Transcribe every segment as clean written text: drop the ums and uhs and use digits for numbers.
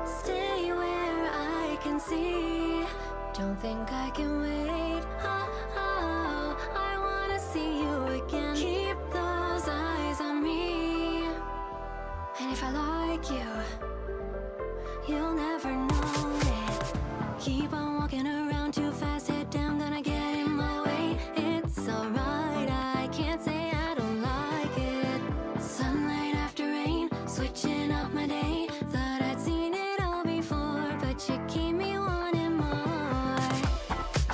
Stay where I can see. Don't think I can wait. I wanna see you again. Keep those eyes on me. And if I like you, you'll never know it. Keep on walking around too fast, head down, gonna get in my way. It's alright, I can't say I don't like it. Sunlight after rain, switching up my day. Thought I'd seen it all before, but you keep me wanting more.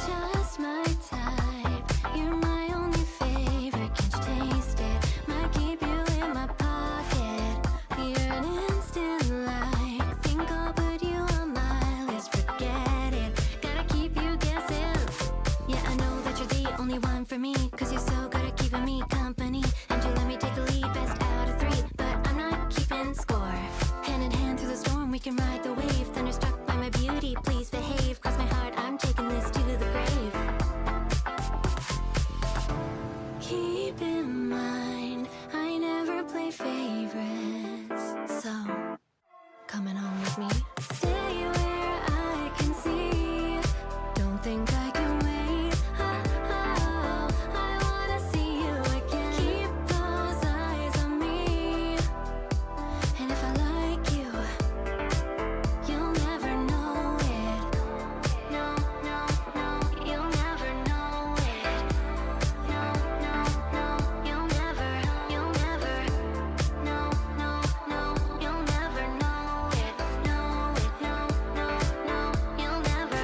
Just my type, you're my only favorite. Can't you taste it? Might keep you in my pocket. You're an instant like, think I'll put you on my list. Forget it, gotta keep you guessing. Yeah, I know that you're the only one for me, cause you're so good at keeping me company. And you let me take the lead, best out of 3, but I'm not keeping score. Hand in hand through the storm, we can ride the wave. Thunderstruck by my beauty, please behave. Cross my heart, I'm taking this to the grave. Keep in mind, I never play favorites, so coming home with me. Stay where I can see. Don't think I can wait. I wanna see you again. Keep those eyes on me. And if I like you, you'll never know it. No, no, no, you'll never know it. No, no, no, you'll never, no, no, no, you'll never know it. No, no, no, no, you'll never.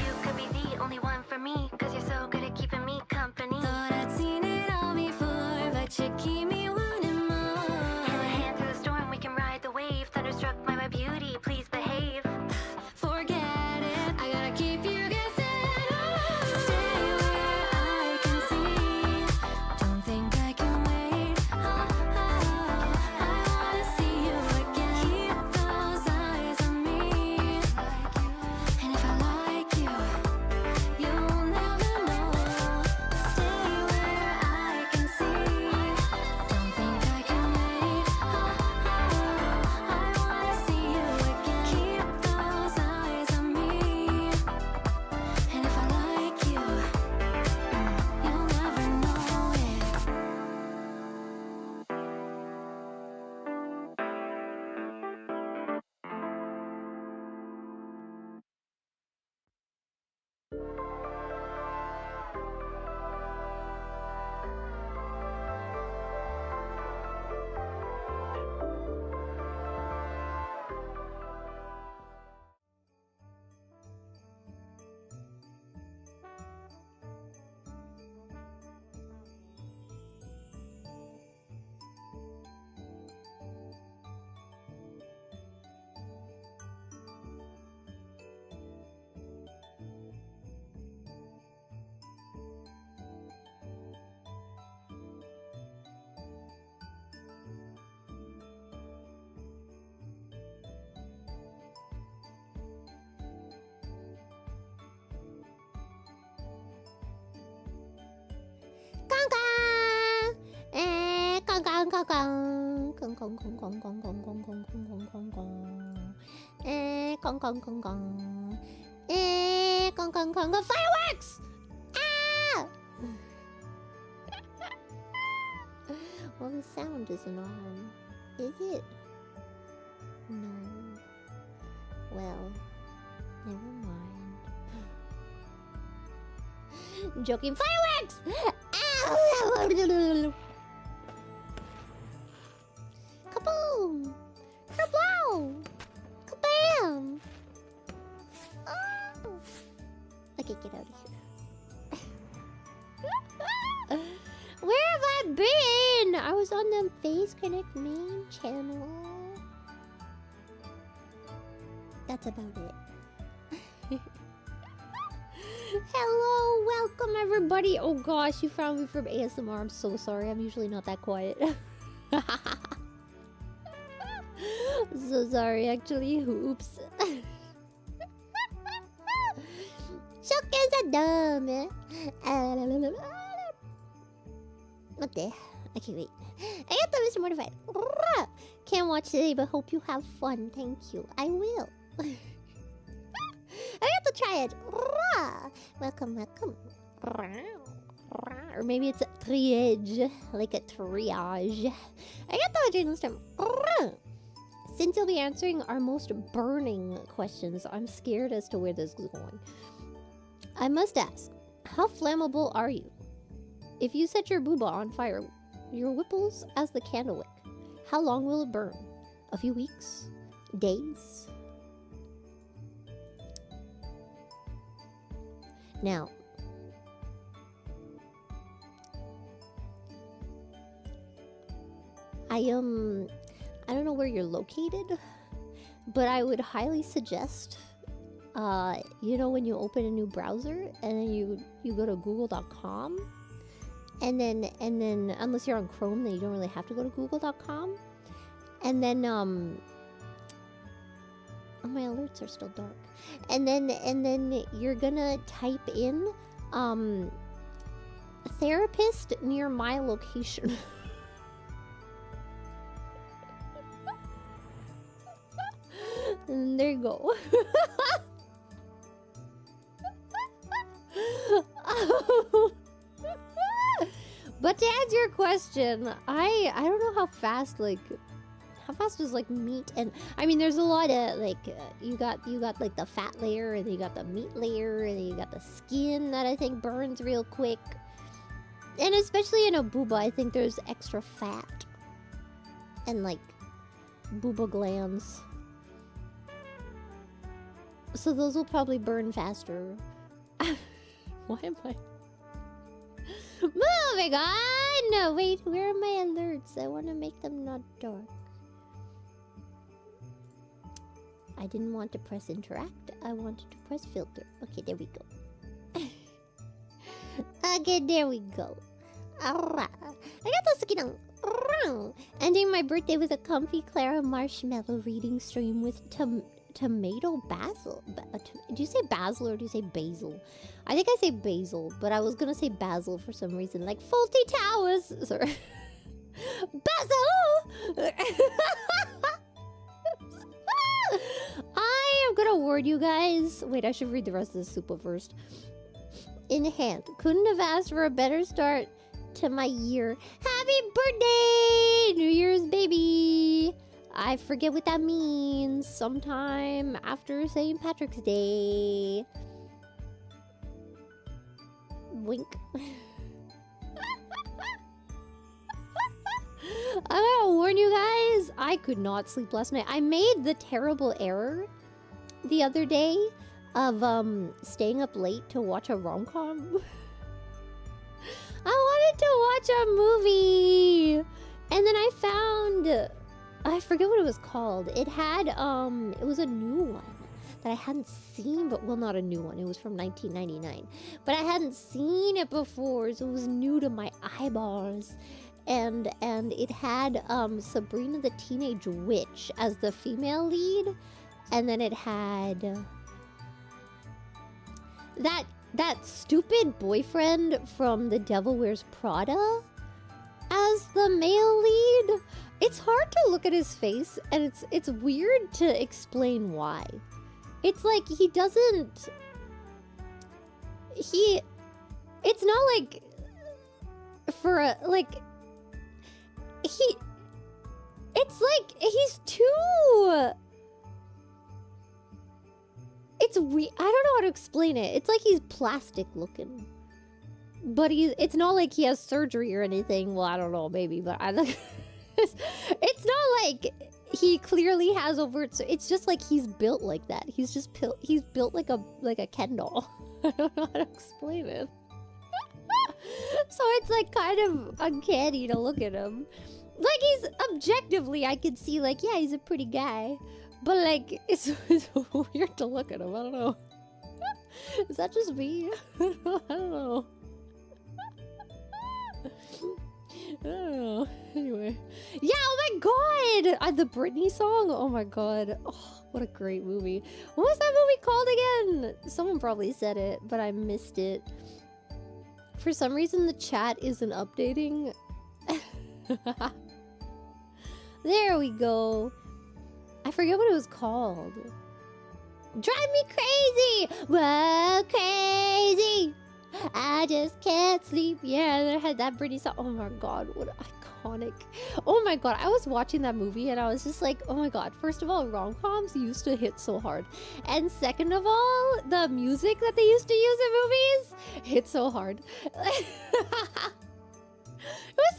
You could be the only one for me, cause you're so good at keeping me company. Thought I'd seen it all before, but you keep me wanting more. Hand in hand through the storm, we can ride the wave. Thunderstruck by my beauty, please behave. Forget it, I gotta keep you guessing. Stay where I can see. Don't think I can wait. I wanna see you again. Keep those eyes on me. And if I like you, you'll never know. Stay where I can see. Don't think I can wait. I wanna see you again. Keep those eyes on me. And if I like you, you'll never know it. Fireworks! Ah! Well, the sound isn't on, is it? No. Well, never mind. Joking. Fireworks! Ow! Kaboom! Kablow! Kabam! Oh! Okay, get out of here. Where have I been? I was on the Face Connect main channel. That's about it. Hello, welcome everybody. Oh gosh, you found me from ASMR. I'm so sorry. I'm usually not that quiet. So sorry, actually. Oops. 初見さダメ。待って。I can't wait. ありがとう、Mr. Mortified. can't watch today, but hope you have fun. Thank you. I will. I have to try it. Welcome, welcome. Or maybe it's a triage, like a triage. I got the this time. Since you'll be answering our most burning questions, I'm scared as to where this is going. I must ask, how flammable are you? If you set your booba on fire, your whipples as the candle wick, how long will it burn? A few weeks? Days? Now, I don't know where you're located, but I would highly suggest, you know, when you open a new browser and then you go to google.com, and then unless you're on Chrome, then you don't really have to go to google.com, and then oh, my alerts are still dark, and then you're gonna type in therapist near my location. And there you go. But to answer your question, I don't know how fast does like meat, and I mean there's a lot of like you got like the fat layer, and then you got the meat layer, and then you got the skin that I think burns real quick. And especially in a booba, I think there's extra fat and like booba glands. So those will probably burn faster. Why am I moving on? No, wait, where are my alerts? I want to make them not dark. I didn't want to press interact. I wanted to press filter. Okay, there we go. Okay, there we go. Ending my birthday with a comfy Clara marshmallow reading stream with tomato basil. Do you say basil or do you say basil? I think I say basil, but I was gonna say basil for some reason. Like Faulty Towers. Sorry. Basil! I am gonna warn you guys. Wait, I should read the rest of the super first. In hand. Couldn't have asked for a better start to my year. Happy birthday! New Year's baby! I forget what that means. Sometime after St. Patrick's Day. Wink. I'm gonna warn you guys, I could not sleep last night. I made the terrible error the other day of staying up late to watch a rom-com. I wanted to watch a movie, and then I found, I forget what it was called. It had it was a new one that I hadn't seen, but well, not a new one. It was from 1999, but I hadn't seen it before, so it was new to my eyeballs. And it had Sabrina the Teenage Witch as the female lead, and then it had that stupid boyfriend from The Devil Wears Prada as the male lead. It's hard to look at his face, and it's weird to explain why. It's like he doesn't. It's not like for a like. It's like he's too. It's weird. I don't know how to explain it. It's like he's plastic looking, but it's not like he has surgery or anything. Well, I don't know, maybe, but it's not like he clearly has overt. It's just like he's built like that. He's built like a Ken doll. I don't know how to explain it. So it's like kind of uncanny to look at him. Like he's objectively, I could see like, yeah, he's a pretty guy. But like, it's weird to look at him. I don't know. Is that just me? I don't know. I don't know. Anyway. Yeah, oh my god! The Britney song? Oh my god. Oh, what a great movie. What was that movie called again? Someone probably said it, but I missed it. For some reason, the chat isn't updating. There we go. I forget what it was called. Drive me crazy! Well, crazy! I just can't sleep. Yeah, they had that Britney song. Oh my god, what iconic. Oh my god, I was watching that movie and I was just like, oh my god. First of all, rom-coms used to hit so hard. And second of all, the music that they used to use in movies hit so hard.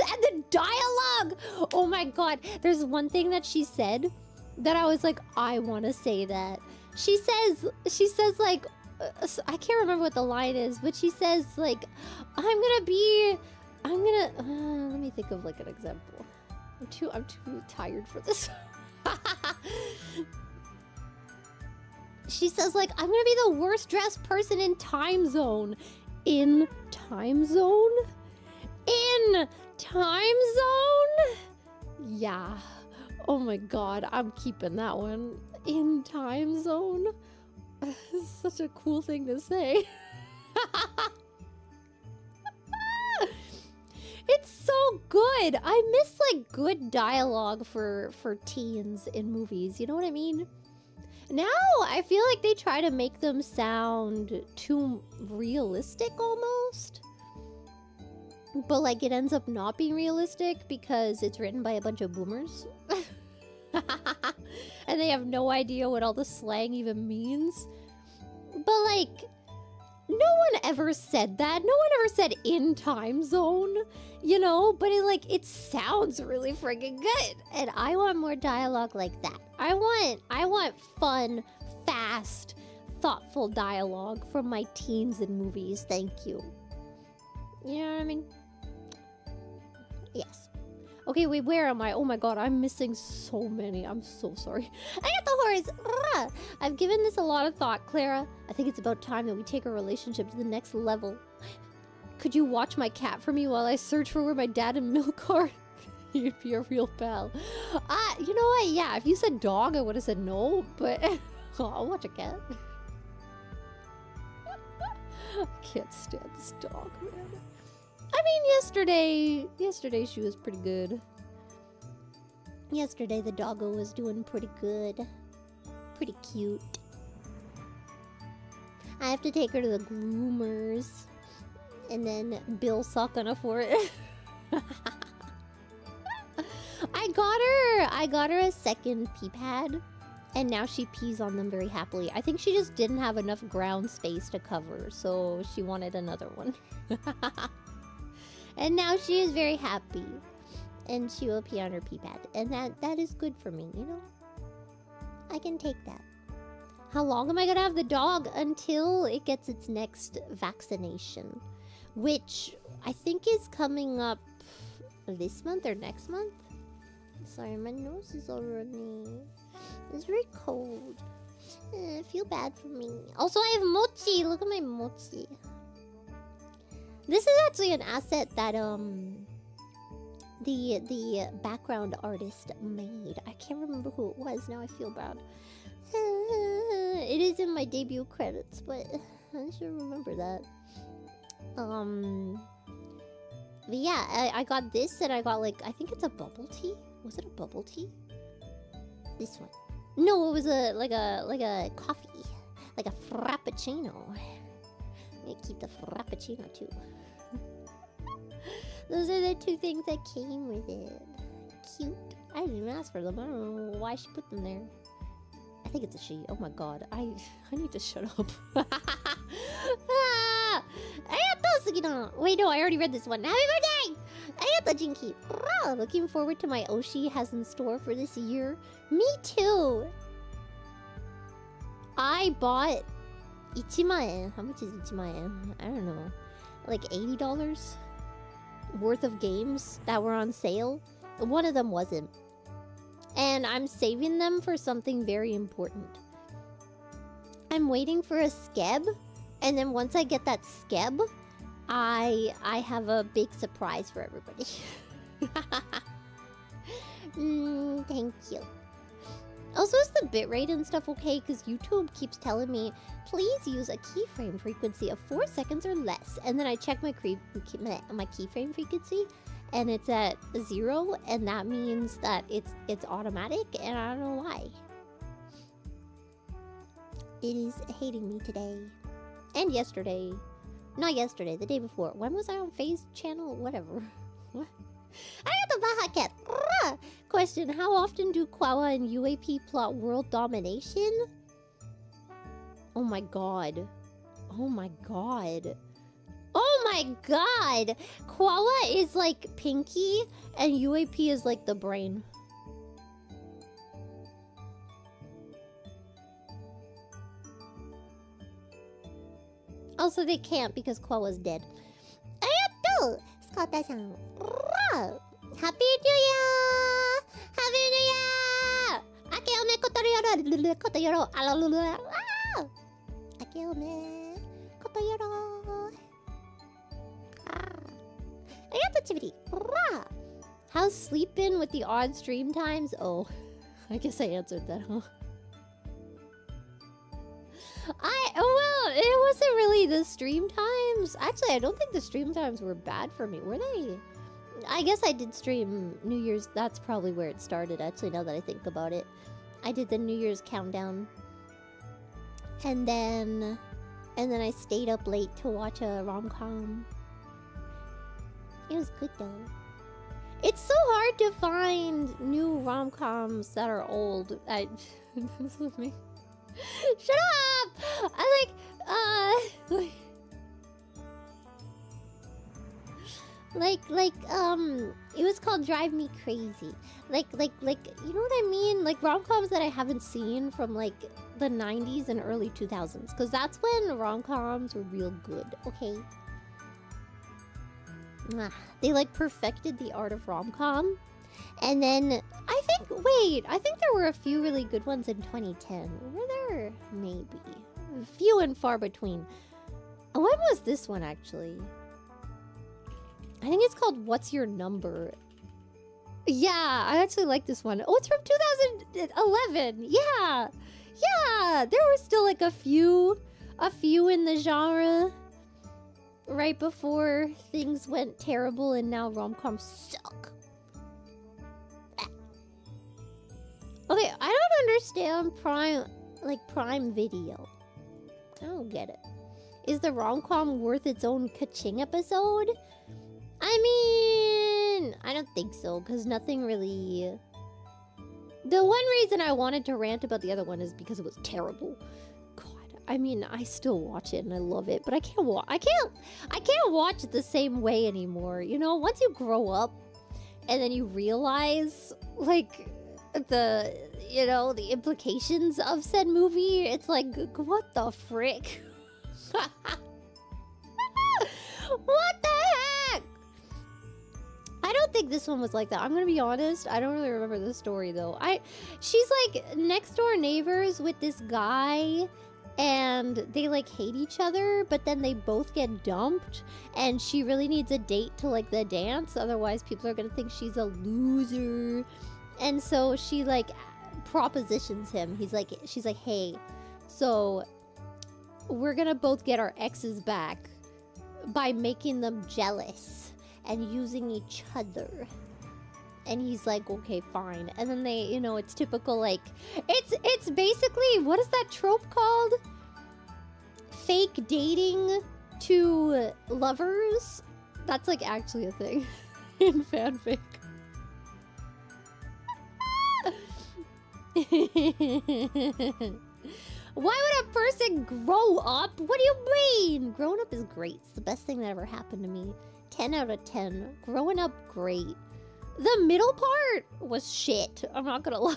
And the dialogue! Oh my god, there's one thing that she said that I was like, I want to say that. She says like, I can't remember what the line is, but she says like, let me think of like an example. I'm too tired for this. She says like, I'm gonna be the worst dressed person in time zone. In time zone? In time zone? Yeah. Oh my god, I'm keeping that one. In time zone? It's such a cool thing to say. It's so good. I miss like good dialogue for teens in movies. You know what I mean? Now I feel like they try to make them sound too realistic almost. But like it ends up not being realistic because it's written by a bunch of boomers. And they have no idea what all the slang even means. But like, no one ever said that. No one ever said in time zone, you know? But it sounds really freaking good. And I want more dialogue like that. I want fun, fast, thoughtful dialogue from my teens in movies. Thank you. You know what I mean? Yes. Okay, wait, where am I? Oh my god, I'm missing so many. I'm so sorry. I got the horse! Ah! I've given this a lot of thought, Clara. I think it's about time that we take our relationship to the next level. Could you watch my cat for me while I search for where my dad and Milk are? You'd be a real pal. You know what? Yeah, if you said dog, I would have said no, but I'll watch a cat. I can't stand this dog, man. I mean, yesterday she was pretty good. Yesterday the doggo was doing pretty good. Pretty cute. I have to take her to the groomers. And then Bill's not gonna afford it. I got her a second pee pad. And now she pees on them very happily. I think she just didn't have enough ground space to cover. So she wanted another one. And now she is very happy. And she will pee on her pee pad. And that is good for me, you know? I can take that. How long am I gonna have the dog? Until it gets its next vaccination. Which I think is coming up this month or next month. Sorry, my nose is all runny. It's very cold. I feel bad for me. Also, I have mochi. Look at my mochi. This is actually an asset that the background artist made. I can't remember who it was. Now I feel bad. It is in my debut credits, but I should remember that. But yeah, I got this, and I got like, I think it's a bubble tea. Was it a bubble tea? This one. No, it was like a coffee, like a frappuccino. I keep the frappuccino too. Those are the two things that came with it. Cute. I didn't even ask for them. I don't know why she put them there. I think it's a she. Oh my god. I need to shut up. Wait, no, I already read this one. Happy birthday! Arigato, Jinky. Looking forward to my Oshi has in store for this year. Me too. I bought 1,000,000. How much is 1,000,000? I don't know. Like $80 worth of games that were on sale. One of them wasn't. And I'm saving them for something very important. I'm waiting for a skeb. And then once I get that skeb, I have a big surprise for everybody. Thank you. Also, is the bitrate and stuff okay? Because YouTube keeps telling me, please use a keyframe frequency of 4 seconds or less. And then I check my keyframe frequency, and it's at 0, and that means that it's automatic, and I don't know why. It is hating me today. And yesterday. Not yesterday, the day before. When was I on Phase channel? Whatever. What? I got the Baja Cat. Question, how often do ko5h and UAP plot world domination? Oh my god. Oh my god. Oh my god! ko5h is like Pinky, and UAP is like the brain. Also, they can't because ko5h's dead. Arigatou! Scott-san. Happy New Year! Happy New Year! Akeome kotoyoro kotoyoro alalula. Akeome kotoyoro. Arigatou, Chibiri. How's sleep been with the odd stream times? Oh, I guess I answered that, huh? Well, it wasn't really the stream times. Actually, I don't think the stream times were bad for me, were they? I guess I did stream New Year's. That's probably where it started, actually, now that I think about it. I did the New Year's countdown. And then I stayed up late to watch a rom-com. It was good, though. It's so hard to find new rom-coms that are old. This is me. Shut up! It was called Drive Me Crazy. Like, you know what I mean? Like, rom-coms that I haven't seen from, like, the 90s and early 2000s. Because that's when rom-coms were real good, okay? They, like, perfected the art of rom-com. And then, I think there were a few really good ones in 2010. Were there? Maybe. Few and far between. When was this one, actually? I think it's called What's Your Number? Yeah, I actually like this one. Oh, it's from 2011. Yeah. Yeah, there were still, like, a few in the genre right before things went terrible, and now rom-coms suck. Okay, I don't understand Prime Video. I don't get it. Is the rom-com worth its own ka-ching episode? I mean, I don't think so, because nothing really... The one reason I wanted to rant about the other one is because it was terrible. God, I mean, I still watch it and I love it, but I can't watch it the same way anymore. You know, once you grow up and then you realize, like, the implications of said movie, it's like, what the frick? What the heck? I don't think this one was like that. I'm gonna be honest, I don't really remember the story though. She's like next door neighbors with this guy, and they like hate each other, but then they both get dumped, and she really needs a date to like the dance, otherwise people are gonna think she's a loser. And so she like propositions him. She's like, hey, so we're gonna both get our exes back by making them jealous and using each other. And he's like, okay, fine. And then they, you know, it's typical, like, it's basically, what is that trope called? Fake dating to lovers? That's like actually a thing in fanfic. Why would a person grow up? What do you mean? Growing up is great. It's the best thing that ever happened to me. 10 out of 10. Growing up, great. The middle part was shit. I'm not gonna lie.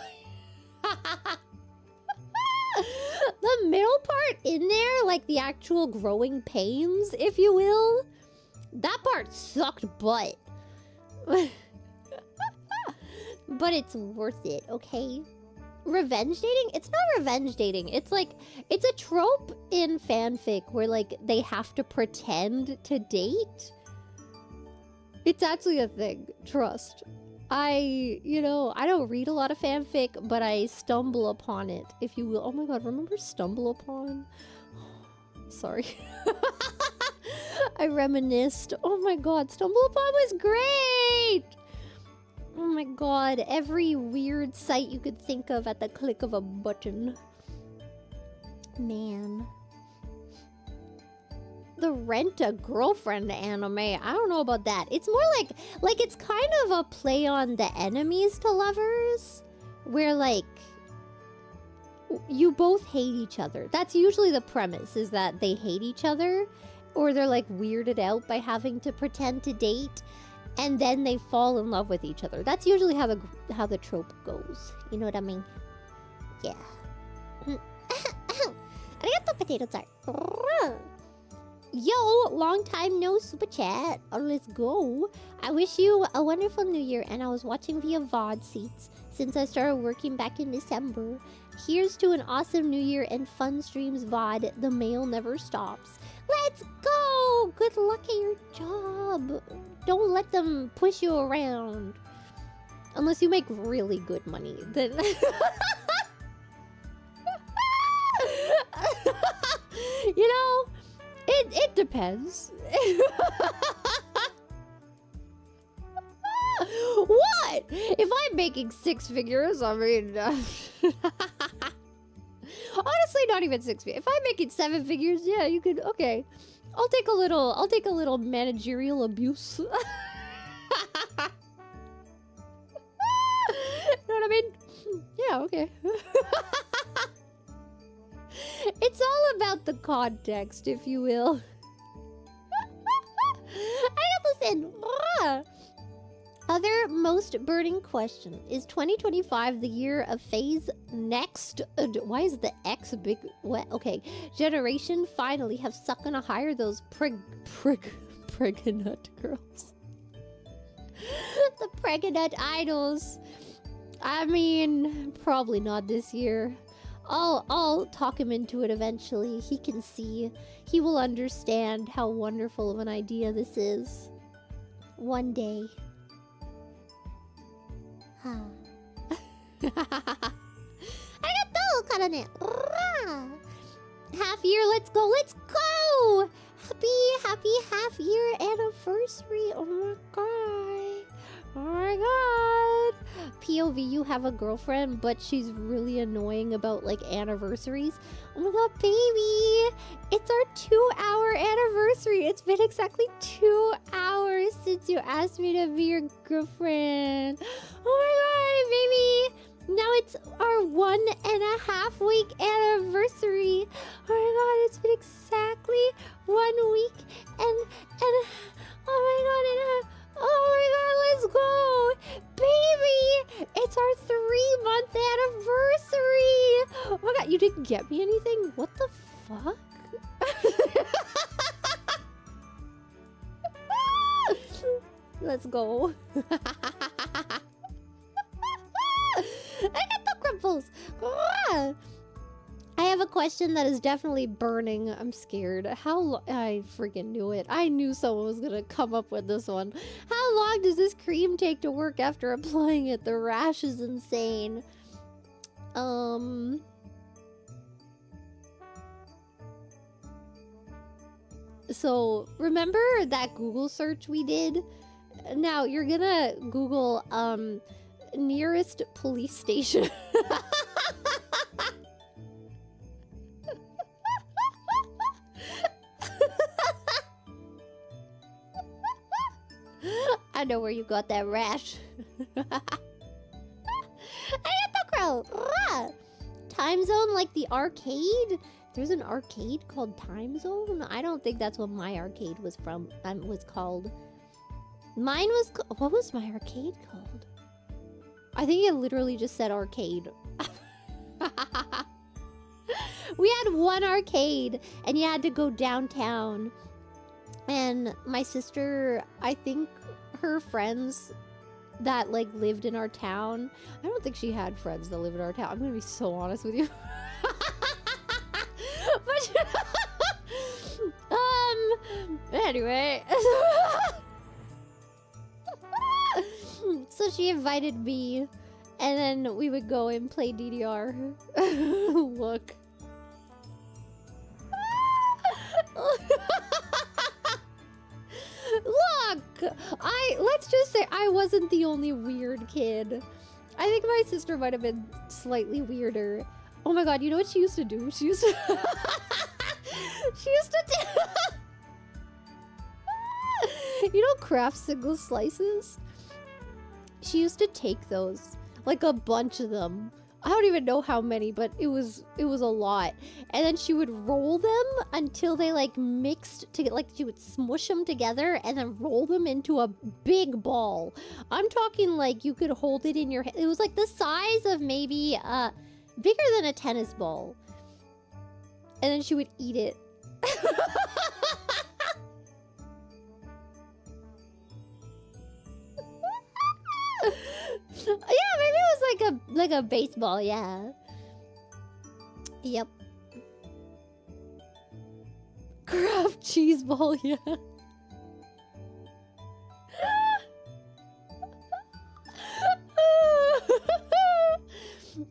The middle part in there, like the actual growing pains, if you will, that part sucked butt. But it's worth it, okay? Revenge dating? It's not revenge dating. It's like, it's a trope in fanfic where like they have to pretend to date. It's actually a thing. Trust. I don't read a lot of fanfic, but I stumble upon it, if you will. Oh my god, remember stumble upon? Sorry. I reminisced. Oh my god, Stumble Upon was great! Oh my god, every weird sight you could think of at the click of a button. Man. The Rent-A-Girlfriend anime, I don't know about that. It's more like it's kind of a play on the enemies to lovers, where like you both hate each other. That's usually the premise, is that they hate each other, or they're like weirded out by having to pretend to date, and then they fall in love with each other. That's usually how the trope goes. You know what I mean? Yeah. Arigato, potato tart. Yo, long time no super chat. Let's go. I wish you a wonderful new year, and I was watching via VOD seats since I started working back in December. Here's to an awesome new year and fun streams VOD. The mail never stops. Let's go! Good luck at your job. Don't let them push you around. Unless you make really good money, then... You know, it depends. What? If I'm making 6 figures, I mean... honestly, not even 6 figures. If I'm making 7 figures, yeah, you could... Okay. I'll take a little managerial abuse. Know what I mean? Yeah, okay. It's all about the context, if you will. I listen. Other most burning question. Is 2025 the year of phase next? Why is the X big? What? Okay. Generation finally have suck gonna hire those pregnant girls. The pregnant idols. I mean, probably not this year. I'll talk him into it eventually. He can see. He will understand how wonderful of an idea this is. One day. Huh. Arigato, Karane. Half year, let's go, let's go! Happy half year anniversary. Oh my god. Oh my god. POV, you have a girlfriend, but she's really annoying about like anniversaries. Oh my god, baby! It's our 2-hour anniversary. It's been exactly 2 hours since you asked me to be your girlfriend. Oh my god, baby! Now it's our 1.5 week anniversary. Oh my god, it's been exactly 1 week and oh my god, oh my god, let's go! Baby! It's our 3-month anniversary! Oh my god, you didn't get me anything? What the fuck? Let's go. I got the crumples! I have a question that is definitely burning. I'm scared. I freaking knew it. I knew someone was gonna come up with this one. How long does this cream take to work after applying it? The rash is insane. So, remember that Google search we did? Now, you're gonna Google, nearest police station. I know where you got that rash. I got the crow. Time Zone, like the arcade? There's an arcade called Time Zone? I don't think that's what my arcade was from. Was called. Mine was. What was my arcade called? I think it literally just said arcade. We had one arcade, and you had to go downtown. And my sister, I think her friends that like lived in our town. I don't think she had friends that lived in our town. I'm gonna be so honest with you. But anyway. So she invited me, and then we would go and play DDR. Look. Let's just say I wasn't the only weird kid. I think my sister might have been slightly weirder. Oh my god, you know what she used to do? She used to she used to you know Kraft single slices? She used to take those, like a bunch of them. I don't even know how many, but it was a lot. And then she would roll them until they like mixed together, like she would smush them together and then roll them into a big ball. I'm talking like you could hold it in your hand. It was like the size of maybe bigger than a tennis ball. And then she would eat it. Yeah, maybe it was like a baseball, yeah. Yep. Kraft cheese ball, yeah.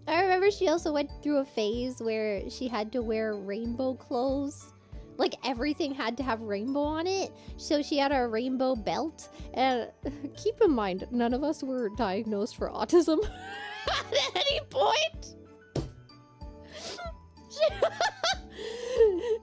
I remember she also went through a phase where she had to wear rainbow clothes. Like everything had to have rainbow on it. So she had a rainbow belt. And keep in mind, none of us were diagnosed for autism at any point.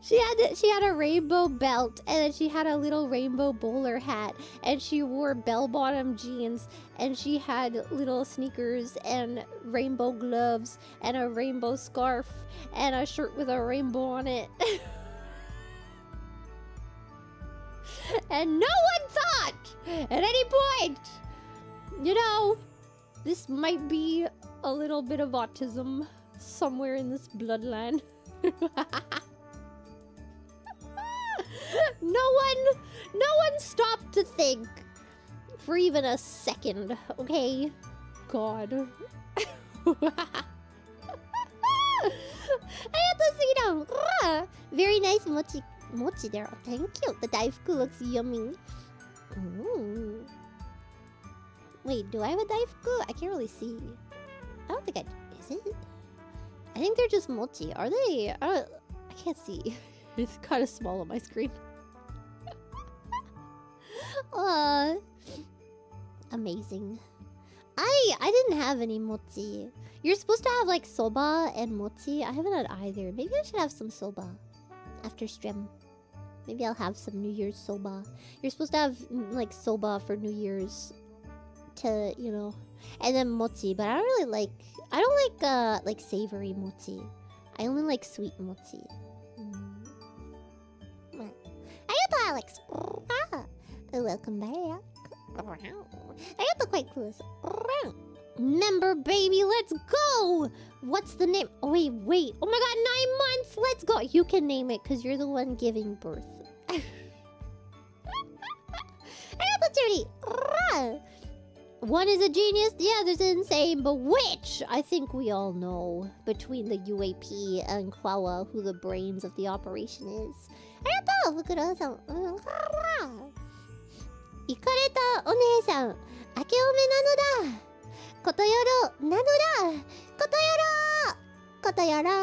She had a rainbow belt, and then she had a little rainbow bowler hat, and she wore bell-bottom jeans, and she had little sneakers and rainbow gloves and a rainbow scarf and a shirt with a rainbow on it. And no one thought at any point, you know, this might be a little bit of autism somewhere in this bloodline. No one stopped to think for even a second, okay? God. Very nice mochi there. Thank you. The daifuku looks yummy. Ooh. Wait, do I have a daifuku? I can't really see. I don't think is it? I think they're just mochi. Are they? I can't see. It's kind of small on my screen. Amazing. I didn't have any mochi. You're supposed to have like soba and mochi. I haven't had either. Maybe I should have some soba after stream. Maybe I'll have some New Year's soba. You're supposed to have like soba for New Year's to, you know, and then mochi. But I don't really like. I don't like savory mochi. I only like sweet mochi. Arigato, Alex. Welcome back. Arigato, quite close. Member baby, let's go! What's the name? Oh, wait. Oh my god, 9 months! Let's go! You can name it, because you're the one giving birth. Arigato, Judy! One is a genius, the other's insane, but which? I think we all know, between the UAP and ko5h5 who the brains of the operation is. Arigato, Fukuro-san. Ikareta one-san, akeome nano da. Kotoyoro nano da. Kotoyoro.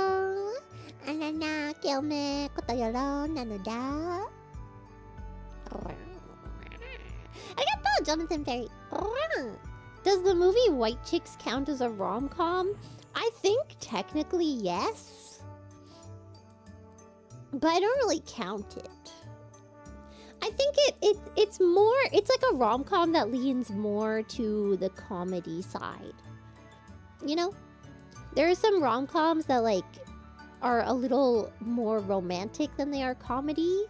Anana, akeome, kotoyoro nano da. Arigato, Jonathan Perry. Does the movie White Chicks count as a rom-com? I think technically yes. But I don't really count it. I think it's like a rom-com that leans more to the comedy side. You know? There are some rom-coms that like are a little more romantic than they are comedy.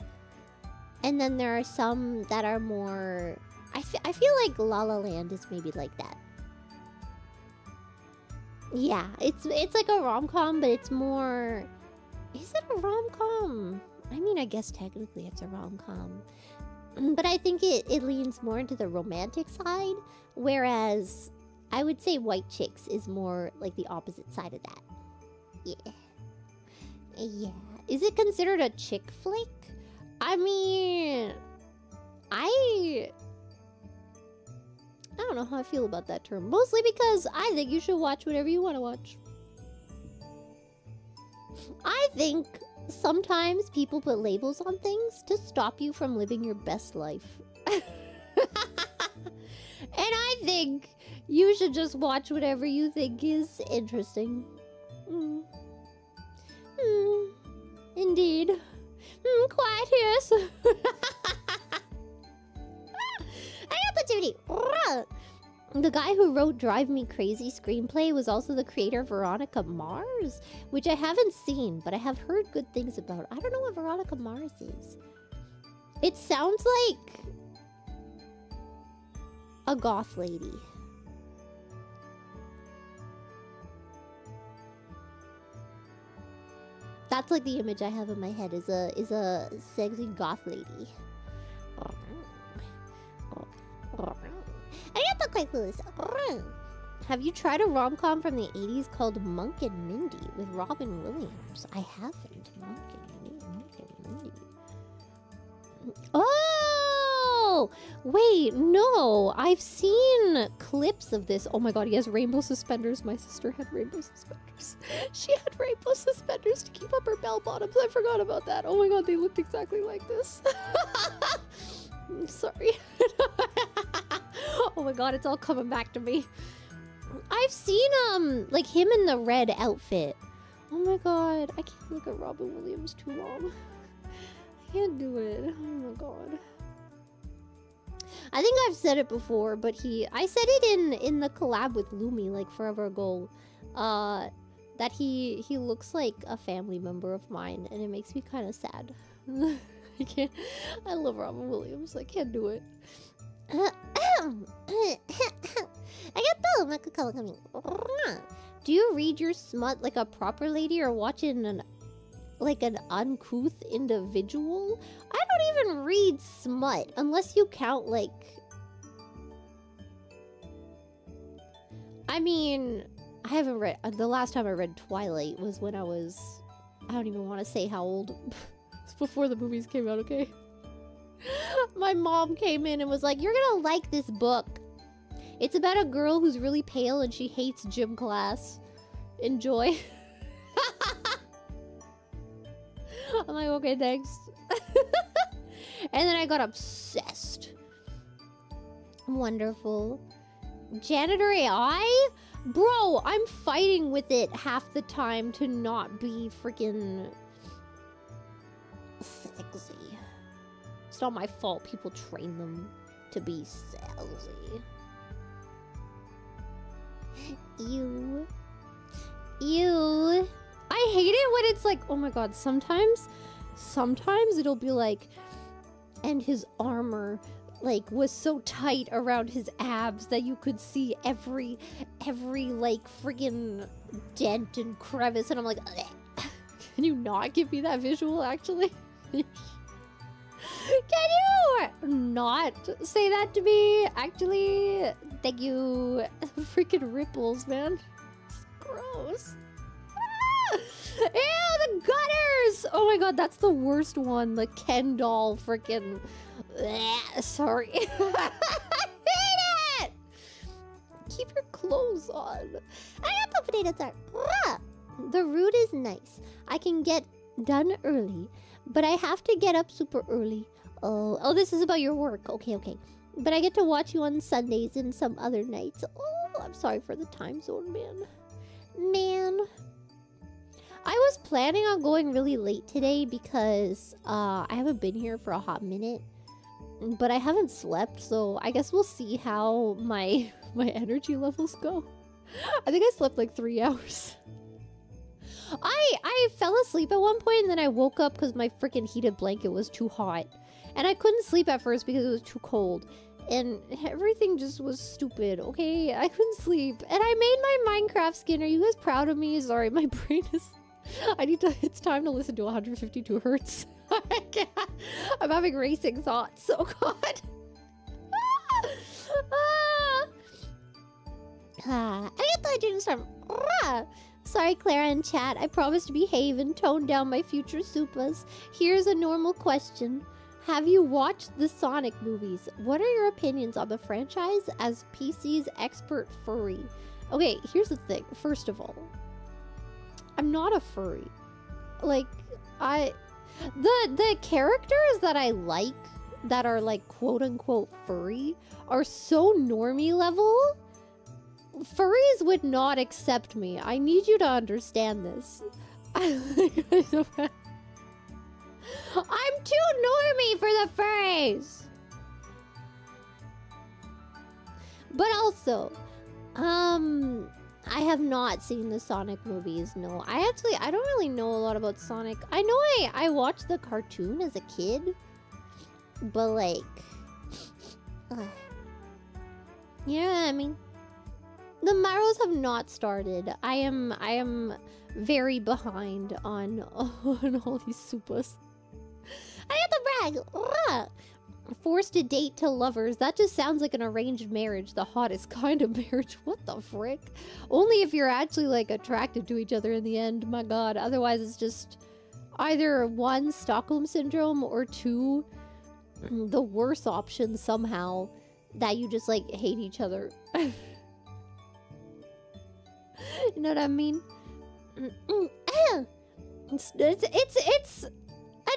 And then there are some that are more... I feel like La La Land is maybe like that. Yeah, it's like a rom-com, but it's more... Is it a rom-com? I mean, I guess technically it's a rom-com. But I think it leans more into the romantic side, whereas I would say White Chicks is more like the opposite side of that. Yeah. Yeah. Is it considered a chick flick? I mean... I don't know how I feel about that term. Mostly because I think you should watch whatever you want to watch. I think sometimes people put labels on things to stop you from living your best life. I think you should just watch whatever you think is interesting. Indeed. Quiet, yes. The guy who wrote Drive Me Crazy screenplay was also the creator of Veronica Mars, which I haven't seen, but I have heard good things about. I don't know what Veronica Mars is. It sounds like a goth lady. That's like the image I have in my head, is a sexy goth lady. Have you tried a rom-com from the 80s called Monk and Mindy with Robin Williams? I haven't. Monk and Mindy. Oh! Wait, no. I've seen clips of this. Oh my god, he has rainbow suspenders. My sister had rainbow suspenders. She had rainbow suspenders to keep up her bell bottoms. I forgot about that. Oh my god, they looked exactly like this. I'm sorry. Oh my god, it's all coming back to me. I've seen like him in the red outfit. Oh my god, I can't look at Robin Williams too long. I can't do it. Oh my god. I think I've said it before, but I said it in the collab with Lumi like forever ago. That he looks like a family member of mine, and it makes me kind of sad. I love Robin Williams. I can't do it. Do you read your smut like a proper lady or watch it in like an uncouth individual? I don't even read smut unless you count like... I mean, I haven't read... The last time I read Twilight was when I was... I don't even want to say how old. It's before the movies came out, okay? My mom came in and was like, "You're gonna like this book. It's about a girl who's really pale and she hates gym class. Enjoy." I'm like, okay, thanks. And then I got obsessed. Wonderful. Janitor AI? Bro, I'm fighting with it half the time to not be freaking sexy. It's not my fault people train them to be sexy. Ew. Ew. I hate it when it's like, oh my god, sometimes it'll be like, and his armor like was so tight around his abs that you could see every like friggin' dent and crevice, and I'm like, ugh. Can you not give me that visual actually? Can you not say that to me? Actually, thank you. Freaking ripples, man. It's gross. Ah! Ew, the gutters! Oh my god, that's the worst one. The Ken doll freaking... Sorry. I hate it! Keep your clothes on. I got the potato tart. The route is nice. I can get done early, but I have to get up super early. Oh, this is about your work. Okay. But I get to watch you on Sundays and some other nights. Oh, I'm sorry for the time zone, man. I was planning on going really late today because I haven't been here for a hot minute. But I haven't slept, so I guess we'll see how my energy levels go. I think I slept like 3 hours. I fell asleep at one point and then I woke up because my freaking heated blanket was too hot. And I couldn't sleep at first because it was too cold. And everything just was stupid, okay? I couldn't sleep. And I made my Minecraft skin. Are you guys proud of me? Sorry, my brain is... It's time to listen to 152 hertz. I'm having racing thoughts. Oh god. I thought I didn't start. Sorry, Clara in chat. I promise to behave and tone down my future supas. Here's a normal question. Have you watched the Sonic movies? What are your opinions on the franchise as PC's expert furry? Okay, here's the thing. First of all, I'm not a furry. Like, the characters that I like that are like quote-unquote furry are so normie level. Furries would not accept me. I need you to understand this. I'm too normie for the furries. But also, I have not seen the Sonic movies. No, I don't really know a lot about Sonic. I know I watched the cartoon as a kid, but like, you know what I mean? The Maros have not started. I am very behind on all these supers. I have to brag. Forced to date to lovers. That just sounds like an arranged marriage. The hottest kind of marriage. What the frick? Only if you're actually like attracted to each other in the end. My god. Otherwise it's just either one, Stockholm syndrome, or two, the worst option somehow, that you just like hate each other. You know what I mean? It's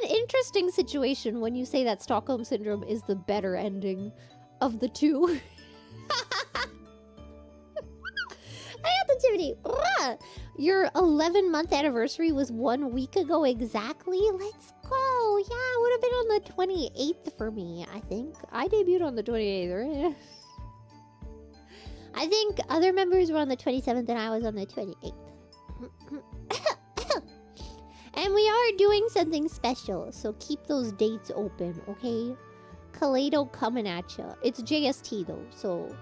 an interesting situation when you say that Stockholm Syndrome is the better ending of the two. Positivity. Your 11-month anniversary was 1 week ago exactly. Let's go. Yeah, it would have been on the 28th for me, I think. I debuted on the 28th, right? I think other members were on the 27th and I was on the 28th. And we are doing something special, so keep those dates open, okay? Kaleido coming at ya. It's JST though, so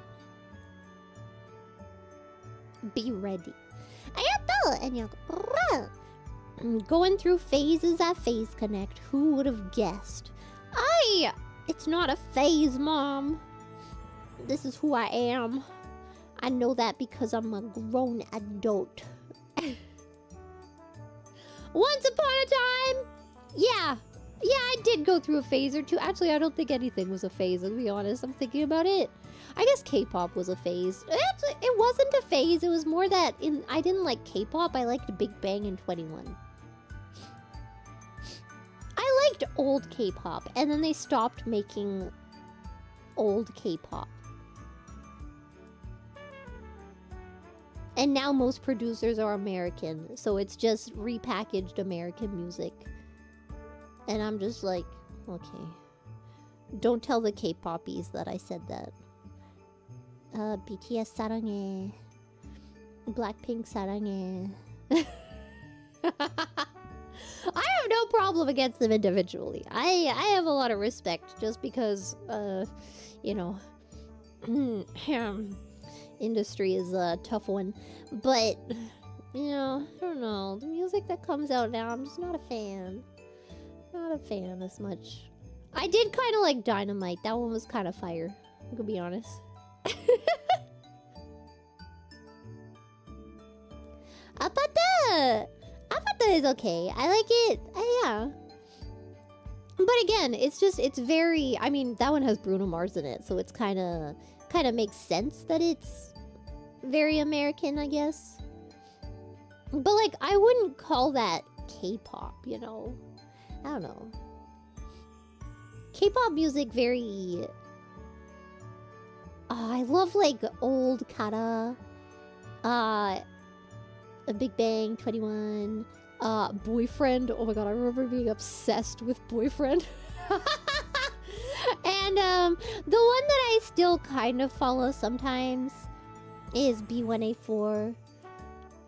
be ready. Going through phases at Phase Connect. Who would have guessed? It's not a phase, Mom. This is who I am. I know that because I'm a grown adult. Once upon a time! Yeah, I did go through a phase or two. Actually, I don't think anything was a phase, to be honest. I'm thinking about it. I guess K-pop was a phase. Actually, it wasn't a phase. It was more that I didn't like K-pop. I liked Big Bang and 21. I liked old K-pop, and then they stopped making old K-pop. And now most producers are American, so it's just repackaged American music. And I'm just like, okay. Don't tell the K-poppies that I said that. BTS 사랑해. Blackpink 사랑해. I have no problem against them individually. I have a lot of respect just because, you know, industry is a tough one. But, you know, I don't know. The music that comes out now, I'm just not a fan. Not a fan as much. I did kind of like Dynamite. That one was kind of fire, to be honest. Apata is okay. I like it. Yeah. But again, it's very, I mean, that one has Bruno Mars in it, so it's kind of makes sense that it's very American, I guess. But like, I wouldn't call that K-pop, you know? I don't know. K-pop music very... I love like old Kara, Big Bang, 21, Boyfriend. Oh my god, I remember being obsessed with Boyfriend. And the one that I still kind of follow sometimes is B1A4.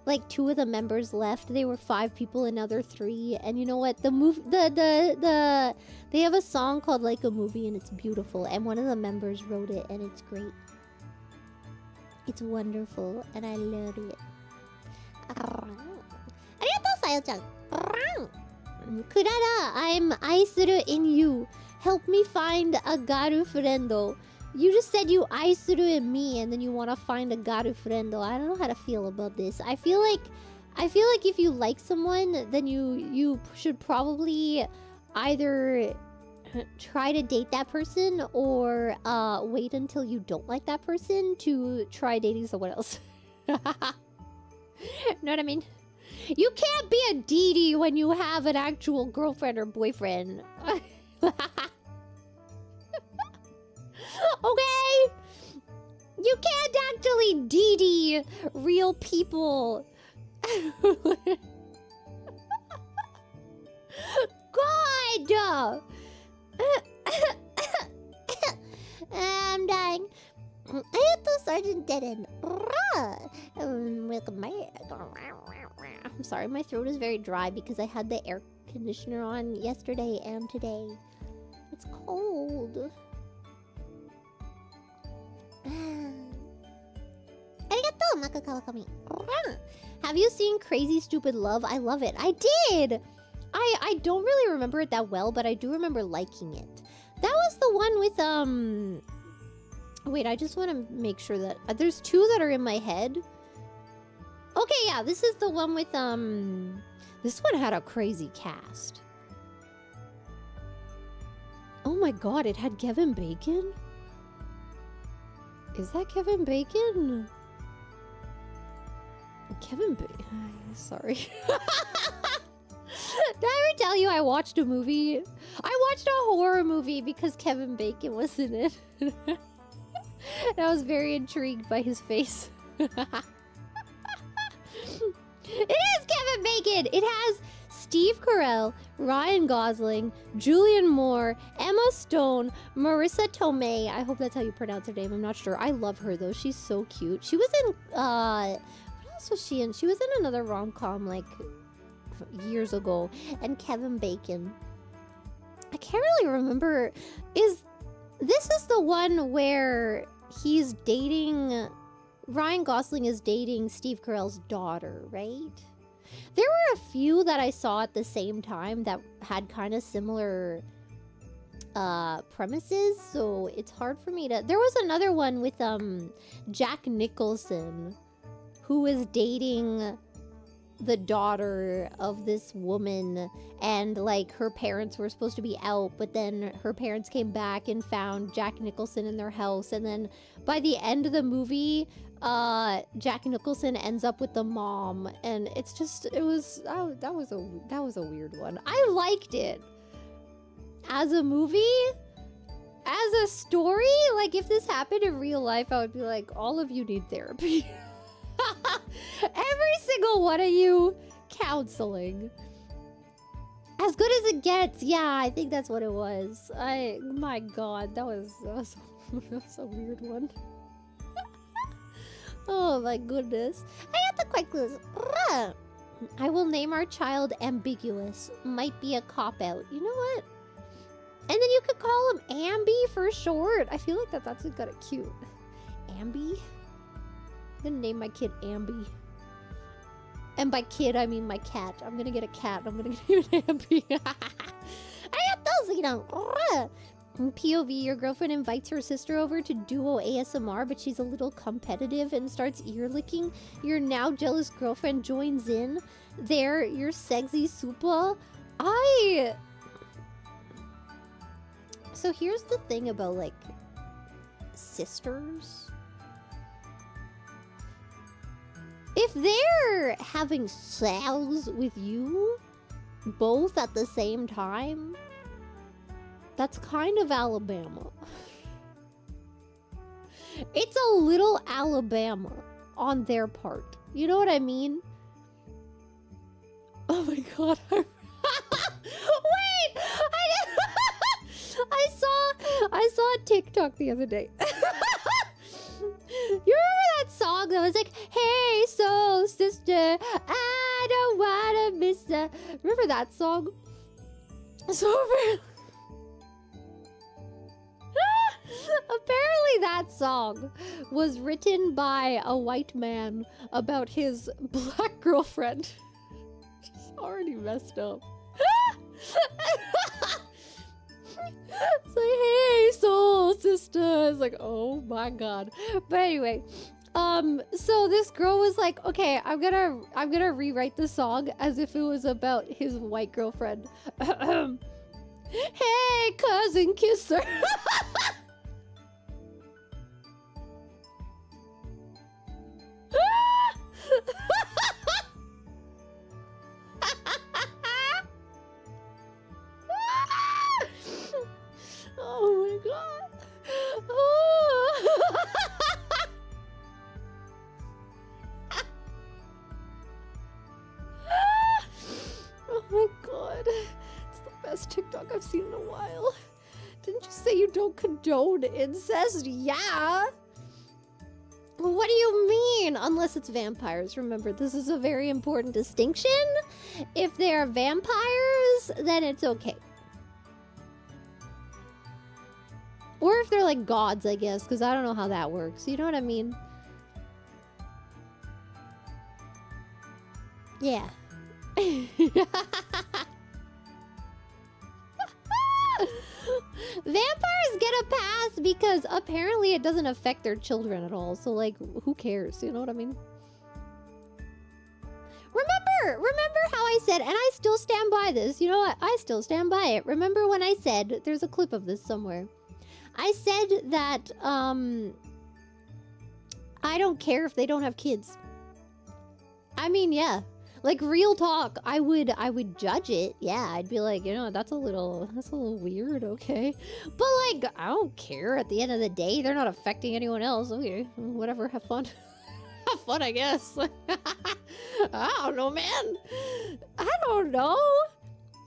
Like 2 of the members left. They were 5 people, and now they're 3. And you know what? They have a song called Like a Movie, and it's beautiful. And one of the members wrote it, and it's great. It's wonderful, and I love it. Arigatou, Sayo-chan. Kurara, I'm aisuru in you. Help me find a garu friendo. You just said you aisuru in me, and then you want to find a garu friendo. I don't know how to feel about this. I feel like if you like someone, then you should probably either try to date that person or wait until you don't like that person to try dating someone else. Know what I mean? You can't be a DD when you have an actual girlfriend or boyfriend. be real people. God! I'm dying. I hit the sergeant dead end. I'm sorry, my throat is very dry because I had the air conditioner on yesterday and today. It's cold. Arigato, Maka Kawakami. Have you seen Crazy Stupid Love? I love it. I did! I don't really remember it that well, but I do remember liking it. That was the one with, wait, I just want to make sure that... there's two that are in my head. Okay, yeah, this is the one with, this one had a crazy cast. Oh my god, it had Kevin Bacon? Is that Kevin Bacon? Kevin Bacon... Sorry. Did I ever tell you I watched a movie? I watched a horror movie because Kevin Bacon was in it. And I was very intrigued by his face. It is Kevin Bacon! It has Steve Carell, Ryan Gosling, Julianne Moore, Emma Stone, Marissa Tomei. I hope that's how you pronounce her name. I'm not sure. I love her though. She's so cute. She was in what else was she in? She was in another rom-com like years ago. And Kevin Bacon. I can't really remember. This is the one where he's dating... Ryan Gosling is dating Steve Carell's daughter, right? There were a few that I saw at the same time that had kind of similar premises, so it's hard for me to... There was another one with Jack Nicholson, who was dating the daughter of this woman, and like her parents were supposed to be out, but then her parents came back and found Jack Nicholson in their house, and then by the end of the movie, Jack Nicholson ends up with the mom, and it's just, it was, that was a weird one. I liked it as a movie. As a story, like if this happened in real life, I would be like, all of you need therapy. Every single one of you counseling. As good as it gets. Yeah, I think that's what it was. My god, that was a weird one. Oh my goodness. I got the quick clues. I will name our child Ambiguous. Might be a cop-out. You know what? And then you could call him Ambi for short. I feel like that's actually kind of cute. Ambi? I'm gonna name my kid Ambi. And by kid, I mean my cat. I'm gonna get a cat. I'm gonna name it Ambi. I got those, you know. In POV, your girlfriend invites her sister over to duo ASMR, but she's a little competitive and starts ear licking. Your now jealous girlfriend joins in. There, your sexy super. So here's the thing about, like, sisters. If they're having sex with you both at the same time, that's kind of Alabama. It's a little Alabama on their part. You know what I mean? Oh my god. Wait! I saw a TikTok the other day. You remember that song that was like, hey, soul sister, I don't wanna miss her. Remember that song? So apparently that song was written by a white man about his black girlfriend. She's already messed up. It's like, hey, soul sister. It's like, oh my god. But anyway, so this girl was like, okay, I'm gonna rewrite the song as if it was about his white girlfriend. Hey, cousin kisser. Oh my god. Oh. best TikTok I've seen in a while. Didn't you say you don't condone incest? Yeah. What do you mean? Unless it's vampires. Remember, this is a very important distinction. If they are vampires, then it's okay. Or if they're like gods, I guess, because I don't know how that works. You know what I mean? Yeah. Vampires get a pass because apparently it doesn't affect their children at all. So, like, who cares? You know what I mean? Remember how I said, and I still stand by this. You know what? I still stand by it. Remember when I said, there's a clip of this somewhere. I said that, I don't care if they don't have kids. I mean, yeah. Like, real talk, I would judge it. Yeah, I'd be like, you know, that's a little weird, okay? But, like, I don't care. At the end of the day, they're not affecting anyone else. Okay, whatever, have fun. Have fun, I guess. I don't know, man. I don't know.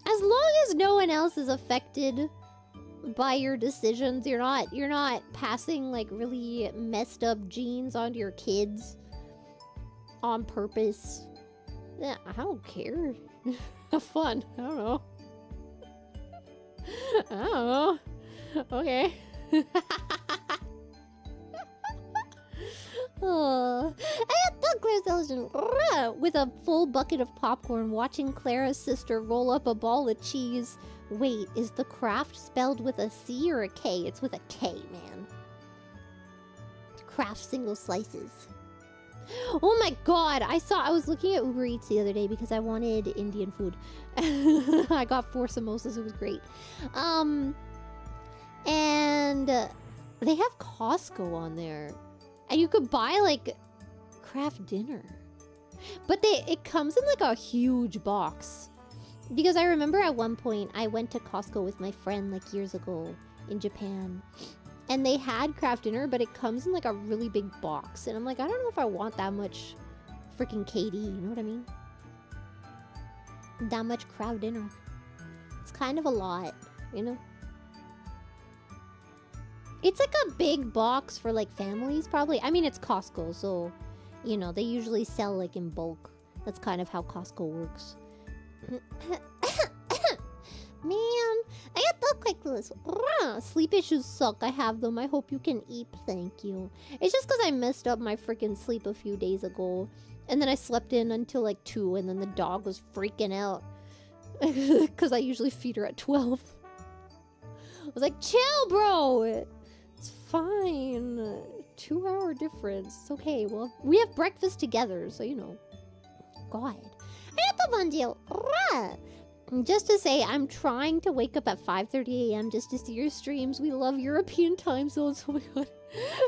As long as no one else is affected by your decisions, you're not passing, like, really messed up genes onto your kids on purpose. Yeah, I don't care. Have fun. I don't know. I don't know. Okay. Oh. I thought Claire's television with a full bucket of popcorn, watching Clara's sister roll up a ball of cheese. Wait, is the craft spelled with a C or a K? It's with a K, man. Craft single slices. Oh my god, I was looking at Uber Eats the other day because I wanted Indian food. I got 4 samosas, it was great. And they have Costco on there. And you could buy, like, craft dinner. But it comes in, like, a huge box. Because I remember at one point, I went to Costco with my friend, like, years ago in Japan. And they had craft dinner, but it comes in, like, a really big box. And I'm like, I don't know if I want that much freaking KD, you know what I mean? That much craft dinner. It's kind of a lot, you know? It's like a big box for, like, families, probably. I mean, it's Costco, so, you know, they usually sell, like, in bulk. That's kind of how Costco works. Man, I got that quick list. Sleep issues suck. I have them. I hope you can eat. Thank you. It's just because I messed up my freaking sleep a few days ago. And then I slept in until like 2, and then the dog was freaking out. Because I usually feed her at 12. I was like, chill, bro. It's fine. 2-hour difference. It's okay. Well, we have breakfast together, so you know. God. I got the one deal. Just to say, I'm trying to wake up at 5:30 a.m. just to see your streams. We love European time zones. Oh my god.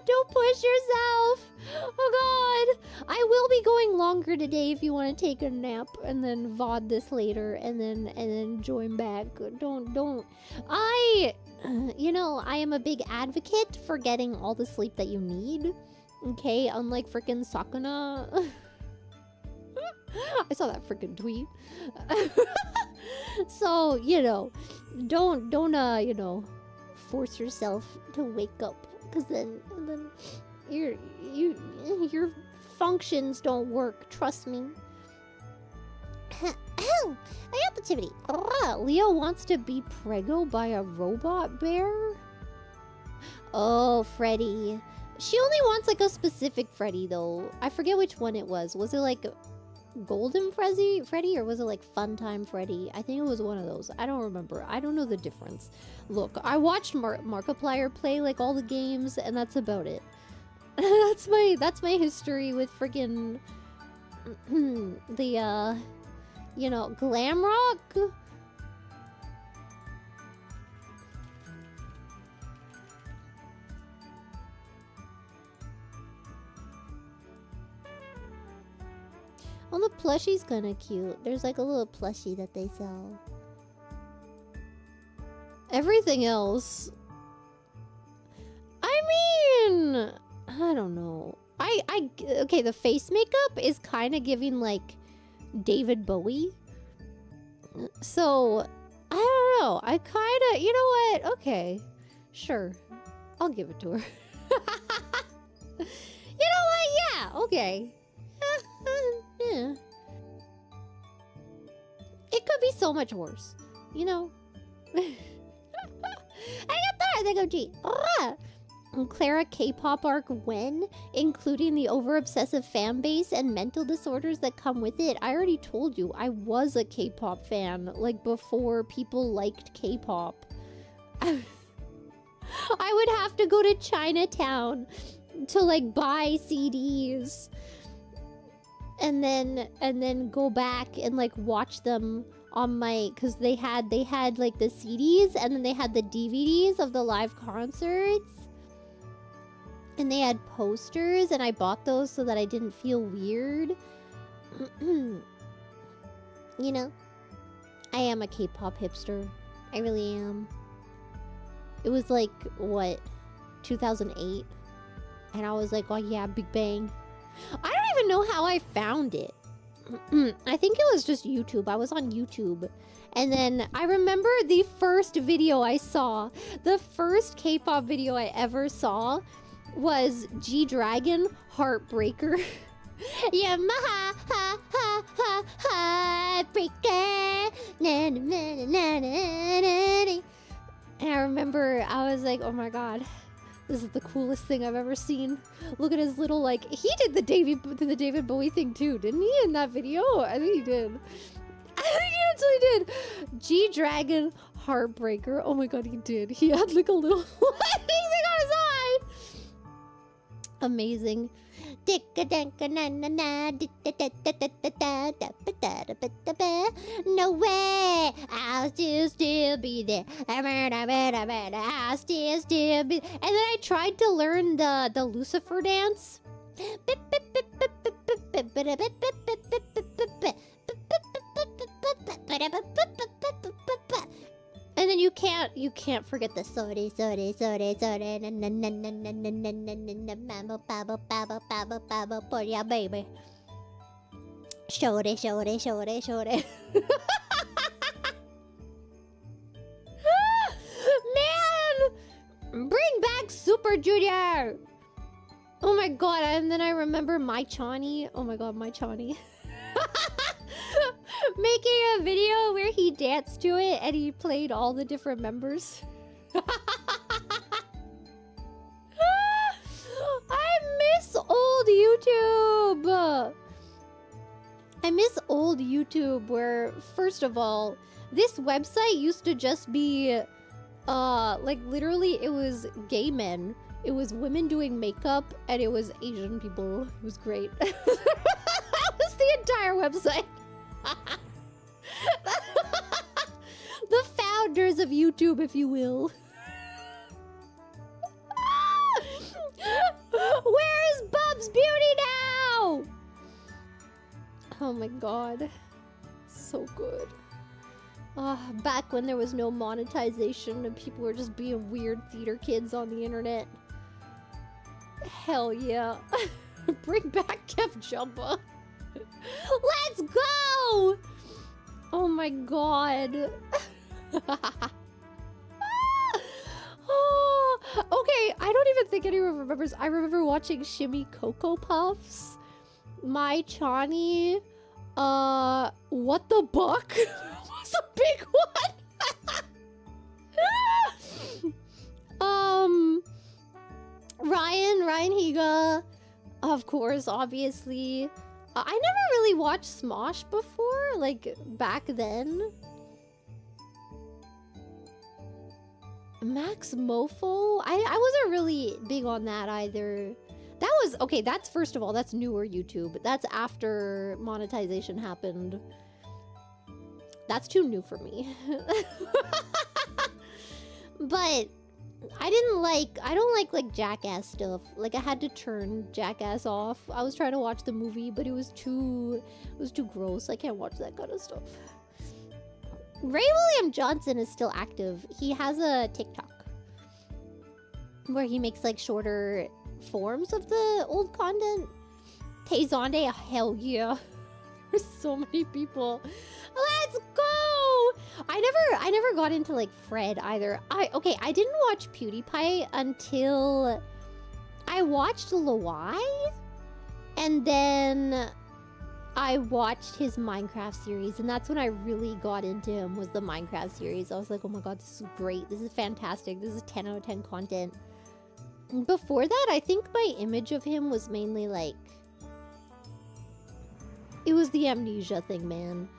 Don't push yourself. Oh god. I will be going longer today if you want to take a nap and then VOD this later and then join back. Don't. You know, I am a big advocate for getting all the sleep that you need. Okay, unlike freaking Sakuna. I saw that freaking tweet. So, you know, don't you know, force yourself to wake up, because then your functions don't work. Trust me. I got the activity. Leo wants to be prego by a robot bear. Oh, Freddy. She only wants like a specific Freddy though. I forget which one it was. Was it like Golden Freddy, or was it like Funtime Freddy? I think it was one of those. I don't remember. I don't know the difference. Look, I watched Markiplier play like all the games, and that's about it. that's my history with friggin' the you know, glam rock. Oh, the plushie's kinda cute. There's like a little plushie that they sell. Everything else, I mean, I don't know. Okay, the face makeup is kind of giving like David Bowie. So I don't know. I kind of, you know what? Okay, sure. I'll give it to her. You know what? Yeah, okay. Yeah. It could be so much worse, you know? Clara K-pop arc when? Including the over-obsessive fan base and mental disorders that come with it. I already told you, I was a K-pop fan, like, before people liked K-pop. I would have to go to Chinatown to, like, buy CDs. And then go back and, like, watch them on my... Because they had, like, the CDs, and then they had the DVDs of the live concerts. And they had posters, and I bought those so that I didn't feel weird. You know? I am a K-pop hipster. I really am. It was like, what? 2008? And I was like, oh yeah, Big Bang. I don't even know how I found it. I think it was just YouTube. I was on YouTube. And then I remember the first video I saw. The first K-pop video I ever saw was G-Dragon Heartbreaker. Yeah, ha ha ha ha heartbreaker. Na, na, na, na, na, na, na. And I remember I was like, oh my god, this is the coolest thing I've ever seen. Look at his little, like, he did the David Bowie thing too, didn't he, in that video? I think he did. I think he actually did. G-Dragon Heartbreaker. Oh my god, he did. He had like a little thing on his eye. Amazing. No way, I'll still be there. I'll still be. And then I tried to learn the Lucifer dance. And then you can't forget the sorry for ya baby. Shorty. Man, bring back Super Junior. Oh my god, and then I remember My Chani. Oh my god, My Chani. Making a video where he danced to it and he played all the different members. I miss old YouTube. I miss old YouTube where, first of all, this website used to just be, like literally it was gay men. It was women doing makeup and it was Asian people. It was great. That was the entire website. The founders of YouTube, if you will. Where is Bub's Beauty now? Oh my god. So good. Back when there was no monetization and people were just being weird theater kids on the internet. Hell yeah. Bring back Kev Jumba. Let's go! Oh my god. Oh, okay, I don't even think anyone remembers. I remember watching Shimmy Cocoa Puffs, My Chani, What the Buck was a big one. Ryan Higa, of course, obviously. I never really watched Smosh before, like, back then. Max Mofo? I wasn't really big on that either. That was, okay, that's, first of all, that's newer YouTube. That's after monetization happened. That's too new for me. But I don't like Jackass stuff. Like, I had to turn Jackass off. I was trying to watch the movie, but it was too gross. I can't watch that kind of stuff. Ray William Johnson is still active. He has a TikTok where he makes like shorter forms of the old content. Tezonde, hell yeah. There's so many people. Let's go! I never got into like Fred either. I didn't watch PewDiePie until I watched Lawai, and then I watched his Minecraft series, and that's when I really got into him, was the Minecraft series. I was like, oh my god, this is great. This is fantastic. This is 10 out of 10 content. Before that, I think my image of him was mainly like... It was the amnesia thing, man.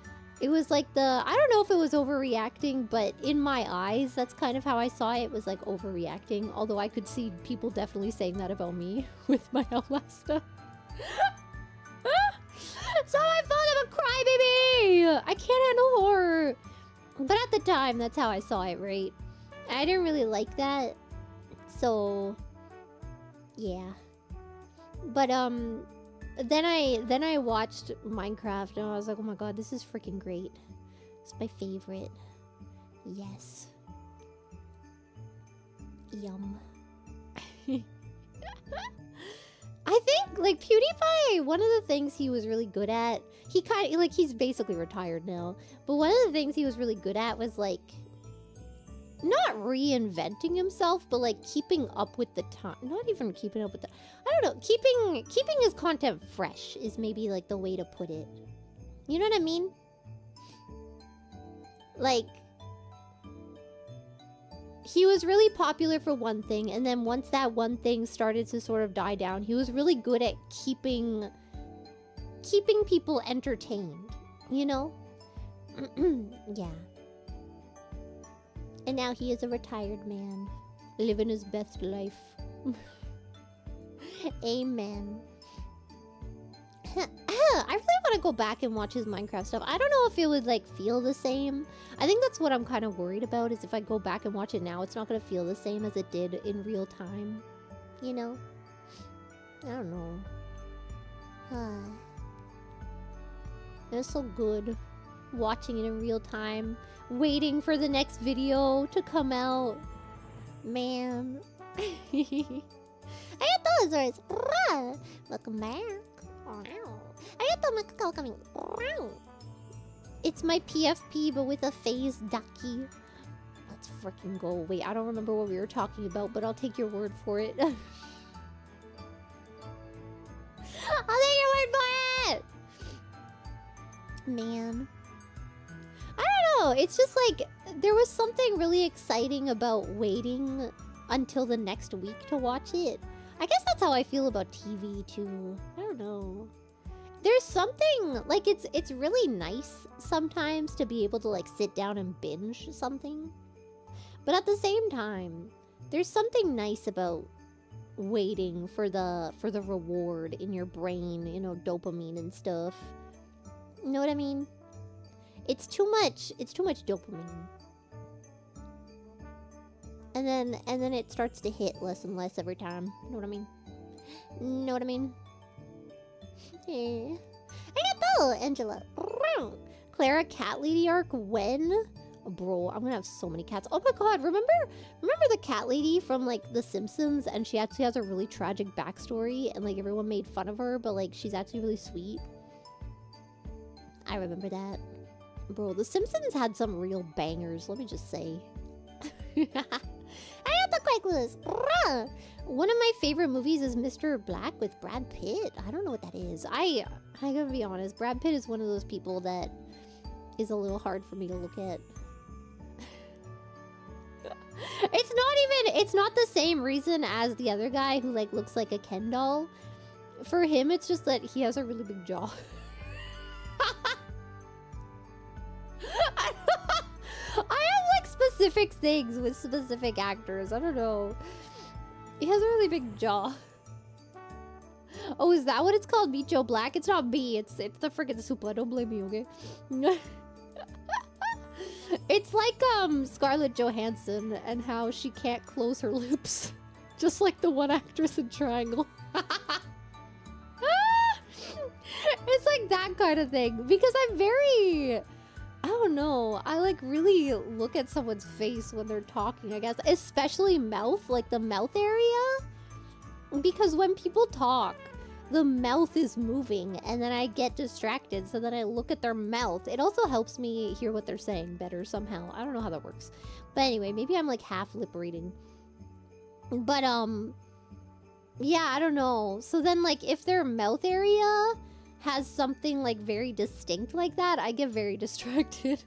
It was like the... I don't know if it was overreacting, but in my eyes, that's kind of how I saw it. It was like overreacting. Although I could see people definitely saying that about me with my Outlast stuff. So I thought I'm a crybaby! I can't handle horror! But at the time, that's how I saw it, right? I didn't really like that. So... yeah. But, then I watched Minecraft and I was like, oh my god, this is freaking great. It's my favorite. Yes. Yum. I think, like, PewDiePie, one of the things he was really good at, he kind of, like, he's basically retired now, but one of the things he was really good at was, like, not reinventing himself, but, like, keeping up with the time. Not even keeping up with the... I don't know. Keeping his content fresh is maybe, like, the way to put it. You know what I mean? Like... he was really popular for one thing, and then once that one thing started to sort of die down, he was really good at keeping people entertained, you know? Yeah. And now he is a retired man, living his best life. Amen. I really want to go back and watch his Minecraft stuff. I don't know if it would, like, feel the same. I think that's what I'm kind of worried about, is if I go back and watch it now, it's not going to feel the same as it did in real time. You know? I don't know. It was so good watching it in real time, waiting for the next video to come out. Man. Welcome back. It's my PFP, but with a phase ducky. Let's freaking go. Wait, I don't remember what we were talking about, but I'll take your word for it. I'll take your word for it! Man. I don't know. It's just like, there was something really exciting about waiting until the next week to watch it. I guess that's how I feel about TV too. I don't know. There's something, like, it's really nice sometimes to be able to, like, sit down and binge something. But at the same time, there's something nice about waiting for the reward in your brain, you know, dopamine and stuff. You know what I mean? It's too much dopamine. And then it starts to hit less and less every time. You know what I mean? Know what I mean? Arigato, Angela. Clara cat lady arc when? Bro, I'm gonna have so many cats. Oh my god, remember the cat lady from, like, The Simpsons? And she actually has a really tragic backstory, and, like, everyone made fun of her, but, like, she's actually really sweet. I remember that. Bro, The Simpsons had some real bangers, let me just say. One of my favorite movies is Mr. Black with Brad Pitt. I don't know what that is. I gotta be honest, Brad Pitt is one of those people that is a little hard for me to look at. It's not the same reason as the other guy who, like, looks like a Ken doll. For him, it's just that he has a really big jaw. I have, like, specific things with specific actors. I don't know. He has a really big jaw. Oh, is that what it's called? Meet Joe Black? It's not me. It's the freaking Supa. Don't blame me, okay? It's like Scarlett Johansson and how she can't close her lips. Just like the one actress in Triangle. It's like that kind of thing. Because I'm very... I don't know. I, like, really look at someone's face when they're talking, I guess. Especially mouth, like the mouth area. Because when people talk the mouth is moving and then I get distracted, so then I look at their mouth. It also helps me hear what they're saying better somehow. I don't know how that works. But anyway, maybe I'm like half lip reading. But yeah, I don't know. So then like if their mouth area has something like very distinct like that, I get very distracted.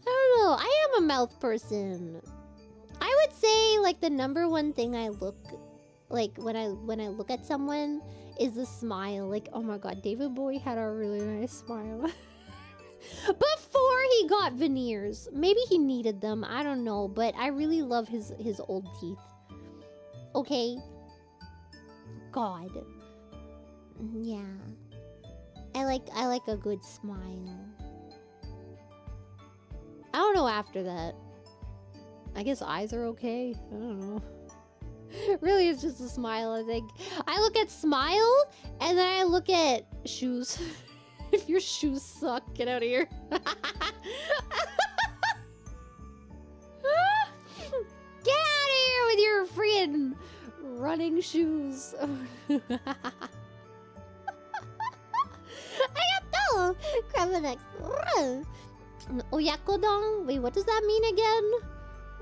I don't know. I am a mouth person. I would say like the number one thing I look like when I look at someone is the smile. Like, oh my god, David Bowie had a really nice smile. Before he got veneers. Maybe he needed them, I don't know, but I really love his old teeth. Okay? God. Yeah. I like a good smile. I don't know after that. I guess eyes are okay. I don't know. Really, it's just a smile, I think. I look at smile, and then I look at shoes. If your shoes suck, get out of here. Get out of here with your freaking running shoes. Arigato! Kravenex. Oyakodon? Wait, what does that mean again?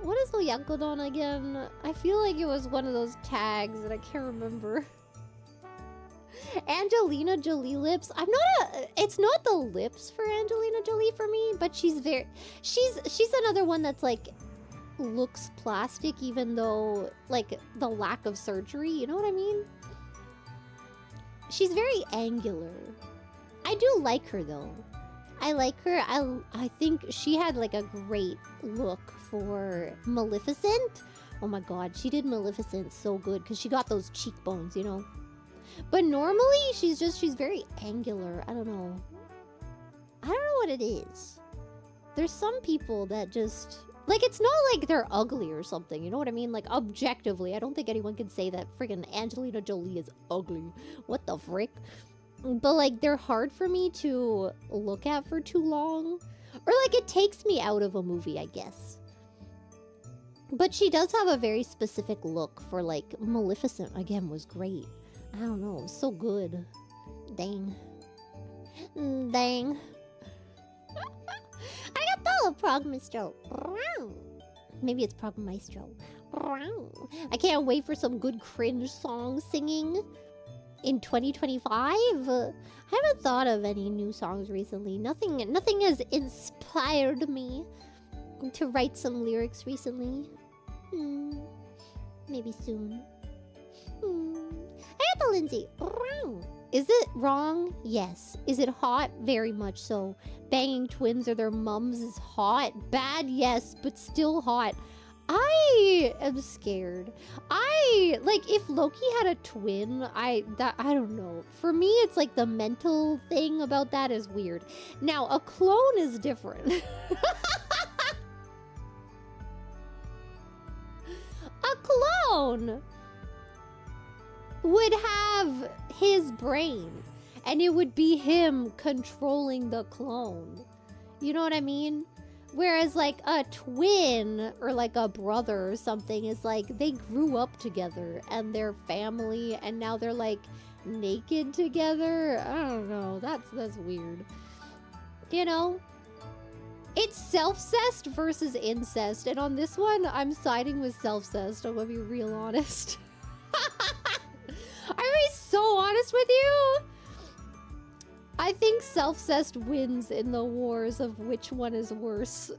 What is oyakodon again? I feel like it was one of those tags and I can't remember. Angelina Jolie lips. It's not the lips for Angelina Jolie for me, but she's another one that's like looks plastic even though like the lack of surgery, you know what I mean? She's very angular. I do like her though. I like her. I think she had like a great look for Maleficent. Oh my god, she did Maleficent so good because she got those cheekbones, you know? But normally she's very angular. I don't know what it is. There's some people that just like, it's not like they're ugly or something, you know what I mean? Like objectively, I don't think anyone can say that friggin' Angelina Jolie is ugly. What the frick? But like they're hard for me to look at for too long. Or like it takes me out of a movie, I guess. But she does have a very specific look for like Maleficent again was great. I don't know, it was so good. Dang. Dang. I got the Prog Maestro. Maybe it's Prog Maestro. I can't wait for some good cringe song singing in 2025. I haven't thought of any new songs recently. Nothing has inspired me to write some lyrics recently. Maybe soon. I got the Lindsay. Is it wrong? Yes. Is it hot? Very much so. Banging twins or their mums is hot. Bad, yes, but still hot. I am scared. Like, if Loki had a twin, I don't know. For me, it's like the mental thing about that is weird. Now, a clone is different. A clone would have his brain, and it would be him controlling the clone. You know what I mean? Whereas like a twin or like a brother or something is like they grew up together and they're family and now they're like naked together. I don't know. That's weird. You know? It's self-cest versus incest, and on this one I'm siding with self-cest. I'm gonna be real honest. I'm being so honest with you. I think self-cest wins in the wars of which one is worse.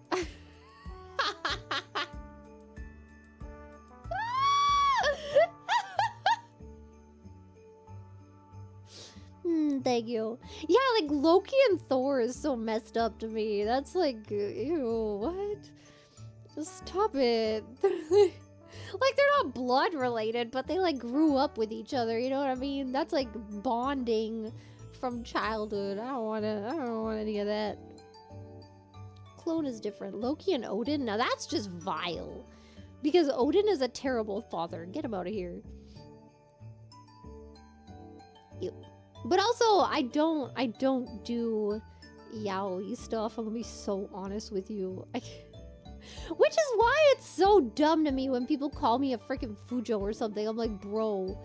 Thank you. Yeah, like Loki and Thor is so messed up to me. That's like, ew, what? Just stop it. Like, they're not blood related, but they like grew up with each other, you know what I mean? That's like bonding from childhood. I don't want any of that. Clone is different. Loki and Odin, now that's just vile. Because Odin is a terrible father. Get him out of here. Ew. But also, I don't do yaoi stuff. I'm gonna be so honest with you. Which is why it's so dumb to me when people call me a freaking Fujo or something. I'm like, bro,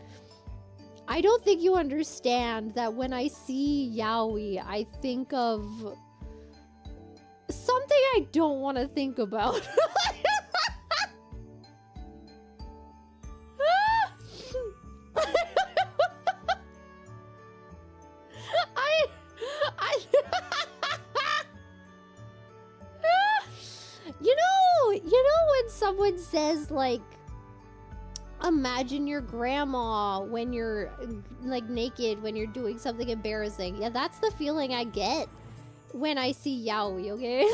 I don't think you understand that when I see yaoi, I think of something I don't want to think about. You know when someone says, like, imagine your grandma when you're, like, naked, when you're doing something embarrassing. Yeah, that's the feeling I get when I see yaoi, okay?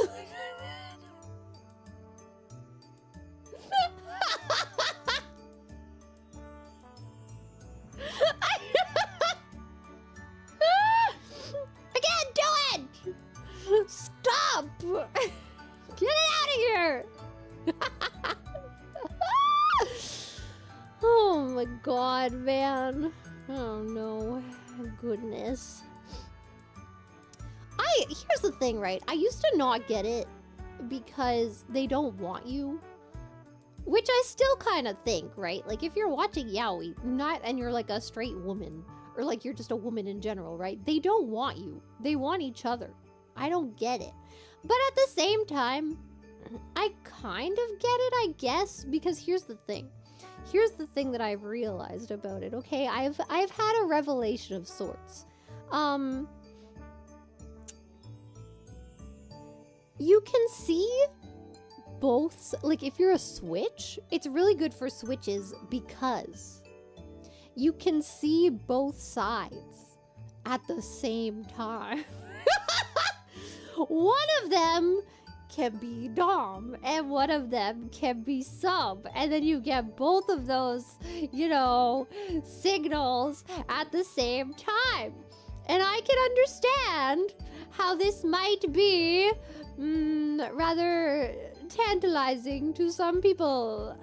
I can't do it! Stop! Get it out of here! Oh my god, man. Oh no. Goodness. Here's the thing, right? I used to not get it because they don't want you. Which I still kind of think, right? Like, if you're watching yaoi, and you're like a straight woman, or like you're just a woman in general, right? They don't want you. They want each other. I don't get it. But at the same time, I kind of get it, I guess, because here's the thing. Here's the thing that I've realized about it, okay? I've had a revelation of sorts. You can see both, like, if you're a switch, it's really good for switches because you can see both sides at the same time. One of them can be dom and one of them can be sub, and then you get both of those, you know, signals at the same time. And I can understand how this might be rather tantalizing to some people.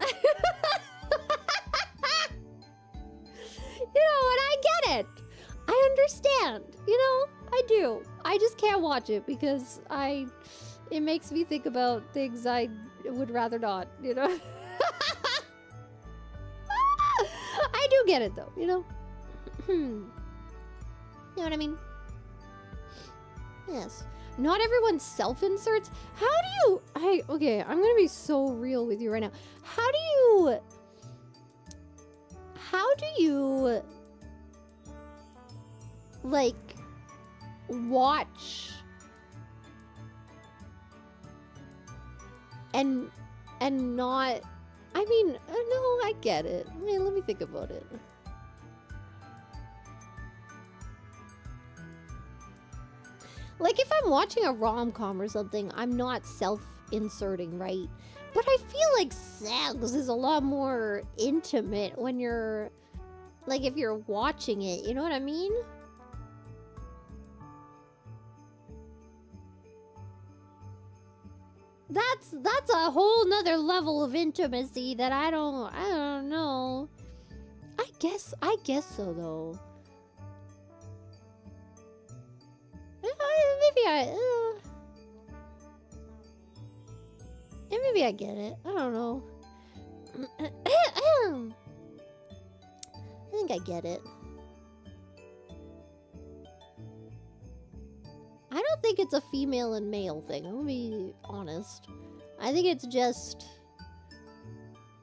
You know, and I get it. I understand, you know, I do. I just can't watch it because it makes me think about things I would rather not, you know? I do get it, though, you know? You know what I mean? Yes. Not everyone self-inserts. How do you... Okay, I'm gonna be so real with you right now. How do you... like, watch... and not... I mean, no, I get it. I mean, let me think about it. Like, if I'm watching a rom-com or something, I'm not self-inserting, right? But I feel like sex is a lot more intimate when you're... like, if you're watching it, you know what I mean? That's a whole nother level of intimacy that I don't know. I guess so, though. Maybe I get it. I don't know. I think I get it. I don't think it's a female and male thing. I'm gonna be honest. I think it's just...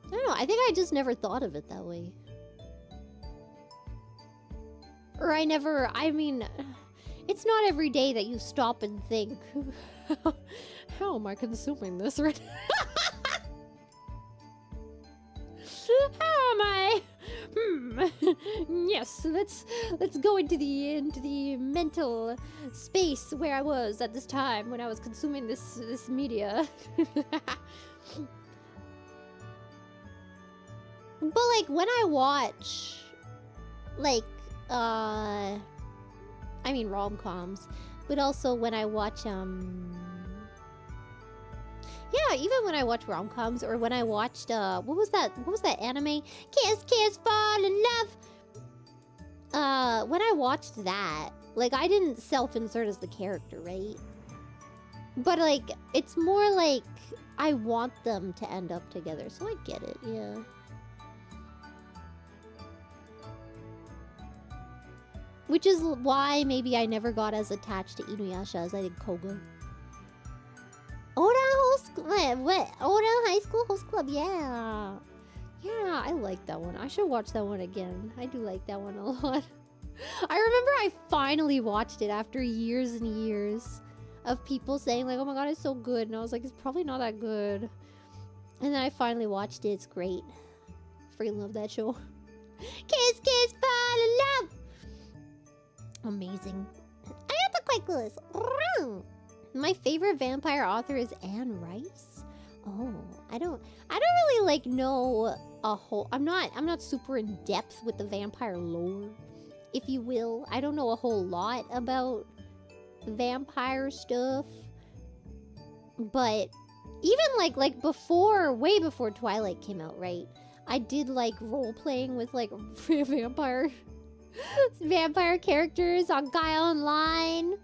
I don't know. I think I just never thought of it that way. Or I mean... It's not every day that you stop and think, how am I consuming this right now? How am I? Yes, let's go into the mental space where I was at this time when I was consuming this media. But like when I watch like I mean rom-coms, but also when I watch yeah, even when I watch rom-coms or when I watched what was that anime? Kiss Kiss Fall in Love. When I watched that, like I didn't self-insert as the character, right? But, like, it's more like I want them to end up together, so I get it, yeah. Which is why maybe I never got as attached to Inuyasha as I did Koga. Oda Host... What? Oda High School Host Club, yeah. Yeah, I like that one. I should watch that one again. I do like that one a lot. I remember I finally watched it after years and years of people saying, like, oh my god, it's so good. And I was like, it's probably not that good. And then I finally watched it. It's great. Freaking love that show. Kiss, kiss, fall in love! Amazing. I got the quick list. My favorite vampire author is Anne Rice. Oh, I don't really like know a whole. I'm not super in depth with the vampire lore, if you will. I don't know a whole lot about vampire stuff. But even like before, way before Twilight came out, right? I did like role playing with like vampire characters on Guy Online.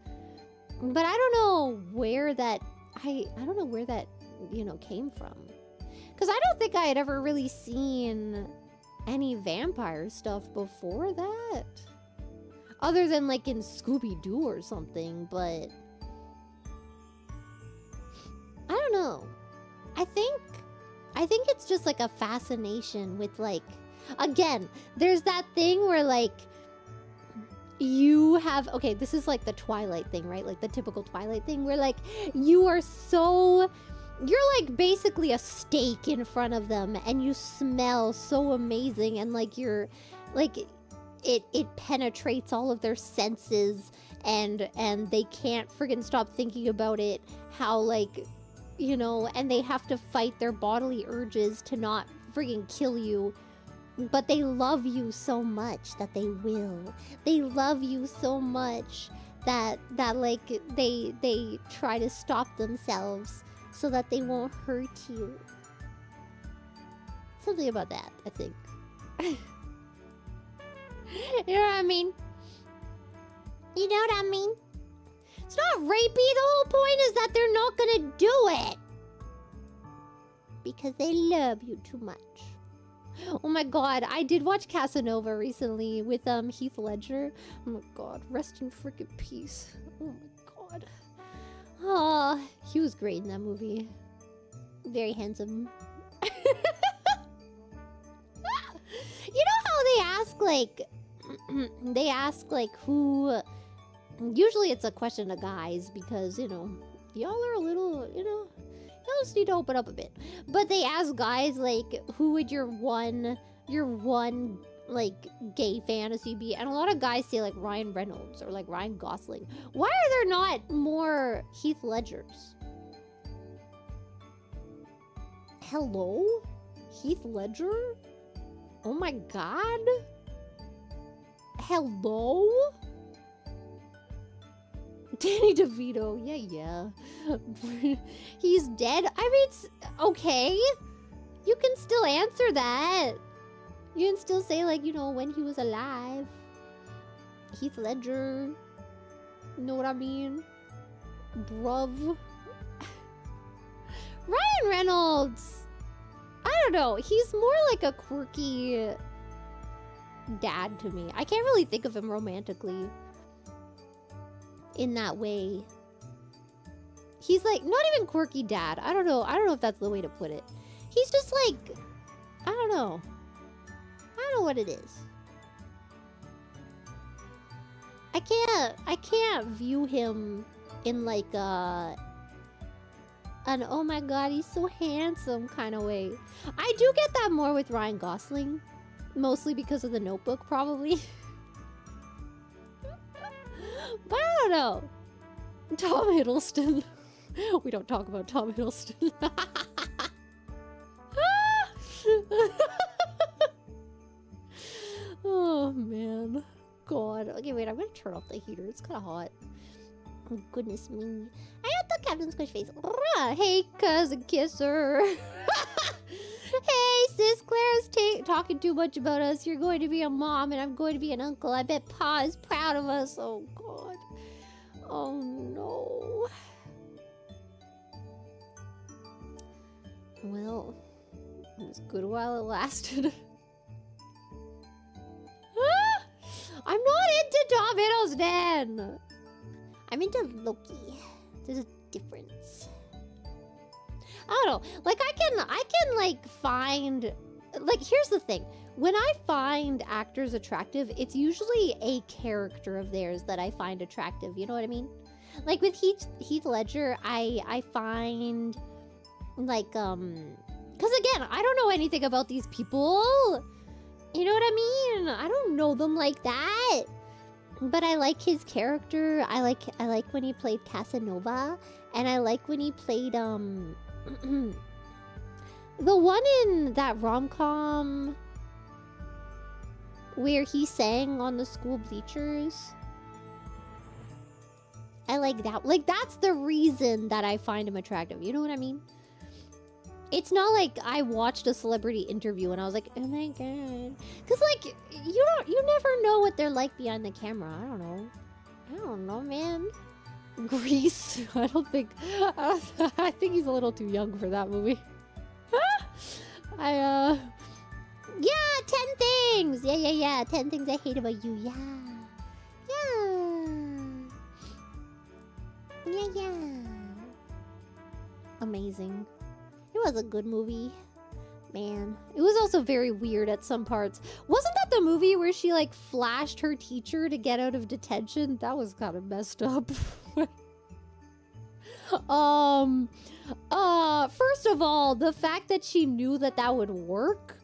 But I don't know where that I don't know where that, you know, came from. Cuz I don't think I had ever really seen any vampire stuff before that. Other than like in Scooby-Doo or something, but I don't know. I think it's just like a fascination with like, again, there's that thing where like you have, okay, this is like the Twilight thing, right? Like the typical Twilight thing where like you are so, you're like basically a steak in front of them and you smell so amazing and like you're like it penetrates all of their senses and they can't friggin' stop thinking about it, how like, you know, and they have to fight their bodily urges to not friggin' kill you. But they love you so much that they will. They love you so much that like they try to stop themselves so that they won't hurt you. Something about that, I think. You know what I mean? You know what I mean? It's not rapey. The whole point is that they're not gonna do it because they love you too much. Oh my god, I did watch Casanova recently with Heath Ledger. Oh my god, rest in freaking peace. Oh my god. Oh, he was great in that movie. Very handsome. You know how they ask like who, usually it's a question to guys because, you know, y'all are a little, you know, y'all just need to open up a bit. But they ask guys like, who would your one like gay fantasy be? And a lot of guys say like Ryan Reynolds or like Ryan Gosling. Why are there not more Heath Ledgers? Hello? Heath Ledger? Oh my god? Hello? Danny DeVito, yeah. He's dead? I mean, okay. You can still answer that. You can still say, like, you know, when he was alive. Heath Ledger. You know what I mean? Bruv. Ryan Reynolds. I don't know. He's more like a quirky dad to me. I can't really think of him romantically in that way. He's like not even quirky dad. I don't know if that's the way to put it. He's just like, I don't know what it is. I can't view him in like an oh my god, he's so handsome kind of way. I do get that more with Ryan Gosling, mostly because of The Notebook, probably. But I don't know. Tom Hiddleston. We don't talk about Tom Hiddleston. Oh man. God. Okay, wait, I'm gonna turn off the heater. It's kind of hot. Oh, goodness me. I got the Captain Squish face. Hey, cousin kisser. Hey, sis, Clara's talking too much about us. You're going to be a mom and I'm going to be an uncle. I bet Pa is proud of us. Oh, God. Oh, no. good while it lasted. I'm not into Tom Hiddleston. I'm into Loki. There's a difference. I don't know. Like I can like find, like, here's the thing. When I find actors attractive, it's usually a character of theirs that I find attractive. You know what I mean? Like with Heath Ledger, I find like because again, I don't know anything about these people. You know what I mean? I don't know them like that. But I like his character. I like when he played Casanova, and I like when he played the one in that rom-com where he sang on the school bleachers. I like that. Like, that's the reason that I find him attractive. You know what I mean? It's not like I watched a celebrity interview and I was like, oh my god. Because, like, you never know what they're like behind the camera. I don't know, man. Grease. I think he's a little too young for that movie. Yeah, 10 things. Yeah. 10 things I hate about you. Yeah. Amazing. It was a good movie. Man. It was also very weird at some parts. Wasn't that the movie where she, like, flashed her teacher to get out of detention? That was kind of messed up. First of all, the fact that she knew that that would work,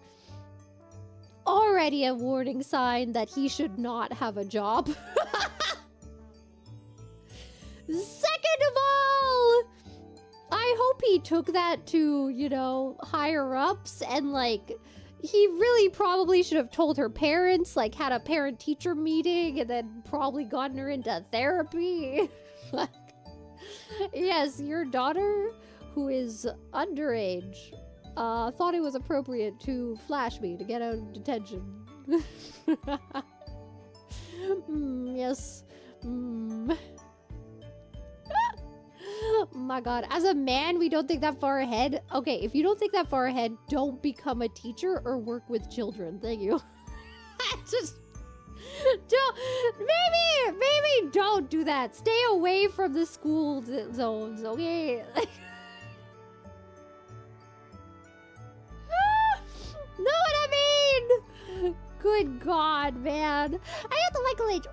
already a warning sign that he should not have a job. Second of all, I hope he took that to, you know, higher ups, and like, he really probably should have told her parents, like had a parent-teacher meeting and then probably gotten her into therapy. Like, yes, your daughter, who is underage, thought it was appropriate to flash me to get out of detention. Yes. My god, as a man, we don't think that far ahead. Okay, if you don't think that far ahead, don't become a teacher or work with children. Thank you. Just don't, maybe don't do that. Stay away from the school zones, okay? Know what I mean? Good god, man. I got the Michael H.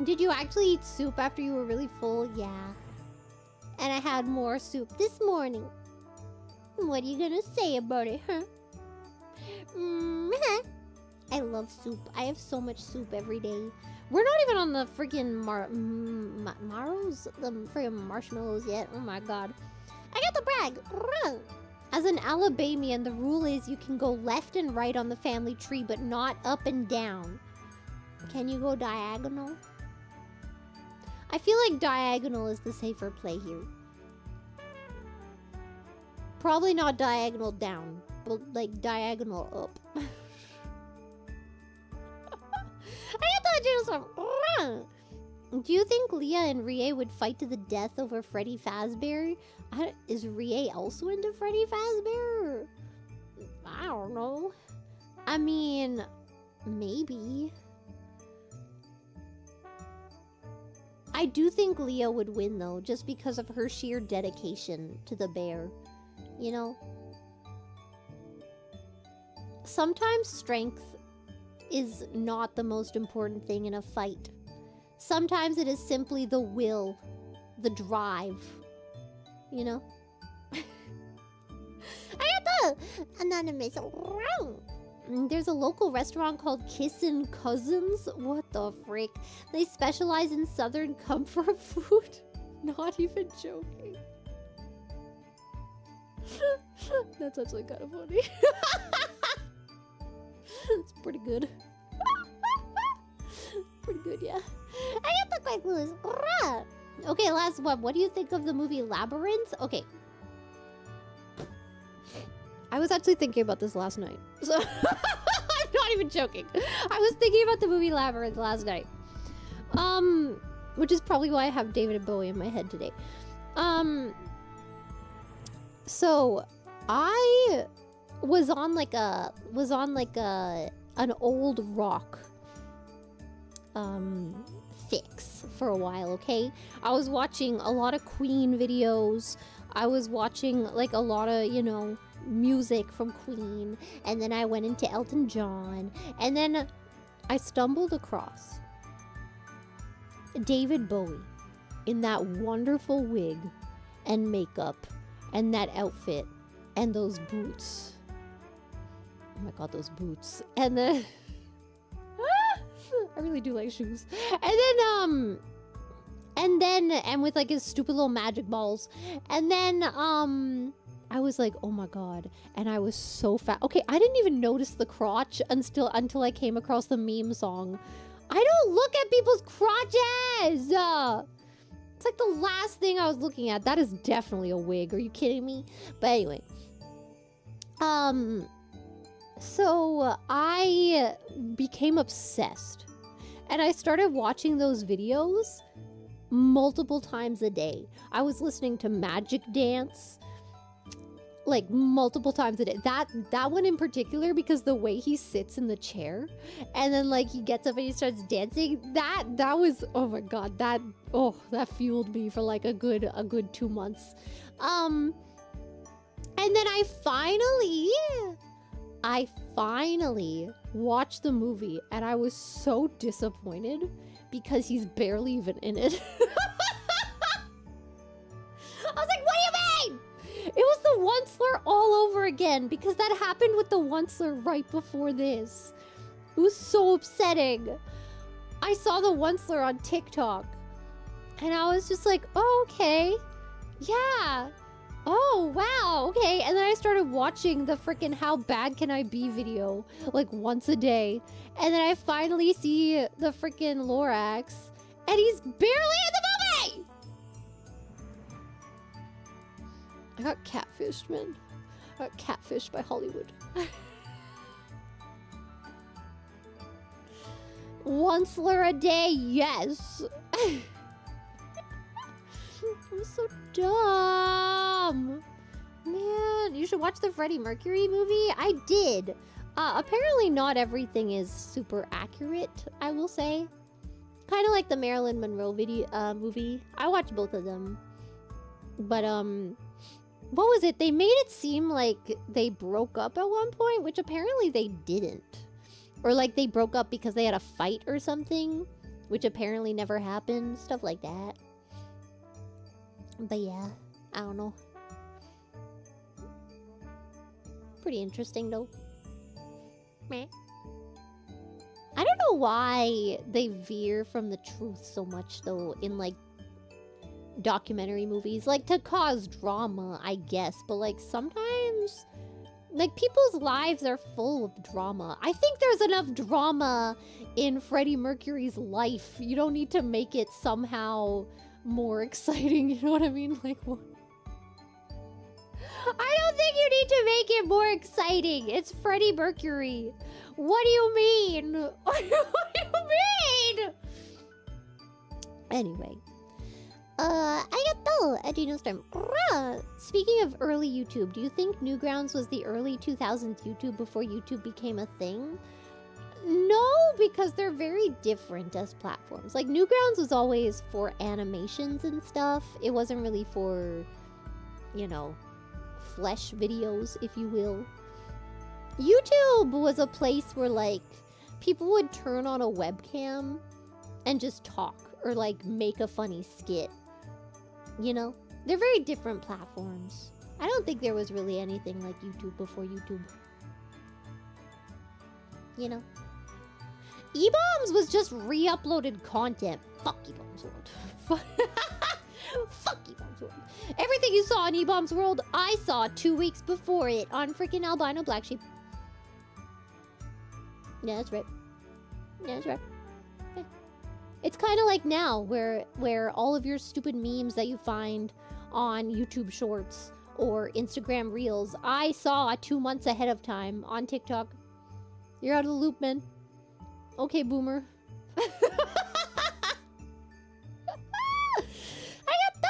Did you actually eat soup after you were really full? Yeah. And I had more soup this morning. What are you gonna say about it, huh? I love soup. I have so much soup every day. We're not even on the freaking marrows, the freaking marshmallows yet. Oh my god. I got the brag. As an Alabamian, the rule is you can go left and right on the family tree, but not up and down. Can you go diagonal? I feel like diagonal is the safer play here. Probably not diagonal down, but like diagonal up. Do you think Leah and Rie would fight to the death over Freddy Fazbear? Is Rie also into Freddy Fazbear? I don't know. I mean, maybe. I do think Leah would win, though, just because of her sheer dedication to the bear. You know? Sometimes strength is not the most important thing in a fight. Sometimes it is simply the will, the drive. You know? I got the anonymous. There's a local restaurant called Kissin' Cousins. What the frick? They specialize in southern comfort food. Not even joking. That's actually kind of funny. It's pretty good. Pretty good, yeah. I got the quick clues. Okay, last one. What do you think of the movie Labyrinth? Okay. I was actually thinking about this last night. So I'm not even joking. I was thinking about the movie Labyrinth last night. Which is probably why I have David Bowie in my head today. So I was on like a an old rock fix for a while, okay? I was watching a lot of Queen videos. I was watching like a lot of, you know, music from Queen, and then I went into Elton John, and then I stumbled across David Bowie in that wonderful wig and makeup and that outfit and those boots. Oh my god, those boots. And then I really do like shoes. And with like his stupid little magic balls. And then I was like, oh my god. And I was so fat. Okay, I didn't even notice the crotch until I came across the meme song. I don't look at people's crotches! It's like the last thing I was looking at. That is definitely a wig. Are you kidding me? But anyway. So I became obsessed. And I started watching those videos multiple times a day. I was listening to Magic Dance like multiple times a day. That one in particular, because the way he sits in the chair and then like he gets up and he starts dancing, that was, oh my god, that fueled me for like a good 2 months. And then I finally watched the movie, and I was so disappointed because he's barely even in it. I was like, what do you mean? It was the Onceler all over again, because that happened with the Onceler right before this. It was so upsetting. I saw the Onceler on TikTok, and I was just like, oh, okay. Yeah. Oh, wow, okay. And then I started watching the freaking How Bad Can I Be video, like, once a day. And then I finally see the freaking Lorax, and he's barely in the movie! I got catfished, man. I got catfished by Hollywood. Onceler a day, yes! I'm so dumb. Man, you should watch the Freddie Mercury movie. I did. Apparently not everything is super accurate, I will say. Kind of like the Marilyn Monroe movie. I watched both of them. But, what was it? They made it seem like they broke up at one point, which apparently they didn't. Or like they broke up because they had a fight or something, which apparently never happened. Stuff like that. But yeah, I don't know. Pretty interesting though. Meh. I don't know why they veer from the truth so much though in like documentary movies. Like to cause drama, I guess. But like sometimes like people's lives are full of drama. I think there's enough drama in Freddie Mercury's life. You don't need to make it somehow more exciting, you know what I mean? Like, what? I don't think you need to make it more exciting. It's Freddie Mercury. What do you mean? What do you mean? Anyway. Arigato, Adreno Storm. Speaking of early YouTube, do you think Newgrounds was the early 2000s YouTube before YouTube became a thing? No, because they're very different as platforms. Like, Newgrounds was always for animations and stuff. It wasn't really for, you know, flesh videos, if you will. YouTube was a place where, like, people would turn on a webcam and just talk or, like, make a funny skit. You know? They're very different platforms. I don't think there was really anything like YouTube before YouTube. You know? E-Bombs was just re-uploaded content. Fuck E-Bombs World. Fuck E-Bombs World. Everything you saw in E-Bombs World, I saw 2 weeks before it on freaking Albino Black Sheep. Yeah, that's right. Yeah, that's right. Yeah. It's kind of like now, where all of your stupid memes that you find on YouTube Shorts or Instagram Reels, I saw 2 months ahead of time on TikTok. You're out of the loop, man. Okay, boomer. I got the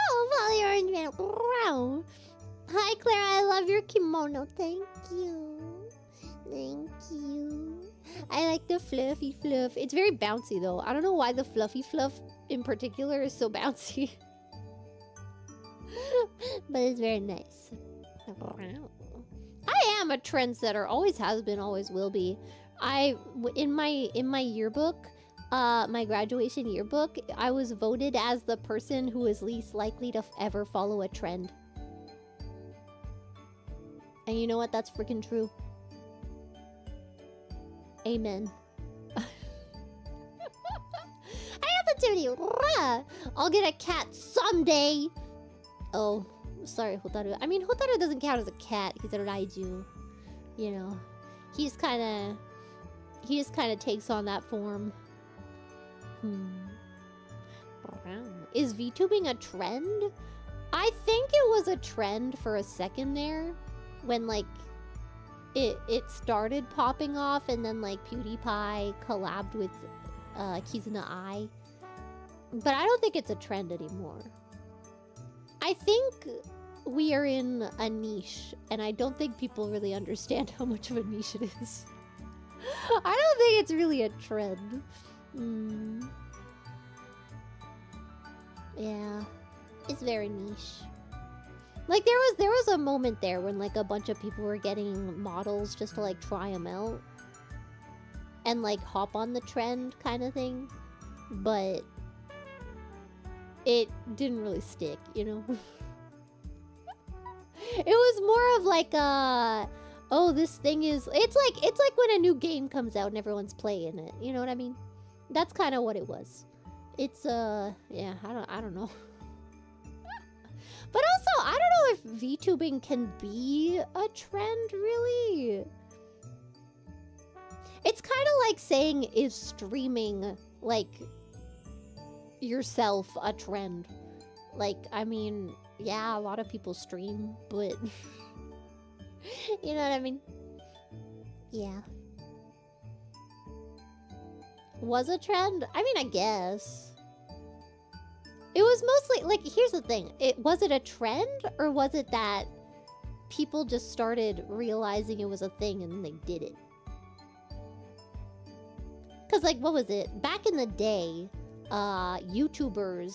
orange man. Hi, Clara. I love your kimono. Thank you. Thank you. I like the fluffy fluff. It's very bouncy, though. I don't know why the fluffy fluff in particular is so bouncy. But it's very nice. I am a trendsetter. Always has been, always will be. In my yearbook, my graduation yearbook, I was voted as the person who is least likely to ever follow a trend. And you know what? That's freaking true. Amen. I have the duty. I'll get a cat someday. Oh, sorry, Hotaru. I mean, Hotaru doesn't count as a cat. He's a raiju. You know, he just kind of takes on that form. Is VTubing a trend? I think it was a trend for a second there, when like it started popping off, and then like PewDiePie collabed with Kizuna Ai. But I don't think it's a trend anymore. I think we are in a niche, and I don't think people really understand how much of a niche it is. I don't think it's really a trend. Yeah, it's very niche. Like there was a moment there when like a bunch of people were getting models just to like try them out and like hop on the trend kind of thing, but it didn't really stick, you know. It was more of like oh, this thing is, it's like when a new game comes out and everyone's playing it, you know what I mean? That's kind of what it was. It's yeah, I don't know. But also, I don't know if VTubing can be a trend, really. It's kind of like saying, is streaming, like, yourself a trend? Like, I mean, yeah, a lot of people stream, but... you know what I mean? Yeah. Was a trend? I mean, I guess. It was mostly, like, here's the thing. Was it a trend, or was it that people just started realizing it was a thing and then they did it? Because, like, what was it? Back in the day, YouTubers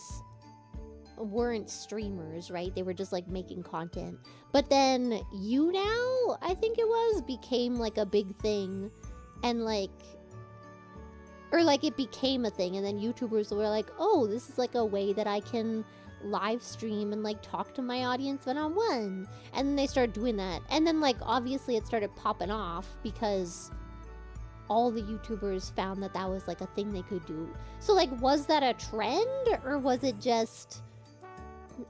weren't streamers, right? They were just, like, making content. But then YouNow, I think it was, became, like, a big thing. And, like... or like it became a thing, and then YouTubers were like, oh, this is like a way that I can live stream and like talk to my audience one-on-one. And then they started doing that. And then like obviously it started popping off because all the YouTubers found that that was like a thing they could do. So like, was that a trend, or was it just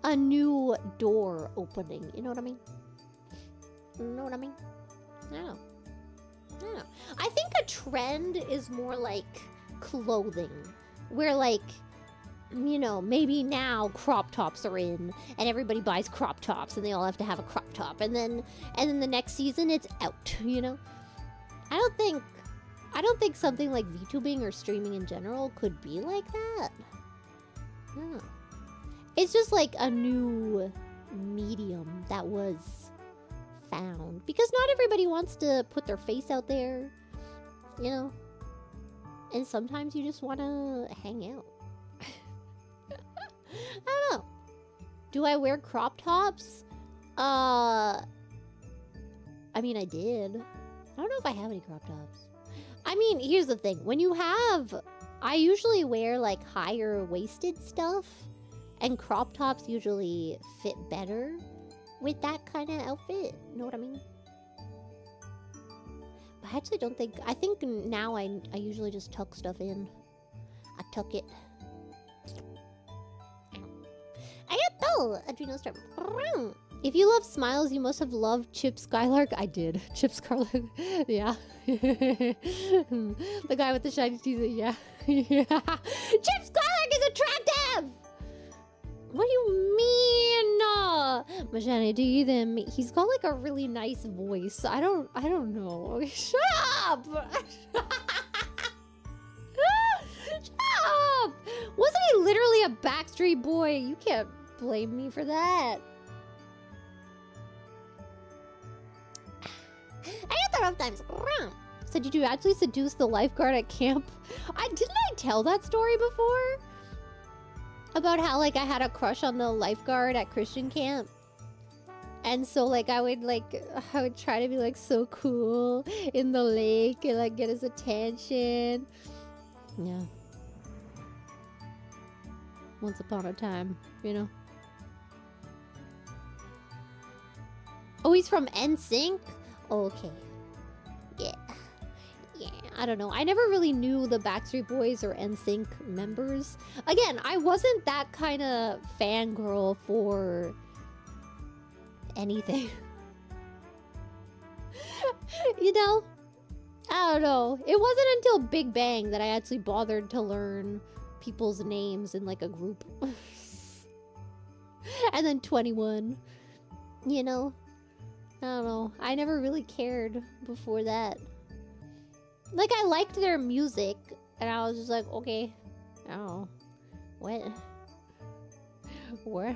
a new door opening? You know what I mean? You know what I mean? I don't know. I don't know. I think a trend is more like clothing, where like, you know, maybe now crop tops are in and everybody buys crop tops and they all have to have a crop top, and then the next season it's out, you know. I don't think something like VTubing or streaming in general could be like that. No. It's just like a new medium that was found, because not everybody wants to put their face out there, you know, and sometimes you just want to hang out. I don't know. Do I wear crop tops? I mean, I did. I don't know if I have any crop tops. I mean, here's the thing. When you have... I usually wear, like, higher waisted stuff, and crop tops usually fit better with that kind of outfit. You know what I mean? But I actually don't think... I think now I usually just tuck stuff in. I tuck it. Arigato! Adrenal storm. If you love smiles, you must have loved Chip Skylark. I did. Chip Skylark. Yeah. The guy with the shiny teeth. Yeah. Yeah. Chip Skylark is attractive! What do you mean? Mashani, do you then? He's got like a really nice voice. I don't know. Shut up! Shut up! Wasn't he literally a Backstreet Boy? You can't blame me for that. I got times. So did you actually seduce the lifeguard at camp? Didn't I tell that story before? About how like I had a crush on the lifeguard at Christian camp. And so like I would try to be like so cool in the lake and like get his attention. Yeah. Once upon a time, you know. Oh, he's from NSYNC? Okay. Yeah. Yeah, I don't know. I never really knew the Backstreet Boys or NSYNC members. Again, I wasn't that kind of fangirl for anything. You know? I don't know. It wasn't until Big Bang that I actually bothered to learn people's names in like a group. And then 21. You know? I don't know. I never really cared before that. Like, I liked their music, and I was just like, okay. I don't know. What? What?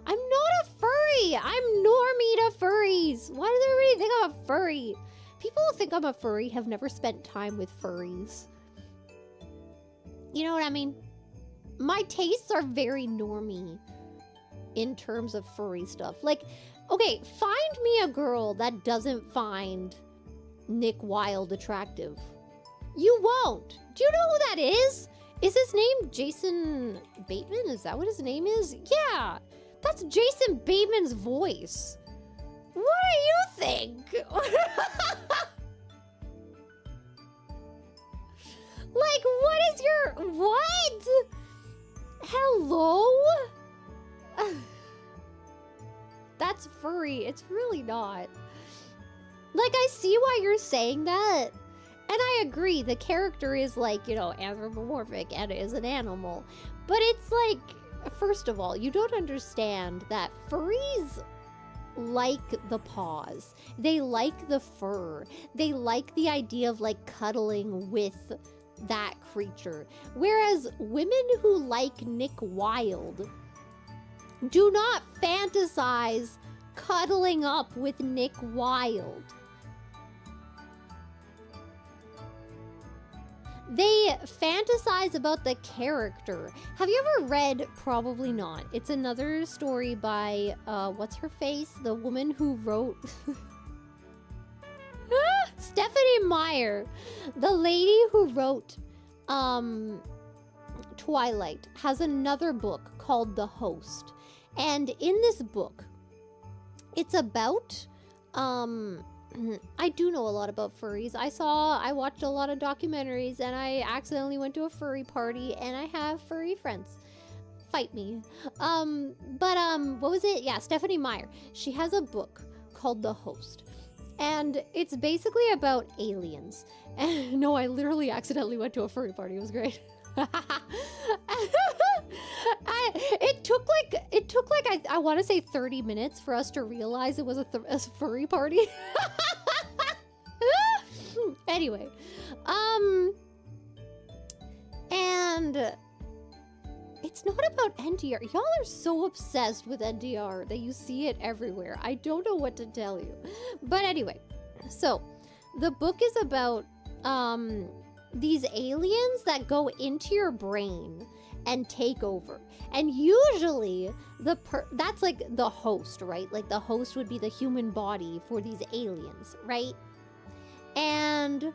I'm not a furry! I'm normie to furries! Why does everybody think I'm a furry? People who think I'm a furry have never spent time with furries. You know what I mean? My tastes are very normie in terms of furry stuff. Like, okay, find me a girl that doesn't find Nick Wilde attractive. You won't. Do you know who that is? Is his name Jason Bateman? Is that what his name is? Yeah, that's Jason Bateman's voice. What do you think? Like, what is your... What? Hello? That's furry. It's really not. Like, I see why you're saying that. And I agree, the character is like, you know, anthropomorphic and is an animal. But it's like, first of all, you don't understand that furries like the paws. They like the fur. They like the idea of like cuddling with that creature. Whereas women who like Nick Wilde do not fantasize cuddling up with Nick Wilde. They fantasize about the character. Have you ever read, probably not, it's another story by, what's her face? The woman who wrote... Stephanie Meyer. The lady who wrote, Twilight, has another book called The Host. And in this book, it's about, I do know a lot about furries. I watched a lot of documentaries and I accidentally went to a furry party and I have furry friends. Fight me. What was it? Yeah, Stephanie Meyer. She has a book called The Host. And it's basically about aliens. And no, I literally accidentally went to a furry party. It was great. It took like I want to say 30 minutes for us to realize it was a furry party. Anyway, and it's not about NDR. Y'all are so obsessed with NDR that you see it everywhere. I don't know what to tell you. But anyway, so the book is about these aliens that go into your brain and take over. And usually that's like the host, right? Like the host would be the human body for these aliens, right? And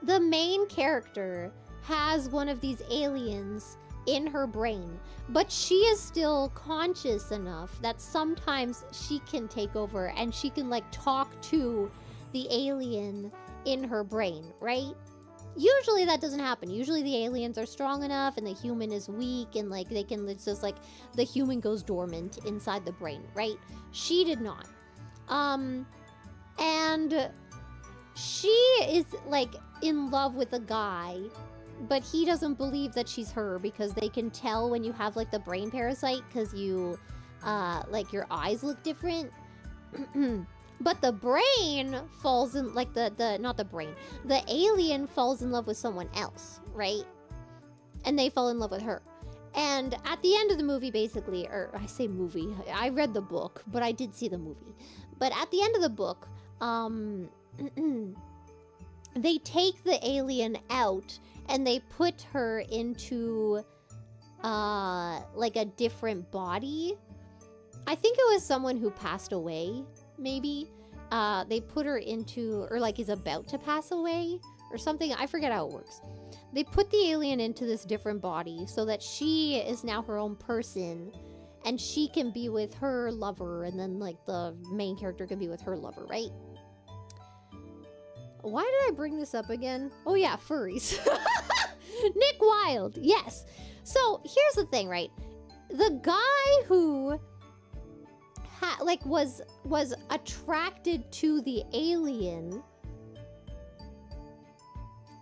the main character has one of these aliens in her brain, but she is still conscious enough that sometimes she can take over and she can like talk to the alien in her brain, right? Usually that doesn't happen. Usually the aliens are strong enough and the human is weak and like it's just like the human goes dormant inside the brain, right? She did not. And she is like in love with a guy, but he doesn't believe that she's her because they can tell when you have like the brain parasite because you like your eyes look different. But the brain falls in like the alien falls in love with someone else, right? And they fall in love with her. And at the end of the movie, basically, or I say movie, I read the book, but I did see the movie. But at the end of the book, they take the alien out and they put her into, like a different body. I think it was someone who passed away, maybe. They put her into, or like is about to pass away or something. I forget how it works. They put the alien into this different body so that she is now her own person and she can be with her lover, and then like the main character can be with her lover, right? Why did I bring this up again? Oh yeah, furries. Nick Wilde, yes. So here's the thing, right? The guy who was attracted to the alien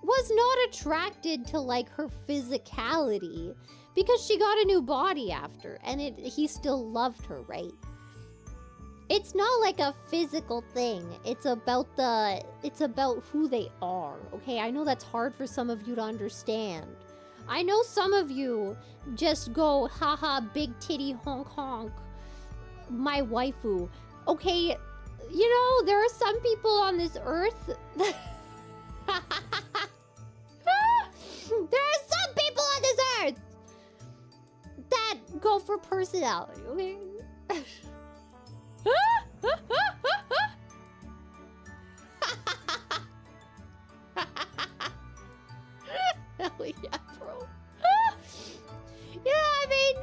was not attracted to like her physicality because she got a new body after, and he still loved her, right? It's not like a physical thing. It's about who they are, okay? I know that's hard for some of you to understand. I know some of you just go, haha, big titty honk honk, my waifu. Okay, you know, there are some people on this earth there are some people on this earth that go for personality, okay? Hell yeah, bro. Yeah, I mean,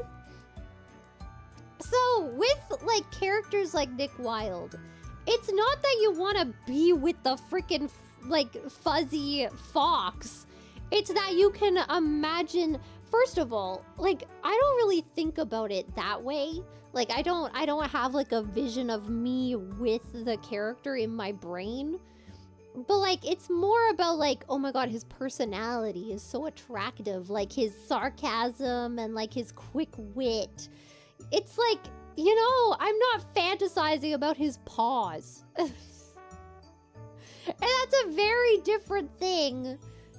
so with like characters like Nick Wilde, it's not that you want to be with the freaking like fuzzy fox. It's that you can imagine. First of all, like, I don't really think about it that way. Like, I don't have like a vision of me with the character in my brain. But like, it's more about like, oh my god, his personality is so attractive. Like his sarcasm and like his quick wit. It's like, you know, I'm not fantasizing about his paws. And that's a very different thing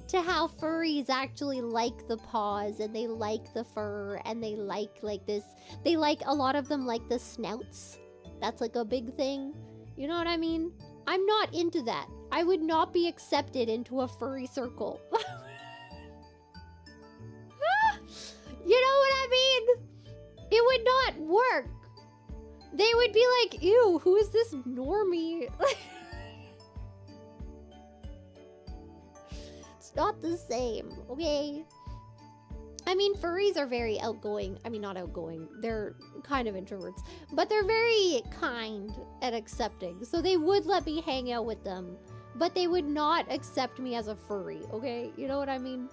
to how furries actually like the paws, and they like the fur, and they like this. They like, a lot of them like the snouts. That's like a big thing. You know what I mean? I'm not into that. I would not be accepted into a furry circle. You know what I mean? It would not work. They would be like, ew, who is this normie? It's not the same, okay? I mean, furries are very outgoing. I mean, not outgoing. They're kind of introverts. But they're very kind and accepting. So they would let me hang out with them. But they would not accept me as a furry, okay? You know what I mean?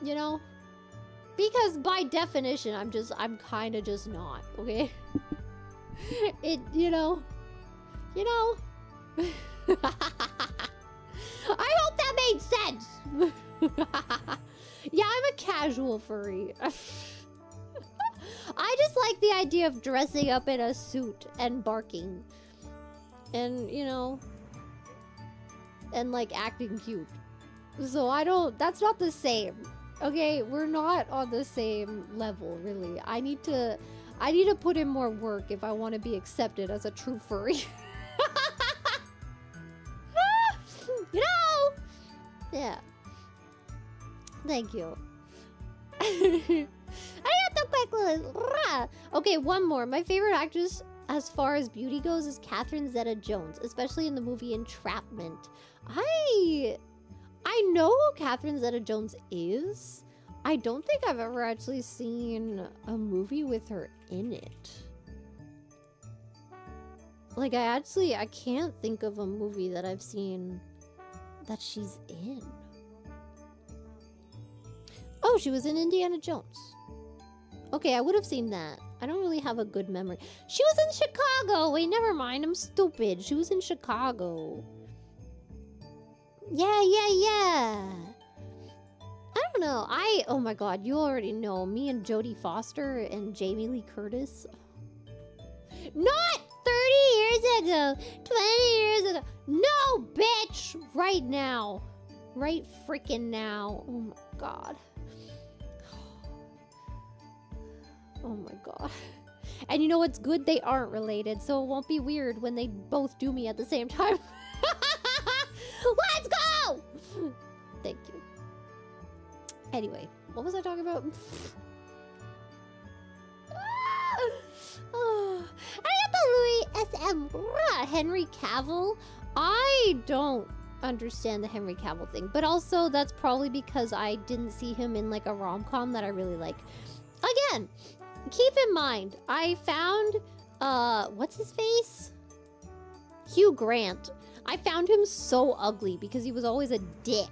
You know? Because by definition, I'm kind of just not, okay? You know? I hope that made sense! Yeah, I'm a casual furry. I just like the idea of dressing up in a suit and barking. And, you know, and like acting cute. So that's not the same. Okay, we're not on the same level, really. I need to put in more work if I want to be accepted as a true furry. You know? Yeah. Thank you. Okay, one more. My favorite actress as far as beauty goes is Catherine Zeta-Jones, especially in the movie Entrapment. I know who Catherine Zeta-Jones is. I don't think I've ever actually seen a movie with her in it. Like, I can't think of a movie that I've seen that she's in. Oh, she was in Indiana Jones. Okay, I would have seen that. I don't really have a good memory. She was in Chicago! Wait, never mind. I'm stupid. She was in Chicago. Yeah. I don't know. Oh my god, you already know. Me and Jodie Foster and Jamie Lee Curtis. Not 30 years ago. 20 years ago. No, bitch! Right now. Right freaking now. Oh my god. Oh my god. And you know what's good? They aren't related, so it won't be weird when they both do me at the same time. Let's go! Thank you. Anyway, what was I talking about? I got the Louis SM Henry Cavill. I don't understand the Henry Cavill thing, but also that's probably because I didn't see him in like a rom-com that I really like. Again, keep in mind, I found what's his face? Hugh Grant. I found him so ugly because he was always a dick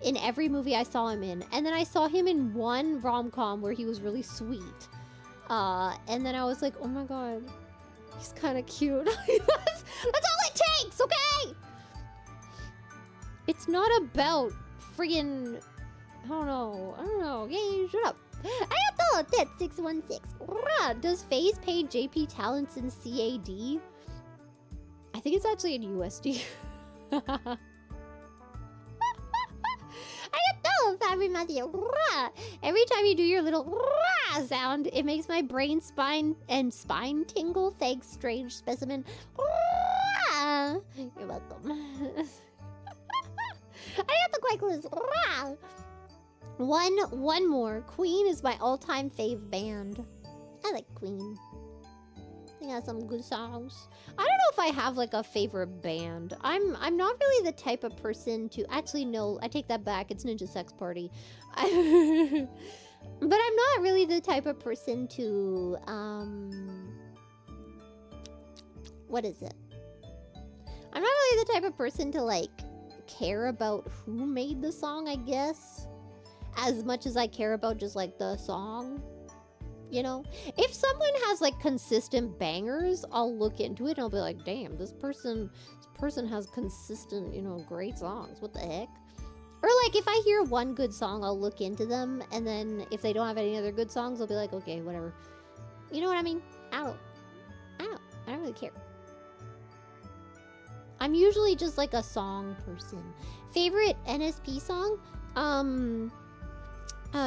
in every movie I saw him in. And then I saw him in one rom-com where he was really sweet. And then I was like, oh my god, he's kind of cute. That's all it takes, okay? It's not about friggin', I don't know. Yay, shut up. I thought that 616. Does FaZe pay JP Talents in CAD? I think it's actually in USD. Every time you do your little sound, it makes my brain, spine tingle. Thanks, strange specimen. You're welcome. I got the quite close. One more. Queen is my all-time fave band. I like Queen. They got some good songs. I don't know if I have like a favorite band. I'm not really the type of person to actually no, I take that back. It's Ninja Sex Party. But I'm not really the type of person to what is it? I'm not really the type of person to like care about who made the song, I guess, as much as I care about just like the song. You know, if someone has like consistent bangers, I'll look into it and I'll be like, damn, this person has consistent, you know, great songs. What the heck? Or like if I hear one good song, I'll look into them, and then if they don't have any other good songs, I'll be like, okay, whatever. You know what I mean? I don't really care. I'm usually just like a song person. Favorite NSP song?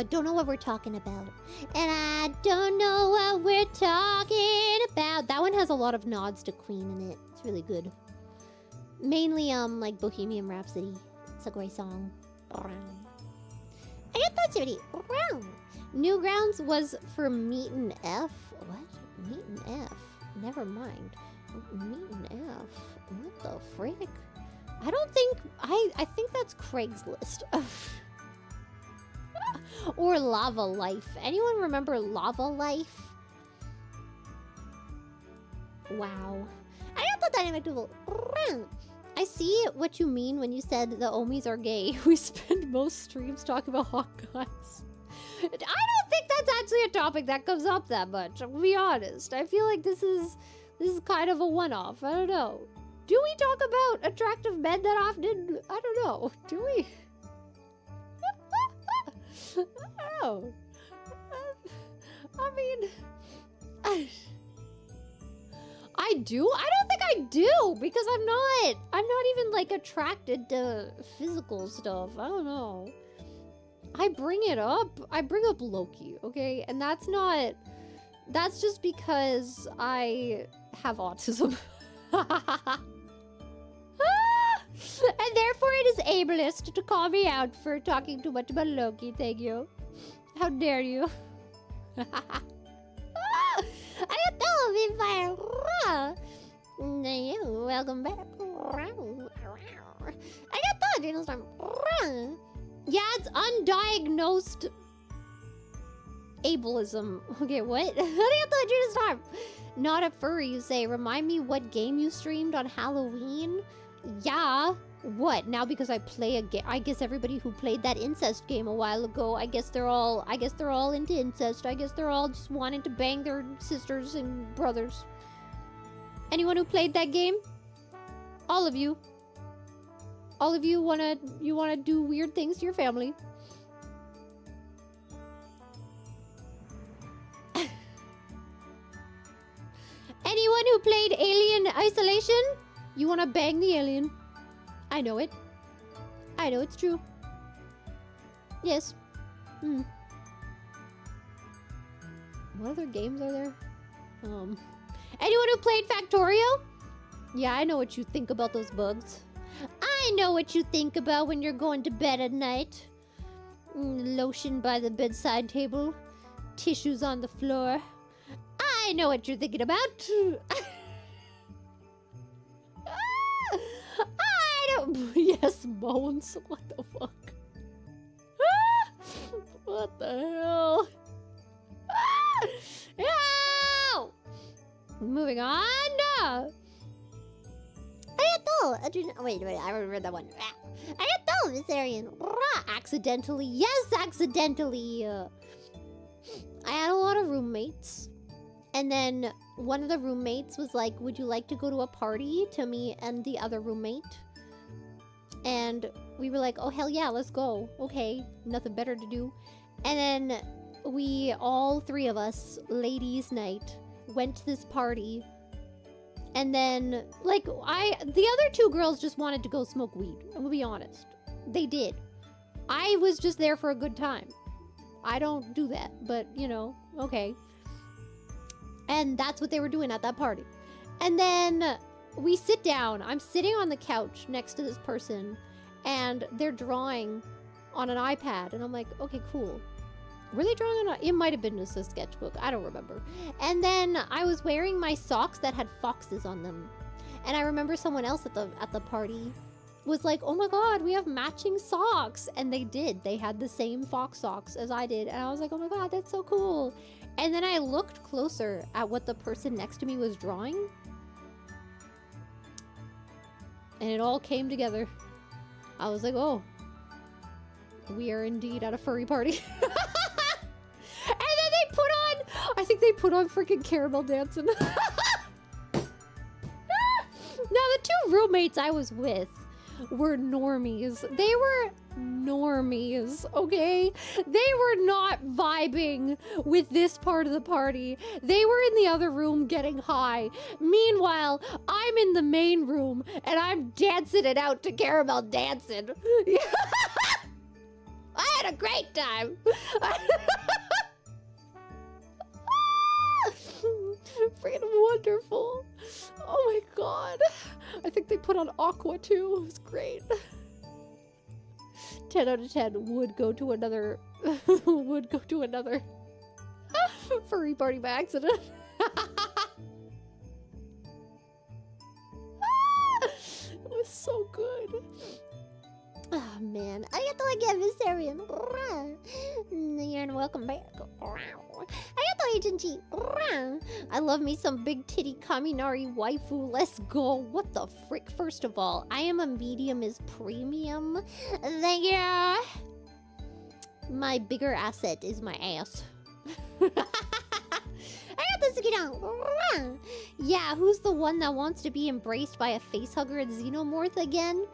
Don't know what we're talking about. And I don't know what we're talking about. That one has a lot of nods to Queen in it. It's really good. Mainly, like Bohemian Rhapsody. It's a great song. I got that activity. Newgrounds was for Meet and F. What? Meet and F? Never mind. Meet and F. What the frick? I don't think... I think that's Craigslist. Or Lava Life. Anyone remember Lava Life? Wow. I got the dynamic duel. I see what you mean when you said the Omis are gay. We spend most streams talking about hot guys. I don't think that's actually a topic that comes up that much. I'll be honest. I feel like this is kind of a one-off. I don't know. Do we talk about attractive men that often? I don't know. Do we? I don't know. I mean, I do? I don't think I do, because I'm not even like attracted to physical stuff. I don't know. I bring it up. I bring up Loki, okay? And that's just because I have autism. And therefore it is ableist to call me out for talking too much about Loki. Thank you. How dare you? I got the fire. Welcome back. I got the dinosaur. Yeah, it's undiagnosed ableism. Okay, what? I got the dinosaur. Not a furry, you say. Remind me what game you streamed on Halloween? Yeah. What? Now because I play a game? I guess everybody who played that incest game a while ago, I guess they're all into incest. I guess they're all just wanting to bang their sisters and brothers. Anyone who played that game? All of you. All of you wanna do weird things to your family. Anyone who played Alien Isolation? You wanna bang the alien. I know it. I know it's true. Yes. What other games are there? Anyone who played Factorio? Yeah, I know what you think about those bugs. I know what you think about when you're going to bed at night. Lotion by the bedside table. Tissues on the floor. I know what you're thinking about. I don't... Yes, bones. What the fuck? What the hell? Ow! Moving on. Wait, I remember that one. Arigato, Viserion. Accidentally. Yes, accidentally. I had a lot of roommates. And then one of the roommates was like, would you like to go to a party? To me and the other roommate. And we were like, oh, hell yeah, let's go. Okay, nothing better to do. And then we, all three of us, ladies' night, went to this party. And then, like, the other two girls just wanted to go smoke weed. I'm gonna be honest. They did. I was just there for a good time. I don't do that, but, you know, okay. And that's what they were doing at that party. And then we sit down. I'm sitting on the couch next to this person, and they're drawing on an iPad. And I'm like, okay, cool. Were they drawing on it might have been just a sketchbook. I don't remember. And then I was wearing my socks that had foxes on them. And I remember someone else at the party was like, oh my god, we have matching socks. And they did. They had the same fox socks as I did. And I was like, oh my god, that's so cool. And then I looked closer at what the person next to me was drawing. And it all came together. I was like, oh, we are indeed at a furry party. And then they put on, I think they put on freaking Caramel Dancing. Now, the two roommates I was with were normies. They were normies, okay? They were not vibing with this part of the party. They were in the other room getting high. Meanwhile, I'm in the main room and I'm dancing it out to Caramel Dancing. I had a great time. Freaking wonderful. Oh my god. I think they put on Aqua too. It was great. 10 out of 10 would go to another furry party by accident. It was so good. Oh man, arigato again, Viserion. You're welcome back. Arigato, Agent G. I love me some big titty Kaminari waifu. Let's go. What the frick? First of all, I am a medium is premium. Thank you. My bigger asset is my ass. Yeah, who's the one that wants to be embraced by a facehugger at Xenomorph again?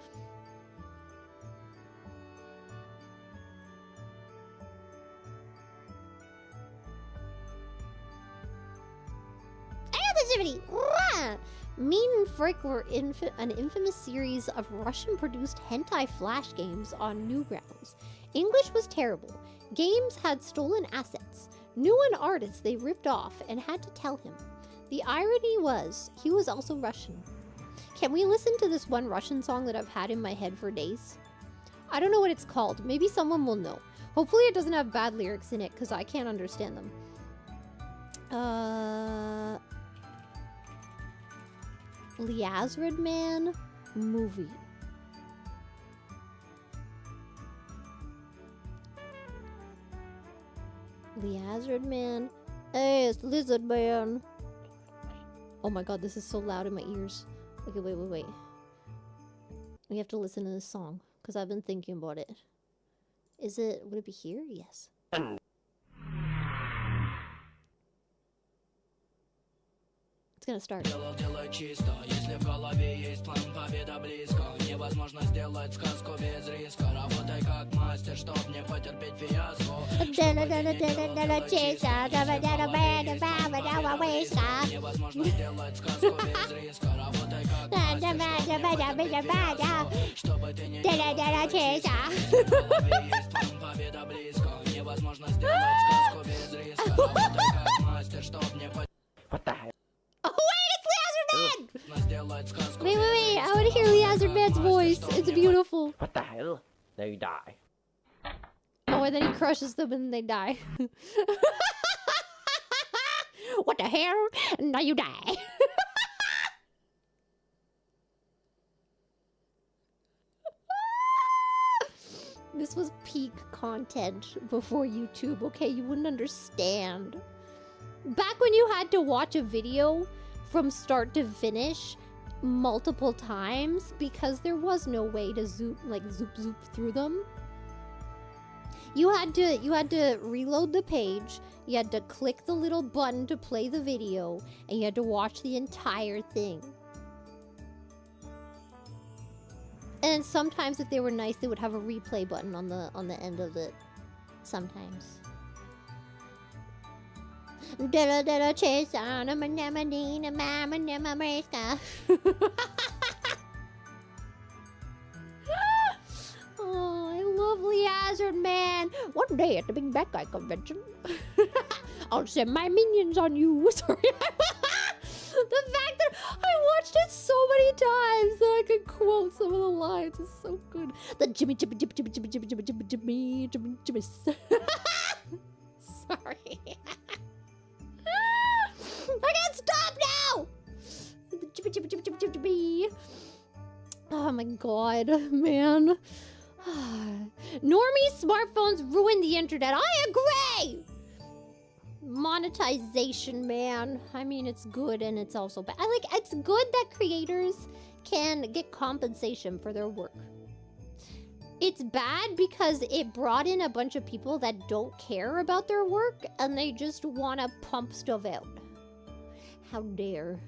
Mean and Frick were an infamous series of Russian-produced hentai flash games on Newgrounds. English was terrible. Games had stolen assets. Knew an artist they ripped off and had to tell him. The irony was, he was also Russian. Can we listen to this one Russian song that I've had in my head for days? I don't know what it's called. Maybe someone will know. Hopefully it doesn't have bad lyrics in it, because I can't understand them. Liazrid Man movie. Liazrid Man. Hey, it's Lizard Man. Oh my god, this is so loud in my ears. Okay, wait. We have to listen to this song, because I've been thinking about it. Would it be here? Yes. It's gonna start. Делай чисто, если в голове есть план, победа близко. Невозможно сделать сказку без риска. Работай как мастер, чтоб не потерпеть фиаско. Невозможно сделать сказку без риска. Работай как мастер, чтобы ты не в голове есть план, победа близко. Невозможно сделать сказку без риска. Работай как мастер. Internet's voice. It's beautiful. What the hell? Now you die. Oh, and then he crushes them and they die. What the hell? Now you die. This was peak content before YouTube, okay? You wouldn't understand. Back when you had to watch a video from start to finish multiple times because there was no way to zoop through them. You had to reload the page, you had to click the little button to play the video, and you had to watch the entire thing. And sometimes if they were nice, they would have a replay button on the end of it. Sometimes. Oh, I love Hazard, man. One day at the Big Bad Guy convention, I'll send my minions on you. Sorry. The fact that I watched it so many times that I could quote some of the lines is so good. The Jimmy. Sorry. I can't stop now! Jimmy. Oh my god, man. Normie smartphones ruin the internet. I agree! Monetization, man. I mean, it's good and it's also bad. It's good that creators can get compensation for their work. It's bad because it brought in a bunch of people that don't care about their work and they just want to pump stuff out. How dare.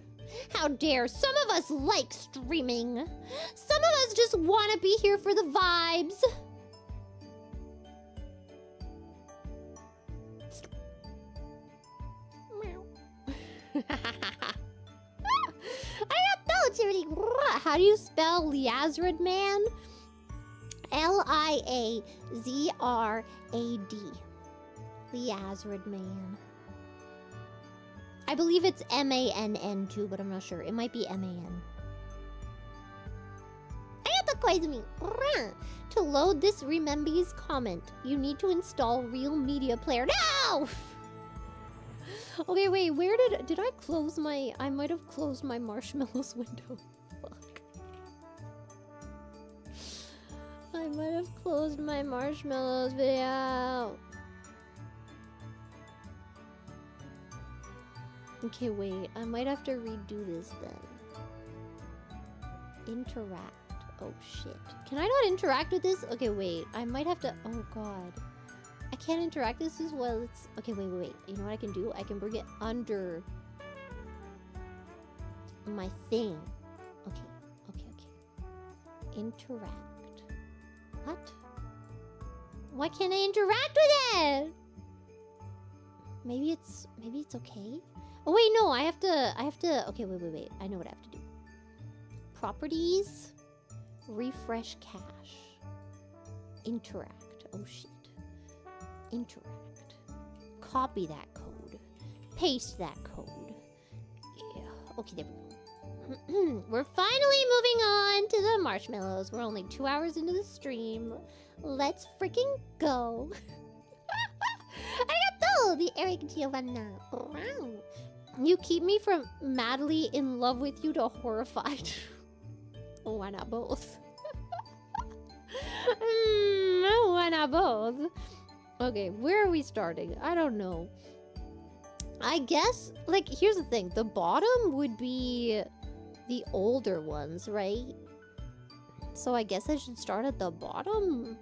How dare. Some of us like streaming. Some of us just want to be here for the vibes. How do you spell Liazrad, man? Liazrad. Liazrad, man. I believe it's MANN too, but I'm not sure. It might be MAN. To load this Remembi's comment, you need to install Real Media Player. No! Okay, wait, where did I close my... I might have closed my marshmallows window. Fuck. I might have closed my marshmallows video. Okay, wait, I might have to redo this then. Interact. Oh, shit. Can I not interact with this? Okay, wait, I might have to... Oh, God. I can't interact this as well. It's okay. Wait. You know what I can do? I can bring it under my thing. Okay. Interact. What? Why can't I interact with it? Maybe it's okay. Oh wait, no. I have to. Okay, wait. I know what I have to do. Properties. Refresh cache. Interact. Oh shit. Interact. Copy that code. Paste that code. Yeah. Okay, there we go. We're finally moving on to the marshmallows. We're only 2 hours into the stream. Let's freaking go. Arigato! The Eric Giovanna. Wow. You keep me from madly in love with you to horrified. Why not both? Why not both? Okay, where are we starting? I don't know. I guess, here's the thing. The bottom would be the older ones, right? So I guess I should start at the bottom?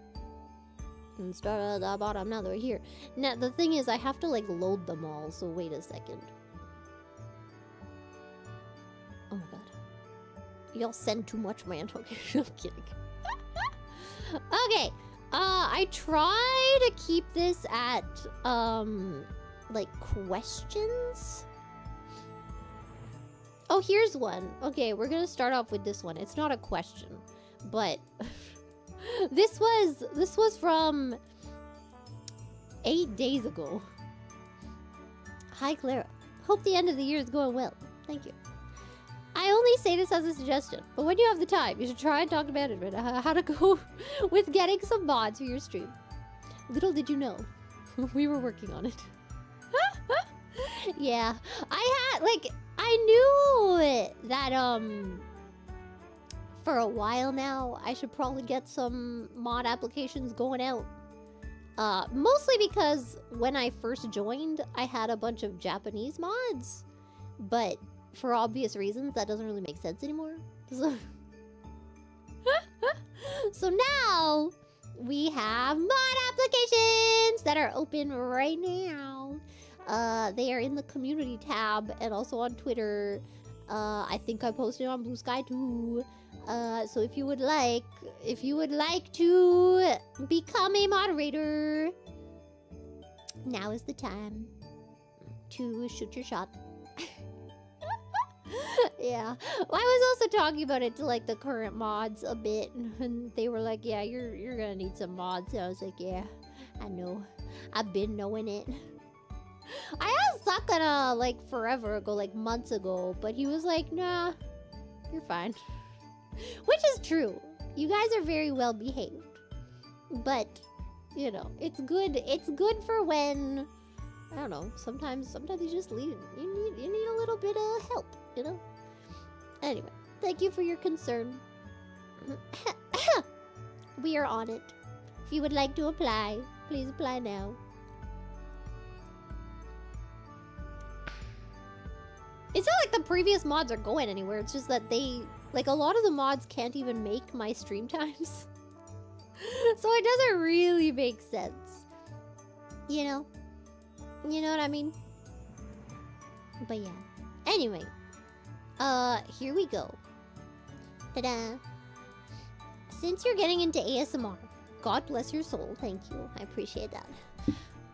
And start at the bottom now that we're here. Now, the thing is, I have to, load them all, so wait a second. Oh my god. Y'all send too much, man. Okay, I'm kidding. Okay. I try to keep this at, questions? Oh, here's one. Okay, we're gonna start off with this one. It's not a question, but this was from 8 days ago. Hi, Clara. Hope the end of the year is going well. Thank you. I only only say this as a suggestion, but when you have the time, you should try and talk to management how to go with getting some mods for your stream. Little did you know, we were working on it. Yeah, I knew that, for a while now, I should probably get some mod applications going out. Mostly because when I first joined, I had a bunch of Japanese mods, but for obvious reasons, that doesn't really make sense anymore. So now, we have mod applications that are open right now. They are in the community tab and also on Twitter. I think I posted on Blue Sky too. So if you would like to become a moderator, now is the time to shoot your shot. Yeah, well, I was also talking about it to like the current mods a bit, and they were like, "Yeah, you're gonna need some mods." And I was like, "Yeah, I know. I've been knowing it." I asked Sakana like forever ago, like months ago, but he was like, "Nah, you're fine." Which is true. You guys are very well behaved. But, you know, it's good. It's good for when, I don't know, sometimes you just need a little bit of help, you know? Anyway, thank you for your concern. We are on it. If you would like to apply, please apply now. It's not like the previous mods are going anywhere. It's just that they, like, a lot of the mods can't even make my stream times. So it doesn't really make sense. You know? You know what I mean? But yeah. Anyway. Here we go. Ta-da. Since you're getting into ASMR, God bless your soul. Thank you. I appreciate that.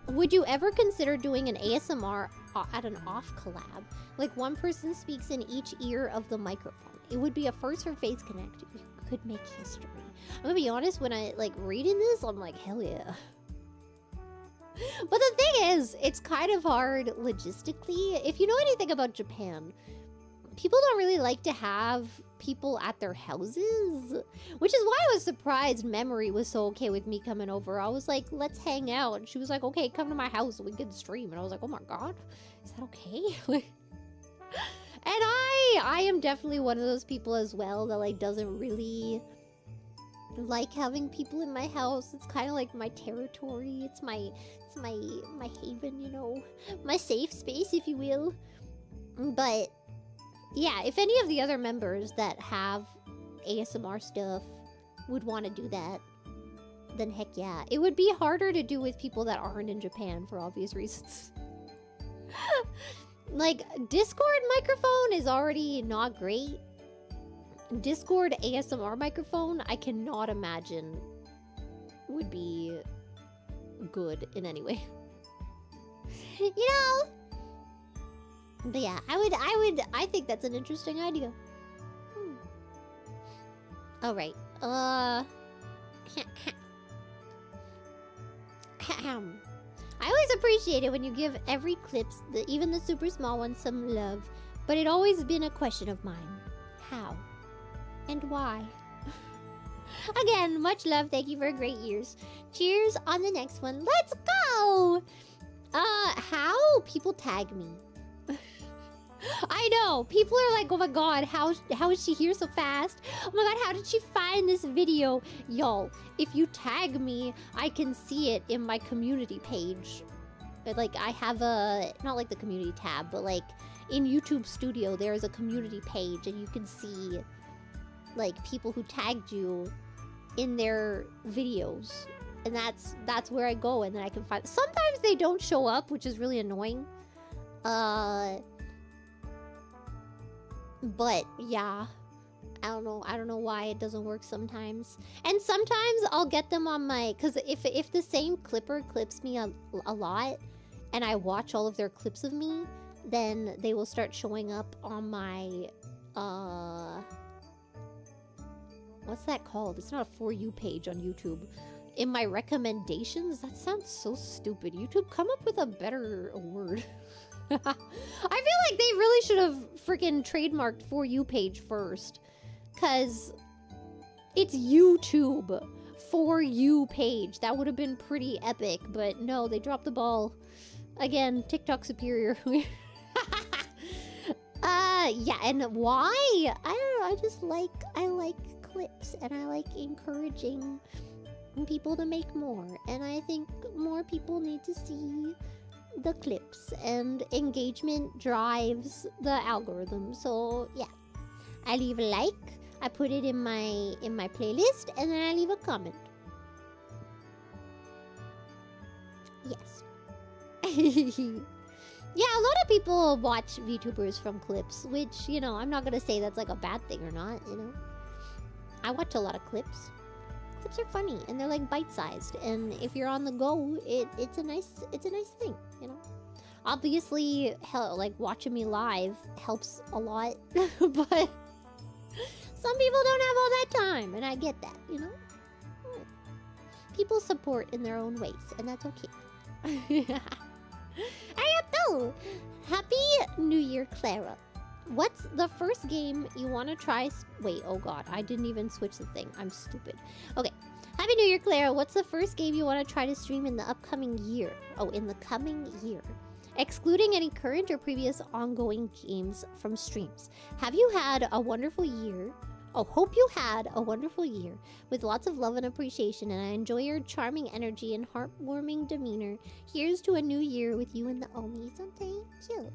Would you ever consider doing an ASMR at an off collab? Like one person speaks in each ear of the microphone. It would be a first for Face Connect. You could make history. I'm gonna be honest, when I like reading this, I'm like, hell yeah. But the thing is, it's kind of hard logistically. If you know anything about Japan, people don't really like to have people at their houses, which is why I was surprised Memory was so okay with me coming over. I was like, let's hang out. And she was like, okay, come to my house and we can stream. And I was like, oh my god, is that okay? And I am definitely one of those people as well that like doesn't really like having people in my house. It's kind of like my territory. It's my haven, you know, my safe space, if you will. But yeah, if any of the other members that have ASMR stuff would want to do that, then heck yeah. It would be harder to do with people that aren't in Japan for obvious reasons. Like, Discord microphone is already not great. Discord ASMR microphone, I cannot imagine would be good in any way. You know? But yeah, I think that's an interesting idea. Alright, I always appreciate it when you give every clips, even the super small ones, some love. But it always been a question of mine. How? And why? Again, much love. Thank you for great years. Cheers on the next one. Let's go! How? People tag me. I know. People are like, oh my god, how is she here so fast? Oh my god, how did she find this video? Y'all, if you tag me, I can see it in my community page. Like, I have a, not like the community tab, but like in YouTube Studio, there is a community page and you can see like people who tagged you in their videos. And that's where I go, and then I can find, sometimes they don't show up, which is really annoying. But yeah, I don't know why it doesn't work sometimes. And sometimes I'll get them on my, because if the same clipper clips me a lot and I watch all of their clips of me, then they will start showing up on my what's that called? It's not a For You page on YouTube. In my recommendations? That sounds so stupid. YouTube, come up with a better word. I feel like they really should have freaking trademarked For You page first. Because it's YouTube For You page. That would have been pretty epic, but no, they dropped the ball. Again, TikTok superior. Yeah, and why? I don't know, I like clips, and I like encouraging people to make more, and I think more people need to see the clips, and engagement drives the algorithm. So yeah, I leave a like, I put it in my playlist, and then I leave a comment. Yes. Yeah, a lot of people watch VTubers from clips, which, you know, I'm not gonna say that's like a bad thing or not, you know. I watch a lot of clips. Clips are funny, and they're like bite-sized, and if you're on the go, it's a nice thing, you know. Obviously, like watching me live helps a lot, but some people don't have all that time, and I get that, you know. People support in their own ways, and that's okay. Arigato! Happy New Year, Clara. What's the first game you want to try? Wait, oh god, I didn't even switch the thing. I'm stupid. Okay. Happy New Year, Clara. What's the first game you want to try to stream in the upcoming year? Oh, in the coming year. Excluding any current or previous ongoing games from streams. Have you had a wonderful year? Oh, hope you had a wonderful year with lots of love and appreciation, and I enjoy your charming energy and heartwarming demeanor. Here's to a new year with you and the Omi. So thank you.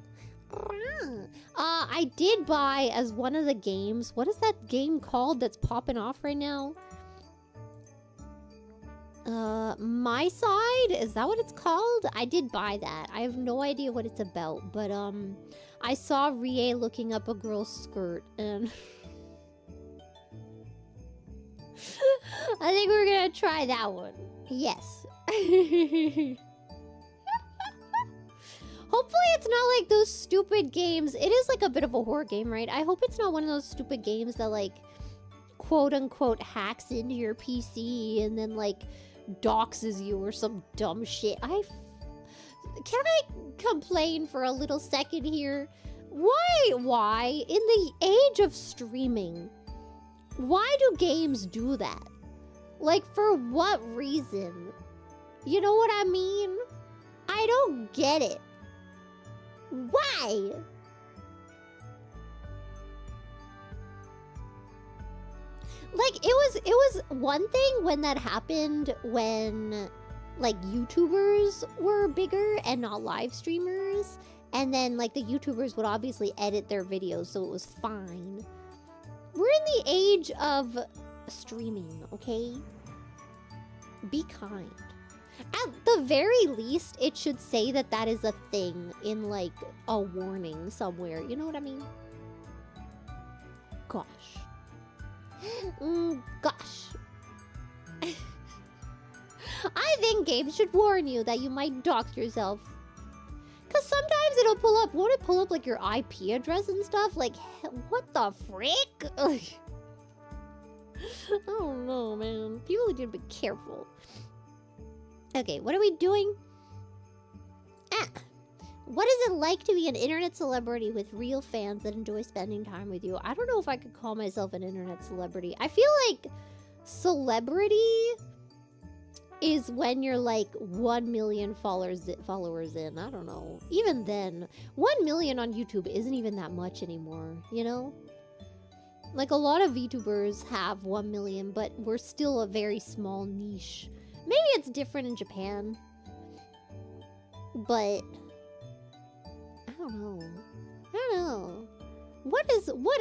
I did buy as one of the games. What is that game called that's popping off right now? My Side? Is that what it's called? I did buy that. I have no idea what it's about, but I saw Rie looking up a girl's skirt, and I think we're gonna try that one. Yes. Hopefully it's not like those stupid games. It is like a bit of a horror game, right? I hope it's not one of those stupid games that like quote-unquote hacks into your PC and then like doxes you or some dumb shit. Can I complain for a little second here? Why? In the age of streaming, why do games do that? Like, for what reason? You know what I mean? I don't get it. Why? Like, it was one thing when that happened when, like, YouTubers were bigger and not live streamers. And then, like, the YouTubers would obviously edit their videos, so it was fine. We're in the age of streaming, okay? Be kind. At the very least, it should say that that is a thing in, like, a warning somewhere. You know what I mean? Gosh. Gosh. I think games should warn you that you might dox yourself. Because sometimes it'll pull up, won't it pull up, like, your IP address and stuff? Like, what the frick? I don't know, man. People need to be careful. Okay, what are we doing? What is it like to be an internet celebrity with real fans that enjoy spending time with you? I don't know if I could call myself an internet celebrity. I feel like celebrity is when you're like 1 million followers in. I don't know. Even then, 1 million on YouTube isn't even that much anymore, you know? Like, a lot of VTubers have 1 million, but we're still a very small niche. Maybe it's different in Japan. But I don't know. What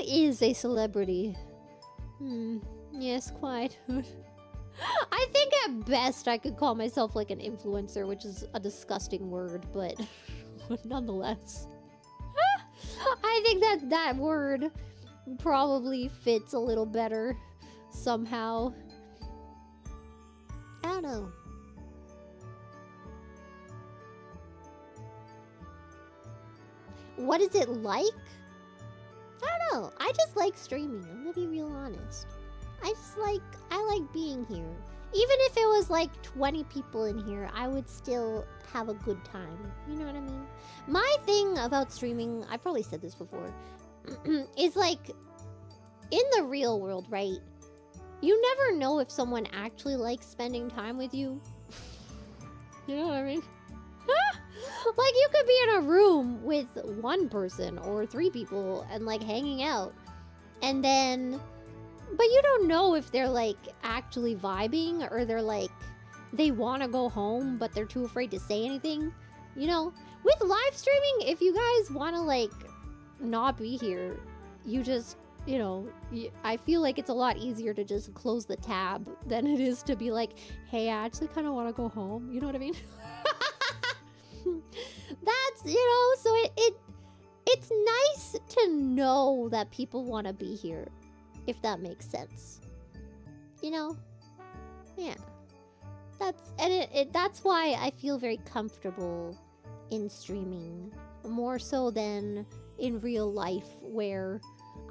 is a celebrity? Yes, quite. I think at best I could call myself like an influencer, which is a disgusting word, but nonetheless. I think that word probably fits a little better somehow. I don't know. What is it like? I don't know. I just like streaming. I'm gonna be real honest. I like being here. Even if it was like 20 people in here, I would still have a good time. You know what I mean? My thing about streaming, I probably said this before. is like, in the real world, right? You never know if someone actually likes spending time with you. You know what I mean? Like, you could be in a room with one person or 3 people and, like, hanging out. And then... But you don't know if they're, like, actually vibing or they're, like... They want to go home, but they're too afraid to say anything. You know? With live streaming, if you guys want to, like, not be here, you just... You know, I feel like it's a lot easier to just close the tab than it is to be like, hey, I actually kind of want to go home. You know what I mean? That's, you know, so it's nice to know that people want to be here, if that makes sense. You know? Yeah. That's why I feel very comfortable in streaming, more so than in real life where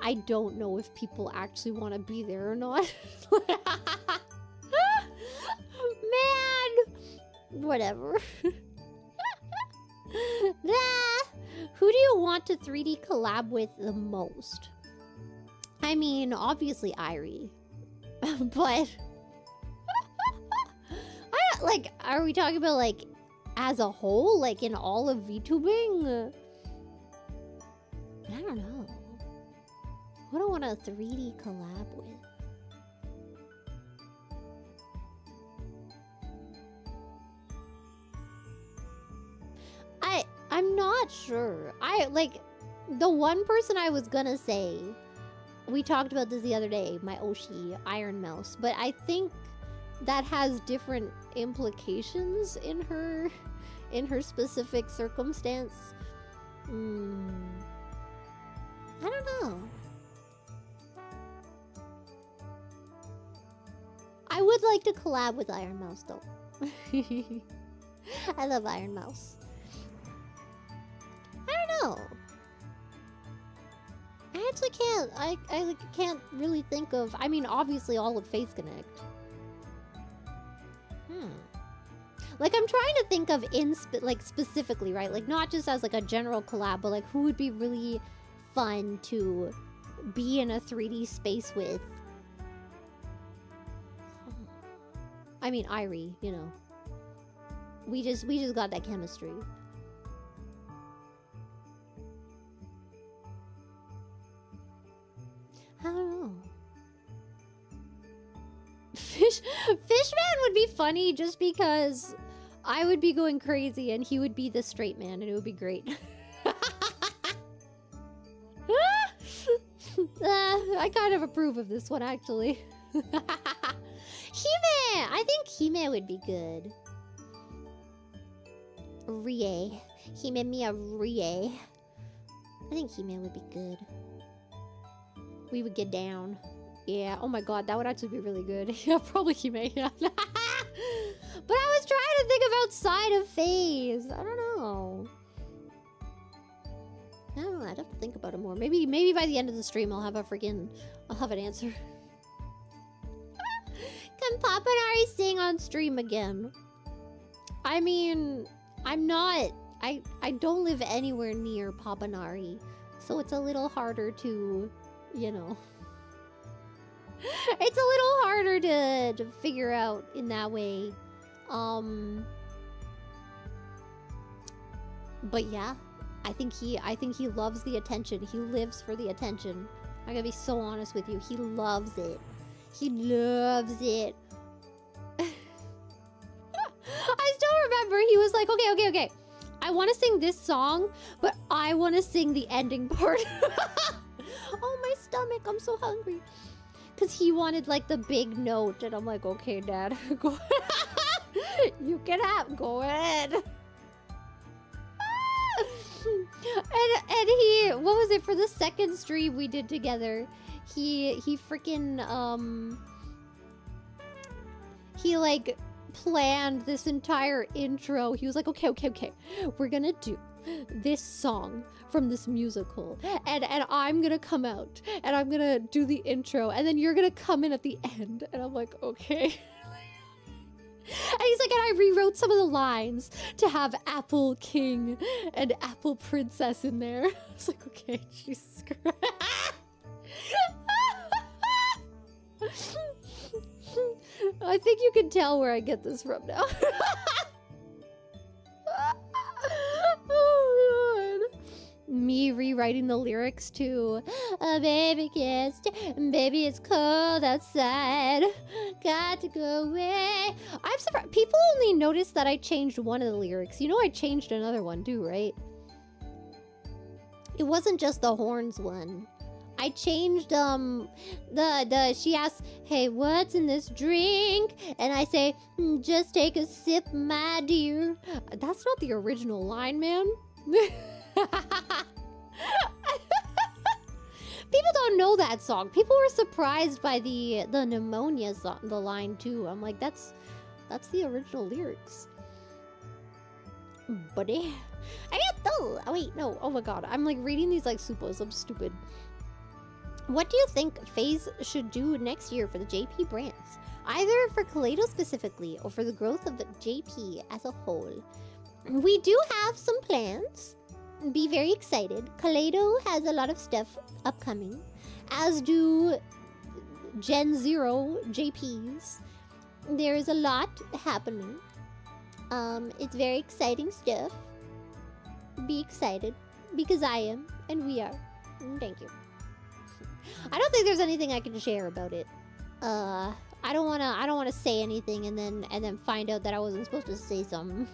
I don't know if people actually want to be there or not. Man! Whatever. Who do you want to 3D collab with the most? I mean, obviously Irie. But... like, are we talking about, like, as a whole? Like, in all of VTubing? I don't know. Who do I want to 3D collab with? I'm not sure. The one person I was gonna say, we talked about this the other day, my Oshi, Iron Mouse, but I think that has different implications in her specific circumstance. I don't know. I would like to collab with Iron Mouse though. I love Iron Mouse. I don't know. I actually can't. I can't really think of. I mean, obviously, all of Face Connect. Like, I'm trying to think of specifically, right? Like, not just as like a general collab, but like who would be really fun to be in a 3D space with. I mean, Irie, you know. We just got that chemistry. I don't know. Fishman would be funny just because I would be going crazy and he would be the straight man and it would be great. I kind of approve of this one, actually. Hime! I think Hime would be good. Rie. Hime Mia Rie. I think Hime would be good. We would get down. Yeah, oh my god, that would actually be really good. Yeah, probably Hime, yeah. But I was trying to think of outside of FaZe. I don't know. I don't know, I'd have to think about it more. Maybe by the end of the stream I'll have an answer. Can Papanari sing on stream again? I mean, I don't live anywhere near Papanari, so it's a little harder to, you know. It's a little harder to figure out in that way. But yeah, I think he loves the attention. He lives for the attention. I'm gonna be so honest with you. He loves it. He loves it. I still remember he was like, okay. I want to sing this song, but I want to sing the ending part. Oh, my stomach. I'm so hungry. Because he wanted, like, the big note. And I'm like, okay, Dad. Go you can go ahead. And he, what was it, for the second stream we did together, he freaking, he, like, planned this entire intro. He was like, okay. We're gonna do this song from this musical. And I'm gonna come out. And I'm gonna do the intro. And then you're gonna come in at the end. And I'm like, okay. And he's like, and I rewrote some of the lines to have Apple King and Apple Princess in there. It's like, okay, Jesus Christ. I think you can tell where I get this from now. Oh, God. Me rewriting the lyrics to a baby kissed, baby it's cold outside, got to go away. I'm surprised people only noticed that I changed one of the lyrics. You know I changed another one too, right? It wasn't just the horns one. I changed she asks, hey, what's in this drink? And I say, just take a sip, my dear. That's not the original line, man. People don't know that song. People were surprised by the pneumonia song, the line too. I'm like, that's the original lyrics. Buddy. I don't know. Oh wait, no. Oh my god. I'm like reading these like supos. I'm stupid. What do you think FaZe should do next year for the JP brands? Either for Kaleido specifically or for the growth of the JP as a whole. We do have some plans. Be very excited. Kaleido has a lot of stuff upcoming, as do Gen 0 JPs. There is a lot happening. It's very exciting stuff. Be excited, because I am, and we are. Thank you. I don't think there's anything I can share about it. I don't wanna say anything and then find out that I wasn't supposed to say something.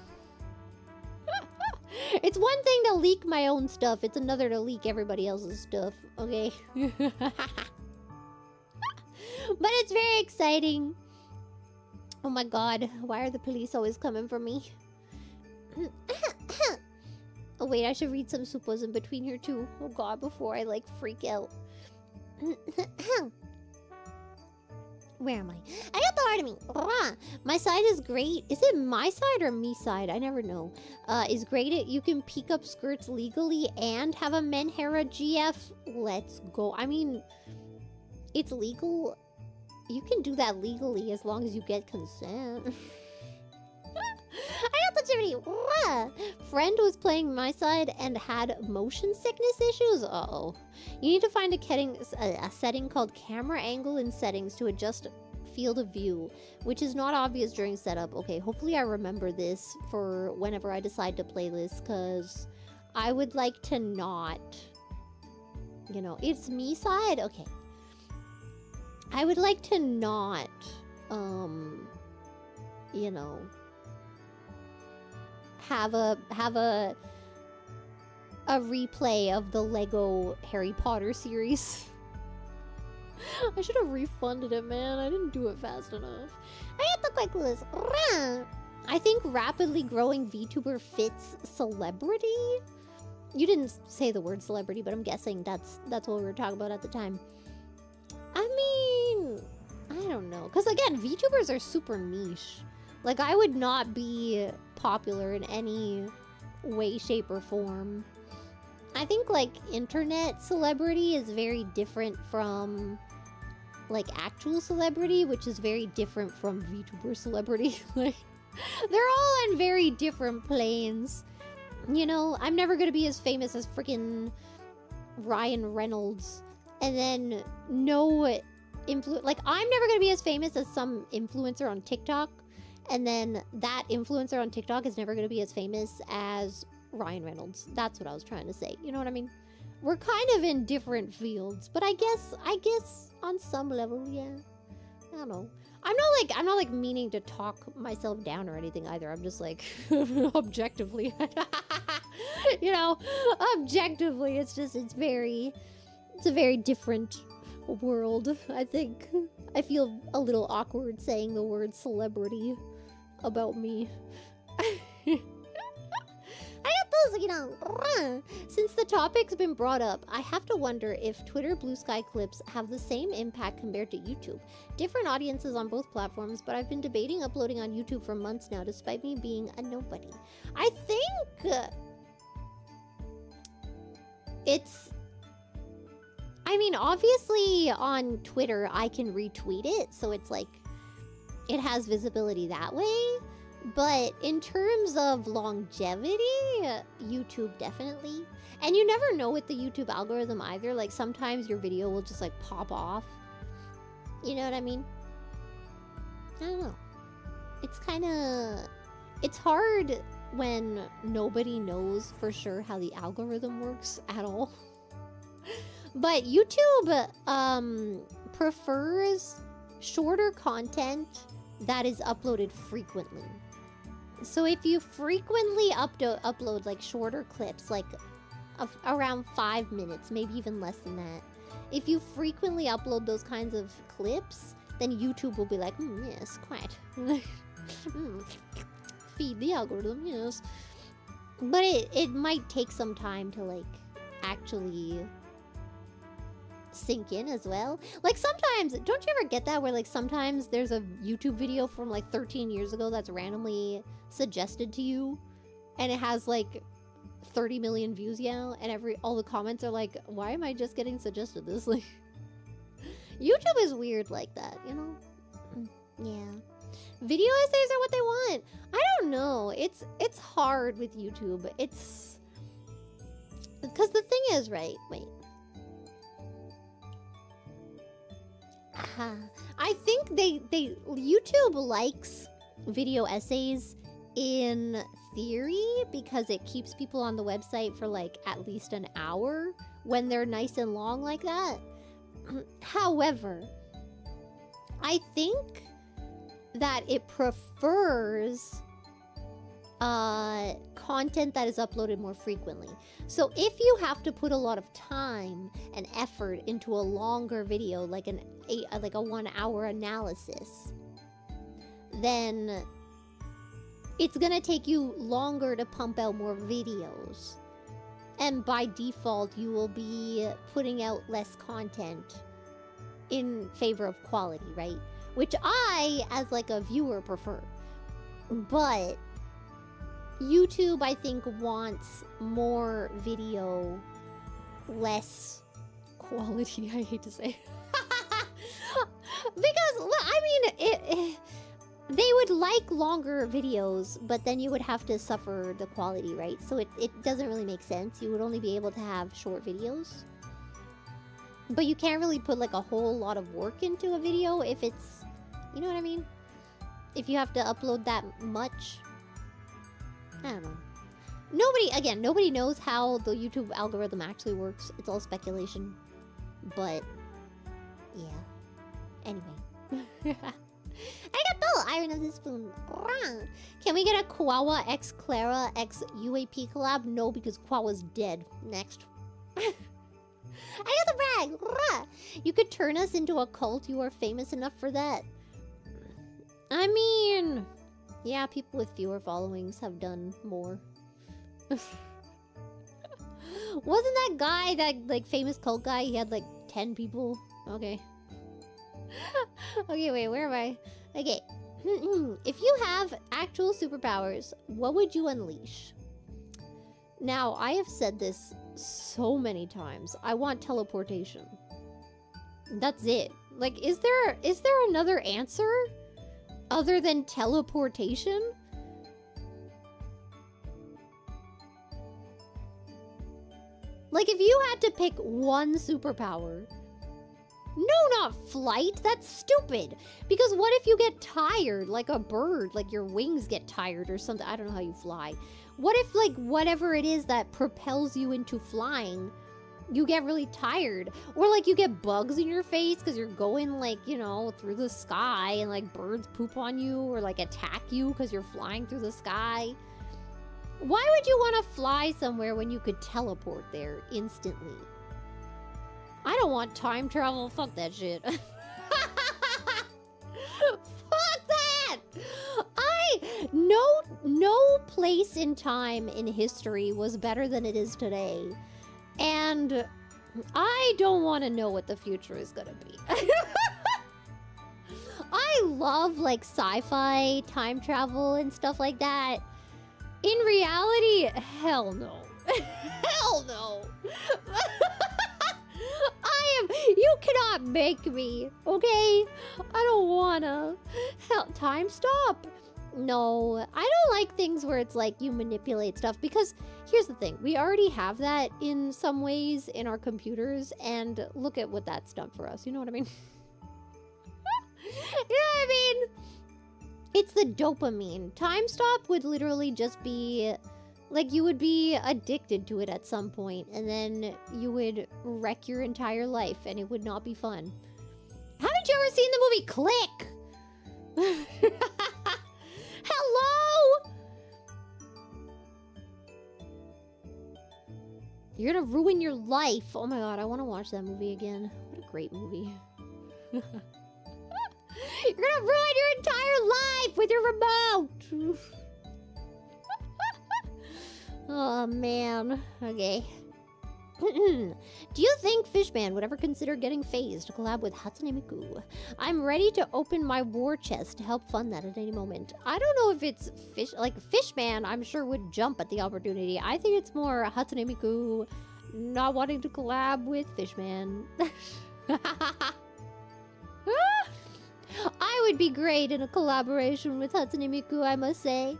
It's one thing to leak my own stuff, it's another to leak everybody else's stuff, okay? But it's very exciting. Oh my god, why are the police always coming for me? Oh wait, I should read some supos in between here too. Oh god, before I like freak out. Where am I? I got the heart of me. My side is great. Is it my side or me side? I never know. Is great at you can peek up skirts legally and have a Menhera GF. Let's go. I mean, it's legal. You can do that legally as long as you get consent. I got the Jiminy. Friend was playing my side and had motion sickness issues. Uh-oh. You need to find a setting called camera angle in settings to adjust field of view, which is not obvious during setup. Okay, hopefully I remember this for whenever I decide to play this, because I would like to not, you know, it's me side. Okay. I would like to not, you know, have a replay of the Lego Harry Potter series. I should have refunded it, man. I didn't do it fast enough. I have to quick list. I think rapidly growing VTuber fits celebrity. You didn't say the word celebrity, but I'm guessing that's what we were talking about at the time. I mean, I don't know. Because again, VTubers are super niche. Like, I would not be popular in any way, shape, or form. I think, like, internet celebrity is very different from, like, actual celebrity, which is very different from VTuber celebrity. Like, they're all on very different planes. You know, I'm never gonna be as famous as freaking Ryan Reynolds. And then like, I'm never gonna be as famous as some influencer on TikTok. And then that influencer on TikTok is never gonna be as famous as Ryan Reynolds. That's what I was trying to say. You know what I mean? We're kind of in different fields, but I guess on some level, yeah. I don't know. I'm not like meaning to talk myself down or anything either. I'm just like objectively. You know, objectively, it's a very different world, I think. I feel a little awkward saying the word celebrity about me. Since the topic's been brought up, I have to wonder if Twitter Blue Sky clips have the same impact compared to YouTube. Different audiences on both platforms, but I've been debating uploading on YouTube for months now, despite me being a nobody. I think I mean, obviously on Twitter I can retweet it, so it's like, it has visibility that way. But in terms of longevity, YouTube definitely. And you never know with the YouTube algorithm either. Like sometimes your video will just like pop off. You know what I mean? I don't know. It's kind of... It's hard when nobody knows for sure how the algorithm works at all. But YouTube prefers shorter content that is uploaded frequently. So if you frequently upload like shorter clips, like around 5 minutes, maybe even less than that. If you frequently upload those kinds of clips, then YouTube will be like, yes, quite. Feed the algorithm, yes. But it might take some time to like actually sink in as well. Like sometimes, don't you ever get that where like sometimes there's a YouTube video from like 13 years ago that's randomly suggested to you and it has like 30 million views now and all the comments are like, why am I just getting suggested this? Like YouTube is weird like that, you know? Yeah. Video essays are what they want. I don't know. It's hard with YouTube. It's because the thing is, right? Wait. I think YouTube likes video essays in theory because it keeps people on the website for like at least an hour when they're nice and long like that. However, I think that it prefers content that is uploaded more frequently. So if you have to put a lot of time and effort into a longer video, like a 1 hour analysis, then it's gonna take you longer to pump out more videos. And by default, you will be putting out less content in favor of quality, right? Which I, as like a viewer, prefer. But YouTube, I think, wants more video, less quality, I hate to say. Because, well, I mean, they would like longer videos, but then you would have to suffer the quality, right? So it doesn't really make sense. You would only be able to have short videos. But you can't really put like a whole lot of work into a video if it's, you know what I mean? If you have to upload that much. I don't know. Nobody knows how the YouTube algorithm actually works. It's all speculation. But, yeah. Anyway. Arigato! Iron of the Spoon. Can we get a ko5h5 x Clara x UAP collab? No, because ko5h5's dead. Next. I got the brag! You could turn us into a cult. You are famous enough for that. I mean... yeah, people with fewer followings have done more. Wasn't that guy, that like famous cult guy, he had like 10 people? Okay. Okay, wait, where am I? Okay. If you have actual superpowers, what would you unleash? Now, I have said this so many times. I want teleportation. That's it. Like, is there another answer other than teleportation? Like, if you had to pick one superpower... No, not flight. That's stupid. Because what if you get tired, like a bird, like your wings get tired or something? I don't know how you fly. What if, like, whatever it is that propels you into flying, you get really tired? Or, like, you get bugs in your face because you're going, like, you know, through the sky and, like, birds poop on you or, like, attack you because you're flying through the sky? Why would you want to fly somewhere when you could teleport there instantly? I don't want time travel. Fuck that shit. Fuck that! No place in time in history was better than it is today. And I don't want to know what the future is gonna be. I love like sci-fi, time travel and stuff like that. In reality, hell no. Hell no. You cannot not make me, okay? I don't wanna. Hell, time stop. No, I don't like things where it's like you manipulate stuff because here's the thing. We already have that in some ways in our computers and look at what that's done for us. You know what I mean? You know what I mean? It's the dopamine. Time stop would literally just be like you would be addicted to it at some point and then you would wreck your entire life and it would not be fun. Haven't you ever seen the movie Click? Hello? You're gonna ruin your life. Oh my god, I want to watch that movie again. What a great movie. You're gonna ruin your entire life with your remote. Oh man. Okay. Do you think Fishman would ever consider getting phased to collab with Hatsune Miku? I'm ready to open my war chest to help fund that at any moment. I don't know if it's Fishman, I'm sure would jump at the opportunity. I think it's more Hatsune Miku not wanting to collab with Fishman. I would be great in a collaboration with Hatsune Miku, I must say.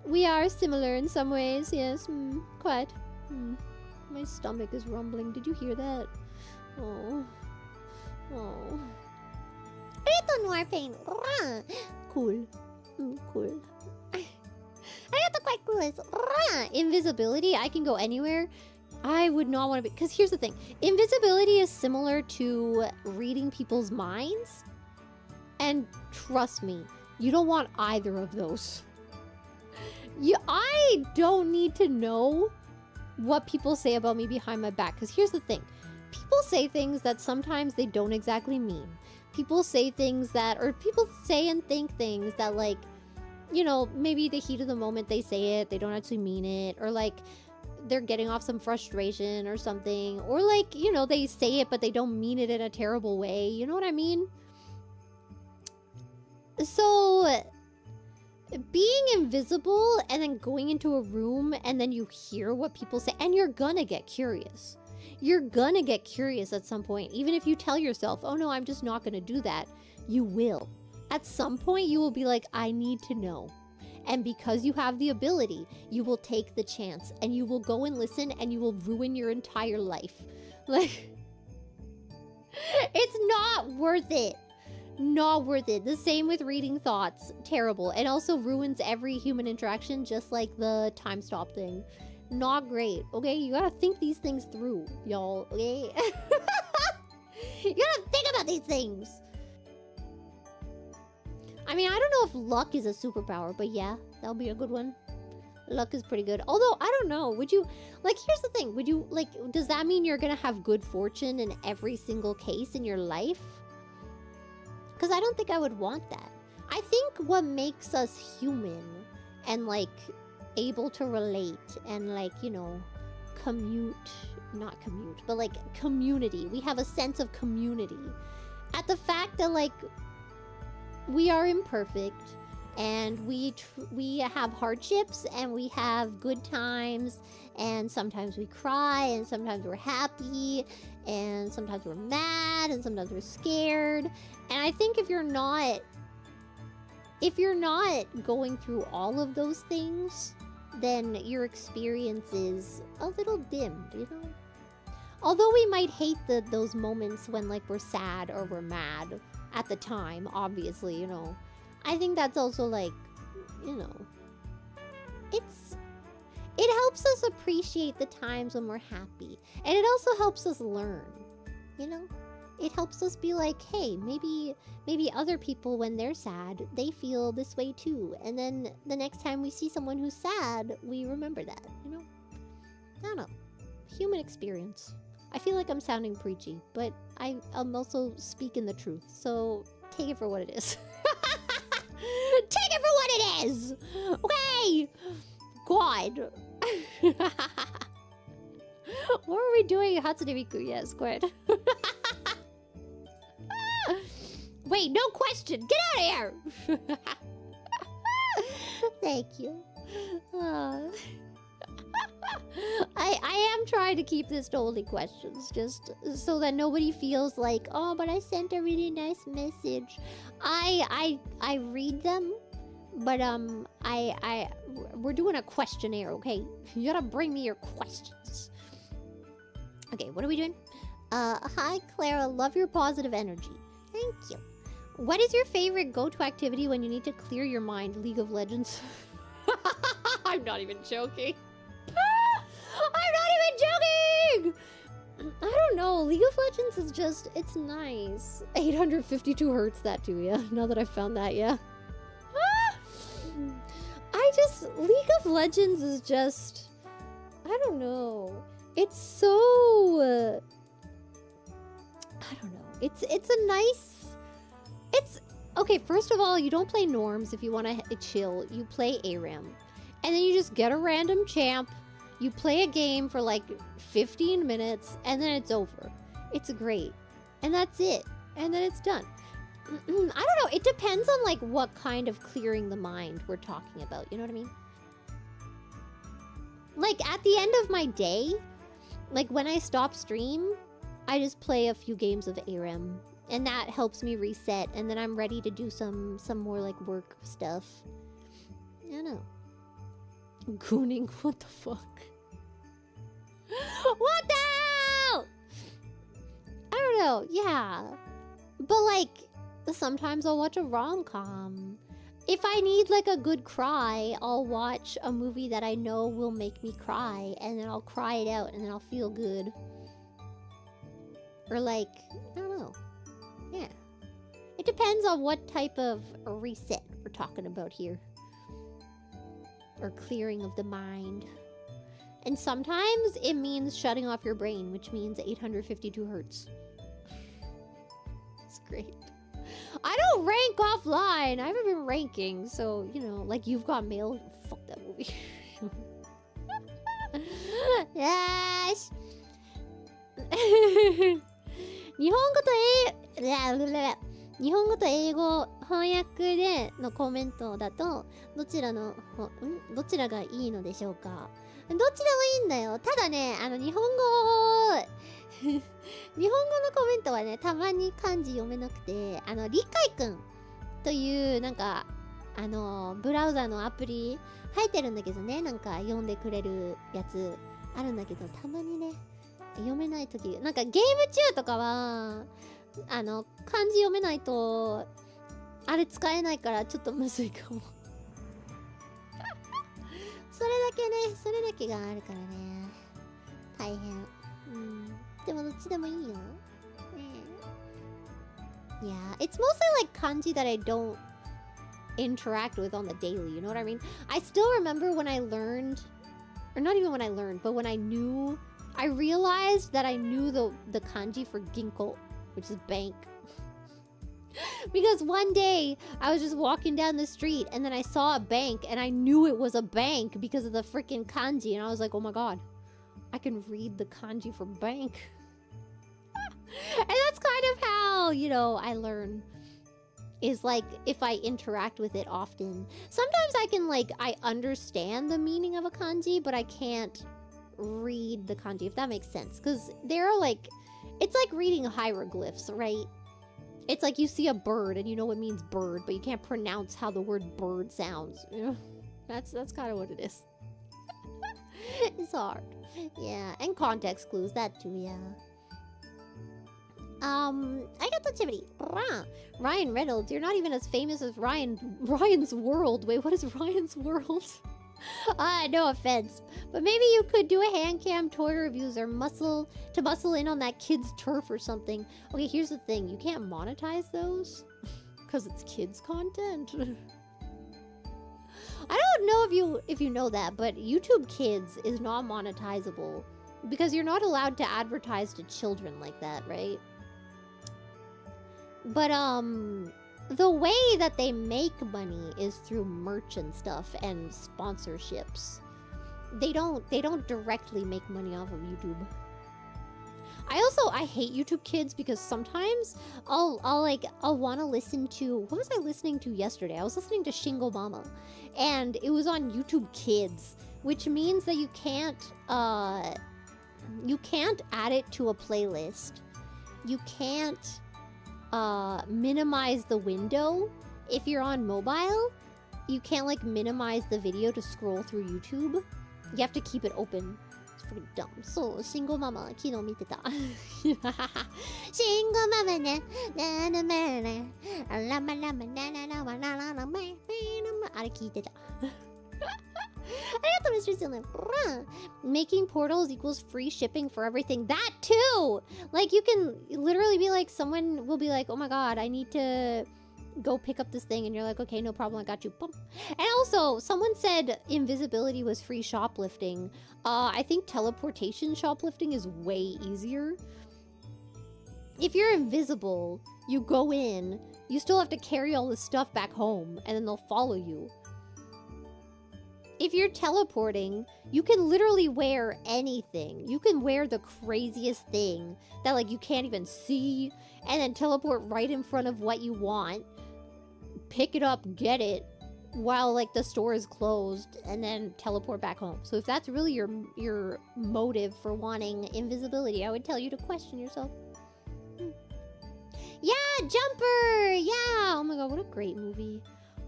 We are similar in some ways, yes, quite. My stomach is rumbling. Did you hear that? Oh. Oh. Arigato, Norpain. Cool. Cool. Arigato, quite cool. Invisibility. I can go anywhere. I would not want to be... Because here's the thing. Invisibility is similar to reading people's minds. And trust me, you don't want either of those. I don't need to know what people say about me behind my back. Because here's the thing. People say things that sometimes they don't exactly mean. People say things that... Or people say and think things that, like... You know, maybe the heat of the moment they say it. They don't actually mean it. Or, like, they're getting off some frustration or something. Or, like, you know, they say it, but they don't mean it in a terrible way. You know what I mean? So... being invisible and then going into a room and then you hear what people say and you're gonna get curious. You're gonna get curious at some point. Even if you tell yourself, oh no, I'm just not gonna do that. You will. At some point you will be like, I need to know. And because you have the ability, you will take the chance and you will go and listen and you will ruin your entire life. Like, it's not worth it. Not worth it. The same with reading thoughts. Terrible. It also ruins every human interaction, just like the time stop thing. Not great. Okay, you gotta think these things through, y'all. Okay? You gotta think about these things. I mean, I don't know if luck is a superpower, but yeah, that'll be a good one. Luck is pretty good. Although, I don't know. Would you... Like, here's the thing. Would you... Like, does that mean you're gonna have good fortune in every single case in your life? Because I don't think I would want that. I think what makes us human and, like, able to relate and, like, you know, not commute, but, like, community. We have a sense of community. At the fact that, like, we are imperfect and we have hardships and we have good times and sometimes we cry and sometimes we're happy and sometimes we're mad and sometimes we're scared. And I think if you're not going through all of those things, then your experience is a little dimmed, you know? Although we might hate those moments when, like, we're sad or we're mad at the time, obviously, you know. I think that's also, like, you know, it helps us appreciate the times when we're happy. And it also helps us learn, you know? It helps us be like, hey, maybe other people, when they're sad, they feel this way too. And then the next time we see someone who's sad, we remember that, you know? I don't know. Human experience. I feel like I'm sounding preachy, but I'm also speaking the truth. So take it for what it is. Take it for what it is! Okay! God. What are we doing? Hatsune Miku, yes, good. Wait, no question! Get out of here! Thank you. I am trying to keep this to only questions, just so that nobody feels like, oh, but I sent a really nice message. I read them, but we're doing a questionnaire, okay? You gotta bring me your questions. Okay, what are we doing? Hi Clara, love your positive energy. Thank you. What is your favorite go-to activity when you need to clear your mind? League of Legends. I'm not even joking. I'm not even joking! I don't know. League of Legends is just, it's nice. 852 hertz, that too, yeah. Now that I've found that, yeah. League of Legends is just, I don't know. It's so, I don't know. It's a nice, okay, first of all, you don't play norms if you want to chill. You play ARAM. And then you just get a random champ. You play a game for like 15 minutes, and then it's over. It's great. And that's it. And then it's done. I don't know. It depends on like what kind of clearing the mind we're talking about. You know what I mean? Like at the end of my day, like when I stop stream, I just play a few games of ARAM. And that helps me reset. And then I'm ready to do some more like work stuff. I don't know. Gooning, what the fuck? What the hell? I don't know, yeah. But like, sometimes I'll watch a rom-com. If I need like a good cry, I'll watch a movie that I know will make me cry. And then I'll cry it out and then I'll feel good. Or like, I don't know. Yeah. It depends on what type of reset we're talking about here. Or clearing of the mind. And sometimes it means shutting off your brain, which means 852 hertz. It's great. I don't rank offline. I haven't been ranking, so, you know, like You've Got Mail. Fuck that movie. Yes! 日本語と英語翻訳でのコメントだとどちらがいいのでしょうか。どっちでもいいんだよ。ただね、日本語のコメントはね、たまに漢字読めなくて、理解くんというなんかブラウザのアプリ入ってるんだけどね、なんか読んでくれるやつあるんだけど、たまにね読めないとき、なんかゲーム中とかは漢字読めないとあれ使えないからちょっとむずいかも。それだけがあるからね、大変。でもどっちでもいいよ。Yeah, it's mostly like kanji that I don't interact with on the daily, you know what I mean? I still remember when I learned, or not even when I learned, but when I realized that I knew the kanji for ginko, which is bank. Because one day I was just walking down the street and then I saw a bank and I knew it was a bank because of the freaking kanji, and I was like, oh my god, I can read the kanji for bank. And that's kind of how, you know, I learn. Is like if I interact with it often. Sometimes I can I understand the meaning of a kanji, but I can't read the kanji, if that makes sense. Because there are it's like reading hieroglyphs, right? It's like you see a bird and you know it means bird, but you can't pronounce how the word bird sounds. You know? That's kind of what it is. It's hard. Yeah, and context clues, that too, yeah. I got the chimney. Ryan Reynolds, you're not even as famous as Ryan's World. Wait, what is Ryan's World? No offense, but maybe you could do a hand cam toy reviews or muscle in on that kid's turf or something. Okay, here's the thing. You can't monetize those because it's kids content. I don't know if you know that, but YouTube Kids is not monetizable because you're not allowed to advertise to children like that, right? But the way that they make money is through merch and stuff and sponsorships. They don't directly make money off of YouTube. I hate YouTube Kids because sometimes I'll want to listen to, what was I listening to yesterday? I was listening to Shingo Mama, and it was on YouTube Kids, which means that you can't add it to a playlist. You can't minimize the window. If you're on mobile, you can't like minimize the video to scroll through YouTube. You have to keep it open. It's freaking dumb. So, Shingo Mama, kino miteta. Shingo Mama ne, na na na na, lama lama na na na na na na na na. Ara kiiteta. Arigato, Mr. Sinlin. Making portals equals free shipping for everything. That too! Like, you can literally be like, someone will be like, oh my god, I need to go pick up this thing. And you're like, okay, no problem, I got you. Boom. And also, someone said invisibility was free shoplifting. I think teleportation shoplifting is way easier. If you're invisible, you go in, you still have to carry all this stuff back home, and then they'll follow you. If you're teleporting, you can literally wear anything. You can wear the craziest thing that like you can't even see, and then teleport right in front of what you want, pick it up, get it, while like the store is closed, and then teleport back home. So if that's really your motive for wanting invisibility, I would tell you to question yourself. Yeah, Jumper! Yeah! Oh my god, what a great movie.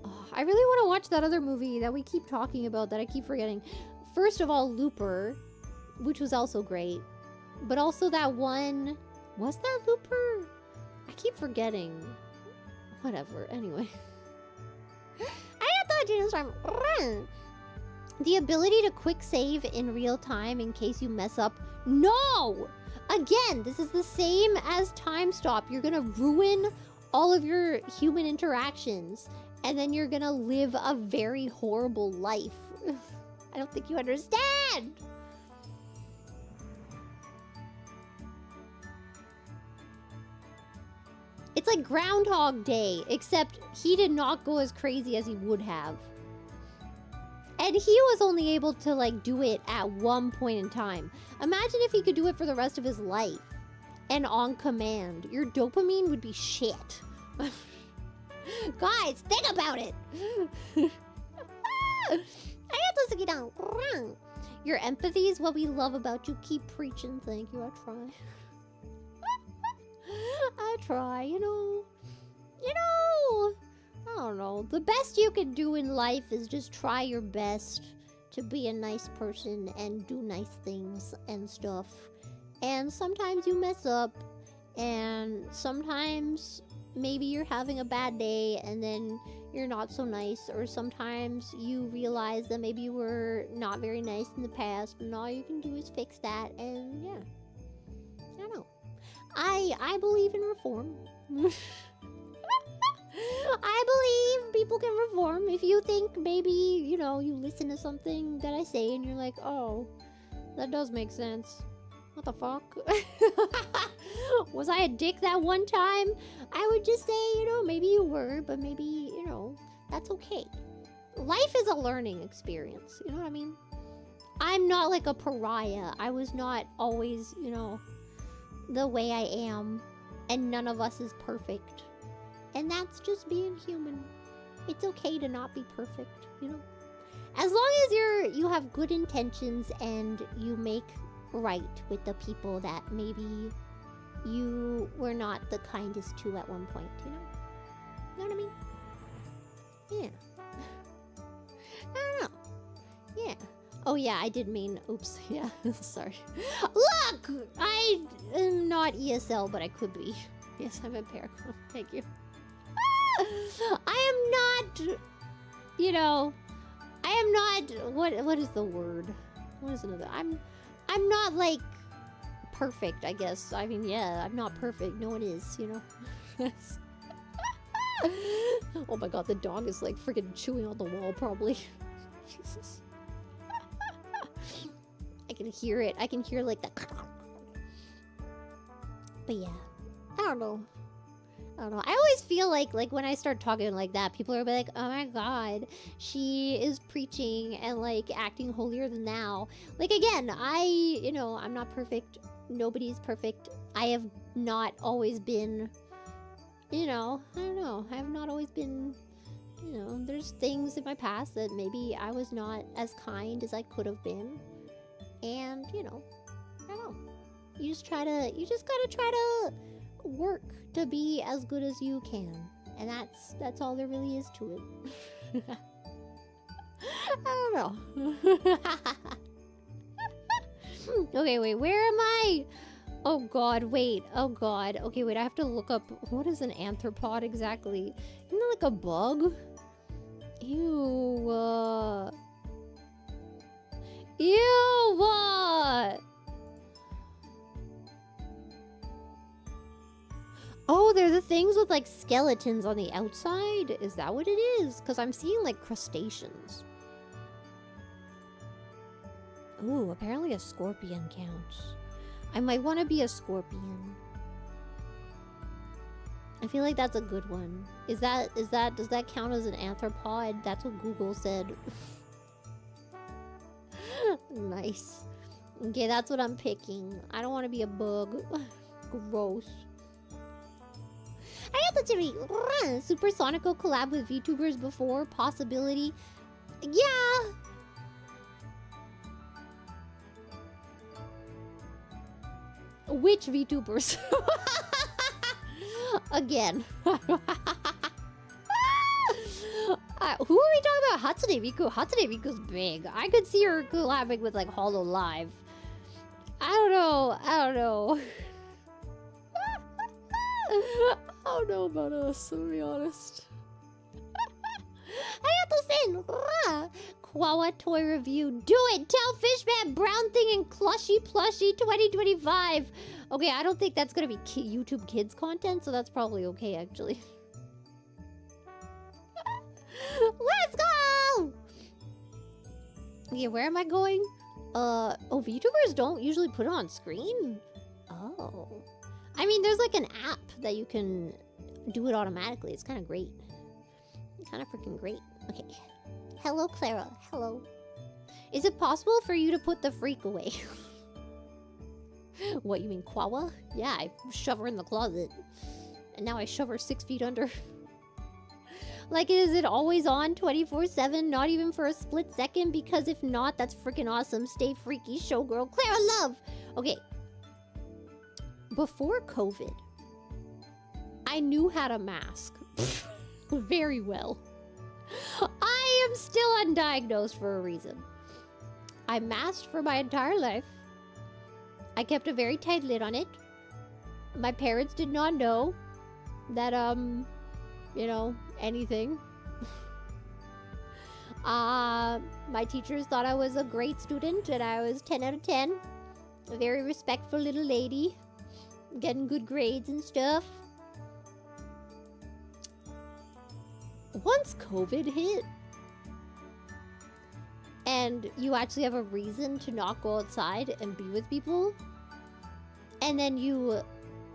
Oh, I really want to watch that other movie that we keep talking about that I keep forgetting. First of all, Looper, which was also great. But also that one... Was that Looper? I keep forgetting. Whatever, anyway. I thought you was the ability to quick save in real time in case you mess up. No! Again, this is the same as time stop. You're gonna ruin all of your human interactions, and then you're gonna live a very horrible life. I don't think you understand! It's like Groundhog Day, except he did not go as crazy as he would have. And he was only able to, like, do it at one point in time. Imagine if he could do it for the rest of his life. And on command. Your dopamine would be shit. Guys, think about it! Your empathy is what we love about you. Keep preaching. Thank you. I try. I try, you know. I don't know. The best you can do in life is just try your best to be a nice person and do nice things and stuff. And sometimes you mess up, and sometimes maybe you're having a bad day and then you're not so nice, or sometimes you realize that maybe you were not very nice in the past, and all you can do is fix that, and yeah. I don't know. I believe in reform. I believe people can reform. If you think maybe, you know, you listen to something that I say and you're like, oh, that does make sense. What the fuck? Was I a dick that one time? I would just say, you know, maybe you were, but maybe, you know, that's okay. Life is a learning experience, you know what I mean? I'm not like a pariah. I was not always, you know, the way I am, and none of us is perfect. And that's just being human. It's okay to not be perfect, you know? As long as you have good intentions and you make right with the people that maybe you were not the kindest to at one point, you know? Know what I mean? Yeah. I don't know. Yeah. Oh yeah, I did mean, oops, yeah, sorry. Look! I am not ESL, but I could be. Yes, I'm impaired. Thank you. I am not, you know, I am not, what is the word? What is another? I'm not, like, perfect, I guess. I mean, yeah, I'm not perfect. No one is, you know? Oh my god, the dog is, like, freaking chewing on the wall, probably. Jesus. I can hear it. I can hear, like, the... But yeah, I don't know. I always feel like when I start talking like that, people are like, oh my god, she is preaching and, like, acting holier than thou. Like, again, you know, I'm not perfect. Nobody's perfect. I have not always been, you know, I don't know. I have not always been, You know, there's things in my past that maybe I was not as kind as I could have been. And, you know, I don't know. You just gotta try to work to be as good as you can. And that's all there really is to it. I don't know. Okay, wait, where am I? Oh god, wait. Oh god. Okay, wait, I have to look up what is an arthropod exactly? Isn't that like a bug? Ew. Ew. Oh, they're the things with like skeletons on the outside? Is that what it is? Because I'm seeing like crustaceans. Ooh, apparently a scorpion counts. I might want to be a scorpion. I feel like that's a good one. Does that count as an arthropod? That's what Google said. Nice. Okay, that's what I'm picking. I don't want to be a bug. Gross. I have to read Supersonical collab with VTubers before. Possibility. Yeah. Which VTubers? Again. Who are we talking about? Hatsune Miku. Hatsune Miku's big. I could see her collabing with like Hollow Live. I don't know. I don't know about us, to be honest. I have to say, Quawa toy review. Do it! Tell Fishman Brown Thing and Clushy Plushie 2025. Okay, I don't think that's gonna be YouTube Kids content, so that's probably okay, actually. Let's go! Yeah, where am I going? Oh, VTubers don't usually put it on screen? Oh. I mean, there's like an app that you can do it automatically. It's kind of great. Kind of freaking great. Okay. Hello, Clara. Hello. Is it possible for you to put the freak away? What, you mean Quawa? Yeah, I shove her in the closet. And now I shove her 6 feet under. Like, is it always on 24/7? Not even for a split second? Because if not, that's freaking awesome. Stay freaky, showgirl. Clara Love! Okay. Before COVID, I knew how to mask. Very well. I am still undiagnosed for a reason. I masked for my entire life. I kept a very tight lid on it. My parents did not know that, you know, anything. My teachers thought I was a great student and I was 10 out of 10. A very respectful little lady. Getting good grades and stuff. Once COVID hit, and you actually have a reason to not go outside and be with people, and then you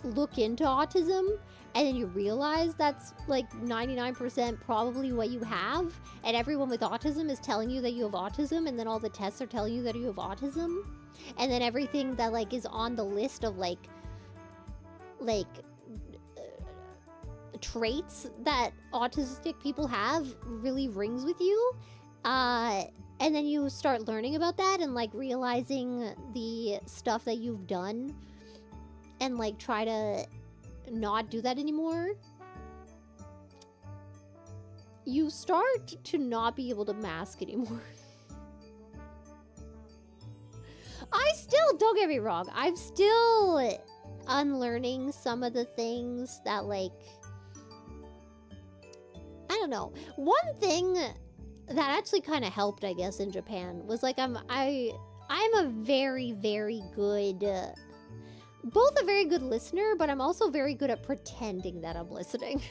look into autism, and then you realize that's like 99% probably what you have, and everyone with autism is telling you that you have autism, and then all the tests are telling you that you have autism, and then everything that like is on the list of like traits that autistic people have really rings with you, and then you start learning about that and like realizing the stuff that you've done and like try to not do that anymore. You start to not be able to mask anymore. I still, don't get me wrong, I'm still unlearning some of the things that like, I don't know. One thing that actually kind of helped, I guess, in Japan was like I'm a very, very good, both a very good listener, but I'm also very good at pretending that I'm listening.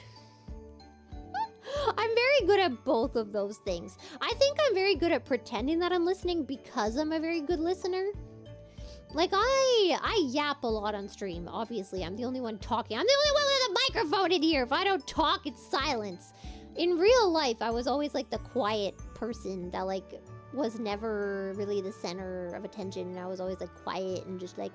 I'm very good at both of those things. I think I'm very good at pretending that I'm listening because I'm a very good listener. Like, I yap a lot on stream, obviously. I'm the only one talking. I'm the only one with a microphone in here. If I don't talk, it's silence. In real life, I was always, like, the quiet person that, like, was never really the center of attention. And I was always, like, quiet and just, like...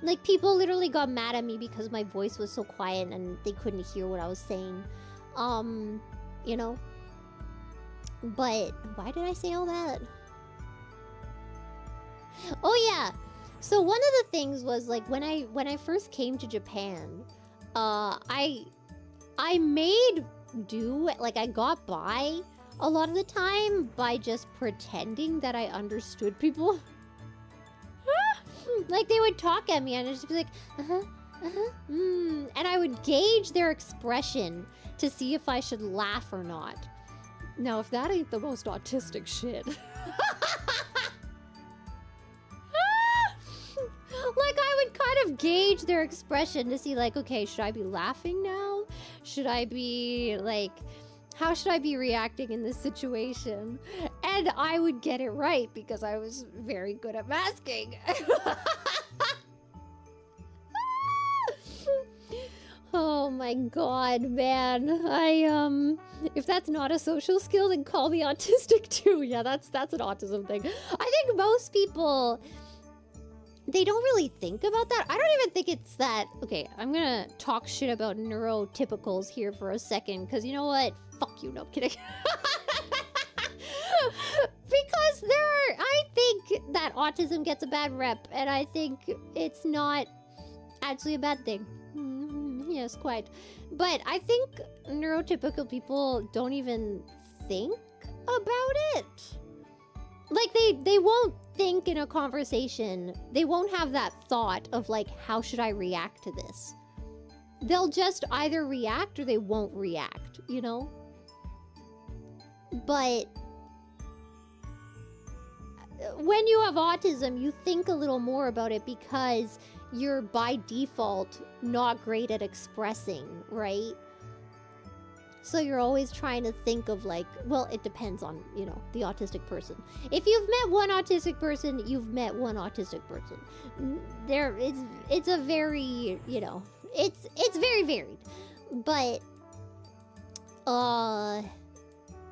Like, people literally got mad at me because my voice was so quiet and they couldn't hear what I was saying. you know? But why did I say all that? Oh yeah. So one of the things was like when I first came to Japan, I made do, like I got by a lot of the time by just pretending that I understood people. Like they would talk at me and I'd just be like, and I would gauge their expression to see if I should laugh or not. Now, if that ain't the most autistic shit. Like, I would kind of gauge their expression to see, like, okay, should I be laughing now? Should I be, like, how should I be reacting in this situation? And I would get it right because I was very good at masking. Oh my god, man. If that's not a social skill, then call me autistic too. Yeah, that's an autism thing. I think most people, they don't really think about that. I don't even think it's that. Okay, I'm gonna talk shit about neurotypicals here for a second, because you know what? Fuck you, no, I'm kidding. Because I think that autism gets a bad rep, and I think it's not actually a bad thing. Yes, quite. But I think neurotypical people don't even think about it. Like, they won't think in a conversation. They won't have that thought of, like, how should I react to this? They'll just either react or they won't react, you know? But when you have autism, you think a little more about it because you're by default not great at expressing, right? So you're always trying to think of, like, well, it depends on, you know, the autistic person. If you've met one autistic person, you've met one autistic person. It's a very, you know, it's very varied. But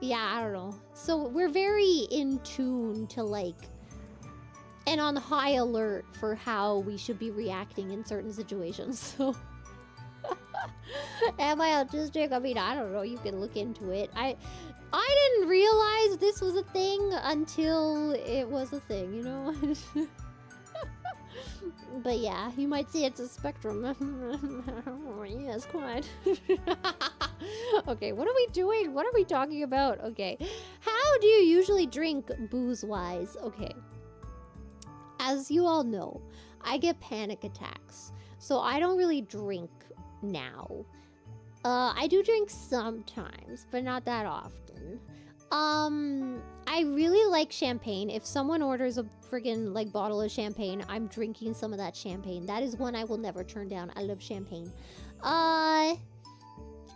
yeah, I don't know. So we're very in tune to, like, and on high alert for how we should be reacting in certain situations. So am I autistic? I mean, I don't know. You can look into it. I didn't realize this was a thing until it was a thing, you know? But yeah, you might say it's a spectrum. Yes, quite. Okay, what are we doing? What are we talking about? Okay. How do you usually drink booze-wise? Okay. As you all know, I get panic attacks. So I don't really drink now. I do drink sometimes, but not that often. I really like champagne. If someone orders a friggin' like bottle of champagne, I'm drinking some of that champagne. That is one I will never turn down. I love champagne. I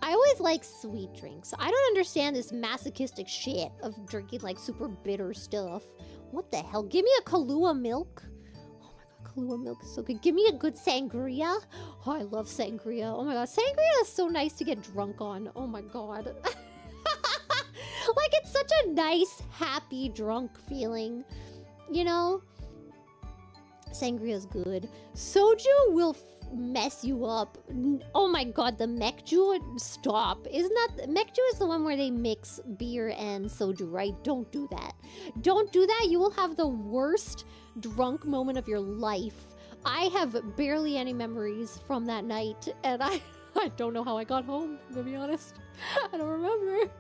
always like sweet drinks. I don't understand this masochistic shit of drinking like super bitter stuff. What the hell? Give me a Kahlua milk. Oh my god, Kahlua milk is so good. Give me a good sangria. Oh, I love sangria. Oh my god, sangria is so nice to get drunk on. Oh my god. Like, it's such a nice, happy, drunk feeling. You know? Sangria's good. Soju will mess you up. Oh my god, the mekju, stop. Isn't that mekju is the one where they mix beer and soju, right? Don't do that. Don't do that. You will have the worst drunk moment of your life. I have barely any memories from that night, and I don't know how I got home, to be honest. I don't remember.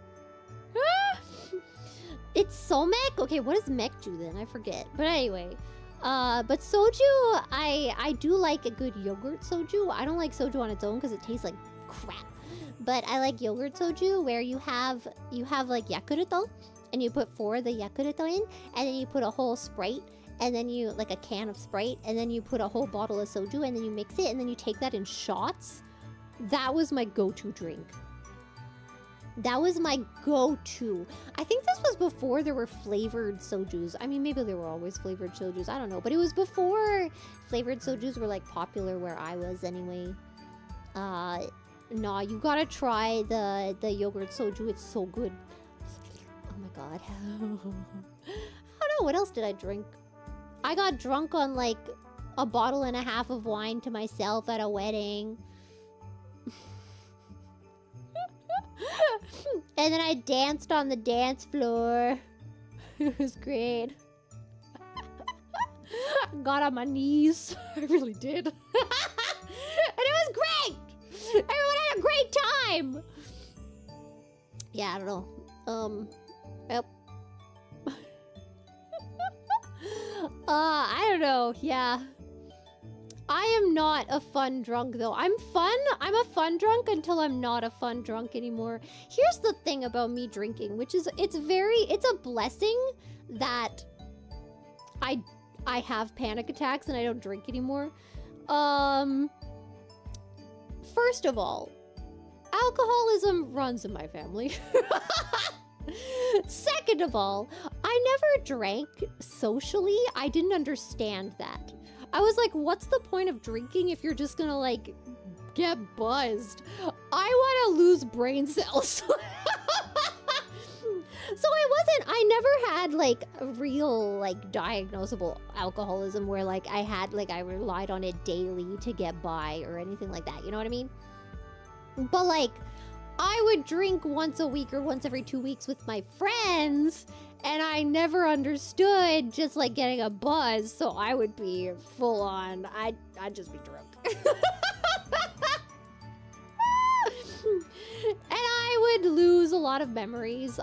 It's somek? Okay, what is mekju then? I forget. But anyway, but soju, I do like a good yogurt soju. I don't like soju on its own because it tastes like crap. But I like yogurt soju where you have like yakuruto, and you put 4 of the yakuruto in, and then you put a whole Sprite, and then you, like a can of Sprite, and then you put a whole bottle of soju, and then you mix it, and then you take that in shots. That was my go-to drink. That was my go-to. I think this was before there were flavored sojus. I mean, maybe there were always flavored sojus. I don't know. But it was before flavored sojus were, like, popular where I was anyway. Nah, you gotta try the yogurt soju. It's so good. Oh my god. I don't know. What else did I drink? I got drunk on, like, a bottle and a half of wine to myself at a wedding. And then I danced on the dance floor. It was great. Got on my knees. I really did. And it was great! Everyone had a great time! Yeah, I don't know. Yep. I don't know, yeah. I am not a fun drunk, though. I'm a fun drunk until I'm not a fun drunk anymore. Here's the thing about me drinking, which is, it's a blessing that I have panic attacks and I don't drink anymore. First of all, alcoholism runs in my family. Second of all, I never drank socially. I didn't understand that. I was like, what's the point of drinking if you're just gonna, like, get buzzed? I want to lose brain cells. So I never had, like, a real, like, diagnosable alcoholism where, like, I relied on it daily to get by or anything like that. You know what I mean? But, like, I would drink once a week or once every 2 weeks with my friends, and I never understood just, like, getting a buzz, so I would be full on. I'd just be drunk. And I would lose a lot of memories.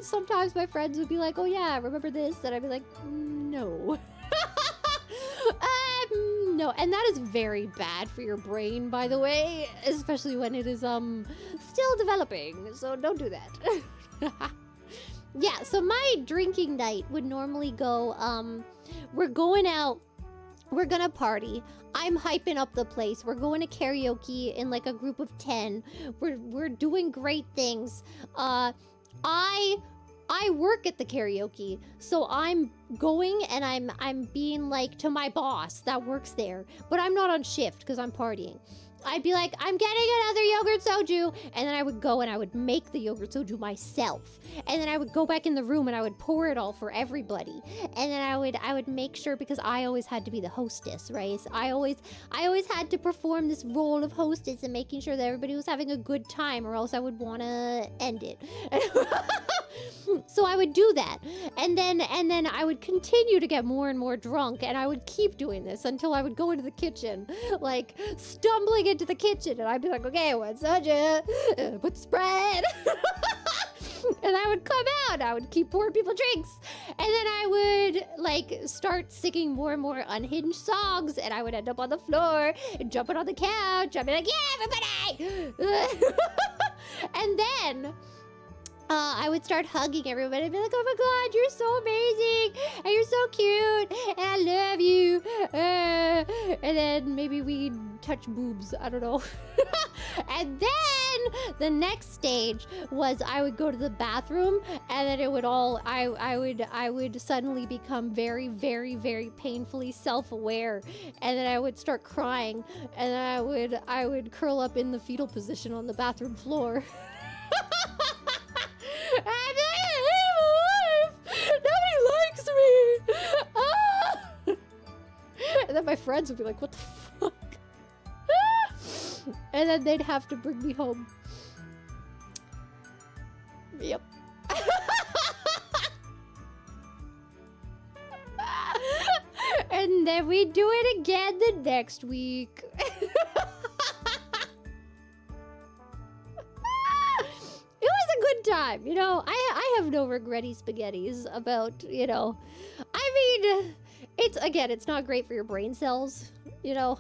Sometimes my friends would be like, oh yeah, remember this? And I'd be like, no. No, and that is very bad for your brain, by the way, especially when it is still developing, so don't do that. Yeah, so my drinking night would normally go, we're going out, we're gonna party, I'm hyping up the place, we're going to karaoke in like a group of 10, we're doing great things. I work at the karaoke, so I'm going and I'm being like to my boss that works there, but I'm not on shift because I'm partying. I'd be like, I'm getting another yogurt soju, and then I would go and I would make the yogurt soju myself, and then I would go back in the room and I would pour it all for everybody, and then I would make sure, because I always had to be the hostess, right? So I always had to perform this role of hostess and making sure that everybody was having a good time, or else I would want to end it. So I would do that, and then I would continue to get more and more drunk, and I would keep doing this until I would go into the kitchen, like stumbling into the kitchen, and I'd be like, okay, what's soju? Put the spread. And I would come out, and I would keep pouring people drinks, and then I would like start singing more and more unhinged songs, and I would end up on the floor and jumping on the couch. I'd be like, yeah, everybody. And then I would start hugging everybody and be like, oh my god, you're so amazing, and you're so cute, and I love you. And then maybe we'd touch boobs, I don't know. And then the next stage was I would go to the bathroom, and then it would all, I would suddenly become very, very, very painfully self-aware, and then I would start crying, and then I would curl up in the fetal position on the bathroom floor. I'd be like, I hate my life! Nobody likes me! Ah! And then my friends would be like, what the fuck? And then they'd have to bring me home. Yep. And then we'd do it again the next week. It was a good time, you know. I have no regretty spaghettis about, you know. I mean, it's not great for your brain cells, you know.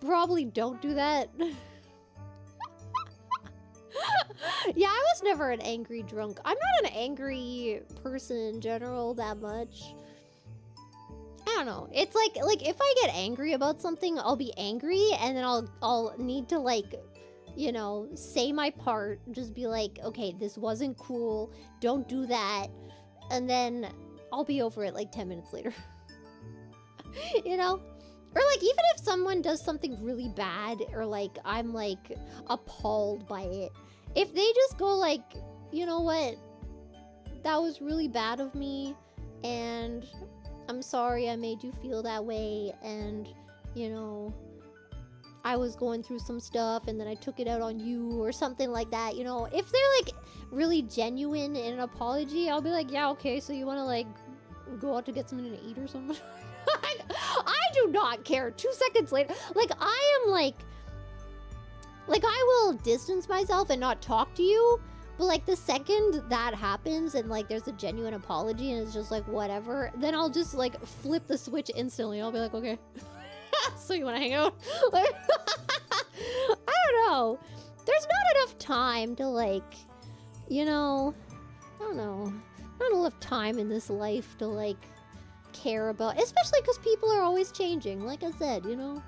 Probably don't do that. Yeah, I was never an angry drunk. I'm not an angry person in general that much. I don't know. It's like if I get angry about something, I'll be angry, and then I'll need to, like, you know, say my part, just be like, okay, this wasn't cool, don't do that, and then I'll be over it like 10 minutes later. You know? Or like, even if someone does something really bad, or like, I'm like appalled by it, if they just go like, you know what, that was really bad of me, and I'm sorry I made you feel that way, and, you know, I was going through some stuff and then I took it out on you or something like that, you know. If they're like really genuine in an apology, I'll be like, yeah, okay, so you want to like go out to get something to eat or something? I do not care. 2 seconds later, like I am like I will distance myself and not talk to you, but like the second that happens and like there's a genuine apology and it's just like whatever, then I'll just like flip the switch instantly. I'll be like, okay, so you want to hang out? Like, I don't know. There's not enough time to like, you know, I don't know. Not enough time in this life to like care about, especially because people are always changing. Like I said, you know.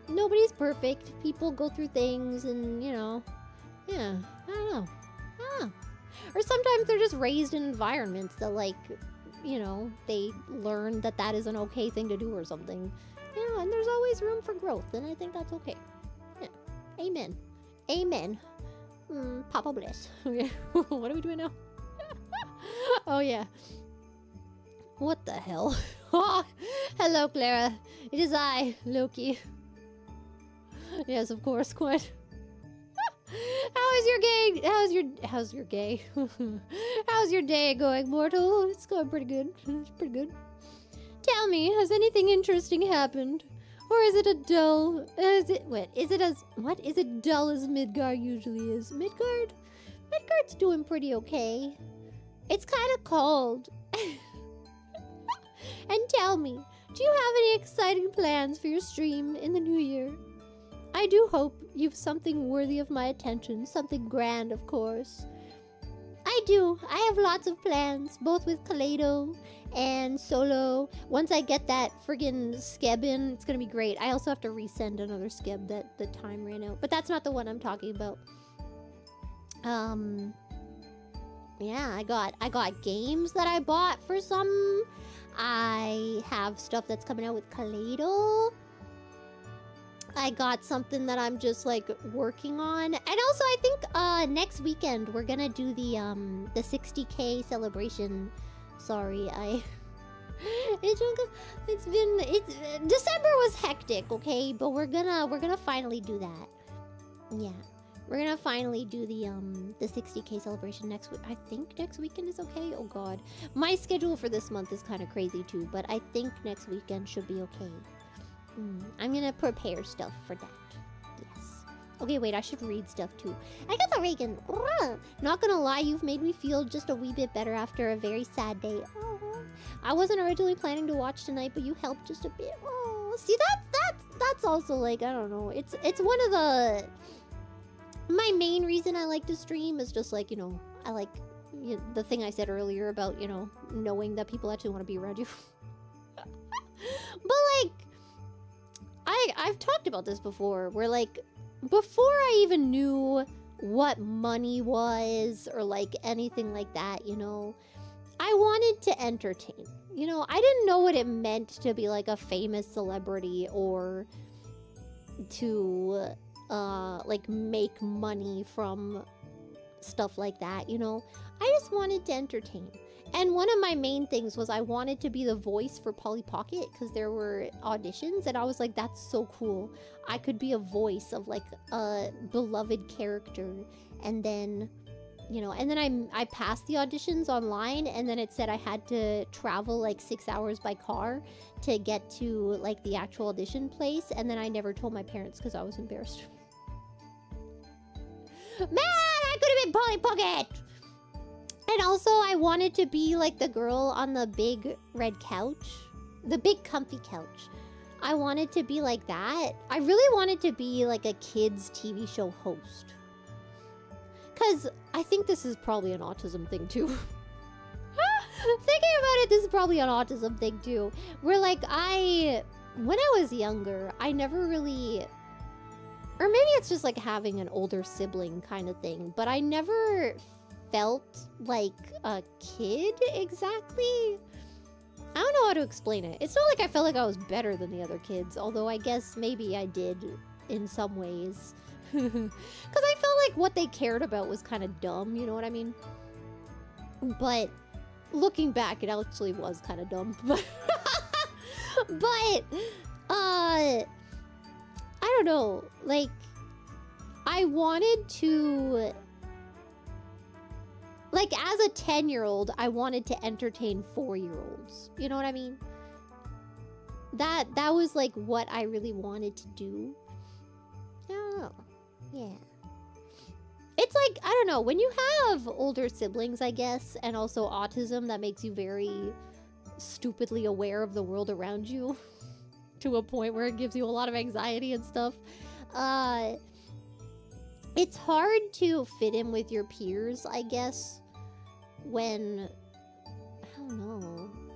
Nobody's perfect. People go through things and, you know, yeah, I don't know. Or sometimes they're just raised in environments that, like, you know, they learn that that is an okay thing to do or something. You know, and there's always room for growth, and I think that's okay. Yeah. Amen. Amen. Papa bless. Okay. What are we doing now? Oh, yeah. What the hell? Oh, hello, Clara. It is I, Loki. Yes, of course, quite. How's your day going, mortal? It's going pretty good. It's pretty good. Tell me, has anything interesting happened? Or is it a dull... Is it dull as Midgard usually is? Midgard's doing pretty okay. It's kind of cold. And tell me, do you have any exciting plans for your stream in the new year? I do hope you've something worthy of my attention, something grand, of course. I do. I have lots of plans, both with ko5h5 and solo. Once I get that friggin' skeb in, it's gonna be great. I also have to resend another skeb that the time ran out, but that's not the one I'm talking about. Yeah, I got games that I bought for some. I have stuff that's coming out with ko5h5. I got something that I'm just like working on. And also I think next weekend we're gonna do the 60K celebration. Sorry, December was hectic, okay? But we're gonna finally do that. Yeah. We're gonna finally do the 60K celebration next week. I think next weekend is okay. Oh god. My schedule for this month is kind of crazy too, but I think next weekend should be okay. I'm gonna prepare stuff for that. Yes. Okay, wait, I should read stuff too. I got the Reagan. Not gonna lie, you've made me feel just a wee bit better after a very sad day. Oh, I wasn't originally planning to watch tonight, but you helped just a bit. Oh, see, that's also like, I don't know. It's one of the... My main reason I like to stream is just like, you know, I like the thing I said earlier about, you know, knowing that people actually want to be around you. But like... I've talked about this before, where like, before I even knew what money was, or like anything like that, you know, I wanted to entertain. You know, I didn't know what it meant to be like a famous celebrity, or to, like make money from stuff like that, you know? I just wanted to entertain. And one of my main things was I wanted to be the voice for Polly Pocket, because there were auditions, and I was like, that's so cool. I could be a voice of like a beloved character. And then, you know, and then I passed the auditions online, and then it said I had to travel like 6 hours by car to get to like the actual audition place. And then I never told my parents because I was embarrassed. Man, I could have been Polly Pocket! And also, I wanted to be like the girl on the big red couch. The big comfy couch. I wanted to be like that. I really wanted to be like a kids' TV show host. Because I think this is probably an autism thing too. Thinking about it, this is probably an autism thing too. Where like when I was younger, I never really... Or maybe it's just like having an older sibling kind of thing. But I never... felt like a kid exactly. I don't know how to explain it. It's not like I felt like I was better than the other kids, although I guess maybe I did in some ways. Because I felt like what they cared about was kind of dumb, you know what I mean? But looking back, it actually was kind of dumb. But I I don't know, like, I wanted to, like, as a 10-year-old, I wanted to entertain 4-year-olds. You know what I mean? That was, like, what I really wanted to do. I don't know. Yeah. It's like, I don't know, when you have older siblings, I guess, and also autism, that makes you very stupidly aware of the world around you to a point where it gives you a lot of anxiety and stuff. It's hard to fit in with your peers, I guess, when, I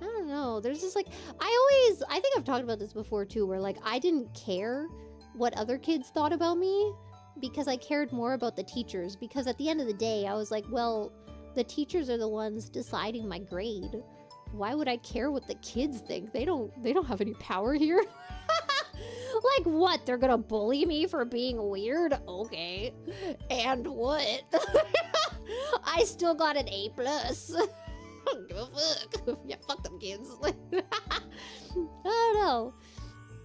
don't know, there's just like, I think I've talked about this before too, where like, I didn't care what other kids thought about me, because I cared more about the teachers, because at the end of the day, I was like, well, the teachers are the ones deciding my grade. Why would I care what the kids think? They don't have any power here. Like what? They're gonna bully me for being weird? Okay. And what? I still got an A+. I don't give a fuck. Yeah, fuck them kids. I don't know.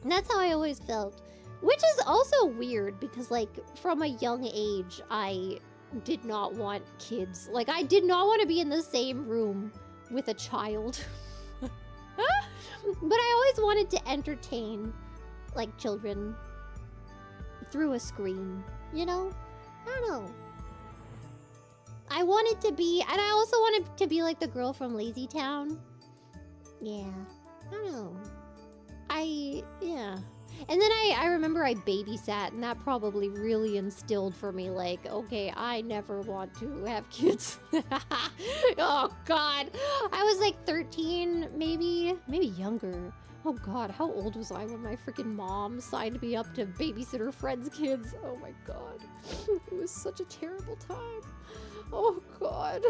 And that's how I always felt. Which is also weird because, like, from a young age, I did not want kids. Like, I did not want to be in the same room with a child. But I always wanted to entertain, like, children through a screen, you know? I don't know. I wanted to be, and I also wanted to be like the girl from Lazy Town. Yeah. I don't know. Yeah. And then I remember I babysat, and that probably really instilled for me, like, okay, I never want to have kids. Oh, God. I was like 13, maybe younger. Oh, God, how old was I when my freaking mom signed me up to babysit her friends' kids? Oh, my God. It was such a terrible time. Oh, God.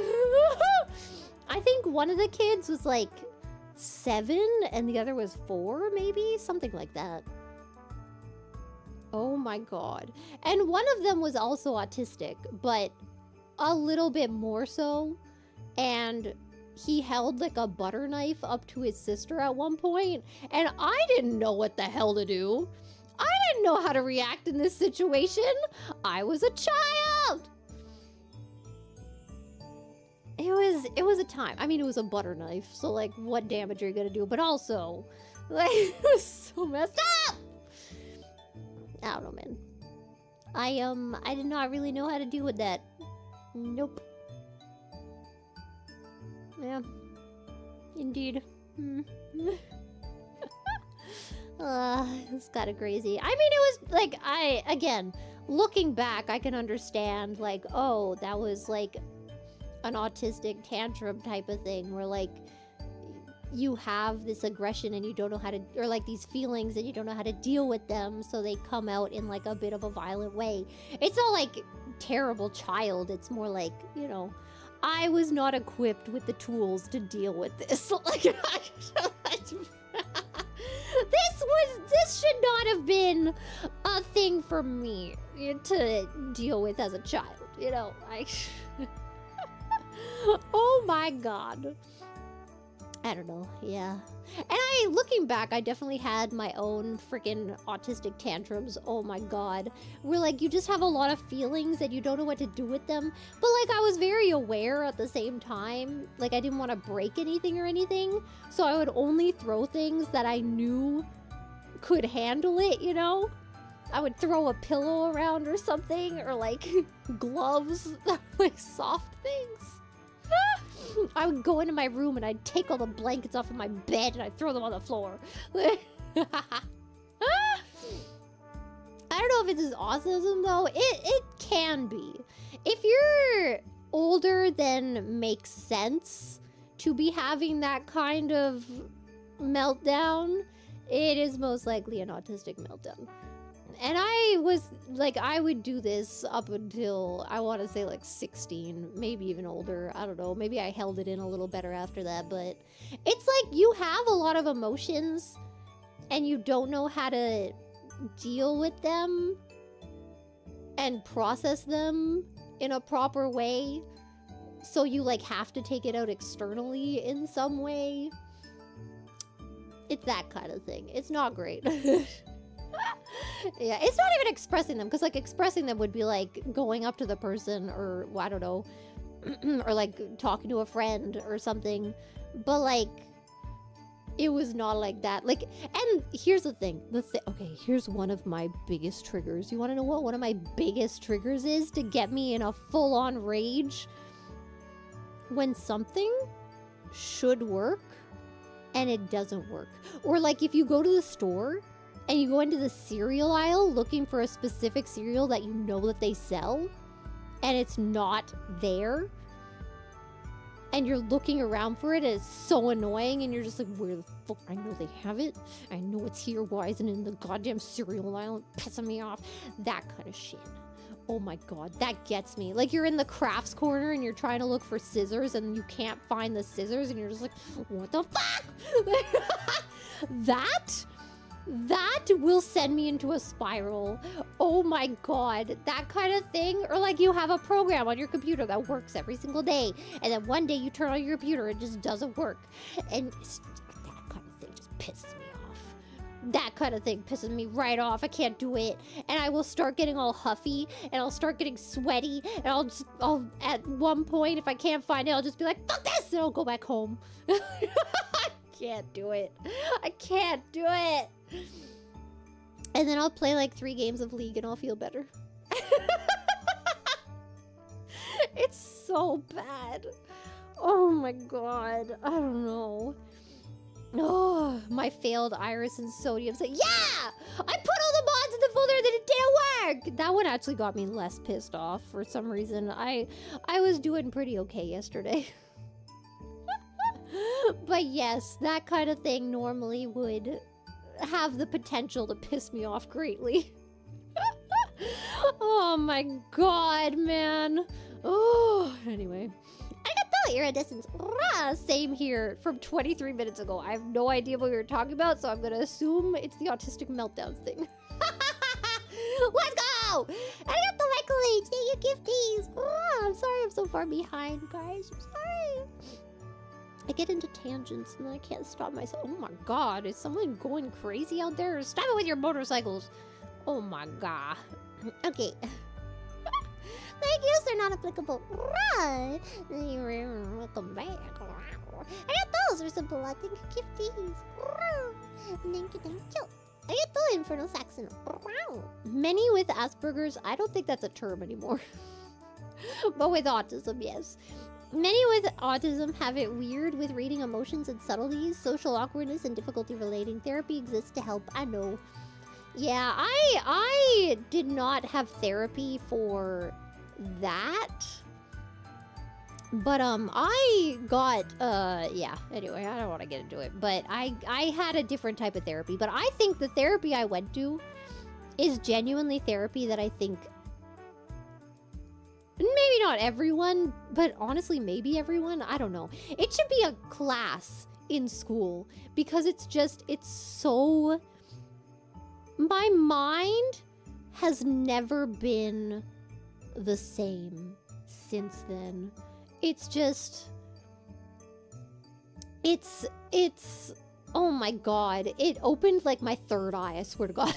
I think one of the kids was like 7, and the other was 4, maybe? Something like that. Oh my God. And one of them was also autistic, but a little bit more so. And he held like a butter knife up to his sister at one point, and I didn't know what the hell to do. I didn't know how to react in this situation. I was a child. It was a time. I mean, it was a butter knife, so like, what damage are you gonna do? But also, like, it was so messed up. I don't know, man. I did not really know how to deal with that. Nope. Yeah. Indeed. It's kind of crazy. I mean, it was like, again, looking back, I can understand, like, oh, that was like an autistic tantrum type of thing where like you have this aggression and you don't know how to, or like these feelings and you don't know how to deal with them, so they come out in like a bit of a violent way. It's not like terrible child, it's more like, you know, I was not equipped with the tools to deal with this. Like, this should not have been a thing for me to deal with as a child, you know, like, oh my God. I don't know, yeah. And looking back, I definitely had my own freaking autistic tantrums, oh my God. Where like, you just have a lot of feelings and you don't know what to do with them. But like, I was very aware at the same time. Like, I didn't want to break anything or anything. So I would only throw things that I knew could handle it, you know? I would throw a pillow around or something, or like gloves, like soft things. I would go into my room and I'd take all the blankets off of my bed and I'd throw them on the floor. I don't know if it's as autism though. It can be. If you're older than makes sense to be having that kind of meltdown, it is most likely an autistic meltdown. And I was, like, I would do this up until, I want to say, like, 16, maybe even older. I don't know. Maybe I held it in a little better after that, but it's like you have a lot of emotions and you don't know how to deal with them and process them in a proper way. So you, like, have to take it out externally in some way. It's that kind of thing. It's not great. Yeah, it's not even expressing them, because like expressing them would be like going up to the person, or well, I don't know, or like talking to a friend or something. But like, it was not like that. Like, and here's the thing. Okay, here's one of my biggest triggers. You want to know what one of my biggest triggers is to get me in a full-on rage? When something should work and it doesn't work. Or like if you go to the store and you go into the cereal aisle looking for a specific cereal that you know that they sell and it's not there, and you're looking around for it, and it's so annoying, and you're just like, where the fuck? I know they have it. I know it's here. Why isn't it in the goddamn cereal aisle? It's pissing me off. That kind of shit. Oh my god, that gets me. Like, you're in the crafts corner, and you're trying to look for scissors, and you can't find the scissors, and you're just like, what the fuck? That will send me into a spiral. Oh my god, that kind of thing. Or like you have a program on your computer that works every single day, and then one day you turn on your computer, it just doesn't work. And that kind of thing just pisses me off. That kind of thing pisses me right off. I can't do it. And I will start getting all huffy, and I'll start getting sweaty, and I'll at one point, if I can't find it, I'll just be like, fuck this, and I'll go back home. I can't do it. I can't do it. And then I'll play like 3 games of League and I'll feel better. It's so bad. Oh my god. I don't know. Oh, my failed iris and sodium. Say, yeah! I put all the mods in the folder that it didn't work! That one actually got me less pissed off for some reason. I was doing pretty okay yesterday. But yes, that kind of thing normally would have the potential to piss me off greatly. Oh my god, man. Oh, anyway. Arigato, iridescence. Rah, same here from 23 minutes ago. I have no idea what we were talking about, so I'm gonna assume it's the autistic meltdowns thing. Let's go! Arigato, Michael H. Thank you, gifties. Oh, I'm sorry I'm so far behind, guys. I'm sorry. I get into tangents and then I can't stop myself. Oh my god, is someone going crazy out there? Stop it with your motorcycles. Oh my god. Okay. Thank you, sir, not applicable. Right. Welcome back. I got those are simple. I think gifties. Thank you. I get the Infernal Saxon. Many with Asperger's, I don't think that's a term anymore. But with autism, yes. Many with autism have it weird with reading emotions and subtleties, social awkwardness, and difficulty relating. Therapy exists to help. I know. Yeah, I did not have therapy for that. But I got yeah, anyway, I don't want to get into it, but I had a different type of therapy. But I think the therapy I went to is genuinely therapy that I think maybe not everyone, but honestly, maybe everyone. I don't know. It should be a class in school because it's so... My mind has never been the same since then. It's just... It's... Oh my god. It opened like my third eye, I swear to god.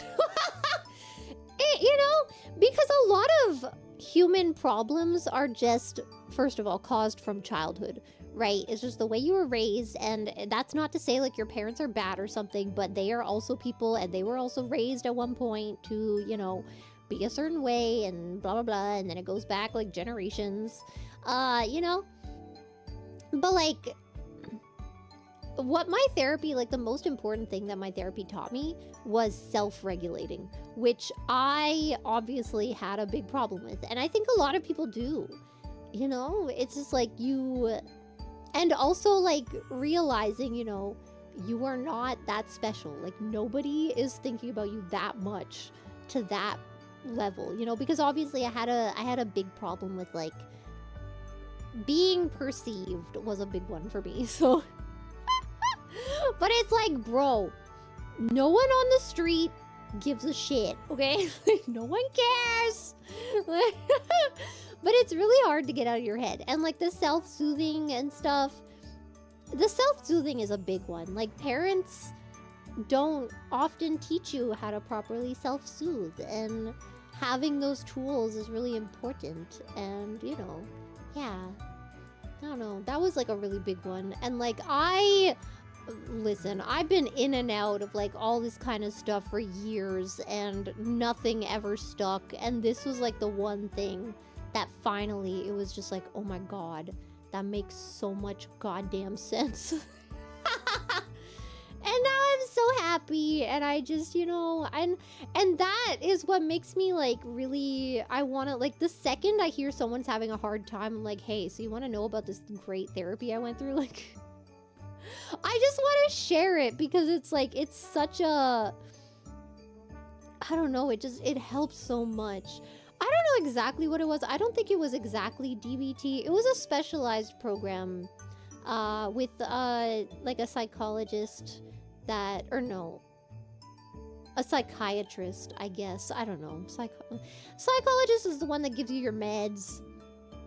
You know, because a lot of human problems are just, first of all, caused from childhood, right? It's just the way you were raised, and that's not to say like your parents are bad or something, but they are also people, and they were also raised at one point to, you know, be a certain way, and blah blah blah, and then it goes back like generations, you know? But like, what my therapy, like the most important thing that my therapy taught me was self-regulating, which I obviously had a big problem with. And I think a lot of people do, you know, it's just like and also like realizing, you know, you are not that special. Like nobody is thinking about you that much to that level, you know, because obviously I had a big problem with like being perceived was a big one for me, so... But it's like, bro, no one on the street gives a shit, okay? No one cares. But it's really hard to get out of your head. And like the self-soothing and stuff, the self-soothing is a big one. Like parents don't often teach you how to properly self-soothe, and having those tools is really important. And you know, yeah, I don't know, that was like a really big one. And like listen, I've been in and out of like all this kind of stuff for years and nothing ever stuck, and this was like the one thing that finally it was just like, oh my god, that makes so much goddamn sense. And now I'm so happy, and I just, you know, and that is what makes me like really, I want to, like, the second I hear someone's having a hard time, I'm like, hey, so you want to know about this great therapy I went through? Like, I just want to share it because it's like, it's such a, I don't know, it helps so much. I don't know exactly what it was. I don't think it was exactly DBT. It was a specialized program with like a psychologist that, or no, a psychiatrist, I guess. I don't know. Psychologist is the one that gives you your meds.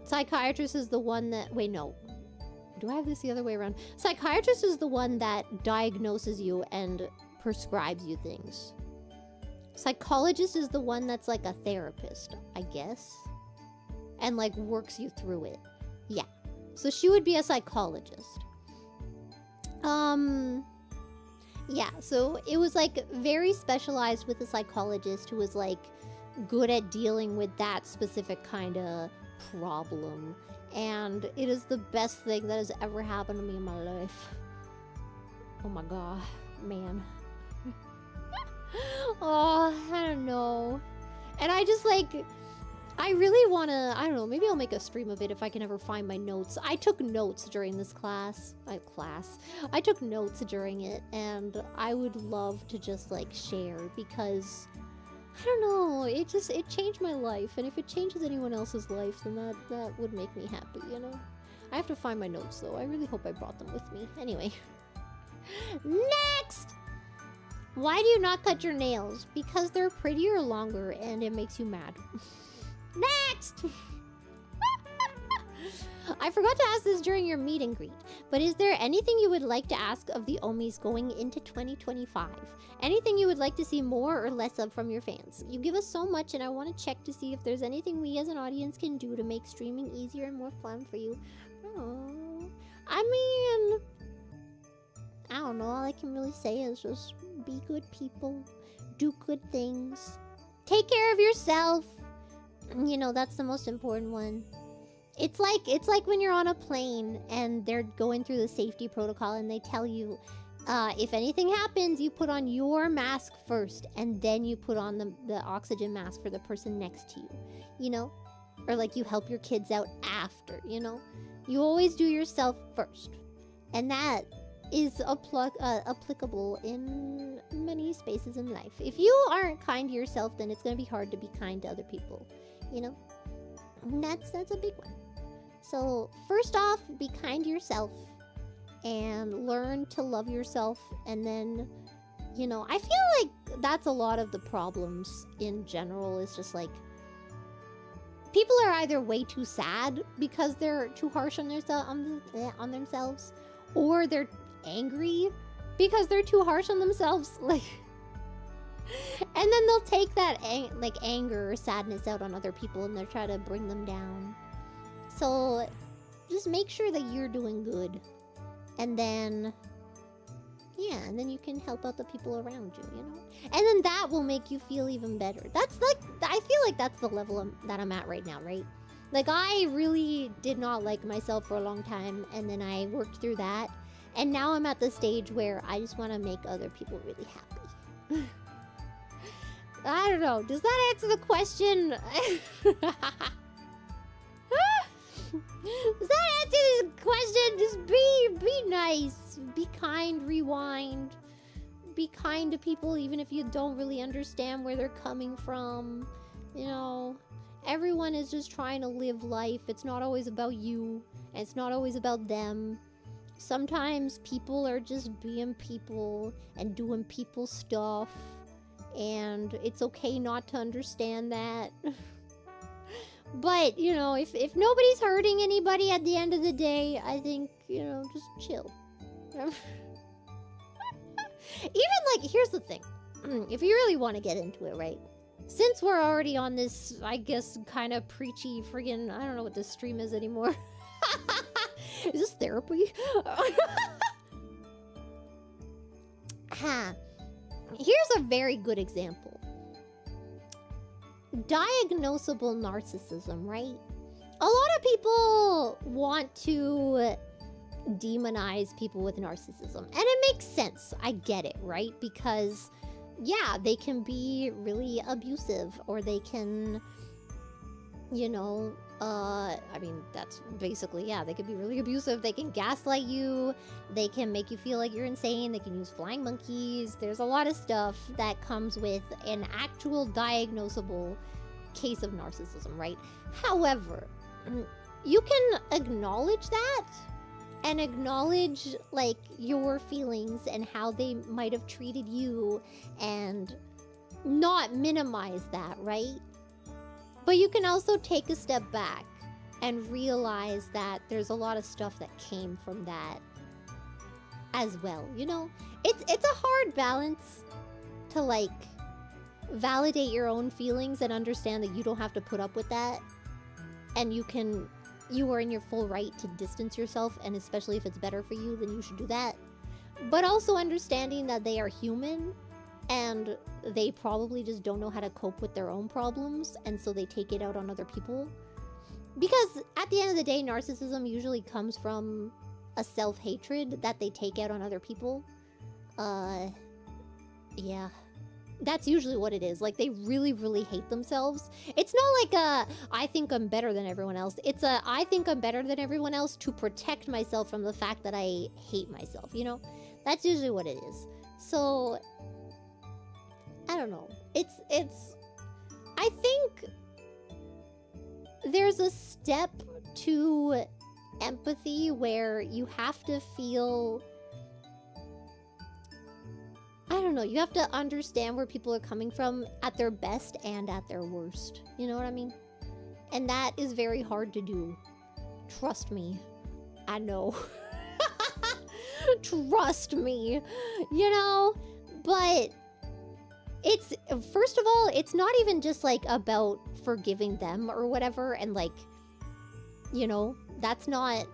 Psychiatrist is the one that, wait, no. Do I have this the other way around? Psychiatrist is the one that diagnoses you and prescribes you things. Psychologist is the one that's like a therapist, I guess. And like works you through it. Yeah. So she would be a psychologist. Yeah, so it was like very specialized with a psychologist who was like good at dealing with that specific kind of problem. And it is the best thing that has ever happened to me in my life. Oh my god, man. Oh, I don't know. And I just like, I really want to, I don't know, maybe I'll make a stream of it if I can ever find my notes. I took notes during this class. I took notes during it, and I would love to just like share because, I don't know, it changed my life. And if it changes anyone else's life, then that would make me happy, you know? I have to find my notes though. I really hope I brought them with me. Anyway. Next! Why do you not cut your nails? Because they're prettier or longer and it makes you mad. Next! I forgot to ask this during your meet and greet, but is there anything you would like to ask of the Omis going into 2025? Anything you would like to see more or less of from your fans? You give us so much, and I want to check to see if there's anything we as an audience can do to make streaming easier and more fun for you. Aww. I mean, I don't know, all I can really say is just be good people, do good things, take care of yourself. You know, that's the most important one. It's like when you're on a plane and they're going through the safety protocol and they tell you, if anything happens, you put on your mask first and then you put on the oxygen mask for the person next to you, you know? Or like you help your kids out after, you know? You always do yourself first. And that is applicable in many spaces in life. If you aren't kind to yourself, then it's going to be hard to be kind to other people, you know? And that's a big one. So first off, be kind to yourself and learn to love yourself. And then, you know, I feel like that's a lot of the problems in general, is just like people are either way too sad because they're too harsh on themselves, or they're angry because they're too harsh on themselves. Like, and then they'll take that anger or sadness out on other people and they'll try to bring them down. So just make sure that you're doing good, and then yeah, and then you can help out the people around you, you know? And then that will make you feel even better. That's like, I feel like that's the level that I'm at right now, right? Like, I really did not like myself for a long time, and then I worked through that, and now I'm at the stage where I just want to make other people really happy. I don't know. Does that answer the question? Does that answer this question? Just be nice. Be kind. Rewind. Be kind to people even if you don't really understand where they're coming from. You know, everyone is just trying to live life. It's not always about you. And it's not always about them. Sometimes people are just being people and doing people stuff. And it's okay not to understand that. But, you know, if nobody's hurting anybody at the end of the day, I think, you know, just chill. Even like, here's the thing. If you really want to get into it, right? Since we're already on this, I guess, kind of preachy friggin', I don't know what this stream is anymore. Is this therapy? Here's a very good example. Diagnosable narcissism, right? A lot of people want to demonize people with narcissism. And it makes sense. I get it, right? Because, yeah, they can be really abusive, or they can, you know, I mean, that's basically, yeah, they can be really abusive. They can gaslight you. They can make you feel like you're insane. They can use flying monkeys. There's a lot of stuff that comes with an actual diagnosable case of narcissism, right? However, you can acknowledge that and acknowledge, like, your feelings and how they might have treated you and not minimize that, right? But you can also take a step back and realize that there's a lot of stuff that came from that as well, you know? It's a hard balance to, like, validate your own feelings and understand that you don't have to put up with that. And you are in your full right to distance yourself, and especially if it's better for you, then you should do that. But also understanding that they are human, and they probably just don't know how to cope with their own problems, and so they take it out on other people. Because at the end of the day, narcissism usually comes from a self-hatred that they take out on other people. Yeah. That's usually what it is. Like, they really, really hate themselves. It's not like a, I think I'm better than everyone else. It's a, I think I'm better than everyone else to protect myself from the fact that I hate myself, you know? That's usually what it is. So, I don't know. I think there's a step to empathy where you have to feel, I don't know, you have to understand where people are coming from at their best and at their worst. You know what I mean? And that is very hard to do. Trust me. I know. Trust me. You know? But it's, first of all, it's not even just like about forgiving them or whatever, and like, you know, that's not,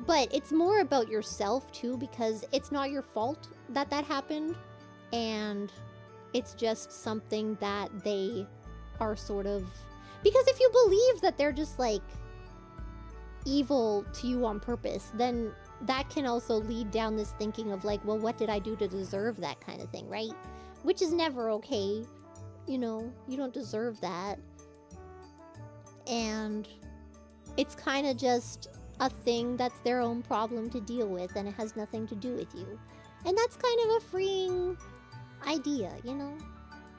but it's more about yourself too, because it's not your fault that that happened. And it's just something that they are sort of, because if you believe that they're just like evil to you on purpose, then that can also lead down this thinking of like, well, what did I do to deserve that kind of thing, right? Which is never okay. You know, you don't deserve that. And it's kind of just a thing that's their own problem to deal with, and it has nothing to do with you. And that's kind of a freeing idea, you know?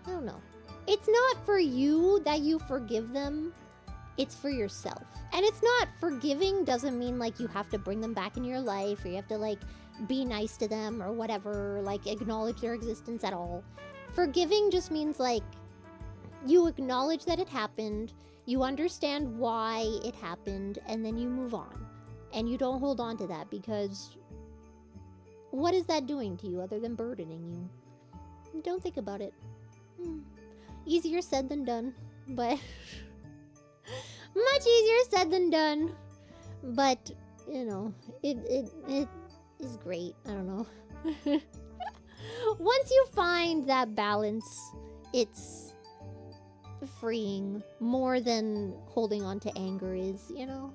I don't know. It's not for you that you forgive them. It's for yourself. And it's not, forgiving doesn't mean like you have to bring them back in your life, or you have to like be nice to them or whatever, like acknowledge their existence at all. Forgiving just means like you acknowledge that it happened, you understand why it happened, and then you move on. And you don't hold on to that, because what is that doing to you other than burdening you? Don't think about it. Easier said than done, but much easier said than done. But, you know, it is great. I don't know. Once you find that balance, it's freeing more than holding on to anger is, you know?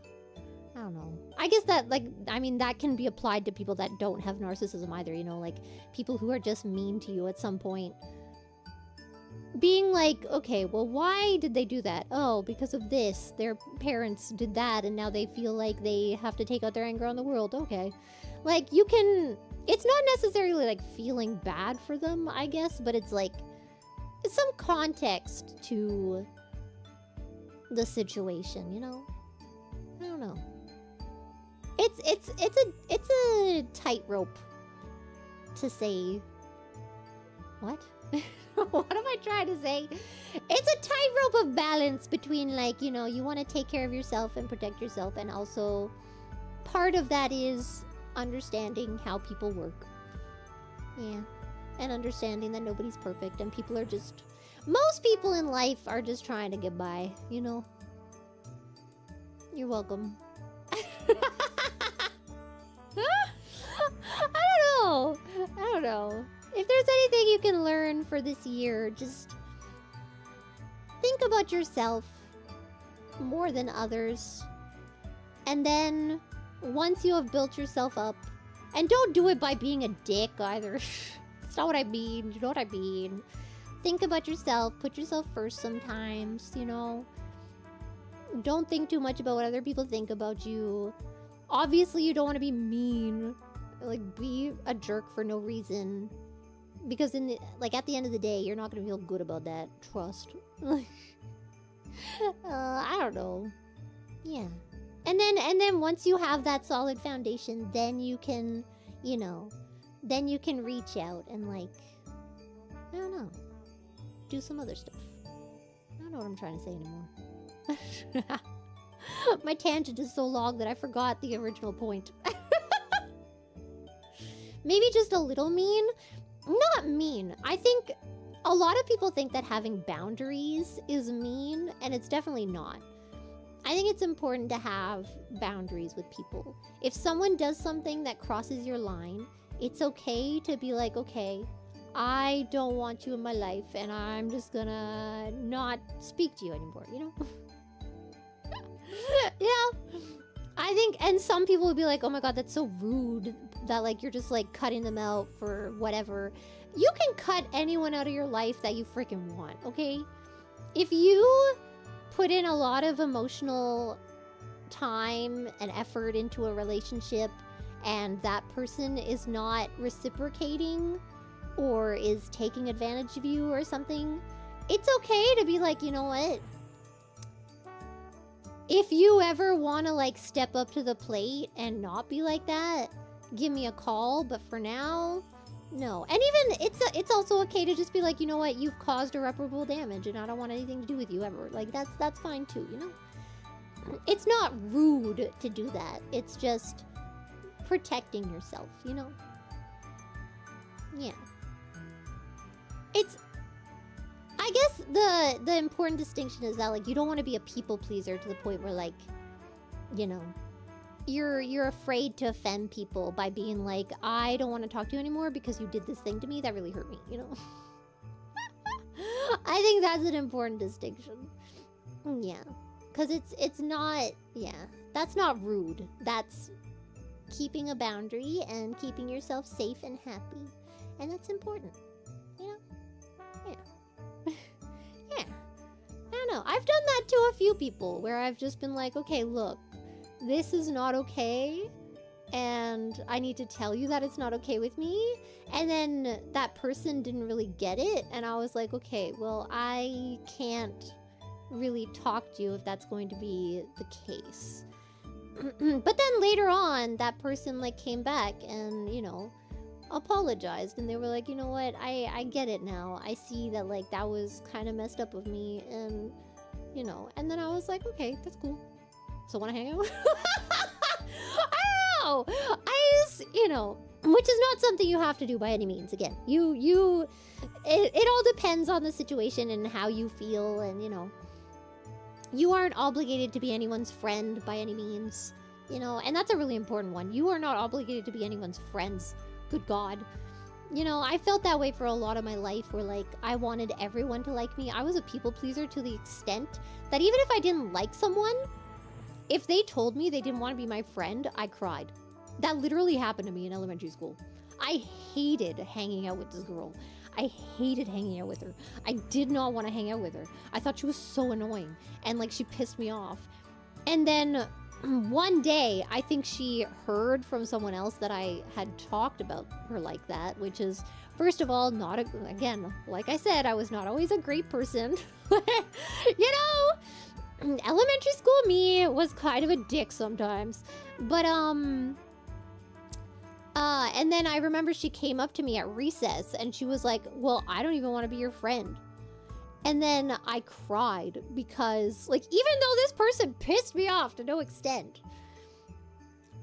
I don't know. I guess that, like, I mean, that can be applied to people that don't have narcissism either, you know? Like, people who are just mean to you at some point. Being like, okay, well, why did they do that? Oh, because of this. Their parents did that, and now they feel like they have to take out their anger on the world. Okay. Like, you can... It's not necessarily, like, feeling bad for them, I guess, but it's, like, some context to the situation, you know? I don't know. It's a tightrope to say. What? What am I trying to say? It's a tightrope of balance between, like, you know, you want to take care of yourself and protect yourself, and also part of that is understanding how people work. Yeah. and understanding that nobody's perfect and people are just... Most people in life are just trying to get by, you know? You're welcome. I don't know. If there's anything you can learn for this year, just think about yourself more than others. And then, once you have built yourself up, and don't do it by being a dick either. That's not what I mean. You know what I mean? Think about yourself. Put yourself first sometimes, you know? Don't think too much about what other people think about you. Obviously, you don't want to be mean. Like, be a jerk for no reason. Because at the end of the day, you're not going to feel good about that. Trust. I don't know. Yeah. And then once you have that solid foundation, then you can, you know, then you can reach out and, like, I don't know, do some other stuff. I don't know what I'm trying to say anymore. My tangent is so long that I forgot the original point. Maybe just a little mean? Not mean. I think a lot of people think that having boundaries is mean, and it's definitely not. I think it's important to have boundaries with people. If someone does something that crosses your line, it's okay to be like, okay, I don't want you in my life, and I'm just gonna not speak to you anymore, you know? Yeah. I think, and some people would be like, oh my god, that's so rude that, like, you're just, like, cutting them out for whatever. You can cut anyone out of your life that you freaking want, okay? If you put in a lot of emotional time and effort into a relationship and that person is not reciprocating or is taking advantage of you or something, it's okay to be like, you know what? If you ever want to, like, step up to the plate and not be like that, give me a call, but for now, no. And even, it's also okay to just be like, you know what, you've caused irreparable damage and I don't want anything to do with you ever. Like, that's fine too, you know? It's not rude to do that. It's just protecting yourself, you know? Yeah. It's... I guess the important distinction is that, like, you don't want to be a people pleaser to the point where, like, you know, you're afraid to offend people by being like, I don't want to talk to you anymore because you did this thing to me that really hurt me, you know? I think that's an important distinction. Yeah. Because it's not, yeah, that's not rude. That's keeping a boundary and keeping yourself safe and happy. And that's important, you know? Yeah. Yeah. I don't know. I've done that to a few people where I've just been like, okay, look, this is not okay, and I need to tell you that it's not okay with me. And then that person didn't really get it, and I was like, okay, well, I can't really talk to you if that's going to be the case. But then later on, that person, like, came back and, you know, apologized, and they were like, you know what, I get it now. I see that, like, that was kind of messed up of me, and, you know, and then I was like, okay, that's cool. So wanna hang out? I don't know. I just, you know, which is not something you have to do by any means. Again, it all depends on the situation and how you feel, and, you know, you aren't obligated to be anyone's friend by any means, you know, and that's a really important one. You are not obligated to be anyone's friends. Good God. You know, I felt that way for a lot of my life where, like, I wanted everyone to like me. I was a people pleaser to the extent that even if I didn't like someone, if they told me they didn't want to be my friend, I cried. That literally happened to me in elementary school. I hated hanging out with this girl. I hated hanging out with her. I did not want to hang out with her. I thought she was so annoying. And, like, she pissed me off. And then one day, I think she heard from someone else that I had talked about her like that, which is, first of all, again, like I said, I was not always a great person. You know? Elementary school me was kind of a dick sometimes. But, and then I remember she came up to me at recess and she was like, well, I don't even want to be your friend. And then I cried because, like, even though this person pissed me off to no extent,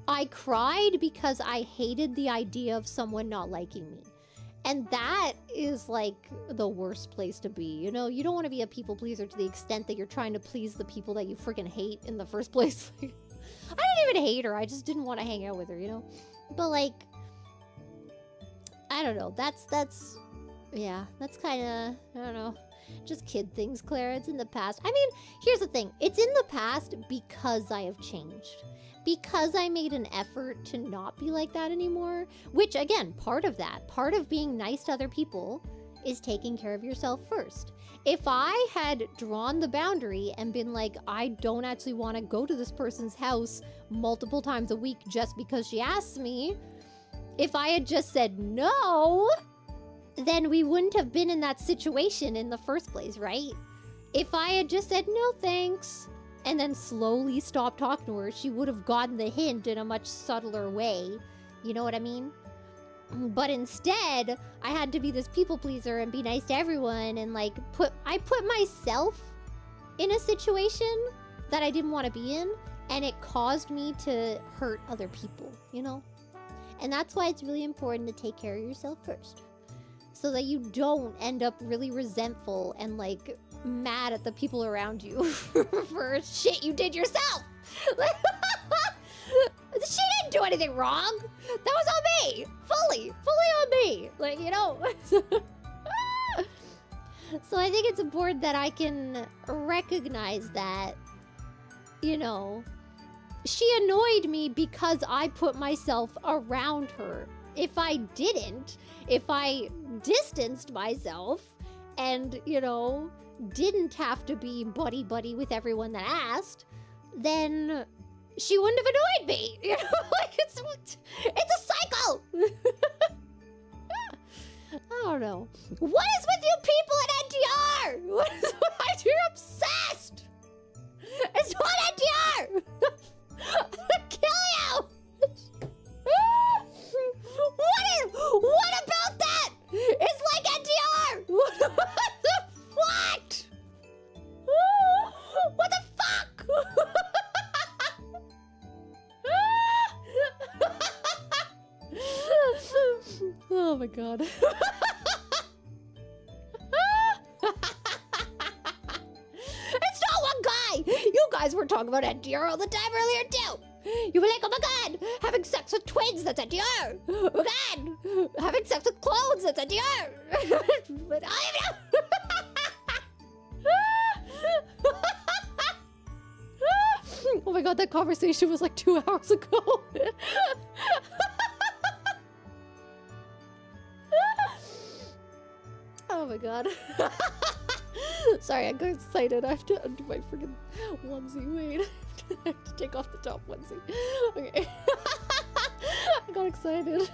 I cried because I hated the idea of someone not liking me. And that is like the worst place to be, you know? You don't want to be a people pleaser to the extent that you're trying to please the people that you freaking hate in the first place. I didn't even hate her, I just didn't want to hang out with her, you know? But like, I don't know, that's yeah, that's kind of, I don't know, just kid things, Clara. It's in the past. I mean, here's the thing. It's in the past because I have changed. Because I made an effort to not be like that anymore. Which, again, part of being nice to other people is taking care of yourself first. If I had drawn the boundary and been like, I don't actually want to go to this person's house multiple times a week just because she asks me, if I had just said no, then we wouldn't have been in that situation in the first place, right? If I had just said no thanks, and then slowly stopped talking to her, she would have gotten the hint in a much subtler way. You know what I mean? But instead, I had to be this people pleaser and be nice to everyone and like I put myself in a situation that I didn't want to be in, and it caused me to hurt other people, you know? And that's why it's really important to take care of yourself first. So that you don't end up really resentful and like mad at the people around you for shit you did yourself. She didn't do anything wrong. That was on me. Fully on me. Like, you know. So I think it's important that I can recognize that, you know, she annoyed me because I put myself around her. If I didn't, if I distanced myself and, you know, didn't have to be buddy-buddy with everyone that asked, then she wouldn't have annoyed me. You know, like, it's a cycle. I don't know. What is with you people at NTR? What is you're obsessed? It's not NTR. I'm gonna kill you. What about that? It's like NTR. What? What the fuck? Oh my god. It's not one guy. You guys were talking about NTR all the time earlier too. You were like, oh my god, having sex with twins, that's NTR. Oh my god, having sex with clones, that's NTR. But I oh my god, that conversation was like 2 hours ago. Oh my god. Sorry, I got excited. I have to undo my freaking onesie. Wait. I have to take off the top onesie. Okay. I got excited.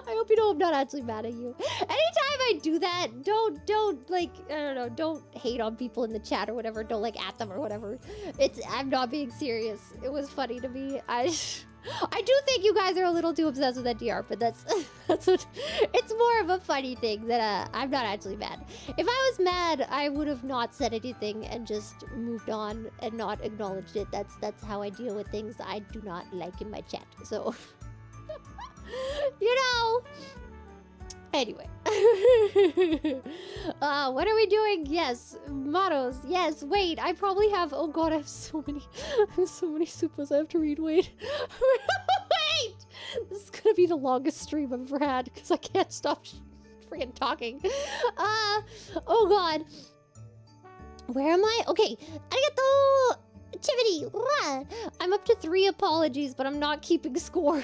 I hope you know I'm not actually mad at you. Anytime I do that, don't like, I don't know, don't hate on people in the chat or whatever. Don't like at them or whatever. I'm not being serious. It was funny to me. I do think you guys are a little too obsessed with NTR, but that's what, it's more of a funny thing that I'm not actually mad. If I was mad, I would have not said anything and just moved on and not acknowledged it. That's how I deal with things I do not like in my chat. So, you know. Anyway. What are we doing? Yes, mottos. Yes, wait, I probably have, oh god, I have so many supers I have to read. Wait. Wait! This is gonna be the longest stream I've ever had because I can't stop freaking talking. Oh god. Where am I? Okay, arigato! Chivity! I'm up to 3 apologies, but I'm not keeping score.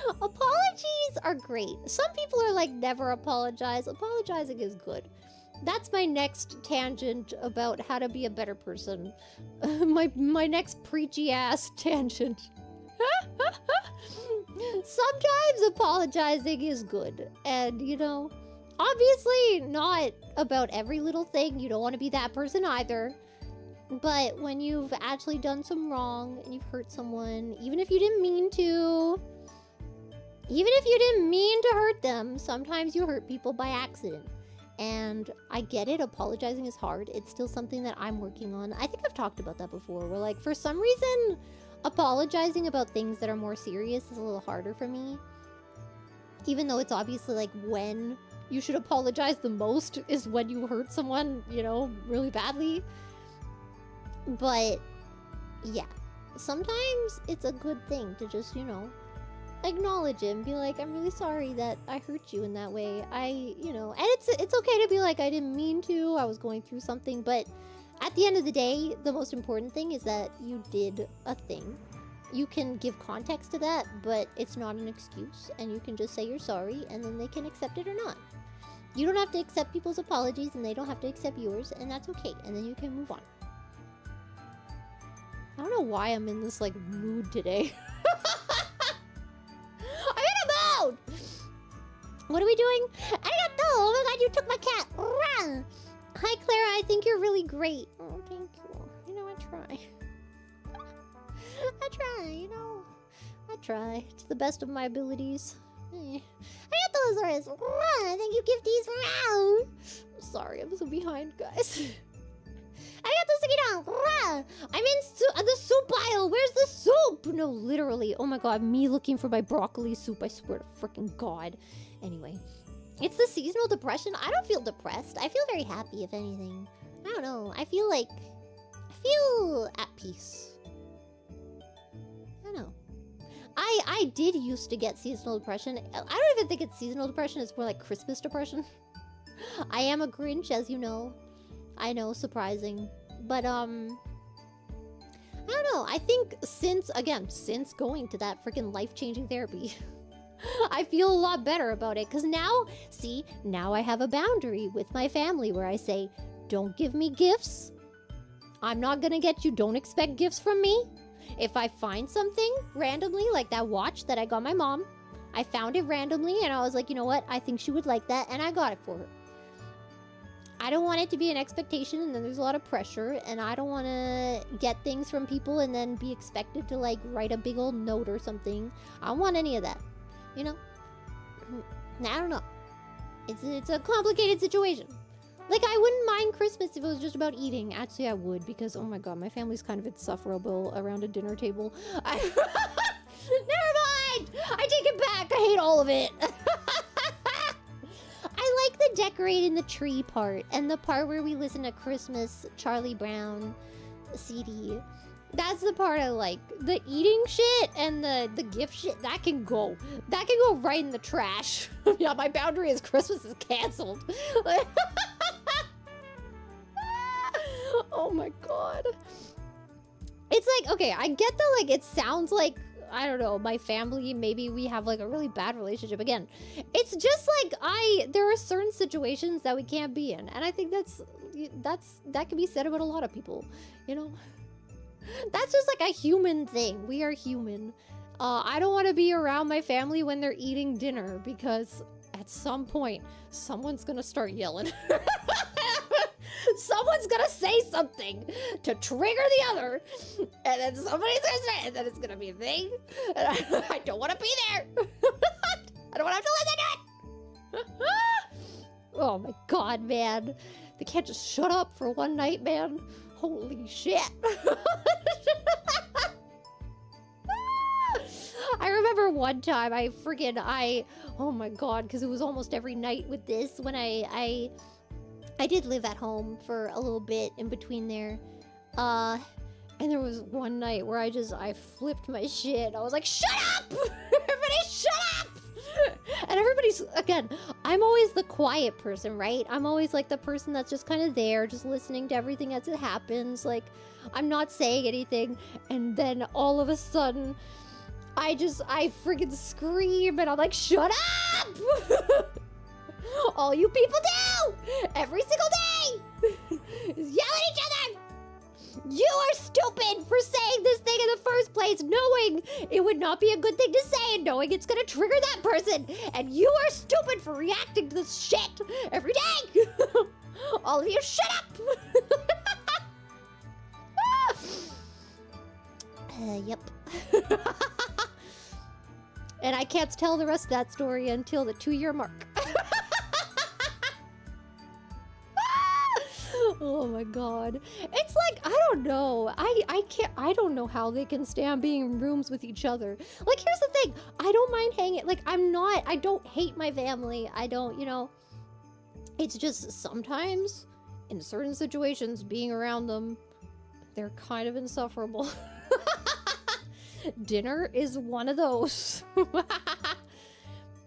Apologies are great. Some people are like, never apologize. Apologizing is good. That's my next tangent about how to be a better person. My next preachy ass tangent. Sometimes apologizing is good. And, you know, obviously not about every little thing. You don't want to be that person either. But when you've actually done some wrong and you've hurt someone, even if you didn't mean to, even if you didn't mean to hurt them, sometimes you hurt people by accident. And I get it, apologizing is hard. It's still something that I'm working on. I think I've talked about that before, where like, for some reason, apologizing about things that are more serious is a little harder for me. Even though it's obviously like when you should apologize the most is when you hurt someone, you know, really badly. But yeah, sometimes it's a good thing to just, you know, acknowledge it and be like, I'm really sorry that I hurt you in that way. You know, and it's okay to be like, I didn't mean to, I was going through something, but at the end of the day, the most important thing is that you did a thing. You can give context to that, but it's not an excuse, and you can just say you're sorry, and then they can accept it or not. You don't have to accept people's apologies, and they don't have to accept yours, and that's okay, and then you can move on. I don't know why I'm in this, like, mood today. I'm in a mood! What are we doing? Arigato! Oh my god, you took my cat! Run! Hi, Clara, I think you're really great. Oh, thank you. You know, I try. I try, you know. I try to the best of my abilities. Arigato, Azores! Run! Thank you, gifties! Run! Sorry, I'm so behind, guys. Arigato, Sugida! Run! I'm in the soup aisle! Where's the soup? No, literally. Oh my god, me looking for my broccoli soup. I swear to freaking god. Anyway. It's the seasonal depression. I don't feel depressed. I feel very happy, if anything. I don't know. I feel at peace. I don't know. I did used to get seasonal depression. I don't even think it's seasonal depression. It's more like Christmas depression. I am a Grinch, as you know. I know, surprising. But, I don't know. I think since going to that freaking life-changing therapy... I feel a lot better about it, because now I have a boundary with my family where I say, don't give me gifts. I'm not gonna get you, don't expect gifts from me. If I find something randomly, like that watch that I got my mom, I found it randomly and I was like, you know what, I think she would like that, and I got it for her. I don't want it to be an expectation and then there's a lot of pressure, and I don't want to get things from people and then be expected to like write a big old note or something. I don't want any of that. You know? I don't know. It's a complicated situation. Like, I wouldn't mind Christmas if it was just about eating. Actually, I would, because, oh my god, my family's kind of insufferable around a dinner table. Never mind! I take it back! I hate all of it! I like the decorating the tree part, and the part where we listen to Christmas Charlie Brown CD. That's the part I like. The eating shit and the gift shit, that can go. That can go right in the trash. Yeah, my boundary is Christmas is canceled. Oh my god. It's like, okay, I get that, like, it sounds like, I don't know, my family, maybe we have like a really bad relationship. Again, it's just like there are certain situations that we can't be in. And I think that can be said about a lot of people, you know? That's just like a human thing. We are human. I don't want to be around my family when they're eating dinner because at some point, someone's gonna start yelling. Someone's gonna say something to trigger the other, and then somebody's gonna say it, and then it's gonna be a thing. And I don't want to be there. I don't want to have to listen to it. Oh my god, man. They can't just shut up for one night, man. Holy shit. I remember one time oh my god, because it was almost every night with this when I did live at home for a little bit in between there. And there was one night where I flipped my shit. I was like, shut up! Everybody shut up! And everybody's, again, I'm always the quiet person, right? I'm always like the person that's just kind of there, just listening to everything as it happens. Like, I'm not saying anything. And then all of a sudden, I freaking scream and I'm like, shut up! All you people do every single day is yell at each other. You are stupid for saying this thing in the first place, knowing it would not be a good thing to say and knowing it's gonna trigger that person. And you are stupid for reacting to this shit every day. All of you, shut up. Yep. And I can't tell the rest of that story until the 2-year mark. Oh my god. It's like, I don't know. I don't know how they can stand being in rooms with each other. Like, here's the thing. I don't mind hanging. Like, I don't hate my family. I don't, it's just sometimes in certain situations being around them, they're kind of insufferable. Dinner is one of those. But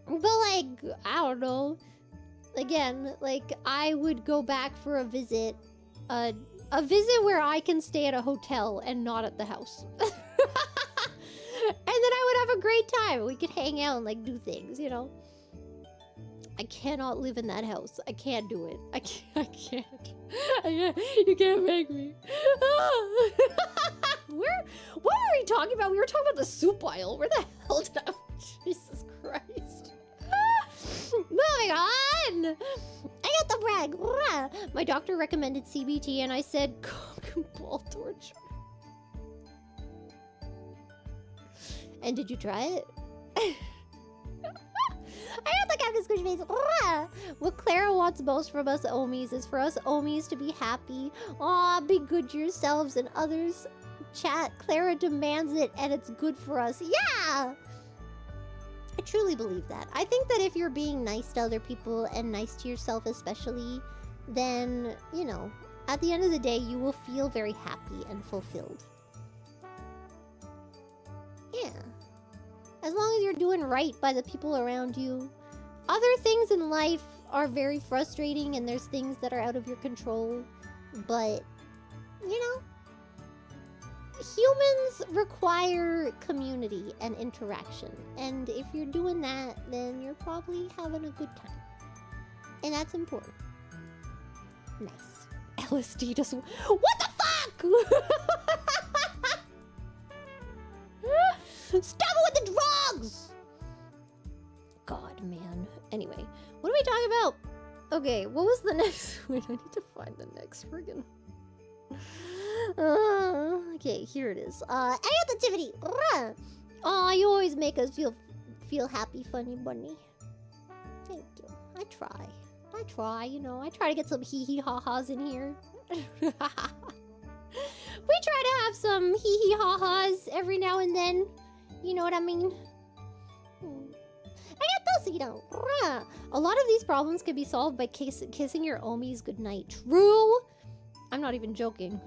like, I don't know. Again, like, I would go back for a visit. A visit where I can stay at a hotel and not at the house. And then I would have a great time. We could hang out and, like, do things, I cannot live in that house. I can't do it. I can't. You can't make me. What were we talking about? We were talking about the soup aisle. Where the hell did I... Jesus Christ. Moving on! I got the brag! My doctor recommended CBT and I said cock and ball torture. And did you try it? I got the Captain Squish face. What Clara wants most from us Omis is for us Omis to be happy. Aw, be good to yourselves and others. Chat, Clara demands it and it's good for us. Yeah! I truly believe that. I think that if you're being nice to other people and nice to yourself especially, then, at the end of the day, you will feel very happy and fulfilled. Yeah. As long as you're doing right by the people around you. Other things in life are very frustrating and there's things that are out of your control. But, humans require community and interaction. And if you're doing that, then you're probably having a good time. And that's important. Nice. LSD just... What the fuck?! Stop it with the drugs! God, man. Anyway, what are we talking about? Okay, what was the next... Wait, I need to find the next friggin'... okay, here it is. I got the Tiffany. Aw, you always make us feel happy, funny bunny. Thank you. I try. I try to get some hee-hee-ha-has in here. We try to have some hee-hee-ha-has every now and then. You know what I mean? I got this, A lot of these problems can be solved by kissing your Omis goodnight. True! I'm not even joking.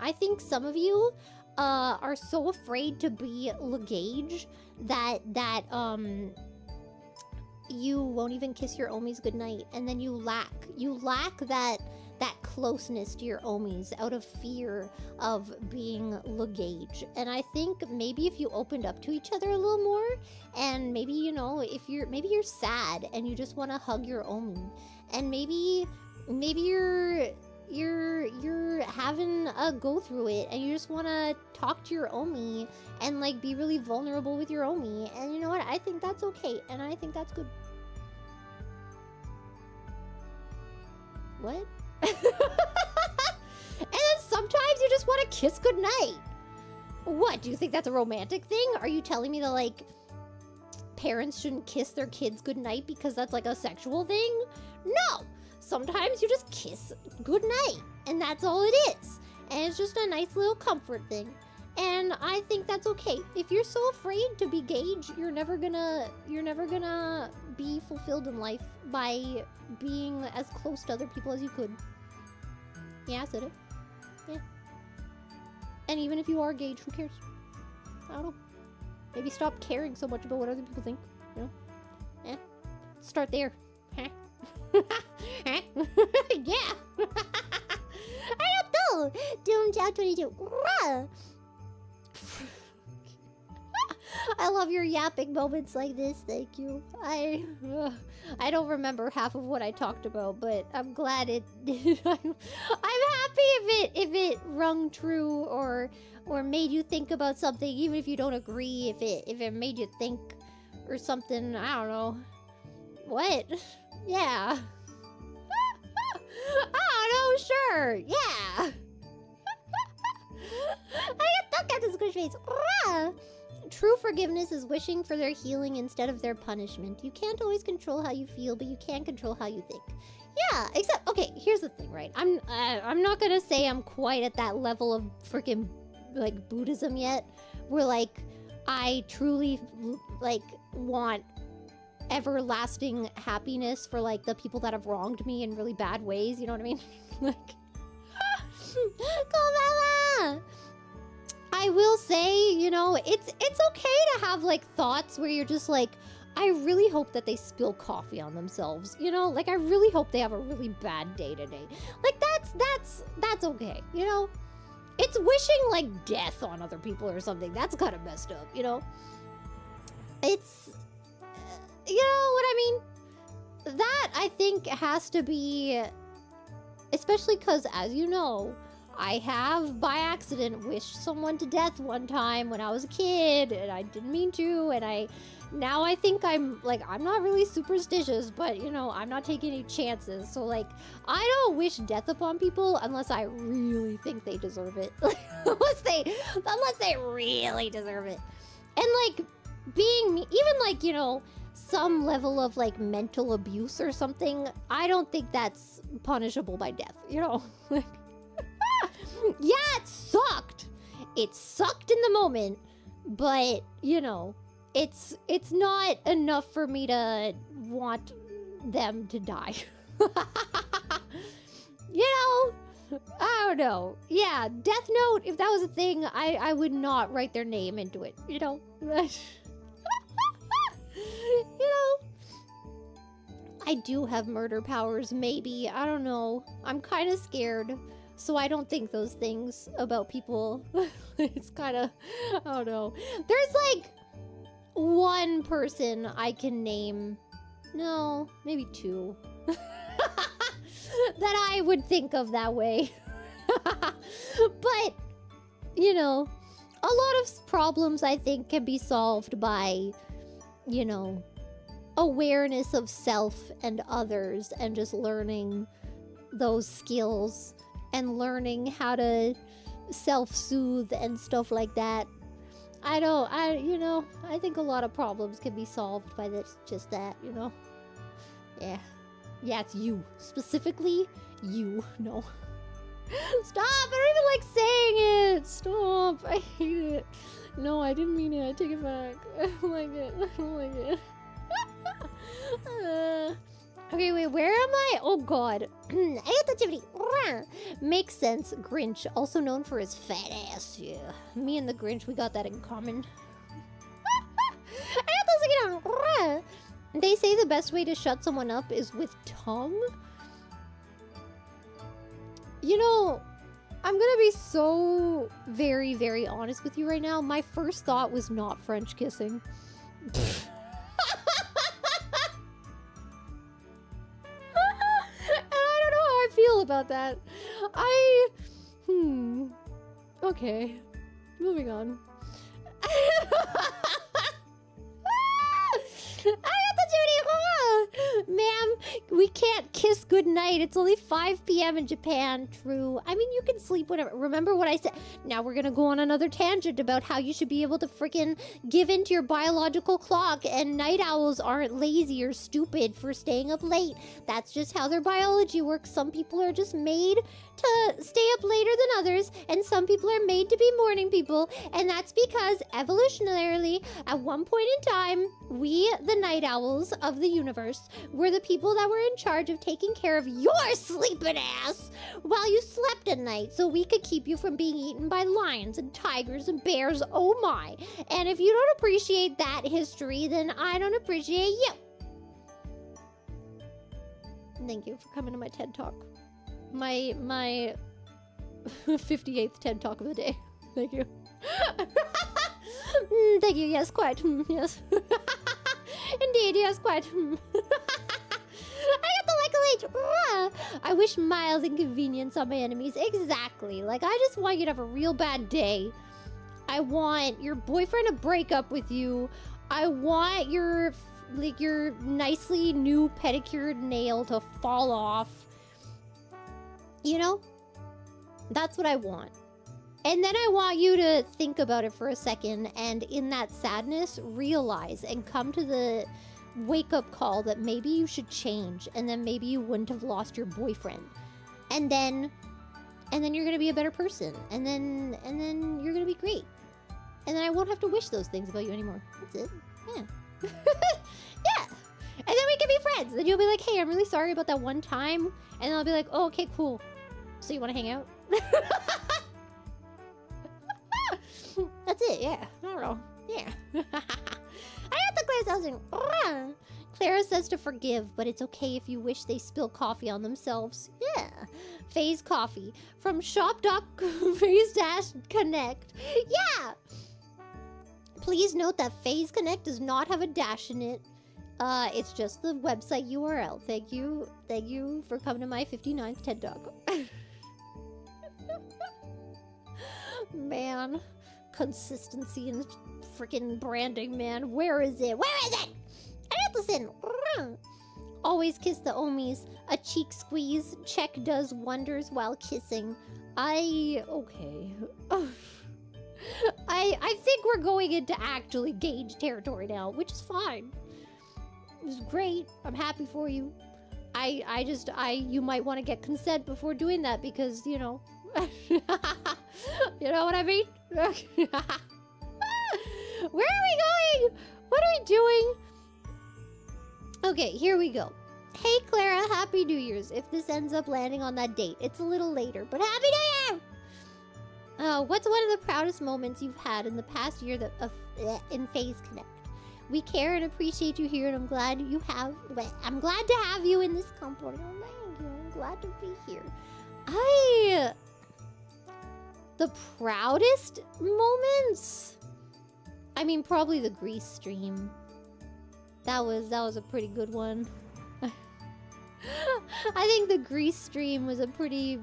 I think some of you are so afraid to be Legage that you won't even kiss your Omis goodnight, and then you lack that closeness to your Omis out of fear of being Legage. And I think maybe if you opened up to each other a little more, and maybe if you're sad and you just want to hug your Omi, and maybe you're having a go through it and you just want to talk to your Omi and like be really vulnerable with your Omi, and you know what, I think that's okay and I think that's good. What? And then sometimes you just want to kiss goodnight. What, do you think that's a romantic thing? Are you telling me that like parents shouldn't kiss their kids goodnight because that's like a sexual thing? No! Sometimes you just kiss goodnight, and that's all it is. And it's just a nice little comfort thing. And I think that's okay. If you're so afraid to be Gage, you're never gonna be fulfilled in life by being as close to other people as you could. Yeah, I said it. Yeah. And even if you are Gage, who cares? I don't know. Maybe stop caring so much about what other people think. Start there. Huh? Yeah. I don't know. Doom Chow 22. I love your yapping moments like this. Thank you. I don't remember half of what I talked about, but I'm glad it did. I'm happy if it rung true or made you think about something, even if you don't agree. If it made you think or something. I don't know. What? Yeah. I don't know, sure. Yeah. I got at the squish face. True forgiveness is wishing for their healing instead of their punishment. You can't always control how you feel, but you can control how you think. Yeah, except okay, here's the thing, right? I'm not gonna say I'm quite at that level of freaking like Buddhism yet, where like I truly like want everlasting happiness for like the people that have wronged me in really bad ways, you know what I mean? Like Kamala! I will say, you know, it's okay to have like thoughts where you're just like, I really hope that they spill coffee on themselves, you know? Like I really hope they have a really bad day today. Like that's okay, you know? It's wishing like death on other people or something. That's kind of messed up, you know? It's you know what I mean? That I think has to be, especially because as you know, I have by accident wished someone to death one time when I was a kid and I didn't mean to, and now I think I'm not really superstitious, but you know, I'm not taking any chances. So like, I don't wish death upon people unless I really think they deserve it. unless they really deserve it. And like being me, even like, you know, some level of like mental abuse or something, I don't think that's punishable by death, you know? Like yeah, it sucked. It sucked in the moment, but you know, it's not enough for me to want them to die. You know, I don't know. Yeah, Death Note, if that was a thing, I would not write their name into it, you know? You know, I do have murder powers, maybe. I don't know. I'm kind of scared, so I don't think those things about people. It's kind of, I don't know. There's like one person I can name. No, maybe two. That I would think of that way. But, you know, a lot of problems I think can be solved by, you know, awareness of self and others and just learning those skills and learning how to self-soothe and stuff like that. You know, I think a lot of problems can be solved by just that, you know? Yeah. Yeah, it's you. Specifically, you. No. Stop! I don't even like saying it! Stop! I hate it. No, I didn't mean it. I take it back. I don't like it. I don't like it. Okay, wait, where am I? Oh god. Makes sense. Grinch, also known for his fat ass. Yeah. Me and the Grinch, we got that in common. They say the best way to shut someone up is with tongue. You know, I'm gonna be so very, very honest with you right now. My first thought was not French kissing. Feel about that. Okay. Moving on. Ma'am, we can't kiss goodnight. It's only 5 p.m. in Japan. True. I mean, you can sleep whenever. Remember what I said? Now we're gonna go on another tangent about how you should be able to freaking give into your biological clock, and night owls aren't lazy or stupid for staying up late. That's just how their biology works. Some people are just made to stay up later than others, and some people are made to be morning people, and that's because evolutionarily, at one point in time, we, the night owls of the universe, were the people that were in charge of taking care of your sleeping ass while you slept at night, so we could keep you from being eaten by lions and tigers and bears. Oh my. And if you don't appreciate that history, then I don't appreciate you. Thank you for coming to my TED Talk. My 58th TED Talk of the day. Thank you. Thank you. Yes, quite. Yes. Indeed, yes, quite. I wish mild inconvenience on my enemies. Exactly. Like, I just want you to have a real bad day. I want your boyfriend to break up with you. I want your nicely new pedicured nail to fall off. You know? That's what I want. And then I want you to think about it for a second, and in that sadness, realize and come to the wake-up call that maybe you should change, and then maybe you wouldn't have lost your boyfriend. And then you're gonna be a better person. And then you're gonna be great. And then I won't have to wish those things about you anymore. That's it. Yeah. Yeah. And then we can be friends. Then you'll be like, hey, I'm really sorry about that one time. And I'll be like, oh, okay, cool. So you want to hang out? That's it, yeah. I don't know. Yeah. I got the Claire's housing. Clara says to forgive, but it's okay if you wish they spill coffee on themselves. Yeah. Phase Coffee. From shop.phase-connect. Yeah! Please note that Phase Connect does not have a dash in it. It's just the website URL. Thank you for coming to my 59th TED Talk. Man, consistency and freaking branding, man. Where is it? Where is it? I don't listen. Always kiss the omis. A cheek squeeze. Check does wonders while kissing. Okay. I think we're going into actually gauge territory now, which is fine. It's great. I'm happy for you. You might want to get consent before doing that because, you know, you know what I mean? Where are we going? What are we doing? Okay, here we go. Hey, Clara, Happy New Year's. If this ends up landing on that date, it's a little later, but Happy New Year! What's one of the proudest moments you've had in the past year in Phase Connect? We care and appreciate you here, and I'm glad to have you in this company. Oh, thank you. I'm glad to be here. The proudest moments? I mean, probably the Grease stream. That was a pretty good one. I think the Grease stream was a pretty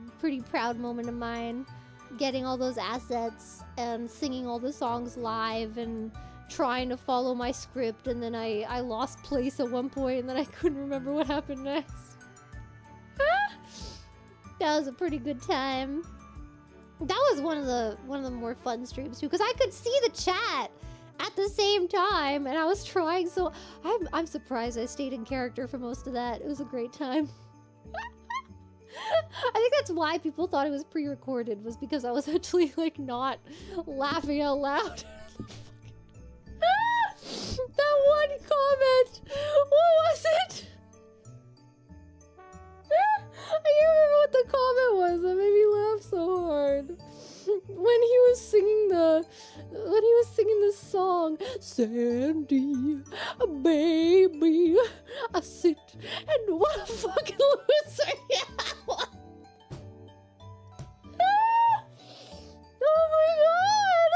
proud moment of mine. Getting all those assets and singing all the songs live and trying to follow my script, and then I lost place at one point and then I couldn't remember what happened next. That was a pretty good time. That was one of the more fun streams too, because I could see the chat at the same time and I was trying, so I'm surprised I stayed in character for most of that. It was a great time. I think that's why people thought it was pre-recorded, was because I was actually like not laughing out loud. That one comment! What was it? I can't remember what the comment was that made me laugh so hard. When he was singing the song, Sandy, baby, I sit and what a fucking loser. Yeah. Oh my god!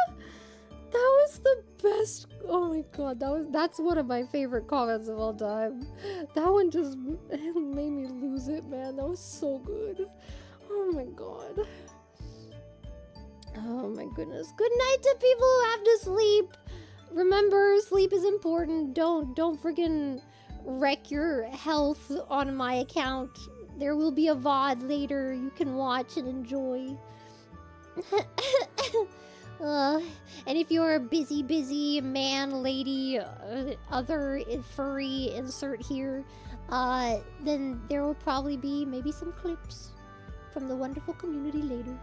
That was the best. Oh my god, that's one of my favorite comments of all time. That one just made me lose it, man. That was so good. Oh my god. Oh my goodness. Good night to people who have to sleep. Remember, sleep is important. Don't freaking wreck your health on my account. There will be a VOD later you can watch and enjoy. And if you're a busy man, lady, other furry insert here, then there will probably be maybe some clips from the wonderful community later.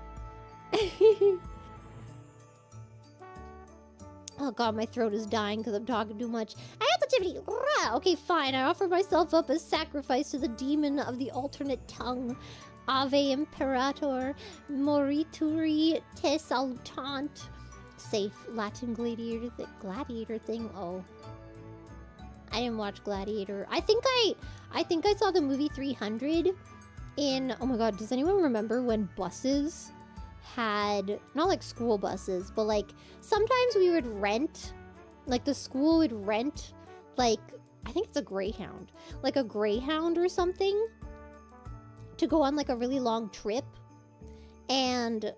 Oh god, my throat is dying because I'm talking too much. I have to Jiminy. Okay, fine. I offer myself up as sacrifice to the demon of the alternate tongue. Ave Imperator, Morituri te salutant. Safe Latin gladiator thing. Oh, I didn't watch Gladiator. I think I saw the movie 300 in. Oh my god, does anyone remember when buses had, not like school buses, but like sometimes we would rent, like the school would rent, like I think it's a Greyhound, like a Greyhound or something, to go on like a really long trip. And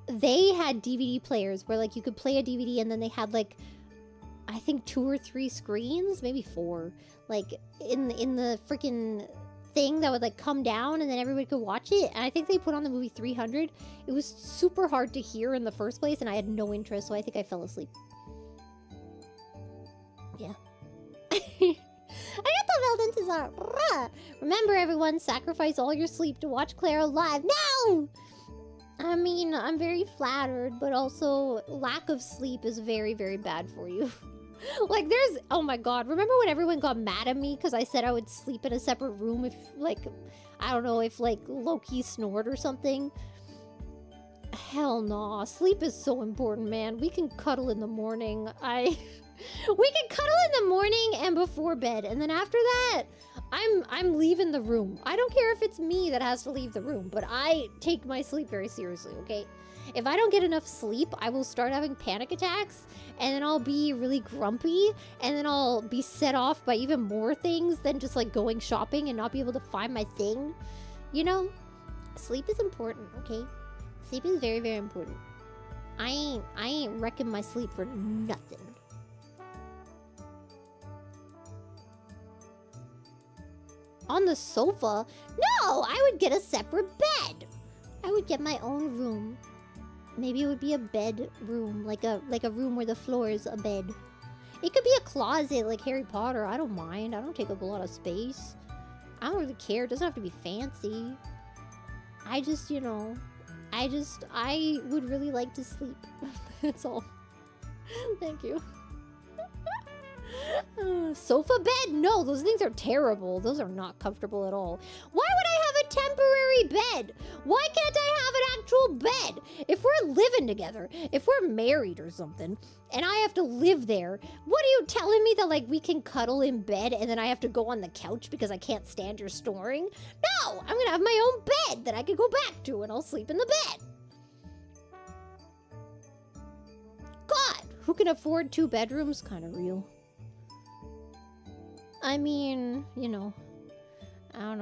they had DVD players where like you could play a DVD and then they had like, I think 2 or 3 screens, maybe 4, like in the freaking thing that would like come down and then everybody could watch it. And I think they put on the movie 300. It was super hard to hear in the first place and I had no interest, so I think I fell asleep. Yeah. dinosaur. Remember, everyone, sacrifice all your sleep to watch Clara live. No! I mean, I'm very flattered, but also lack of sleep is very, very bad for you. Like, there's... Oh my god, remember when everyone got mad at me because I said I would sleep in a separate room if, like... I don't know, if, like, Loki snored or something? Hell no. Sleep is so important, man. We can cuddle in the morning. We can cuddle in the morning and before bed, and then after that, I'm leaving the room. I don't care if it's me that has to leave the room, but I take my sleep very seriously, okay? If I don't get enough sleep, I will start having panic attacks, and then I'll be really grumpy, and then I'll be set off by even more things than just, like, going shopping and not be able to find my thing. You know? Sleep is important, okay? Sleep is very, very important. I ain't wrecking my sleep for nothing. On the sofa? No! I would get a separate bed! I would get my own room. Maybe it would be a bedroom, like a room where the floor is a bed. It could be a closet like Harry Potter. I don't mind. I don't take up a lot of space. I don't really care. It doesn't have to be fancy. I just, you know... I would really like to sleep. That's all. Thank you. Sofa bed? No, those things are terrible. Those are not comfortable at all. Why would I have a temporary bed? Why can't I have an actual bed? If we're living together, if we're married or something, and I have to live there, what are you telling me that, like, we can cuddle in bed and then I have to go on the couch because I can't stand your snoring? No, I'm gonna have my own bed that I can go back to and I'll sleep in the bed. God, who can afford 2 bedrooms? Kind of real. I mean, you know, I don't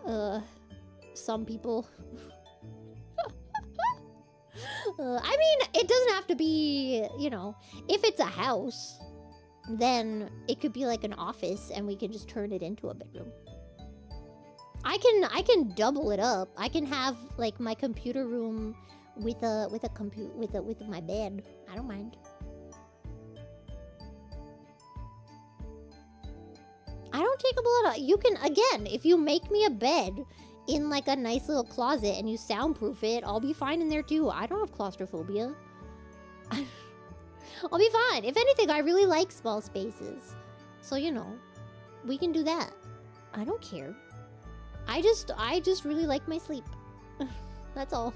know. Some people. I mean, it doesn't have to be, you know, if it's a house, then it could be like an office and we can just turn it into a bedroom. I can double it up. I can have like my computer room with my bed. I don't mind. I don't take up a lot of... You can, again, if you make me a bed in, like, a nice little closet and you soundproof it, I'll be fine in there, too. I don't have claustrophobia. I'll be fine. If anything, I really like small spaces. So, you know, we can do that. I don't care. I just really like my sleep. That's all.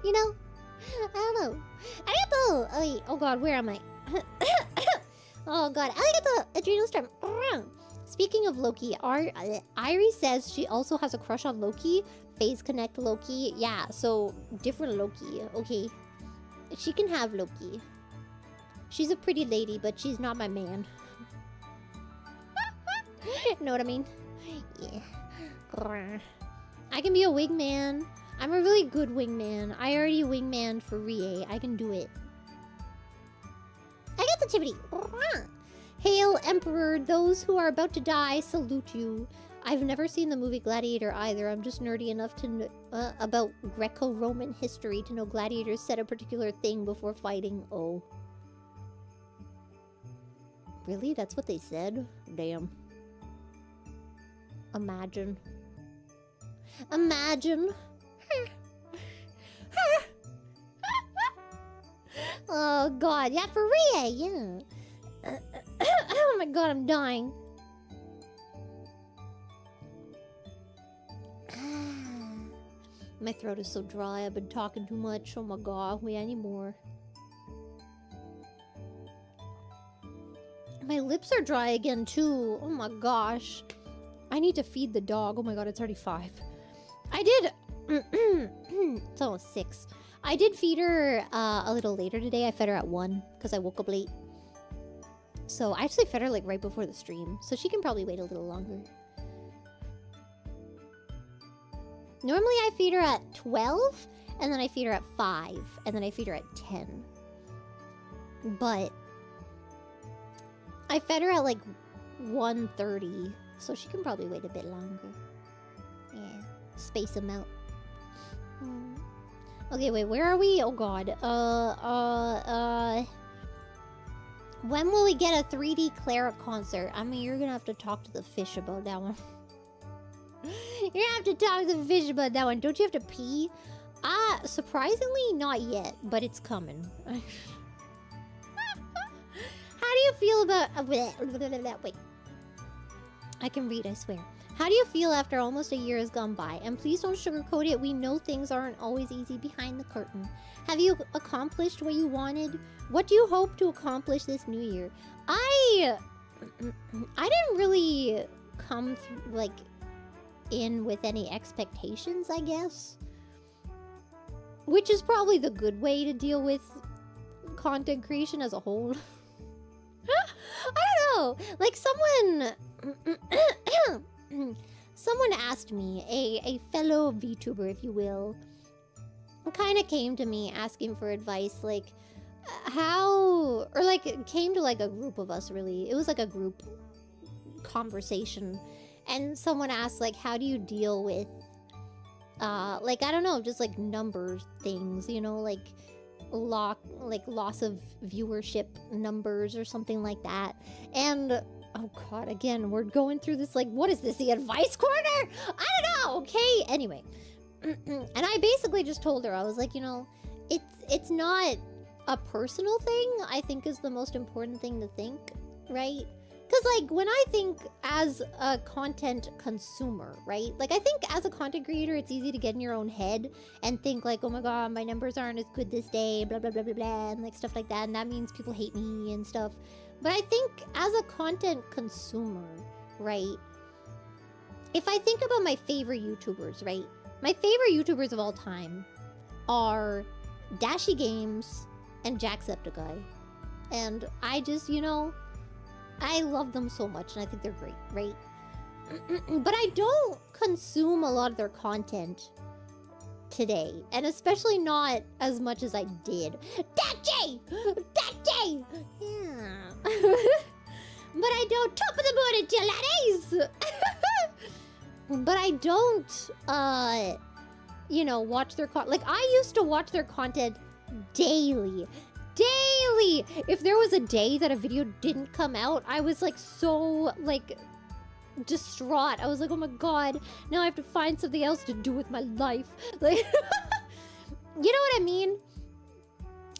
You know? I don't know. Arigato! Oh, wait. Oh, God, where am I? Oh god, arigato, adrenal storm. Speaking of Loki, Irie says she also has a crush on Loki. Phase Connect Loki. Yeah, so different Loki. Okay. She can have Loki. She's a pretty lady, but she's not my man. Know what I mean? Yeah. I can be a wingman. I'm a really good wingman. I already wingman for Rie. I can do it. I got the Chibity. Hail, Emperor. Those who are about to die salute you. I've never seen the movie Gladiator either. I'm just nerdy enough to know about Greco-Roman history to know gladiators said a particular thing before fighting. Oh. Really? That's what they said? Damn. Imagine. Imagine. Oh god, yeah, for Rie, yeah. Oh my god, I'm dying. My throat is so dry, I've been talking too much. Oh my god, wait, I need more. My lips are dry again too. Oh my gosh. I need to feed the dog. Oh my god, it's already 5. I did... It's almost 6. I did feed her a little later today. I fed her at 1 because I woke up late. So I actually fed her like right before the stream. So she can probably wait a little longer. Normally I feed her at 12 and then I feed her at 5 and then I feed her at 10. But I fed her at like 1:30, so she can probably wait a bit longer. Yeah, space them out. Okay, wait, where are we? Oh god. When will we get a 3D Clara concert? I mean, you're gonna have to talk to the fish about that one. You're gonna have to talk to the fish about that one. Don't you have to pee? Surprisingly, not yet, but it's coming. How do you feel about... Wait. I can read, I swear. How do you feel after almost a year has gone by? And please don't sugarcoat it. We know things aren't always easy behind the curtain. Have you accomplished what you wanted? What do you hope to accomplish this new year? I didn't really come through, like, in with any expectations, I guess. Which is probably the good way to deal with content creation as a whole. I don't know. Like, someone asked me, a fellow VTuber, if you will, kind of came to me asking for advice, like, how, or like, it came to like a group of us, really. It was like a group conversation. And someone asked, like, how do you deal with, like, I don't know, just like number things, you know, like loss of viewership numbers or something like that. And oh god, again, we're going through this, like, what is this, the advice corner? I don't know, okay? Anyway. And I basically just told her, I was like, you know, it's not a personal thing, I think is the most important thing to think, right? Because, like, when I think as a content consumer, right? Like, I think as a content creator, it's easy to get in your own head and think, like, oh my god, my numbers aren't as good this day, blah, blah, blah, blah, blah, and, like, stuff like that. And that means people hate me and stuff. But I think as a content consumer, right? If I think about my favorite YouTubers, right? My favorite YouTubers of all time are Dashy Games and Jacksepticeye. And I just, you know, I love them so much and I think they're great, right? But I don't consume a lot of their content today. And especially not as much as I did. Dashy! Dashy! Yeah. But I don't... Top of the morning, dear laddies! But I don't, you know, watch their like, I used to watch their content daily. Daily! If there was a day that a video didn't come out, I was, like, so, like, distraught. I was like, oh my god, now I have to find something else to do with my life. Like, you know what I mean?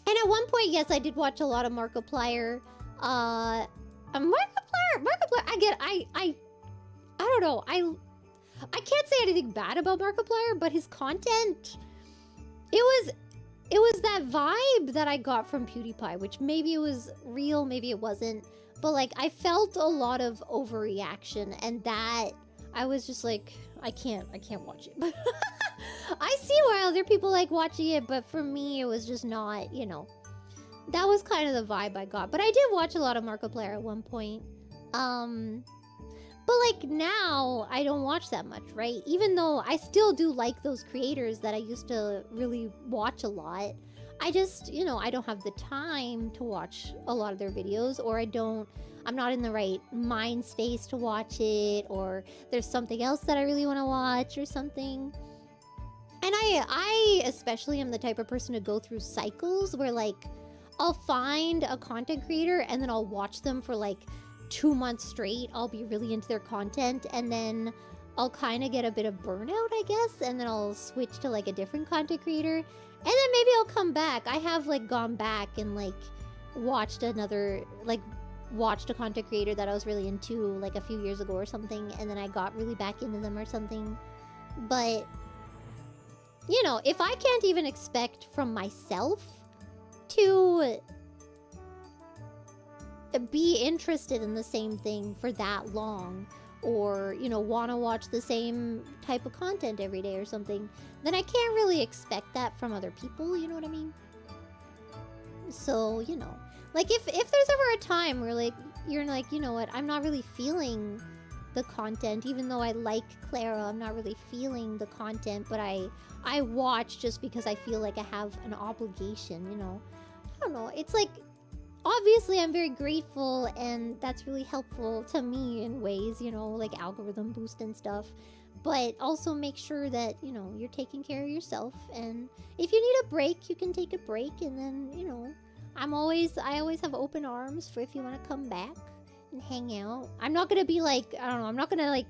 And at one point, yes, I did watch a lot of Markiplier. Markiplier, I don't know, I can't say anything bad about Markiplier, but his content, it was that vibe that I got from PewDiePie, which maybe it was real, maybe it wasn't, but, like, I felt a lot of overreaction, and that I was just like, I can't watch it. I see why other people like watching it, but for me, it was just not, you know, that was kind of the vibe I got. But I did watch a lot of Markiplier at one point. But, like, now, I don't watch that much, right? Even though I still do like those creators that I used to really watch a lot. I just, you know, I don't have the time to watch a lot of their videos, or I'm not in the right mind space to watch it, or there's something else that I really want to watch or something. And I especially am the type of person to go through cycles where, like, I'll find a content creator and then I'll watch them for, like, 2 months straight. I'll be really into their content, and then I'll kind of get a bit of burnout, I guess, and then I'll switch to, like, a different content creator, and then maybe I'll come back. I have, like, gone back and, like, watched a content creator that I was really into, like, a few years ago or something, and then I got really back into them or something. But, you know, if I can't even expect from myself to be interested in the same thing for that long, or, you know, want to watch the same type of content every day or something, then I can't really expect that from other people, you know what I mean? So, you know, like, if there's ever a time where, like, you're like, you know what, I'm not really feeling the content, even though I like Clara, I'm not really feeling the content, but I watch just because I feel like I have an obligation, you know? I don't know, it's like, obviously I'm very grateful, and that's really helpful to me in ways, you know, like algorithm boost and stuff, but also make sure that, you know, you're taking care of yourself, and if you need a break, you can take a break, and then, you know, I always have open arms for if you want to come back and hang out. I'm not gonna be like, I don't know, I'm not gonna like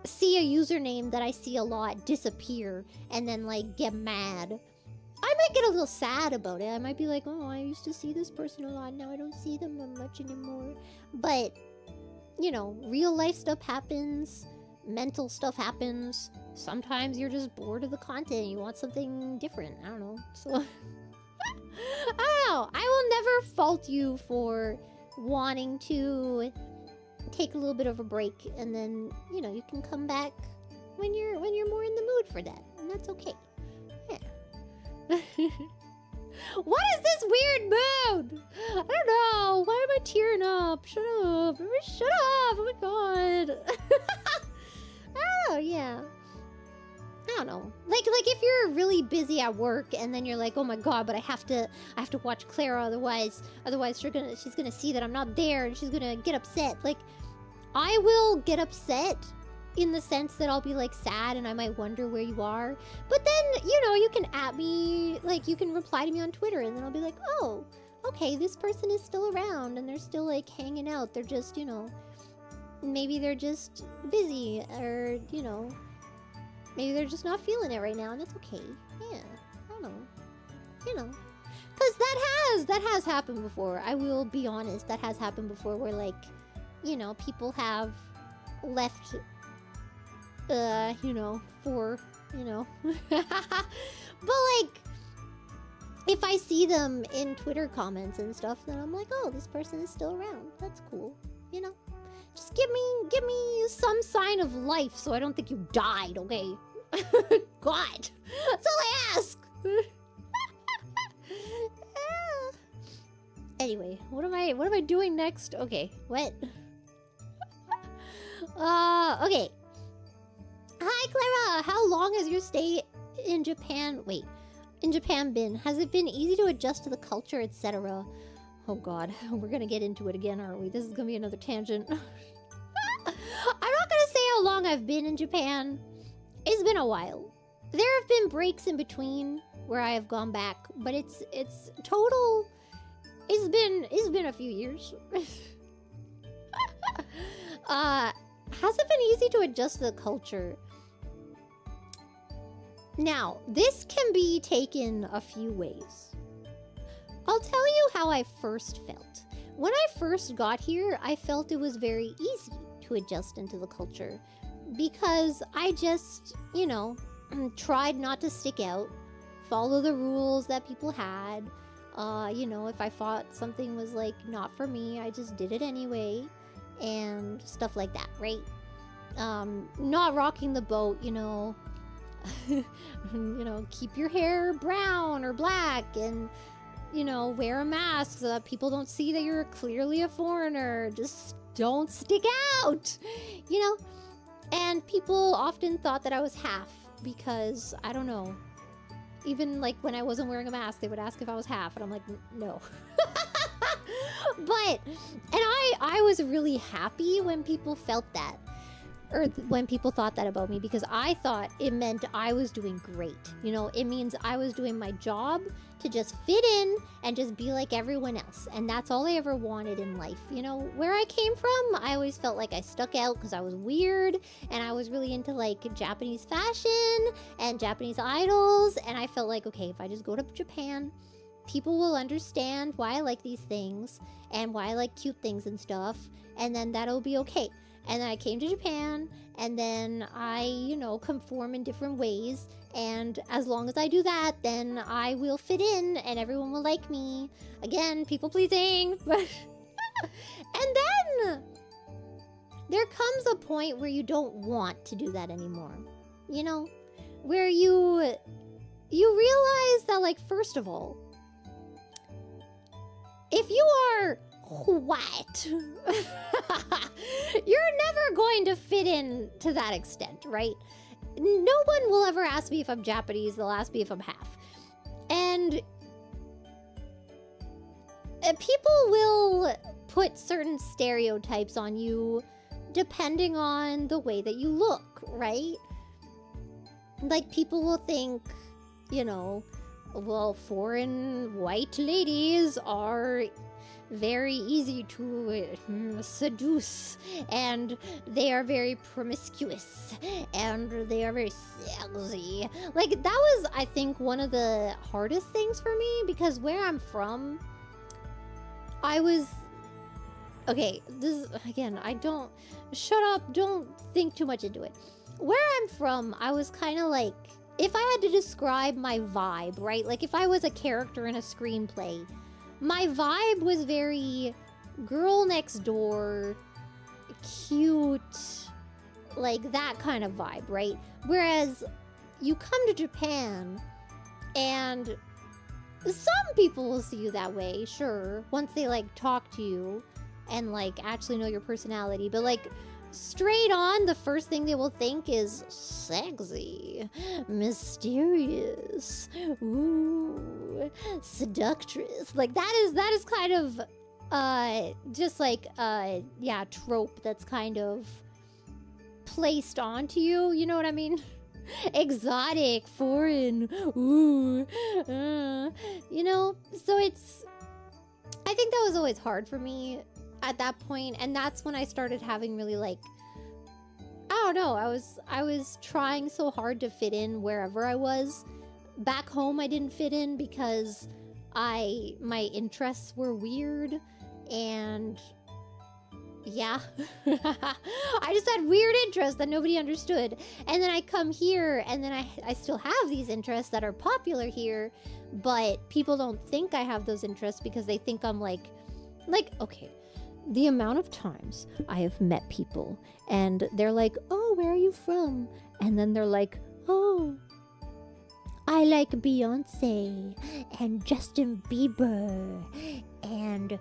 see a username that I see a lot disappear and then like get mad. I might get a little sad about it. I might be like, oh, I used to see this person a lot, now I don't see them much anymore. But, you know, real life stuff happens, mental stuff happens. Sometimes you're just bored of the content, you want something different. I don't know. So, I don't know. I will never fault you for wanting to take a little bit of a break, and then, you know, you can come back when you're more in the mood for that, and that's okay. Yeah. What is this weird mood? I don't know. Why am I tearing up? Shut up. Shut up. Oh my god. Oh, yeah. I don't know. Like if you're really busy at work and then you're like, oh my god, but I have to watch Clara, otherwise she's gonna see that I'm not there and she's gonna get upset. Like, I will get upset in the sense that I'll be like sad and I might wonder where you are. But then, you know, you can at me, like you can reply to me on Twitter and then I'll be like, oh, okay, this person is still around and they're still like hanging out. They're just, you know, maybe they're just busy, or, you know, maybe they're just not feeling it right now, and that's okay. Yeah, I don't know. You know. Because that has happened before. I will be honest, that has happened before where, like, you know, people have left, you know, for, you know. But, like, if I see them in Twitter comments and stuff, then I'm like, oh, this person is still around. That's cool. You know? Just give me some sign of life so I don't think you died, okay? God, that's all I ask. Anyway, what am I doing next? Okay, what? Okay. Hi, Clara. How long has your stay in Japan? Wait, in Japan been? Has it been easy to adjust to the culture, etc.? Oh God, we're gonna get into it again, aren't we? This is gonna be another tangent. I'm not gonna say how long I've been in Japan. It's been a while. There have been breaks in between where I have gone back, but it's total. It's been a few years. Has it been easy to adjust to the culture? Now, this can be taken a few ways. I'll tell you how I first felt. When I first got here, I felt it was very easy to adjust into the culture because I just, you know, tried not to stick out, follow the rules that people had. You know, if I thought something was like not for me, I just did it anyway, and stuff like that, right? Not rocking the boat, you know. You know, keep your hair brown or black, and, you know, wear a mask so that people don't see that you're clearly a foreigner. Just don't stick out, you know? And people often thought that I was half because, I don't know, even like when I wasn't wearing a mask, they would ask if I was half, and I'm like, no. But, and I was really happy when people felt that, or when people thought that about me, because I thought it meant I was doing great. You know, it means I was doing my job to just fit in and just be like everyone else. And that's all I ever wanted in life. You know, where I came from, I always felt like I stuck out because I was weird and I was really into like Japanese fashion and Japanese idols. And I felt like, okay, if I just go to Japan, people will understand why I like these things and why I like cute things and stuff. And then that'll be okay. And then I came to Japan, and then I, you know, conform in different ways. And as long as I do that, then I will fit in, and everyone will like me. Again, people pleasing. And then there comes a point where you don't want to do that anymore. You know, where you realize that, like, first of all, if you are white, you're never going to fit in to that extent, right? No one will ever ask me if I'm Japanese, they'll ask me if I'm half. And people will put certain stereotypes on you depending on the way that you look, right? Like, people will think, you know, well, foreign white ladies are very easy to seduce, and they are very promiscuous, and they are very sexy. Like, that was, I think, one of the hardest things for me, because where I'm from, I was... Okay, this, again, I don't... Shut up, don't think too much into it. Where I'm from, I was kind of like... If I had to describe my vibe, right? Like, if I was a character in a screenplay, my vibe was very girl next door, cute, like that kind of vibe, right? Whereas you come to Japan and some people will see you that way, sure, once they like talk to you and like actually know your personality, but like straight on, the first thing they will think is sexy, mysterious, ooh, seductress. Like that is kind of just like yeah, trope that's kind of placed onto you, you know what I mean? Exotic, foreign, ooh, you know? So it's, I think that was always hard for me at that point, and that's when I started having really like, I don't know, I was trying so hard to fit in wherever I was. Back home I didn't fit in because my interests were weird, and yeah. I just had weird interests that nobody understood. And then I come here, and then I still have these interests that are popular here, but people don't think I have those interests because they think I'm like, okay, the amount of times I have met people and they're like, oh, where are you from? And then they're like, oh, I like Beyonce and Justin Bieber and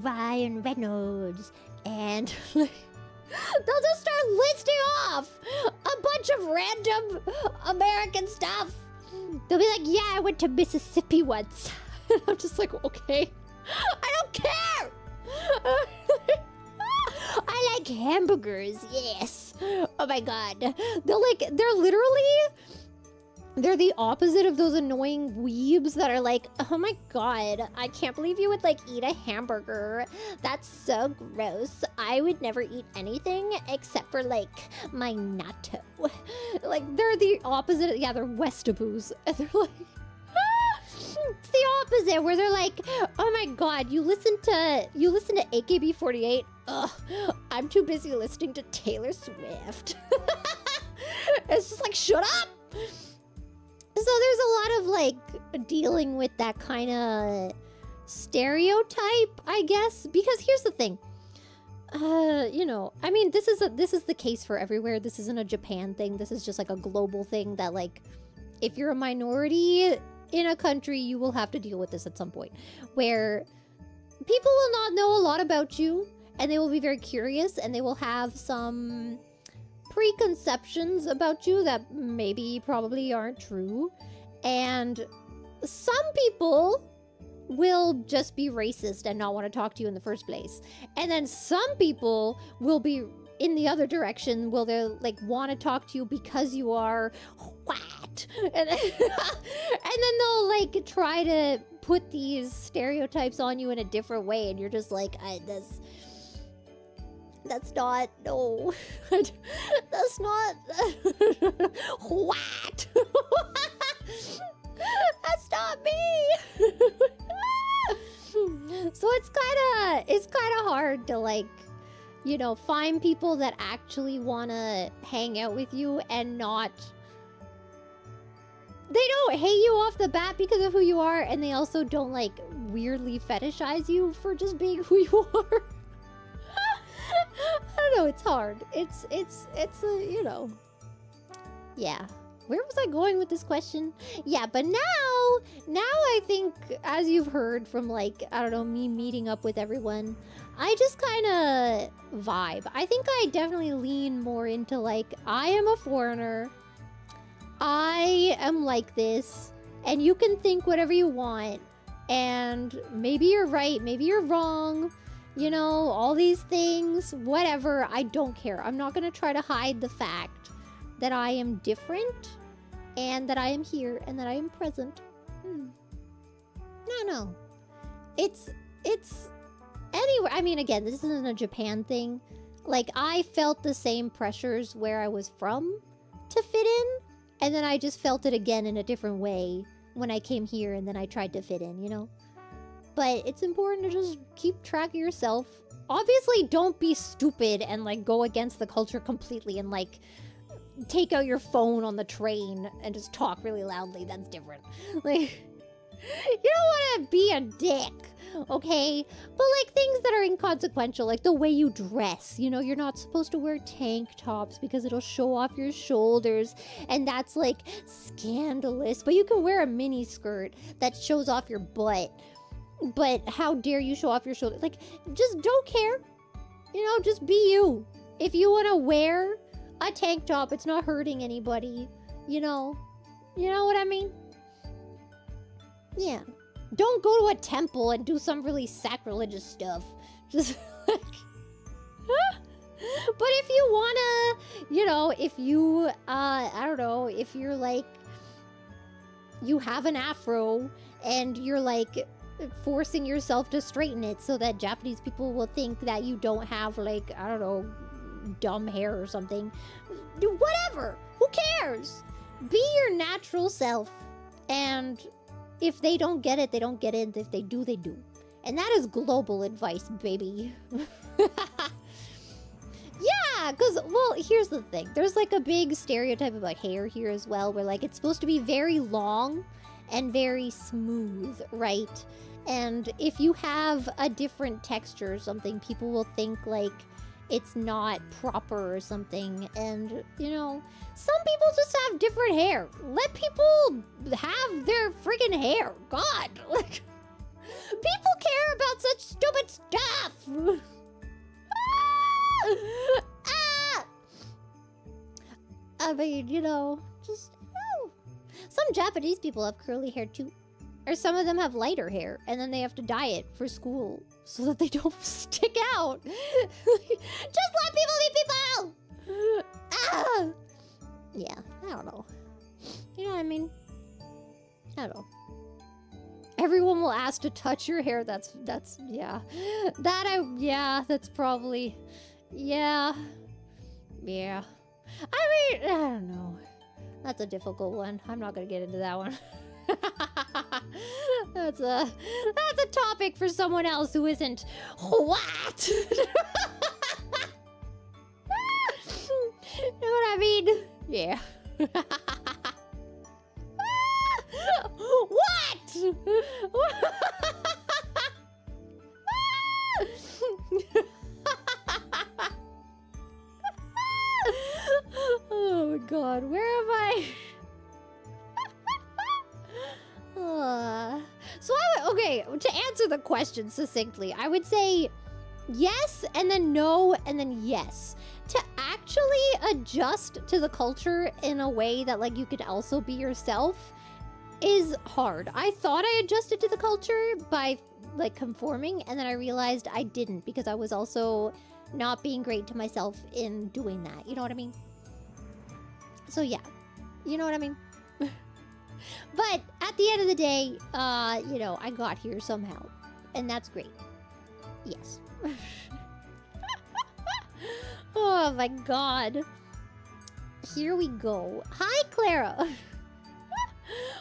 Ryan Reynolds, and they'll just start listing off a bunch of random American stuff. They'll be like, yeah, I went to Mississippi once. I'm just like, okay, I don't care. I like hamburgers, yes. Oh my god. They're the opposite of those annoying weebs that are like, oh my god, I can't believe you would like eat a hamburger. That's so gross. I would never eat anything except for like my natto. Like, they're the opposite. Yeah, they're Westaboos. And they're like, it's the opposite, where they're like, oh my god, you listen to AKB48? Ugh, I'm too busy listening to Taylor Swift. It's just like, shut up. So there's a lot of like dealing with that kind of stereotype, I guess, because here's the thing. You know, I mean, this is the case for everywhere. This isn't a Japan thing. This is just like a global thing that, like, if you're a minority in a country, you will have to deal with this at some point, where people will not know a lot about you, and they will be very curious, and they will have some preconceptions about you that maybe probably aren't true. And some people will just be racist and not want to talk to you in the first place. And then some people will be in the other direction, will they like want to talk to you because you are what? And then they'll like try to put these stereotypes on you in a different way, and you're just like, that's not, no. That's not what? That's not me. So it's kind of hard to, like, you know, find people that actually want to hang out with you and not, they don't hate you off the bat because of who you are, and they also don't like weirdly fetishize you for just being who you are. I don't know, it's hard. It's you know. Yeah. Where was I going with this question? Yeah, but now I think, as you've heard from, like, I don't know, me meeting up with everyone, I just kind of vibe. I think I definitely lean more into, like, I am a foreigner. I am like this, and you can think whatever you want, and maybe you're right, maybe you're wrong, you know, all these things, whatever, I don't care. I'm not gonna try to hide the fact that I am different, and that I am here and that I am present. No. It's anywhere. I mean, again, this isn't a Japan thing. Like, I felt the same pressures where I was from to fit in, and then I just felt it again in a different way when I came here and then I tried to fit in, you know? But it's important to just keep track of yourself. Obviously, don't be stupid and, like, go against the culture completely and, like, take out your phone on the train and just talk really loudly. That's different. Like, you don't want to be a dick, okay? But, like, things that are inconsequential, like the way you dress. You know, you're not supposed to wear tank tops because it'll show off your shoulders, and that's, like, scandalous. But you can wear a mini skirt that shows off your butt. But how dare you show off your shoulder? Like, just don't care. You know, just be you. If you want to wear a tank top, it's not hurting anybody. You know? You know what I mean? Yeah. Don't go to a temple and do some really sacrilegious stuff. Just like... But if you wanna, you know, if you, I don't know, if you're like, you have an afro and you're like forcing yourself to straighten it so that Japanese people will think that you don't have, like, I don't know, dumb hair or something. Whatever. Who cares? Be your natural self. And if they don't get it, they don't get it. If they do, they do. And that is global advice, baby. Yeah, because, well, here's the thing. There's, like, a big stereotype about hair here as well, where, like, it's supposed to be very long and very smooth, right? And if you have a different texture or something, people will think, like, it's not proper or something. And, you know, some people just have different hair. Let people have their friggin' hair. God, like, people care about such stupid stuff. I mean, you know, just, some Japanese people have curly hair too. Or some of them have lighter hair, and then they have to dye it for school so that they don't stick out. Just let people be people! Yeah, I don't know. You know what I mean? I don't know. Everyone will ask to touch your hair. That's, yeah. That's probably, yeah. Yeah. I mean, I don't know. That's a difficult one. I'm not gonna get into that one. That's a topic for someone else who isn't what? You know what I mean? Yeah. What? Oh my god, where am I? So okay, to answer the question succinctly, I would say yes, and then no, and then yes. To actually adjust to the culture in a way that, like, you could also be yourself is hard. I thought I adjusted to the culture by, like, conforming, and then I realized I didn't, because I was also not being great to myself in doing that. You know what I mean? So yeah, you know what I mean? But at the end of the day, you know, I got here somehow, and that's great. Yes. Oh my god. Here we go. Hi, Clara.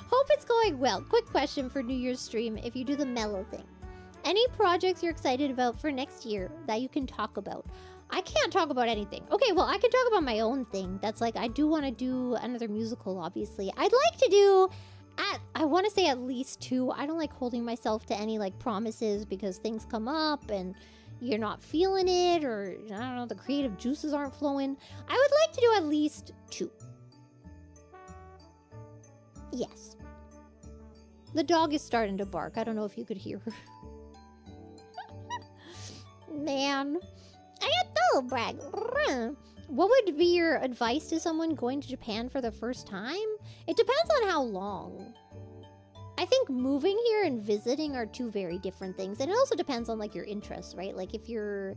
Hope it's going well. Quick question for New Year's stream, if you do the mellow thing. Any projects you're excited about for next year that you can talk about? I can't talk about anything. Okay, well, I can talk about my own thing. That's like, I do want to do another musical, obviously. I'd like to do, I want to say at least 2. I don't like holding myself to any, like, promises because things come up and you're not feeling it, or, I don't know, the creative juices aren't flowing. I would like to do at least 2. Yes. The dog is starting to bark. I don't know if you could hear her. Man. I got brag. What would be your advice to someone going to Japan for the first time? It depends on how long. I think moving here and visiting are 2 very different things. And it also depends on, like, your interests, right? Like, if you're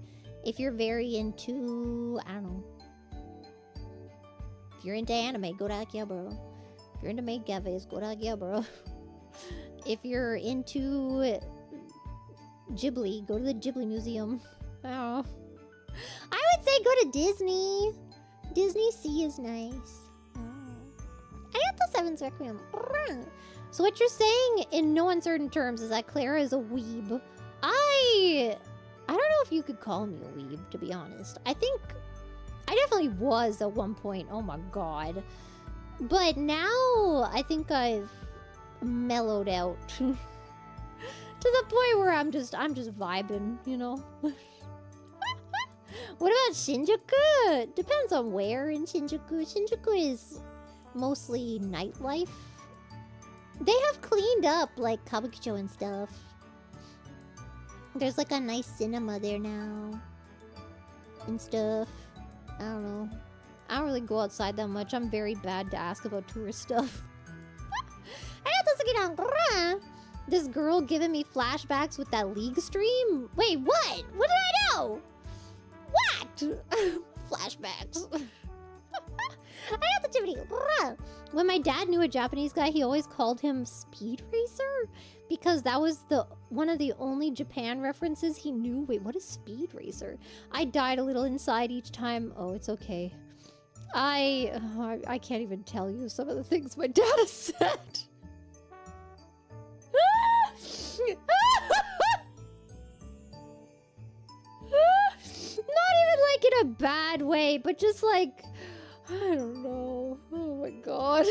very into, I don't know. If you're into anime, go to Akihabara. If you're into maid cafes, ko5h5, bro. If you're into Ghibli, go to the Ghibli Museum. Oh. I would say go to Disney. Disney Sea is nice. Ayato Seven's Requiem. So what you're saying in no uncertain terms is that Clara is a weeb. I don't know if you could call me a weeb, to be honest. I think I definitely was at one point. Oh my god. But now I think I've mellowed out to the point where I'm just vibing, you know. What about Shinjuku? Depends on where in Shinjuku. Shinjuku is mostly nightlife. They have cleaned up like kabukicho and stuff. There's like a nice cinema there now and stuff. I don't know. I don't really go outside that much. I'm very bad to ask about tourist stuff. This girl giving me flashbacks with that League stream? Wait, what? What did I know? What? Flashbacks. When my dad knew a Japanese guy, he always called him Speed Racer because that was one of the only Japan references he knew. Wait, what is Speed Racer? I died a little inside each time. Oh, it's okay. I can't even tell you some of the things my dad has said. Not even like in a bad way, but just like, I don't know. Oh my god.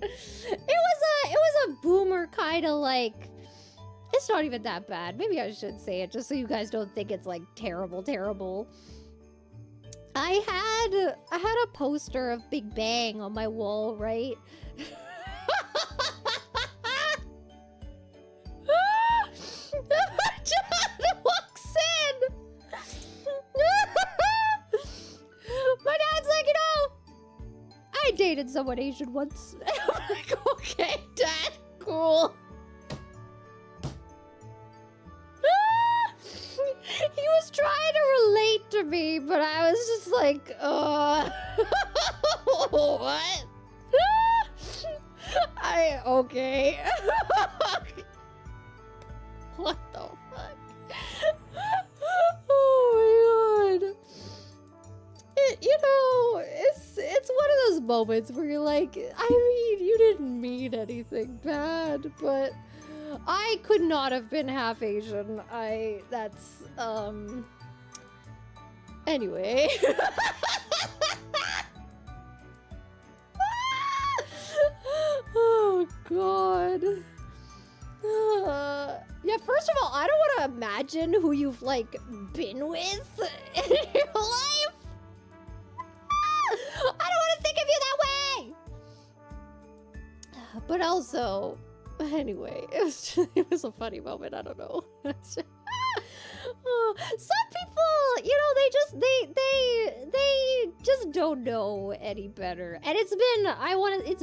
It was a boomer kind of like, it's not even that bad. Maybe I should say it just so you guys don't think it's like terrible. I had a poster of Big Bang on my wall, right? John walks in. My dad's like, you know, I dated someone Asian once. I'm like, okay, Dad, cool. He was trying to relate to me, but I was just like, what? Okay. What the fuck? Oh my god. It's one of those moments where you're like, I mean, you didn't mean anything bad, but I could not have been half Asian. Anyway. Oh, God. Yeah, first of all, I don't want to imagine who you've, like, been with in your life. I don't want to think of you that way. But also, anyway, it was a funny moment. I don't know. Some people, you know, they just don't know any better. And it's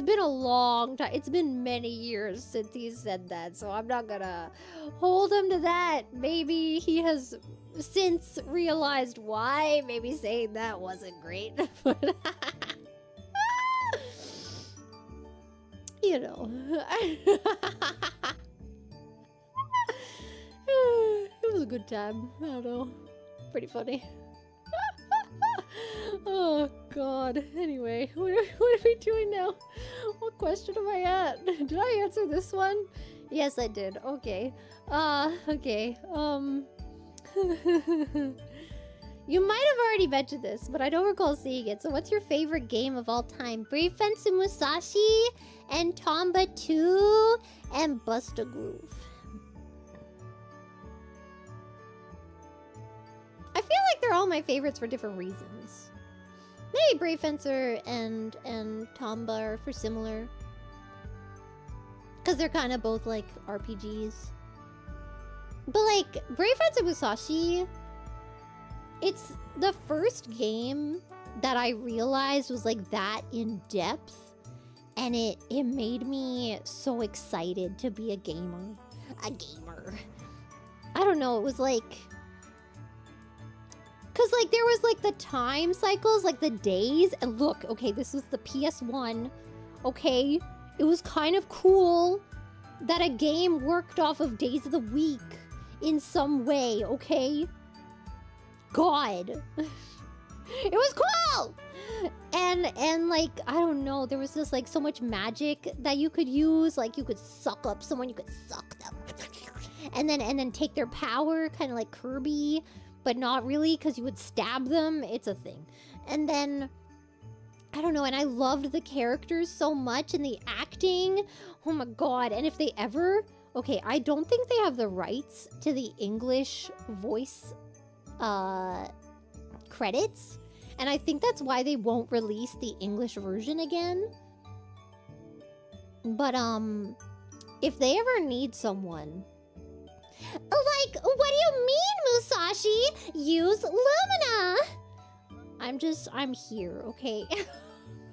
been a long time. It's been many years since he said that, so I'm not gonna hold him to that. Maybe he has since realized why. Maybe saying that wasn't great. But you know. It was a good time. I don't know. Pretty funny. Oh, God. Anyway, what are we doing now? What question am I at? Did I answer this one? Yes, I did. Okay. Okay. You might have already mentioned this, but I don't recall seeing it. So what's your favorite game of all time? Brave Fencer Musashi and Tomba 2 and Busta Groove. I feel like they're all my favorites for different reasons. Maybe Brave Fencer and Tomba are for similar. Because they're kind of both like RPGs. But like, Brave Fencer Musashi, it's the first game that I realized was like that in depth. And it made me so excited to be a gamer. A gamer. I don't know, it was like... Because, like, there was, like, the time cycles, like, the days. And look, okay, this was the PS1. okay? It was kind of cool that a game worked off of days of the week in some way, okay? God. It was cool! And like, I don't know, there was just like so much magic that you could use. Like you could suck up someone, you could suck them. And then take their power, kind of like Kirby, but not really, because you would stab them. It's a thing. And then, I don't know, and I loved the characters so much and the acting. Oh my god. And if they ever... Okay, I don't think they have the rights to the English voice credits. And I think that's why they won't release the English version again. But, if they ever need someone... Like, what do you mean, Musashi? Use Lumina! I'm here, okay?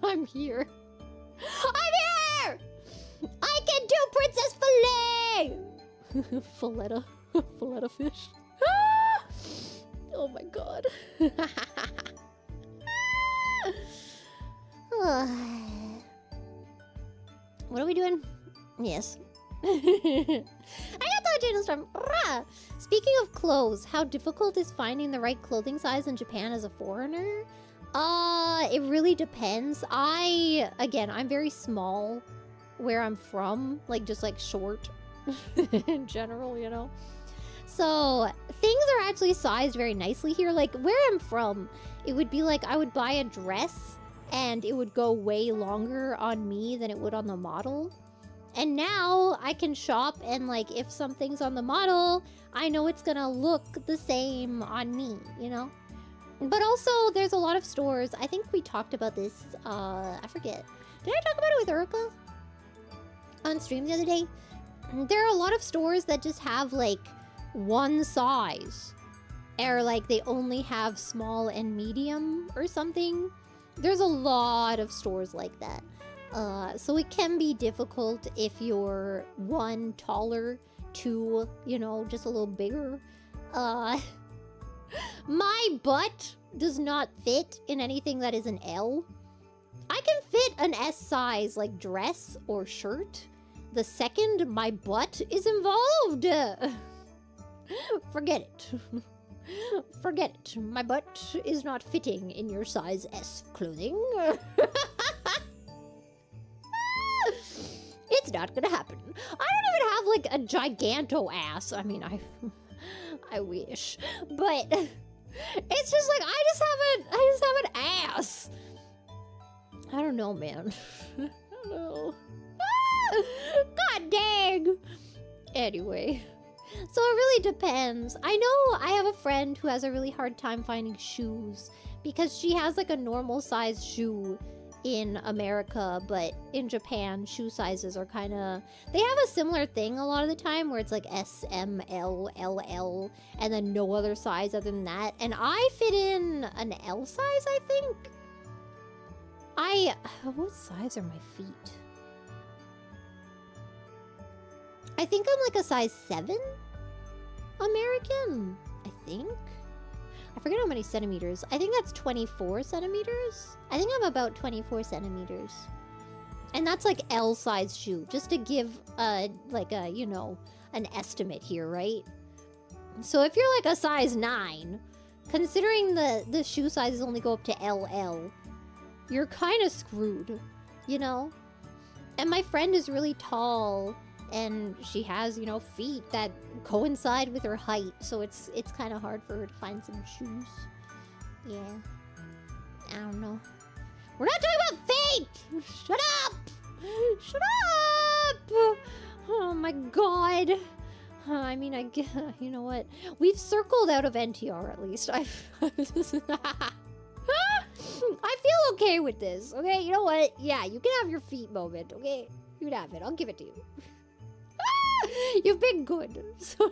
I'm here. I'm here! I can do Princess Fillet! Filletta. Filletta fish. Oh my god. What are we doing? Yes. I got the channel storm. Speaking of clothes, how difficult is finding the right clothing size in Japan as a foreigner? It really depends. I'm very small where I'm from, like just like short in general, you know. So things are actually sized very nicely here. Like where I'm from, it would be like I would buy a dress and it would go way longer on me than it would on the model. And now I can shop and like if something's on the model, I know it's gonna look the same on me, you know? But also there's a lot of stores. I think we talked about this, I forget. Did I talk about it with Urka on stream the other day? There are a lot of stores that just have like one size. Or like they only have small and medium or something. There's a lot of stores like that. So it can be difficult if you're 1, taller, 2, you know, just a little bigger. My butt does not fit in anything that is an L. I can fit an S size like dress or shirt. The second my butt is involved, forget it. Forget it. My butt is not fitting in your size S clothing. It's not gonna happen. I don't even have like a giganto ass. I mean, I wish, but it's just like I just have an ass. I don't know, man. I don't know. God dang. Anyway, so it really depends. I know I have a friend who has a really hard time finding shoes because she has like a normal size shoe in America, but in Japan, shoe sizes are kind of... They have a similar thing a lot of the time where it's like S, M, L, LL, and then no other size other than that. And I fit in an L size, I think. What size are my feet? I think I'm like a size 7 American, I think. I forget how many centimeters. I think that's 24 centimeters. I think I'm about 24 centimeters. And that's like L size shoe, just to give like a, you know, an estimate here, right? So if you're like a size 9, considering the shoe sizes only go up to LL, you're kind of screwed, you know? And my friend is really tall, and she has, you know, feet that coincide with her height, so it's kind of hard for her to find some shoes. Yeah. I don't know. We're not talking about feet! Shut up! Shut up! Oh my god. I mean, I guess, you know what? We've circled out of NTR at least. I feel okay with this, okay? You know what? Yeah, you can have your feet moment, okay? You can have it. I'll give it to you. You've been good. So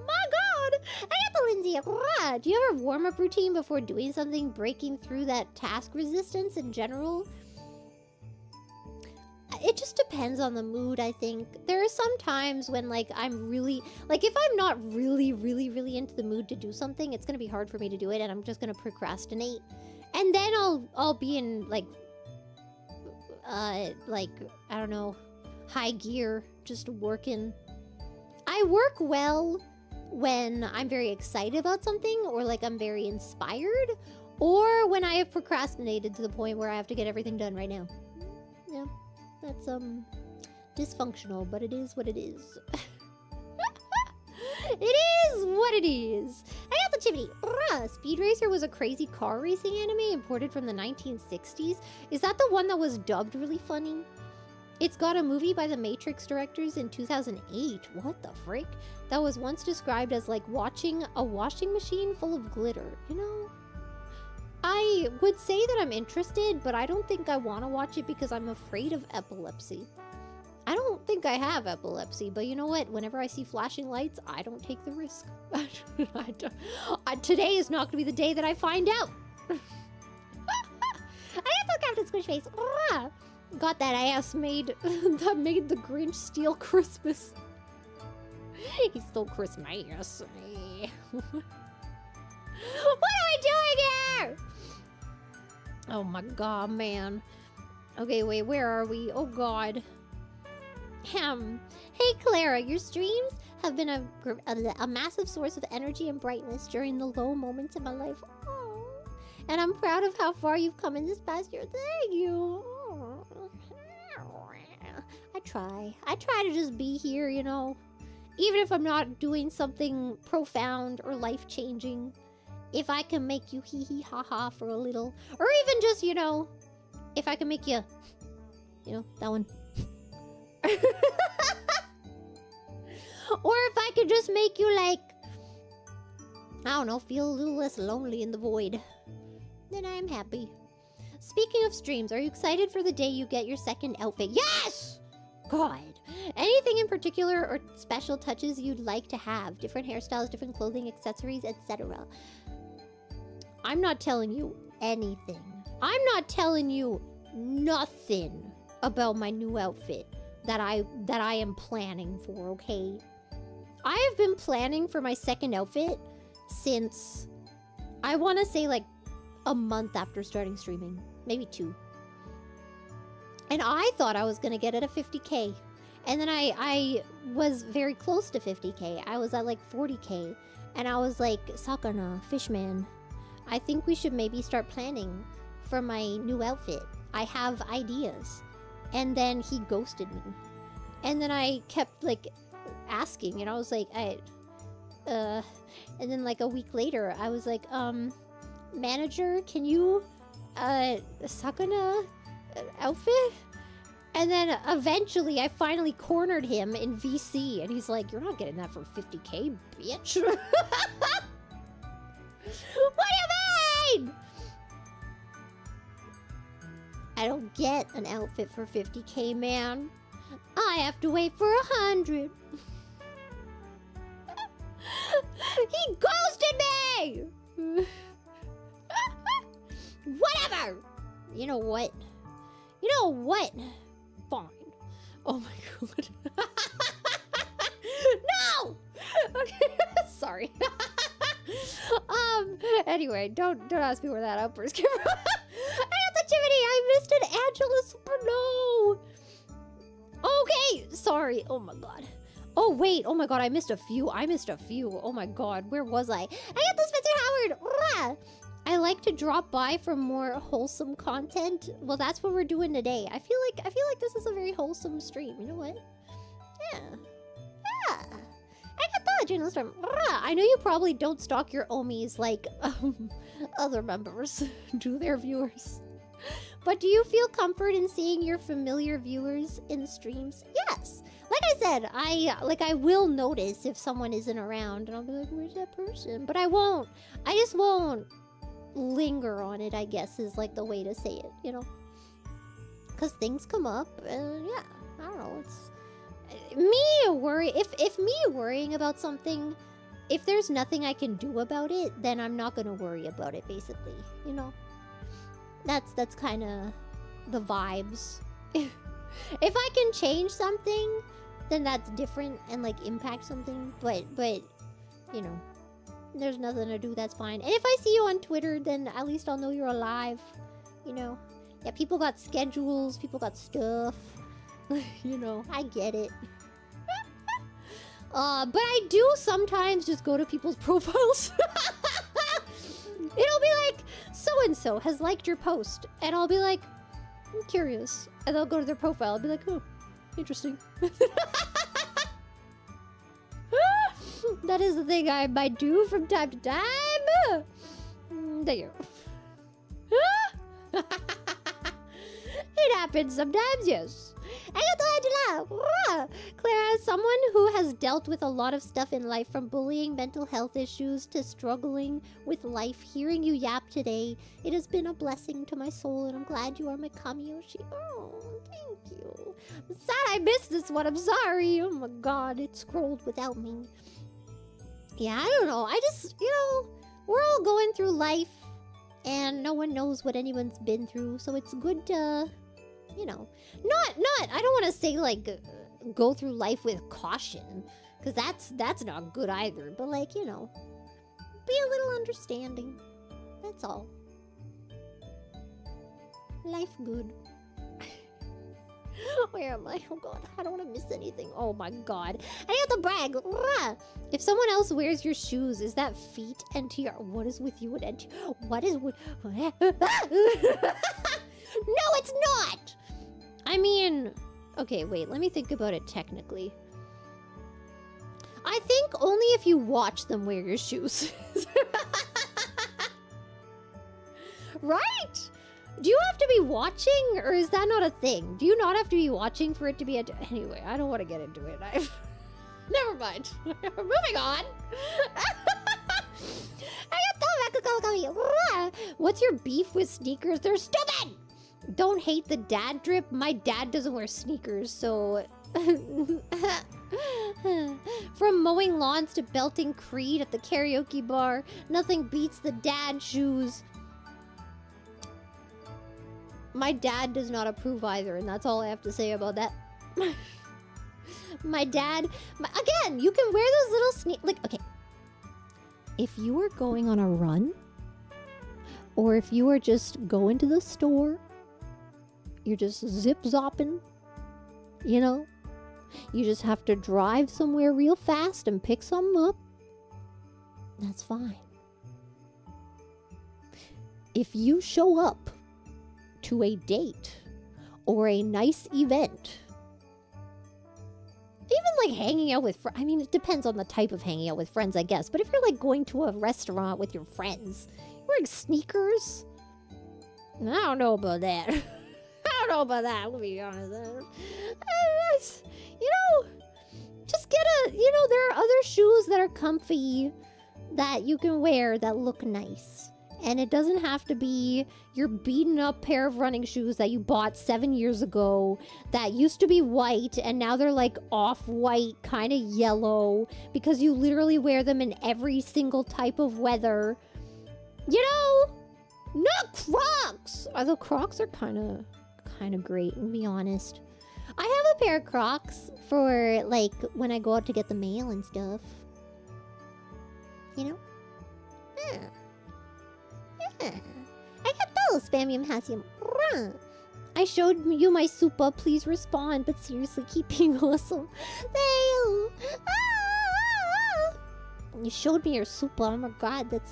my god! I got the Lindsay. Do you have a warm-up routine before doing something, breaking through that task resistance in general? It just depends on the mood, I think. There are some times when, like, I'm really... Like, if I'm not really into the mood to do something, it's gonna be hard for me to do it, and I'm just gonna procrastinate. And then I'll be in like I don't know, high gear, just working. I work well when I'm very excited about something, or like I'm very inspired, or when I have procrastinated to the point where I have to get everything done right now. Yeah, that's dysfunctional, but it is what it is. It is what it is. I got the chimney. Speed Racer was a crazy car racing anime imported from the 1960s. Is that the one that was dubbed really funny? It's got a movie by the Matrix directors in 2008. What the frick? That was once described as like watching a washing machine full of glitter. You know? I would say that I'm interested, but I don't think I want to watch it because I'm afraid of epilepsy. I don't think I have epilepsy, but you know what? Whenever I see flashing lights, I don't take the risk. Today is not going to be the day that I find out. I thought Captain Squishface. Got that ass made that made the Grinch steal Christmas. He stole Christmas. What are we doing here? Oh my god, man. Okay, wait, where are we? Oh god. Hey Clara, your streams have been a massive source of energy and brightness during the low moments in my life. Aww. And I'm proud of how far you've come in this past year. Thank you. I try to just be here, you know. Even if I'm not doing something profound or life-changing. If I can make you hee-hee ha-ha for a little. Or even just, you know, if I can make you, you know, that one. Or if I could just make you, like, I don't know, feel a little less lonely in the void, then I'm happy. Speaking of streams, are you excited for the day you get your second outfit? Yes! God. Anything in particular or special touches you'd like to have? Different hairstyles, different clothing, accessories, etc. I'm not telling you anything. I'm not telling you nothing about my new outfit that I am planning for, okay? I have been planning for my second outfit since, I want to say, like, a month after starting streaming. Maybe 2. And I thought I was going to get it at 50k. And then I was very close to 50k. I was at, like, 40k. And I was like, Sakana, Fishman, I think we should maybe start planning for my new outfit. I have ideas. And then he ghosted me. And then I kept, like, asking. And I was like, and then, like, a week later, I was like, manager, can you, Sakana outfit? And then eventually I finally cornered him in VC. And he's like, you're not getting that for 50k, bitch. What do you mean? I don't get an outfit for 50k, man. I have to wait for 100. He ghosted me! Whatever! You know what? You know what? Fine. Oh my god. No! Okay, sorry. Anyway, don't ask me where that outburst came from. I got the Jiminy! I missed an Angela Superno! Okay, sorry. Oh my god. Oh wait, oh my god, I missed a few. Oh my god, where was I? I got the Spencer Howard! Rah! I like to drop by for more wholesome content. Well, that's what we're doing today. I feel like this is a very wholesome stream. You know what? Yeah. Yeah. I got that, General Storm. Rah! I know you probably don't stalk your Omis like other members do their viewers. But do you feel comfort in seeing your familiar viewers in streams? Yes. Like I said, I will notice if someone isn't around, and I'll be like, where's that person? But I won't. I just won't linger on it, I guess, is like the way to say it, you know? Because things come up, and yeah, I don't know, it's... If me worrying about something, if there's nothing I can do about it, then I'm not gonna worry about it, basically, you know? That's kind of the vibes. If I can change something, then that's different and like impact something, but you know, There's nothing to do, that's fine. And if I see you on Twitter, then at least I'll know you're alive. You know? Yeah, people got schedules, people got stuff. You know, I get it. But I do sometimes just go to people's profiles. It'll be like, so-and-so has liked your post. And I'll be like, I'm curious. And they'll go to their profile. I'll be like, oh, interesting. That is the thing I might do from time to time. There you go. It happens sometimes, yes. Clara, as someone who has dealt with a lot of stuff in life, from bullying, mental health issues, to struggling with life, hearing you yap today, it has been a blessing to my soul, and I'm glad you are my Kamiyoshi. Oh, thank you. I'm sad I missed this one. I'm sorry. Oh my god, it scrolled without me. Yeah, I don't know. I just, you know, we're all going through life, and no one knows what anyone's been through, so it's good to, you know, I don't want to say, like, go through life with caution, because that's not good either, but, like, you know, be a little understanding. That's all. Life good. Where am I? Oh god, I don't want to miss anything. Oh my god. I have to brag. If someone else wears your shoes, is that feet NTR? What is with you and NTR? What is with... No, it's not! I mean... Okay, wait, let me think about it technically. I think only if you watch them wear your shoes. Right? Do you have to be watching, or is that not a thing? Do you not have to be watching for it to be a... Anyway, I don't want to get into it. Never mind. Moving on. What's your beef with sneakers? They're stupid! Don't hate the dad drip. My dad doesn't wear sneakers, so... From mowing lawns to belting Creed at the karaoke bar, nothing beats the dad shoes. My dad does not approve either, and that's all I have to say about that. My dad... again, you can wear those little like, okay. If you are going on a run, or if you are just going to the store, you're just zip-zopping, you know? You just have to drive somewhere real fast and pick something up. That's fine. If you show up to a date or a nice event, even like hanging out with I mean, it depends on the type of hanging out with friends, I guess, but if you're like going to a restaurant with your friends, wearing sneakers, I don't know about that. I don't know about that, to be honest. You know, just get you know, there are other shoes that are comfy that you can wear that look nice. And it doesn't have to be your beaten up pair of running shoes that you bought 7 years ago that used to be white and now they're like off-white, kind of yellow, because you literally wear them in every single type of weather. You know, not Crocs. Although Crocs are kind of great, to be honest. I have a pair of Crocs for like when I go out to get the mail and stuff. You know? Yeah. I got those, Spamium Hasium. I showed you my super, please respond, but seriously, keep being awesome. You showed me your super, oh my god, that's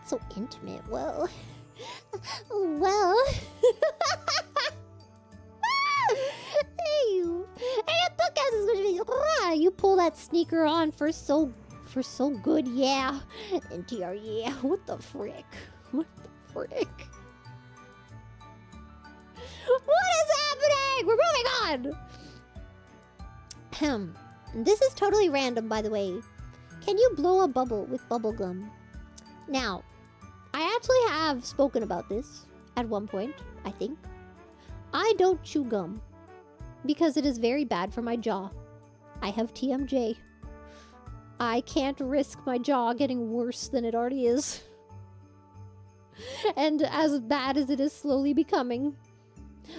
so intimate. Well. You pull that sneaker on for so good, yeah. NTR, yeah. What the frick? What the frick? What is happening? We're moving on! This is totally random, by the way. Can you blow a bubble with bubble gum? Now, I actually have spoken about this at one point, I think. I don't chew gum because it is very bad for my jaw. I have TMJ. I can't risk my jaw getting worse than it already is. And as bad as it is slowly becoming.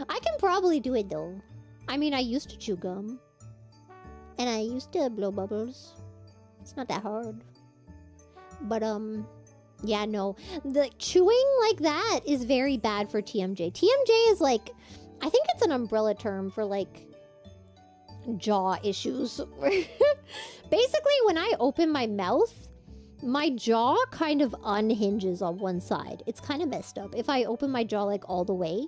I can probably do it though. I mean, I used to chew gum. And I used to blow bubbles. It's not that hard. But, yeah, no. The chewing like that is very bad for TMJ. TMJ is like, I think it's an umbrella term for like jaw issues. Basically, when I open my mouth, my jaw kind of unhinges on one side. It's kind of messed up. If I open my jaw like all the way,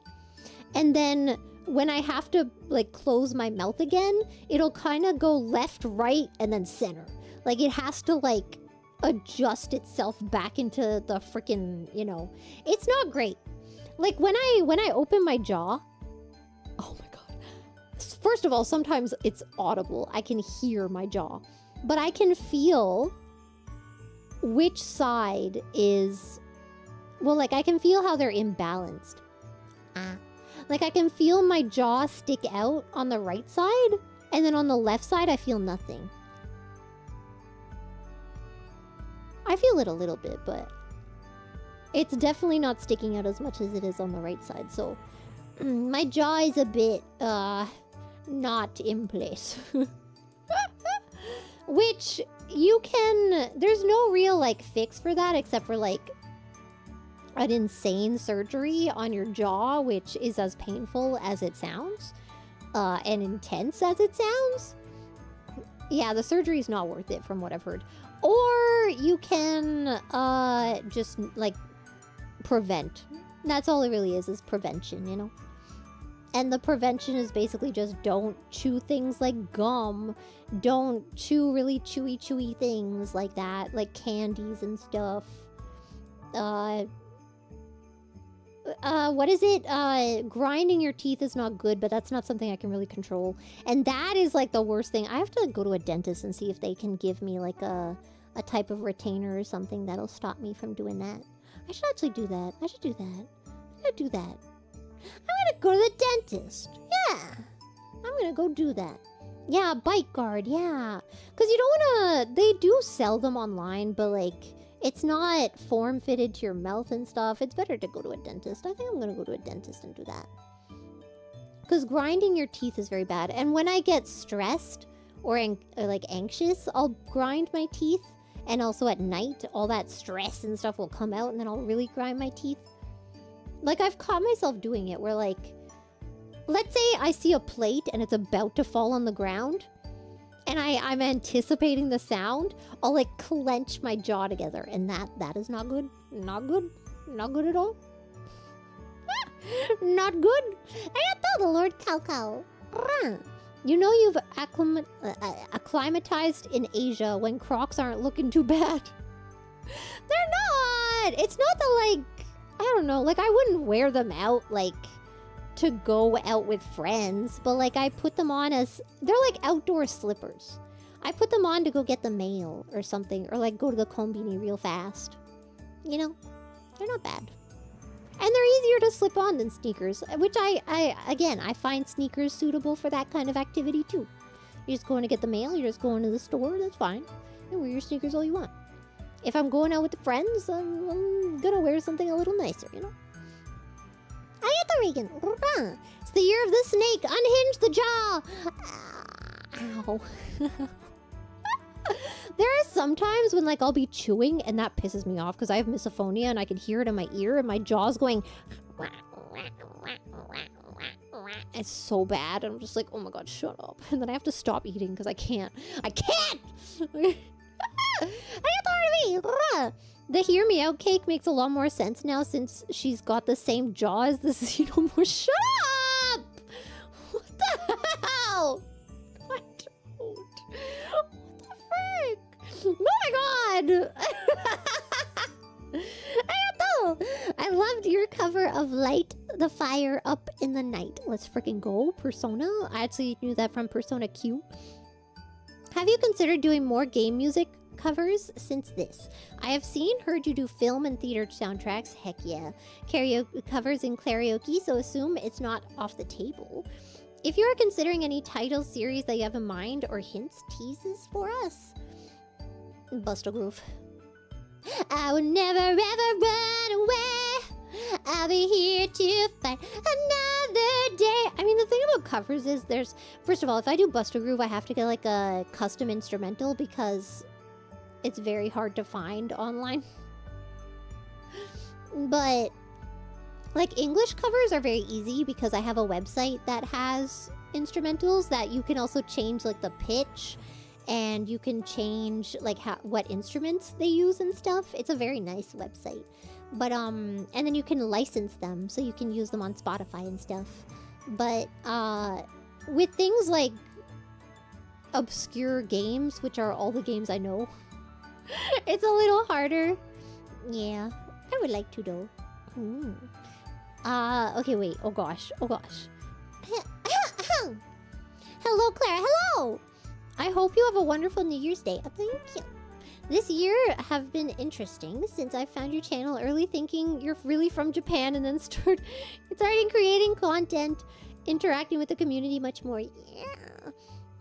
and then when I have to like close my mouth again, it'll kind of go left, right, and then center. Like it has to like adjust itself back into the freaking, you know, it's not great. Like when I open my jaw, oh my god. First of all, sometimes it's audible. I can hear my jaw, but I can feel which side is, well, like I can feel how they're imbalanced. Like I can feel my jaw stick out on the right side, and then on the left side I feel nothing. I feel it a little bit, but it's definitely not sticking out as much as it is on the right side. So my jaw is a bit not in place. Which you can, there's no real like fix for that except for like an insane surgery on your jaw, which is as painful as it sounds and intense as it sounds. Yeah, the surgery is not worth it from what I've heard. Or you can just like prevent. That's all it really is prevention, you know? And the prevention is basically just don't chew things like gum. Don't chew really chewy things like that, like candies and stuff. What is it? Grinding your teeth is not good, but that's not something I can really control. And that is like the worst thing. I have to go to a dentist and see if they can give me like a type of retainer or something that'll stop me from doing that. I should actually do that. I should do that. I'm gonna do that. I'm gonna go to the dentist. Yeah. I'm gonna go do that. Yeah, bite guard, yeah. Because you don't wanna... They do sell them online, but like... It's not form-fitted to your mouth and stuff. It's better to go to a dentist. I think I'm gonna go to a dentist and do that. Because grinding your teeth is very bad. And when I get stressed or like anxious, I'll grind my teeth. And also at night, all that stress and stuff will come out and then I'll really grind my teeth. Like, I've caught myself doing it where, like... Let's say I see a plate and it's about to fall on the ground. And I'm anticipating the sound. I'll, like, clench my jaw together. And that is not good. Not good. Not good at all. Not good. Arigato, Lord Cow. You know you've acclimatized in Asia when Crocs aren't looking too bad. They're not! It's not the, like... I don't know. Like, I wouldn't wear them out, like... to go out with friends, but like I put them on as they're like outdoor slippers. I put them on to go get the mail or something, or like go to the combini real fast. You know, they're not bad, and they're easier to slip on than sneakers, which I find sneakers suitable for that kind of activity too. You're just going to get the mail, you're just going to the store, that's fine. You wear your sneakers all you want. If I'm going out with the friends, I'm gonna wear something a little nicer, you know. Ayata Regan. It's the year of the snake. Unhinge the jaw. Ow. There are some times when like I'll be chewing and that pisses me off because I have misophonia and I can hear it in my ear and my jaw's going. It's so bad. And I'm just like, oh my god, shut up. And then I have to stop eating because I can't. I can't! The Hear Me Out cake makes a lot more sense now since she's got the same jaw as the Xenomorph. Shut up! What the hell? I don't. What the frick? Oh my god! I loved your cover of Light the Fire Up in the Night. Let's freaking go, Persona. I actually knew that from Persona Q. Have you considered doing more game music covers since this? I have heard you do film and theater soundtracks. Heck yeah. Karaoke covers in karaoke, so assume it's not off the table. If you are considering any title series that you have in mind or hints, teases for us. Buster Groove. I would never ever run away. I'll be here to fight another day. I mean, the thing about covers is first of all, if I do Buster Groove, I have to get like a custom instrumental because it's very hard to find online. But like English covers are very easy because I have a website that has instrumentals that you can also change like the pitch, and you can change like what instruments they use and stuff. It's a very nice website. But and then you can license them so you can use them on Spotify and stuff. But with things like obscure games, which are all the games I know, it's a little harder. Yeah, I would like to though. Okay, wait. Oh gosh. Hello, Clara. Hello. I hope you have a wonderful New Year's Day. Oh, thank you. This year have been interesting since I found your channel early, thinking you're really from Japan, and then started creating content, interacting with the community much more. Yeah.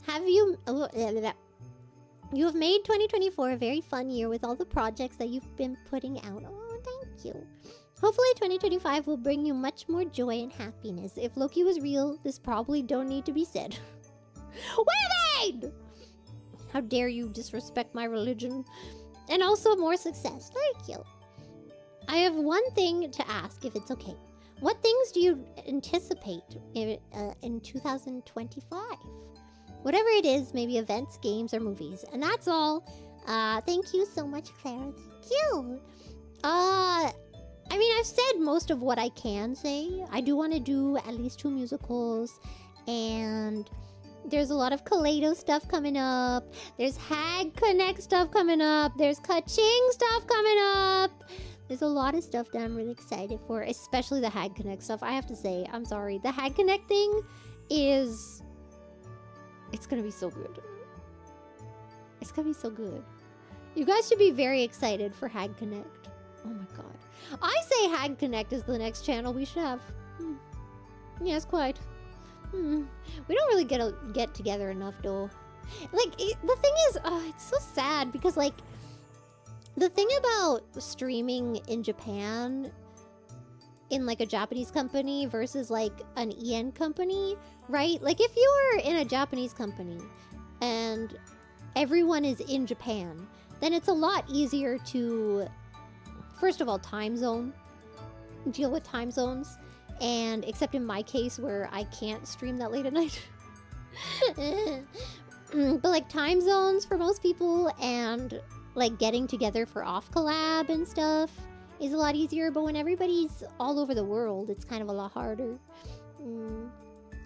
Have you... You have made 2024 a very fun year with all the projects that you've been putting out. Oh, thank you. Hopefully 2025 will bring you much more joy and happiness. If Loki was real, this probably don't need to be said. What do you mean? How dare you disrespect my religion? And also more success. Thank you. I have one thing to ask, if it's okay. What things do you anticipate in 2025? Whatever it is, maybe events, games, or movies. And that's all. Thank you so much, Clara. Thank you. I mean, I've said most of what I can say. I do want to do at least 2 musicals. And there's a lot of ko5h5 stuff coming up. There's Hag Connect stuff coming up. There's Ka-Ching stuff coming up. There's a lot of stuff that I'm really excited for. Especially the Hag Connect stuff. I have to say, I'm sorry. The Hag Connect thing is... It's gonna be so good. It's gonna be so good. You guys should be very excited for Hag Connect. Oh my god. I say Hag Connect is the next channel we should have. Yes, quite. We don't really get together enough, though. Like, the thing is, it's so sad because, like, the thing about streaming in Japan, in, like, a Japanese company versus, like, an EN company, right? Like, if you were in a Japanese company and everyone is in Japan, then it's a lot easier to, first of all, time zone, deal with time zones. And except in my case where I can't stream that late at night. But like time zones for most people and like getting together for off collab and stuff is a lot easier. But when everybody's all over the world, it's kind of a lot harder.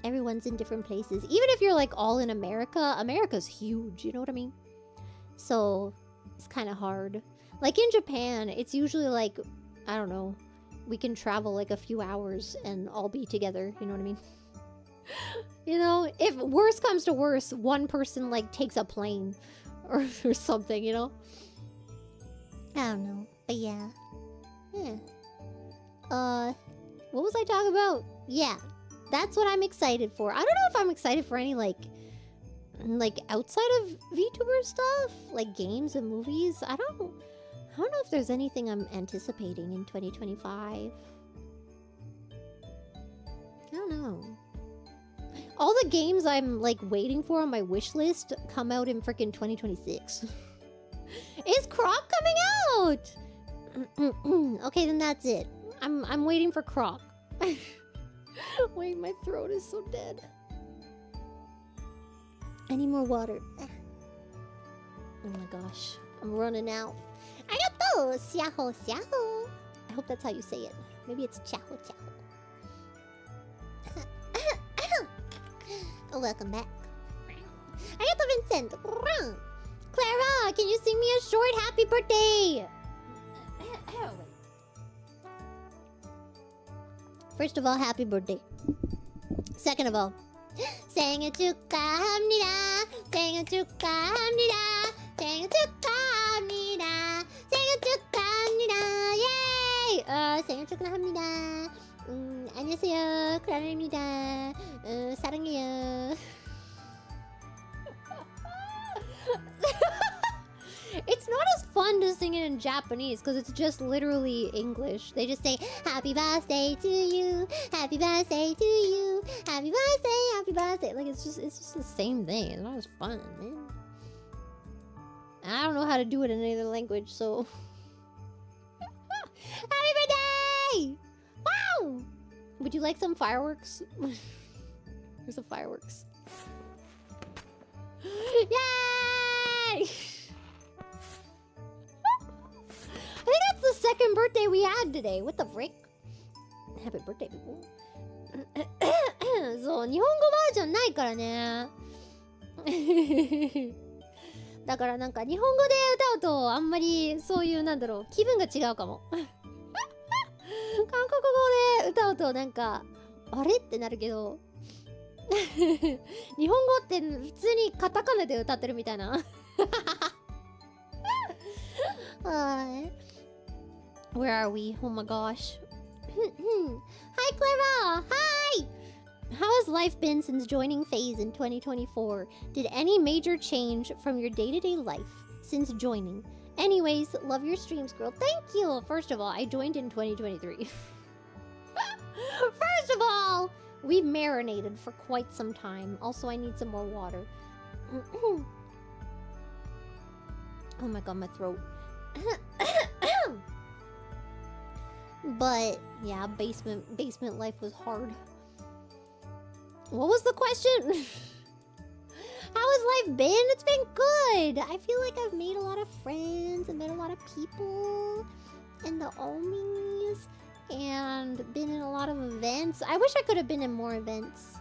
Everyone's in different places. Even if you're like all in America, America's huge, you know what I mean? So it's kind of hard. Like in Japan, it's usually like, I don't know, we can travel like a few hours and all be together, you know what I mean? You know, if worse comes to worse, one person like takes a plane or something, you know? I don't know, but yeah. What was I talking about? Yeah, that's what I'm excited for. I don't know if I'm excited for any like outside of VTuber stuff, like games and movies. I don't know if there's anything I'm anticipating in 2025. I don't know. All the games I'm like waiting for on my wish list come out in freaking 2026. Is Croc coming out? Okay, then that's it. I'm waiting for Croc. Wait, my throat is so dead. I need more water. Oh my gosh, I'm running out. Arigato! Xiaho, xiaho. I hope that's how you say it. Maybe it's chaho, chaho. Welcome back. Arigato, Vincent. Clara, can you sing me a short happy birthday? First of all, happy birthday. Second of all, 생일 축하합니다. 생일 축하합니다. 생일 축하합니다. 생일 축하합니다. 예이! 생일 축하합니다. 안녕하세요. 클라라입니다. 사랑해요. It's not as fun to sing it in Japanese because it's just literally English. They just say, happy birthday to you, happy birthday to you, happy birthday, happy birthday. Like, it's just the same thing. It's not as fun, man. I don't know how to do it in any other language, so... Happy birthday! Wow! Would you like some fireworks? Here's some fireworks. Yay! I think that's the second birthday we had today. What the frick? Happy birthday, people. そう、日本語バージョンないからね。だからなんか日本語で歌うとあんまりそういうなんだろう気分が違うかも。韓国語で歌うとなんかあれってなるけど日本語って普通にカタカナで歌ってるみたいな。Where are we? Oh my gosh. Hi Clara! Hi! How has life been since joining FaZe in 2024? Did any major change from your day-to-day life since joining? Anyways, love your streams, girl. Thank you! First of all, I joined in 2023. First of all, we've marinated for quite some time. Also, I need some more water. Oh my god, my throat. But, yeah, basement life was hard. What was the question? How has life been? It's been good. I feel like I've made a lot of friends and met a lot of people in the Omis and been in a lot of events. I wish I could have been in more events.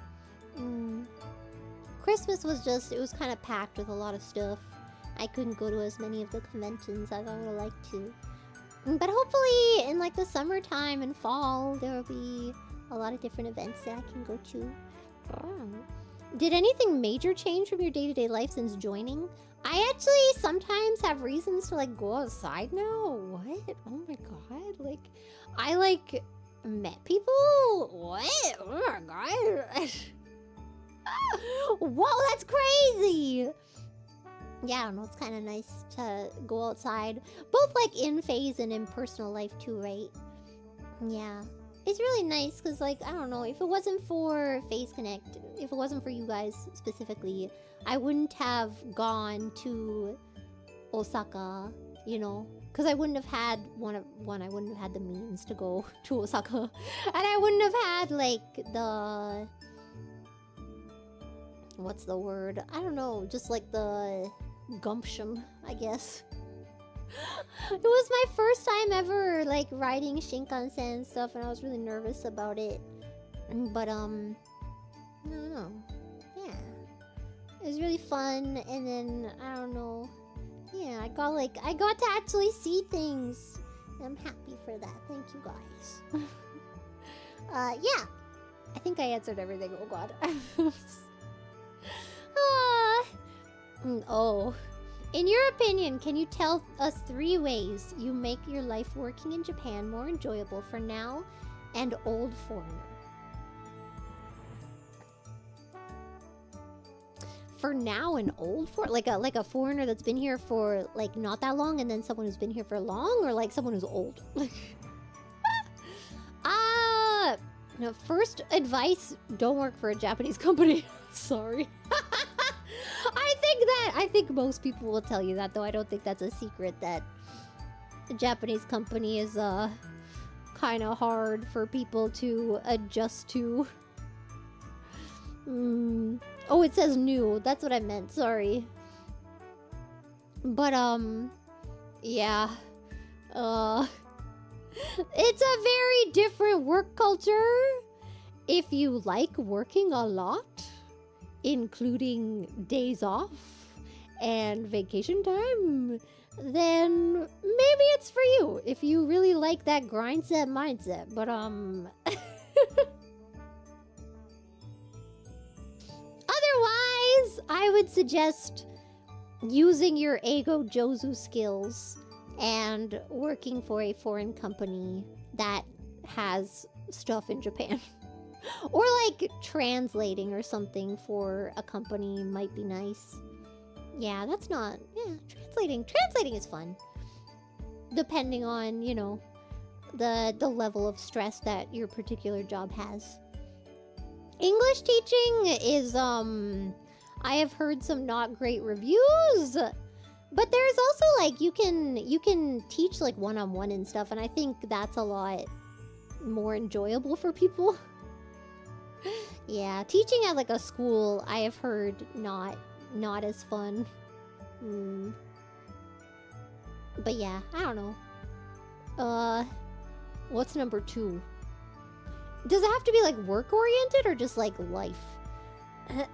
Christmas was just, it was kind of packed with a lot of stuff. I couldn't go to as many of the conventions as I would have liked to. But hopefully in like the summertime and fall, there will be a lot of different events that I can go to. Did anything major change from your day-to-day life since joining? I actually sometimes have reasons to like go outside now. What? Oh my god. Like, I like met people? What? Oh my god. Whoa, that's crazy. Yeah, I don't know. It's kind of nice to go outside. Both like in FaZe and in personal life too, right? Yeah. It's really nice because, like, I don't know, if it wasn't for FaZe Connect, if it wasn't for you guys specifically, I wouldn't have gone to Osaka, you know? Because I wouldn't have had I wouldn't have had the means to go to Osaka. And I wouldn't have had, like, the... What's the word? I don't know, just like the gumption, I guess. It was my first time ever, like, riding Shinkansen and stuff, and I was really nervous about it. But, no. Yeah. It was really fun, and then, I don't know. Yeah, I got to actually see things. And I'm happy for that. Thank you, guys. Yeah. I think I answered everything. Oh, God. Oh. In your opinion, can you tell us 3 ways you make your life working in Japan more enjoyable for now and old foreigner? For now and old foreigner? Like a foreigner that's been here for like not that long and then someone who's been here for long, or like someone who's old? No, first advice, don't work for a Japanese company. Sorry. I think most people will tell you that, though I don't think that's a secret that the Japanese company is kind of hard for people to adjust to. Oh, it says new. That's what I meant. Sorry. But yeah. It's a very different work culture. If you like working a lot, including days off and vacation time, then maybe it's for you if you really like that grind set mindset. But otherwise, I would suggest using your Eigo Jozu skills and working for a foreign company that has stuff in Japan. Or like translating or something for a company might be nice. Yeah, that's not... Yeah, translating is fun. Depending on, you know, the level of stress that your particular job has. English teaching is, I have heard some not great reviews. But there's also like you can teach like one-on-one and stuff, and I think that's a lot more enjoyable for people. Yeah, teaching at like a school, I have heard not as fun. But yeah, I don't know. What's number 2? Does it have to be like work oriented or just like life? I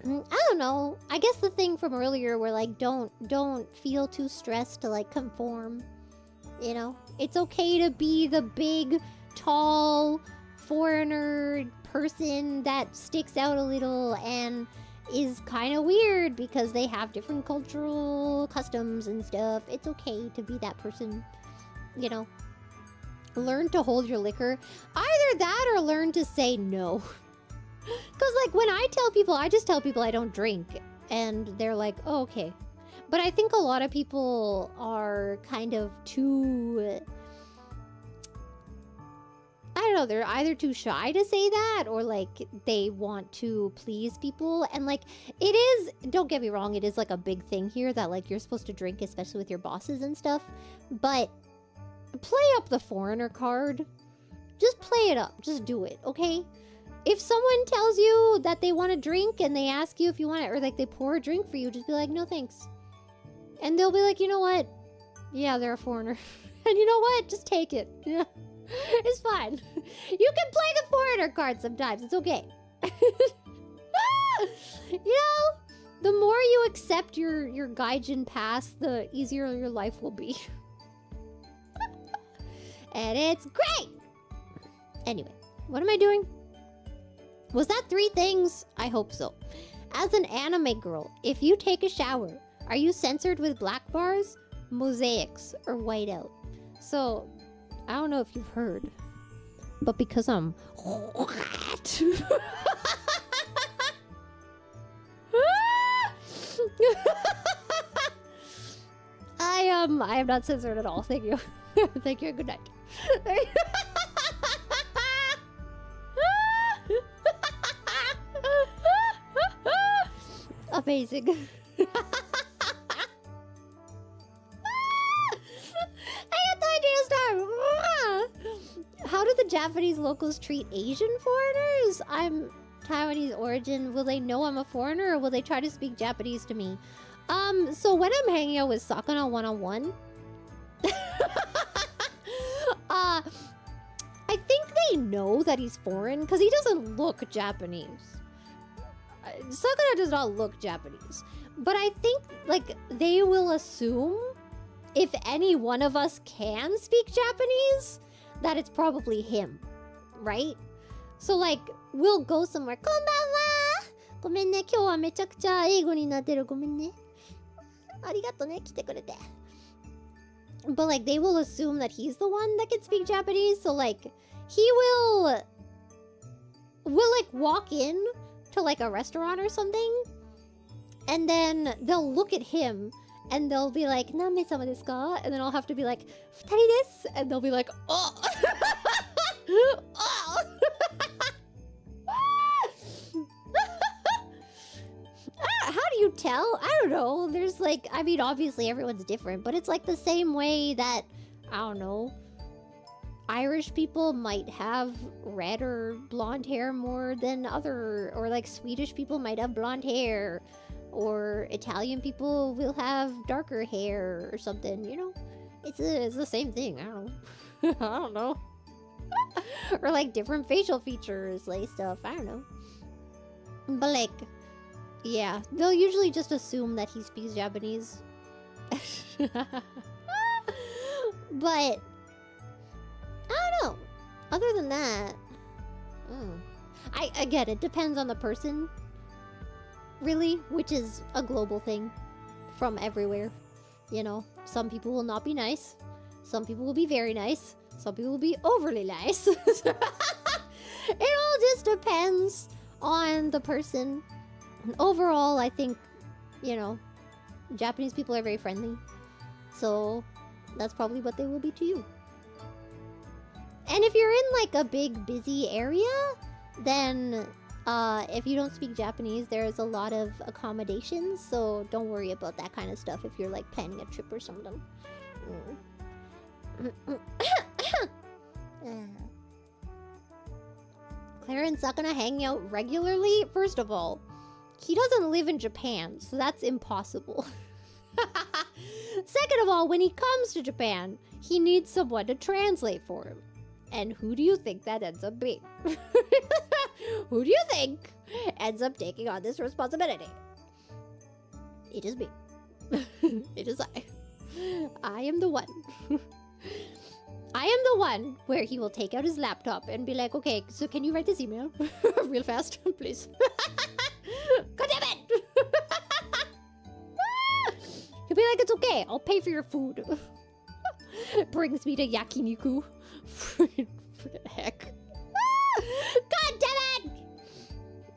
don't know. I guess the thing from earlier where like don't feel too stressed to like conform. You know? It's okay to be the big, tall, foreigner person that sticks out a little and is kind of weird because they have different cultural customs and stuff. It's okay to be that person, you know. Learn to hold your liquor. Either that or learn to say no. Because like when I tell people, I just tell people I don't drink, and they're like, oh, okay. But I think a lot of people are kind of too, I don't know, they're either too shy to say that or like they want to please people. And like it is, don't get me wrong, it is like a big thing here that like you're supposed to drink, especially with your bosses and stuff. But play up the foreigner card. Just play it up. Just do it, okay? If someone tells you that they want to drink and they ask you if you want it, or like they pour a drink for you, just be like, no thanks. And they'll be like, you know what? Yeah, they're a foreigner. And you know what? Just take it. Yeah. It's fine. You can play the foreigner card sometimes. It's okay. You know, the more you accept your gaijin pass, the easier your life will be. And it's great! Anyway, what am I doing? Was that 3 things? I hope so. As an anime girl, if you take a shower, are you censored with black bars, mosaics, or whiteout? So, I don't know if you've heard, but because I'm I am not censored at all. Thank you. Thank you and good night. Amazing. I got the idea to start. How do the Japanese locals treat Asian foreigners? I'm Taiwanese origin. Will they know I'm a foreigner or will they try to speak Japanese to me? So when I'm hanging out with Sakana one-on-one, I think they know that he's foreign because he doesn't look Japanese. Sakana does not look Japanese. But I think, like, they will assume if any one of us can speak Japanese, that it's probably him, right? So, like, we'll go somewhere. Konbanwa! ごめんね、今日はめちゃくちゃ英語になってる。ごめんね。ありがとね、来てくれて。But, like, they will assume that he's the one that can speak Japanese. So, like, he will like, walk in to, like, a restaurant or something. And then they'll look at him and they'll be like, 何名様ですか? And then I'll have to be like, 2人です. And they'll be like, oh. Oh. How do you tell? I don't know. There's like, I mean, obviously everyone's different, but it's like the same way that, I don't know, Irish people might have red or blonde hair more than other, or like Swedish people might have blonde hair, or Italian people will have darker hair or something, you know? It's the same thing. I don't know. I don't know. Or like different facial features, like stuff. I don't know. But like, yeah, they'll usually just assume that he speaks Japanese. But I don't know. Other than that, again, it depends on the person, really, which is a global thing from everywhere. You know, some people will not be nice. Some people will be very nice. Some people will be overly nice. It all just depends on the person. Overall, I think, you know, Japanese people are very friendly. So that's probably what they will be to you. And if you're in like a big busy area, then If you don't speak Japanese, there's a lot of accommodations, so don't worry about that kind of stuff if you're like planning a trip or something. Clarence not gonna hang out regularly? First of all, he doesn't live in Japan, so that's impossible. Second of all, when he comes to Japan, he needs someone to translate for him. And who do you think that ends up being? Who do you think ends up taking on this responsibility? It is me. It is I. I am the one. I am the one where he will take out his laptop and be like, okay, so can you write this email real fast, please? God damn it! He'll be like, it's okay, I'll pay for your food. Brings me to yakiniku. For the heck. God damn it!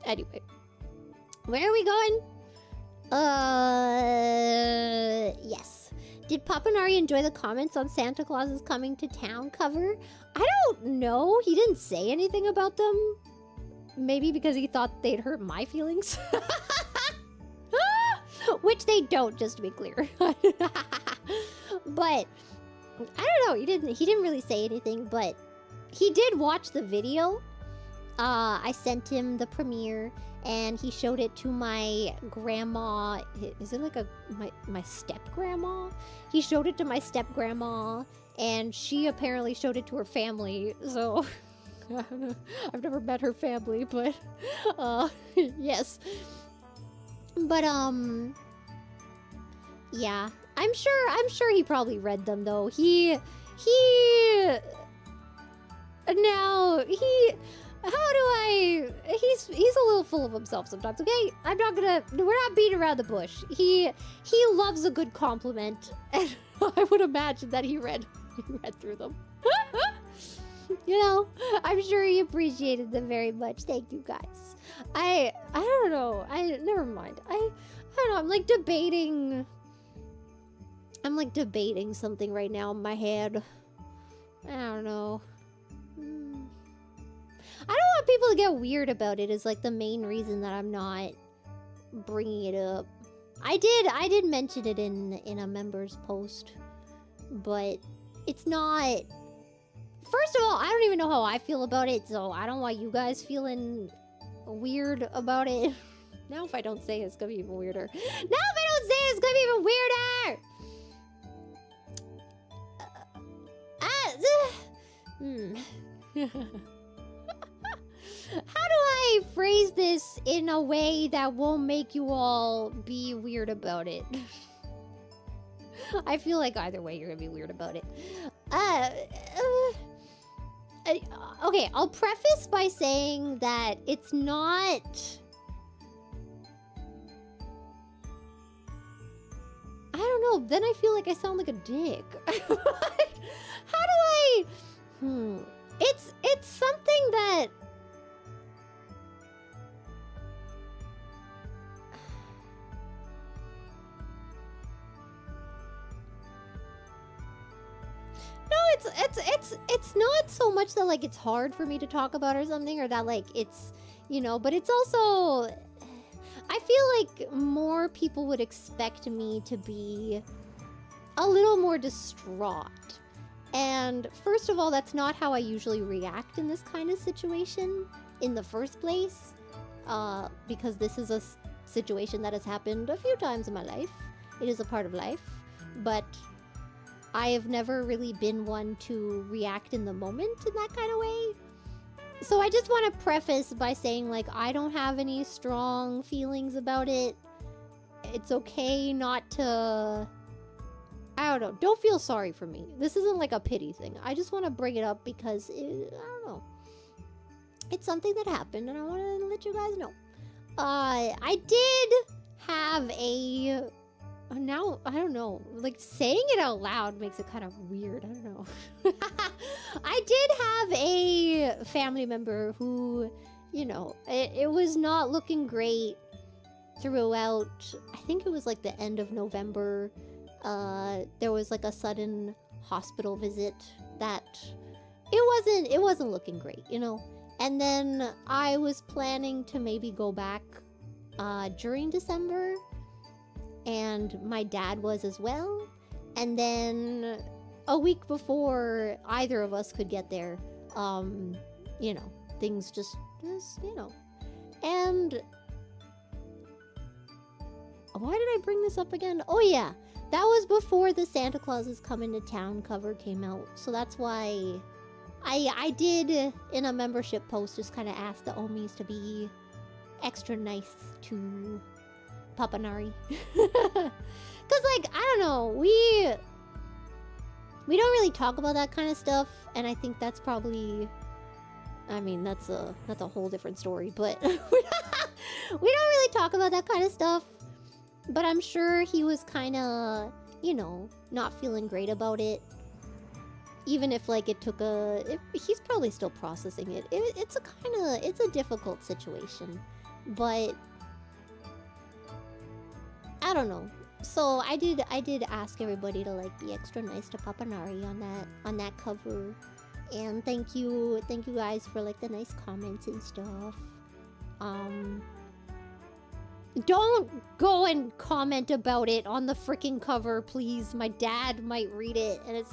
Anyway. Where are we going? Yes. Did Papanari enjoy the comments on Santa Claus is Coming to Town cover? I don't know. He didn't say anything about them. Maybe because he thought they'd hurt my feelings. Which they don't, just to be clear. But I don't know. He didn't really say anything, but he did watch the video. I sent him the premiere, and he showed it to my grandma. Is it like my step grandma? He showed it to my step grandma, and she apparently showed it to her family. So I've never met her family, but yes. But yeah. I'm sure he probably read them though. He's a little full of himself sometimes, okay? We're not beating around the bush. He loves a good compliment, and I would imagine that he read through them. You know, I'm sure he appreciated them very much. Thank you guys. I don't know. Never mind. I don't know. I'm like debating something right now in my head. I don't know. I don't want people to get weird about it is like the main reason that I'm not bringing it up. I did mention it in a member's post, but it's not... First of all, I don't even know how I feel about it, so I don't want you guys feeling weird about it. Now if I don't say it, it's gonna be even weirder. Now if I don't say it, it's gonna be even weirder! How do I phrase this in a way that won't make you all be weird about it? I feel like either way you're gonna be weird about it. Okay, I'll preface by saying that it's not... I don't know, then I feel like I sound like a dick. How do I... It's something that... No, it's not so much that like it's hard for me to talk about or something, or that like it's, you know, but it's also... I feel like more people would expect me to be a little more distraught. And first of all, that's not how I usually react in this kind of situation in the first place. Because this is a situation that has happened a few times in my life. It is a part of life. But I have never really been one to react in the moment in that kind of way. So I just want to preface by saying, like, I don't have any strong feelings about it. It's okay not to... I don't know. Don't feel sorry for me. This isn't like a pity thing. I just want to bring it up because, I don't know. It's something that happened and I want to let you guys know. I did have a... Now, I don't know. Like, saying it out loud makes it kind of weird. I don't know. I did have a family member who, you know, it was not looking great throughout... I think it was like the end of November. There was like a sudden hospital visit that it wasn't looking great, you know? And then I was planning to maybe go back during December, and my dad was as well. And then a week before either of us could get there, you know, things just you know. And why did I bring this up again? Oh yeah, that was before the Santa Claus is Coming to Town cover came out. So that's why I did, in a membership post, just kind of ask the Omis to be extra nice to Papa Nari. Because, like, I don't know, we don't really talk about that kind of stuff, and I think that's probably, I mean, that's a whole different story, but we don't really talk about that kind of stuff. But I'm sure he was kind of, you know, not feeling great about it. Even if, like, it took he's probably still processing it. It's a difficult situation. But I don't know. So I did ask everybody to, like, be extra nice to Papa Nari on that cover. And thank you guys for, like, the nice comments and stuff. Don't go and comment about it on the freaking cover, please. My dad might read it, and it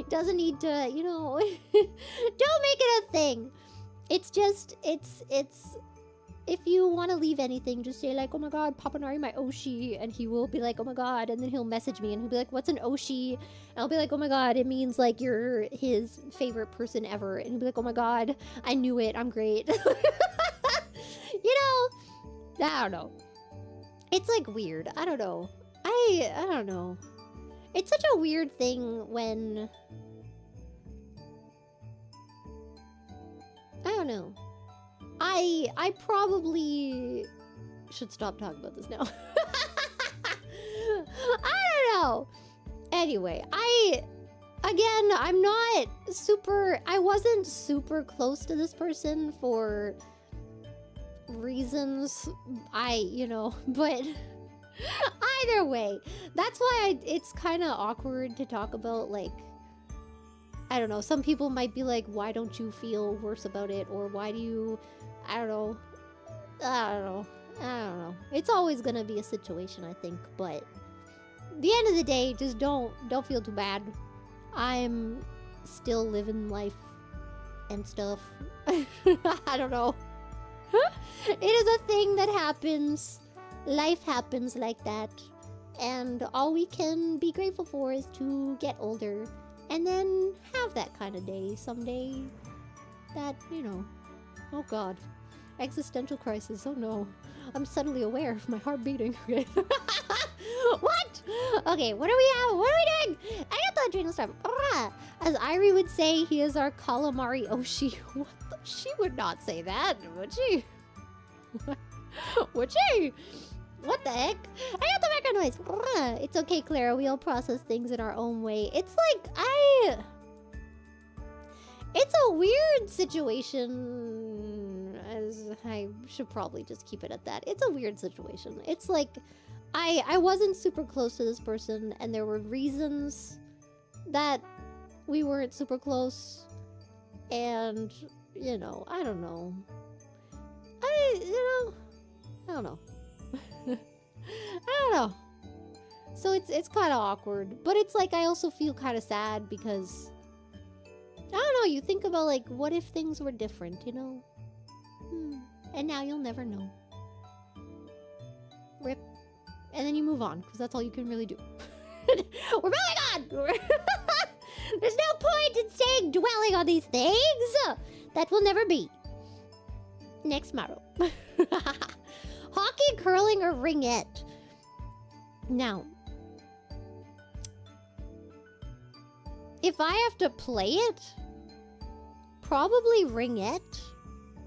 doesn't need to, you know. Don't make it a thing. It's just, it's if you want to leave anything, just say, like, oh my god, Papa Nari, my Oshi, and he will be like, oh my god, and then he'll message me and he'll be like, what's an Oshi? And I'll be like, oh my god, it means, like, you're his favorite person ever. And he'll be like, oh my god, I knew it, I'm great. You know, I don't know. It's, like, weird. I don't know. I don't know. It's such a weird thing when, I don't know. I probably should stop talking about this now. I don't know. Anyway, I wasn't super close to this person for reasons, you know, but either way, that's why it's kind of awkward to talk about, like, I don't know, some people might be like, why don't you feel worse about it, or why do you, I don't know. It's always gonna be a situation, I think, but at the end of the day, just don't feel too bad. I'm still living life and stuff. I don't know. It is a thing that happens. Life happens like that. And all we can be grateful for is to get older and then have that kind of day someday that, you know, oh god. Existential crisis, oh no. I'm suddenly aware of my heart beating. Okay. What? Okay, what are we doing? I got the adrenal storm. As Irie would say, he is our calamari Oshi. What the? She would not say that, would she? Would she? What the heck? I got the background noise. It's okay, Clara. We all process things in our own way. It's like, it's a weird situation. As I should probably just keep it at that. It's a weird situation. It's like, I wasn't super close to this person, and there were reasons that we weren't super close. And, you know, I don't know. I don't know. I don't know. So it's kind of awkward. But it's like, I also feel kind of sad because, I don't know, you think about, like, what if things were different, you know? And now you'll never know. Rip. And then you move on, because that's all you can really do. We're moving on! There's no point in staying dwelling on these things! That will never be. Next model. Hockey, curling, or ringette? Now, if I have to play it, probably ringette,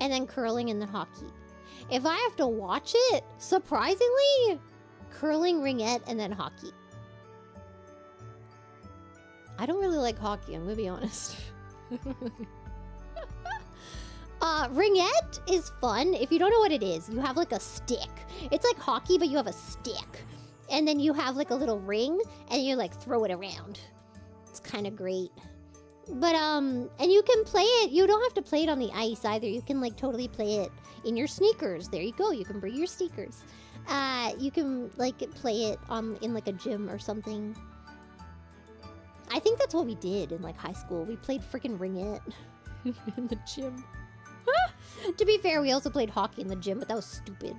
and then curling, and then hockey. If I have to watch it, surprisingly, curling, ringette, and then hockey. I don't really like hockey, I'm gonna be honest. Ringette is fun. If you don't know what it is, you have like a stick. It's like hockey, but you have a stick. And then you have like a little ring, and you like throw it around. It's kind of great. But and you can play it. You don't have to play it on the ice either. You can like totally play it in your sneakers. There you go. You can bring your sneakers. You can like play it in like a gym or something. I think that's what we did in like high school. We played freaking ringette in the gym. To be fair, we also played hockey in the gym, but that was stupid.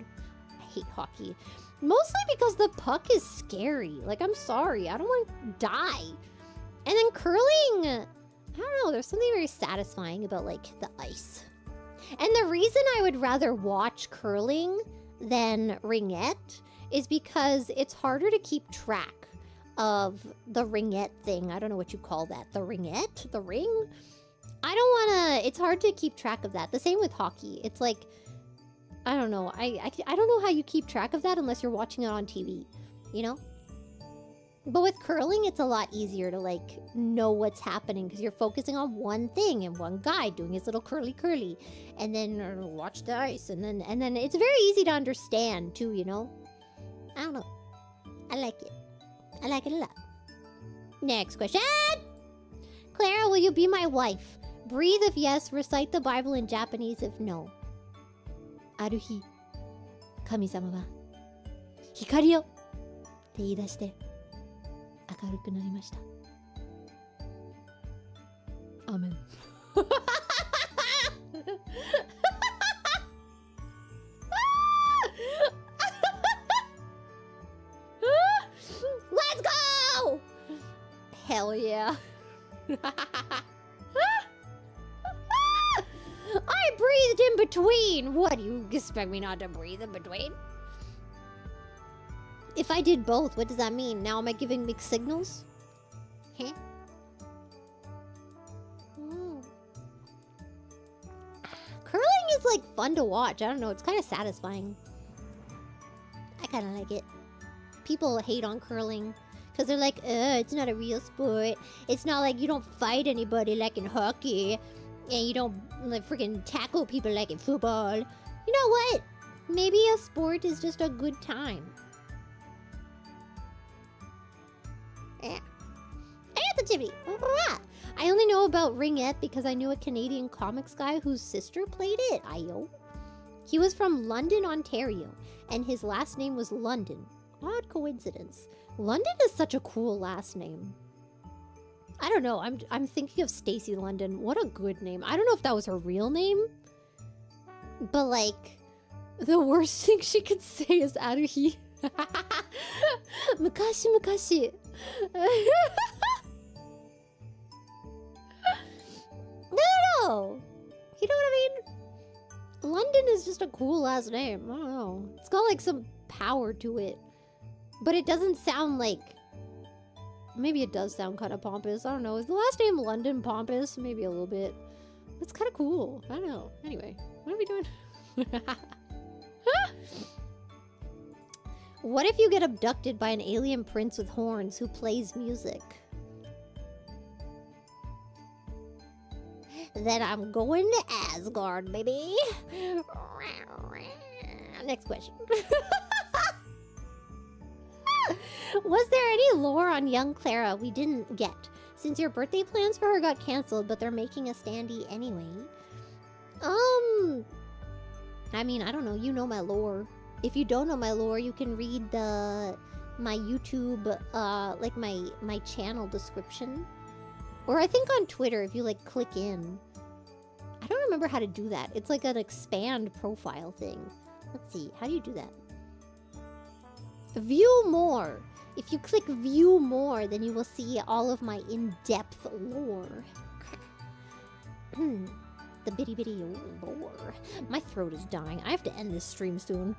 I hate hockey. Mostly because the puck is scary. Like, I'm sorry. I don't want to die. And then curling, I don't know. There's something very satisfying about, like, the ice. And the reason I would rather watch curling than ringette is because it's harder to keep track of the ringette thing. I don't know what you call that. The ringette? The ring? I don't want to... It's hard to keep track of that. The same with hockey. It's like... I don't know. I don't know how you keep track of that unless you're watching it on TV. You know? But with curling, it's a lot easier to, like, know what's happening because you're focusing on one thing and one guy doing his little curly. And then watch the ice. And then it's very easy to understand, too, you know? I don't know. I like it. I like it a lot. Next question! Clara, will you be my wife? Breathe if yes, recite the Bible in Japanese if no. ある日、神様は光よって言い出して明るくなりました。アーメン。Let's go! Hell yeah. I breathed in between! What, do you expect me not to breathe in between? If I did both, what does that mean? Now am I giving mixed signals? Huh? Curling is like fun to watch. I don't know, it's kind of satisfying. I kind of like it. People hate on curling because they're like, it's not a real sport. It's not like you don't fight anybody like in hockey. And you don't like freaking tackle people like in football. You know what? Maybe a sport is just a good time. Yeah. I got the Jimmy. I only know about ringette because I knew a Canadian comics guy whose sister played it. Ayo. He was from London, Ontario, and his last name was London. Odd coincidence. London is such a cool last name. I don't know. I'm thinking of Stacy London. What a good name. I don't know if that was her real name. But like, the worst thing she could say is Aruhi. Mukashi mukashi. No. You know what I mean? London is just a cool last name. I don't know. It's got like some power to it. But it doesn't sound like... Maybe it does sound kind of pompous. I don't know. Is the last name London pompous? Maybe a little bit. It's kind of cool. I don't know. Anyway, what are we doing? What if you get abducted by an alien prince with horns who plays music? Then I'm going to Asgard, baby. Next question. Was there any lore on young Clara we didn't get? Since your birthday plans for her got canceled, but they're making a standee anyway. I mean, I don't know. You know my lore. If you don't know my lore, you can read my YouTube, like my channel description. Or I think on Twitter, if you like click in. I don't remember how to do that. It's like an expand profile thing. Let's see. How do you do that? View more. If you click view more, then you will see all of my in-depth lore. The bitty bitty lore. My throat is dying. I have to end this stream soon.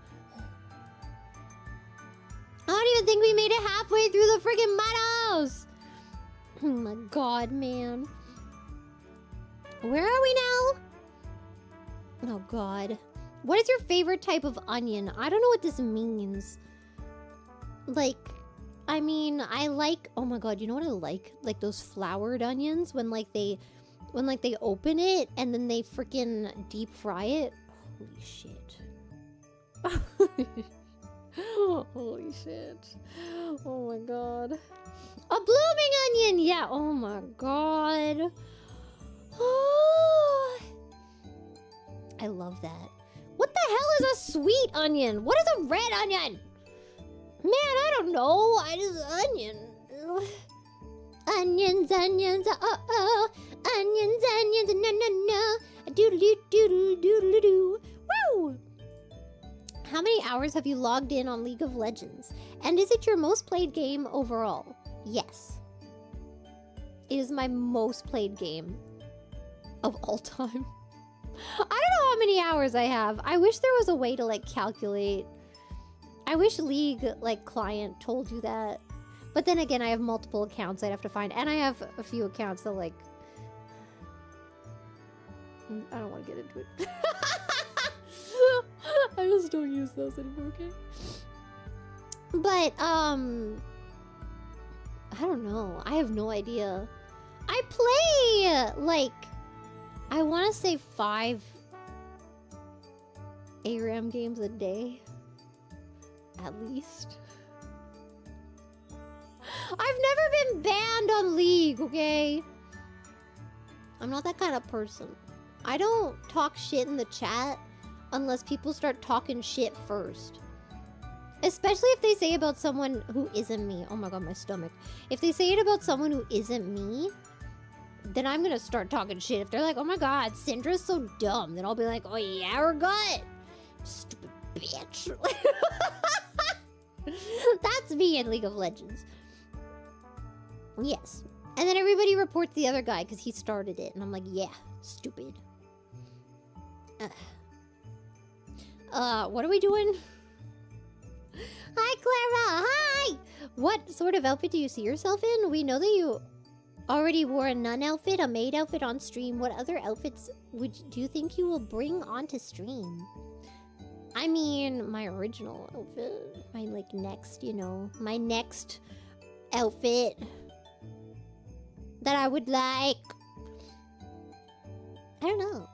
I don't even think we made it halfway through the friggin' mottos! Oh my god, man. Where are we now? Oh god. What is your favorite type of onion? I don't know what this means. Like, I mean, I like... Oh my god, you know what I like? Like those flowered onions when they open it and then they freaking deep fry it. Holy shit. Holy shit. Oh my god. A blooming onion! Yeah, oh my god. I love that. What the hell is a sweet onion? What is a red onion? Man, I don't know. I just onion. Onions, onions, oh. Onions, onions, no, no, no. Doodle doodle doodle doo. Woo! How many hours have you logged in on League of Legends? And is it your most played game overall? Yes. It is my most played game of all time. I don't know how many hours I have. I wish there was a way to like calculate. I wish League like client told you that. But then again, I have multiple accounts I'd have to find. And I have a few accounts that like... I don't want to get into it. I just don't use those anymore, okay? But, I don't know. I have no idea. I play, like, I want to say 5 ARAM games a day. At least. I've never been banned on League, okay? I'm not that kind of person. I don't talk shit in the chat unless people start talking shit first. Especially if they say about someone who isn't me. Oh my god, my stomach. If they say it about someone who isn't me, then I'm gonna start talking shit. If they're like, oh my god, Syndra's so dumb, then I'll be like, oh yeah, her gut. Stupid bitch. That's me in League of Legends. Yes. And then everybody reports the other guy because he started it. And I'm like, yeah, stupid. What are we doing? Hi, Clara. Hi. What sort of outfit do you see yourself in? We know that you already wore a nun outfit, a maid outfit on stream. What other outfits do you think you will bring onto stream? I mean, my original outfit. My, like, next, you know, my next outfit that I would like. I don't know.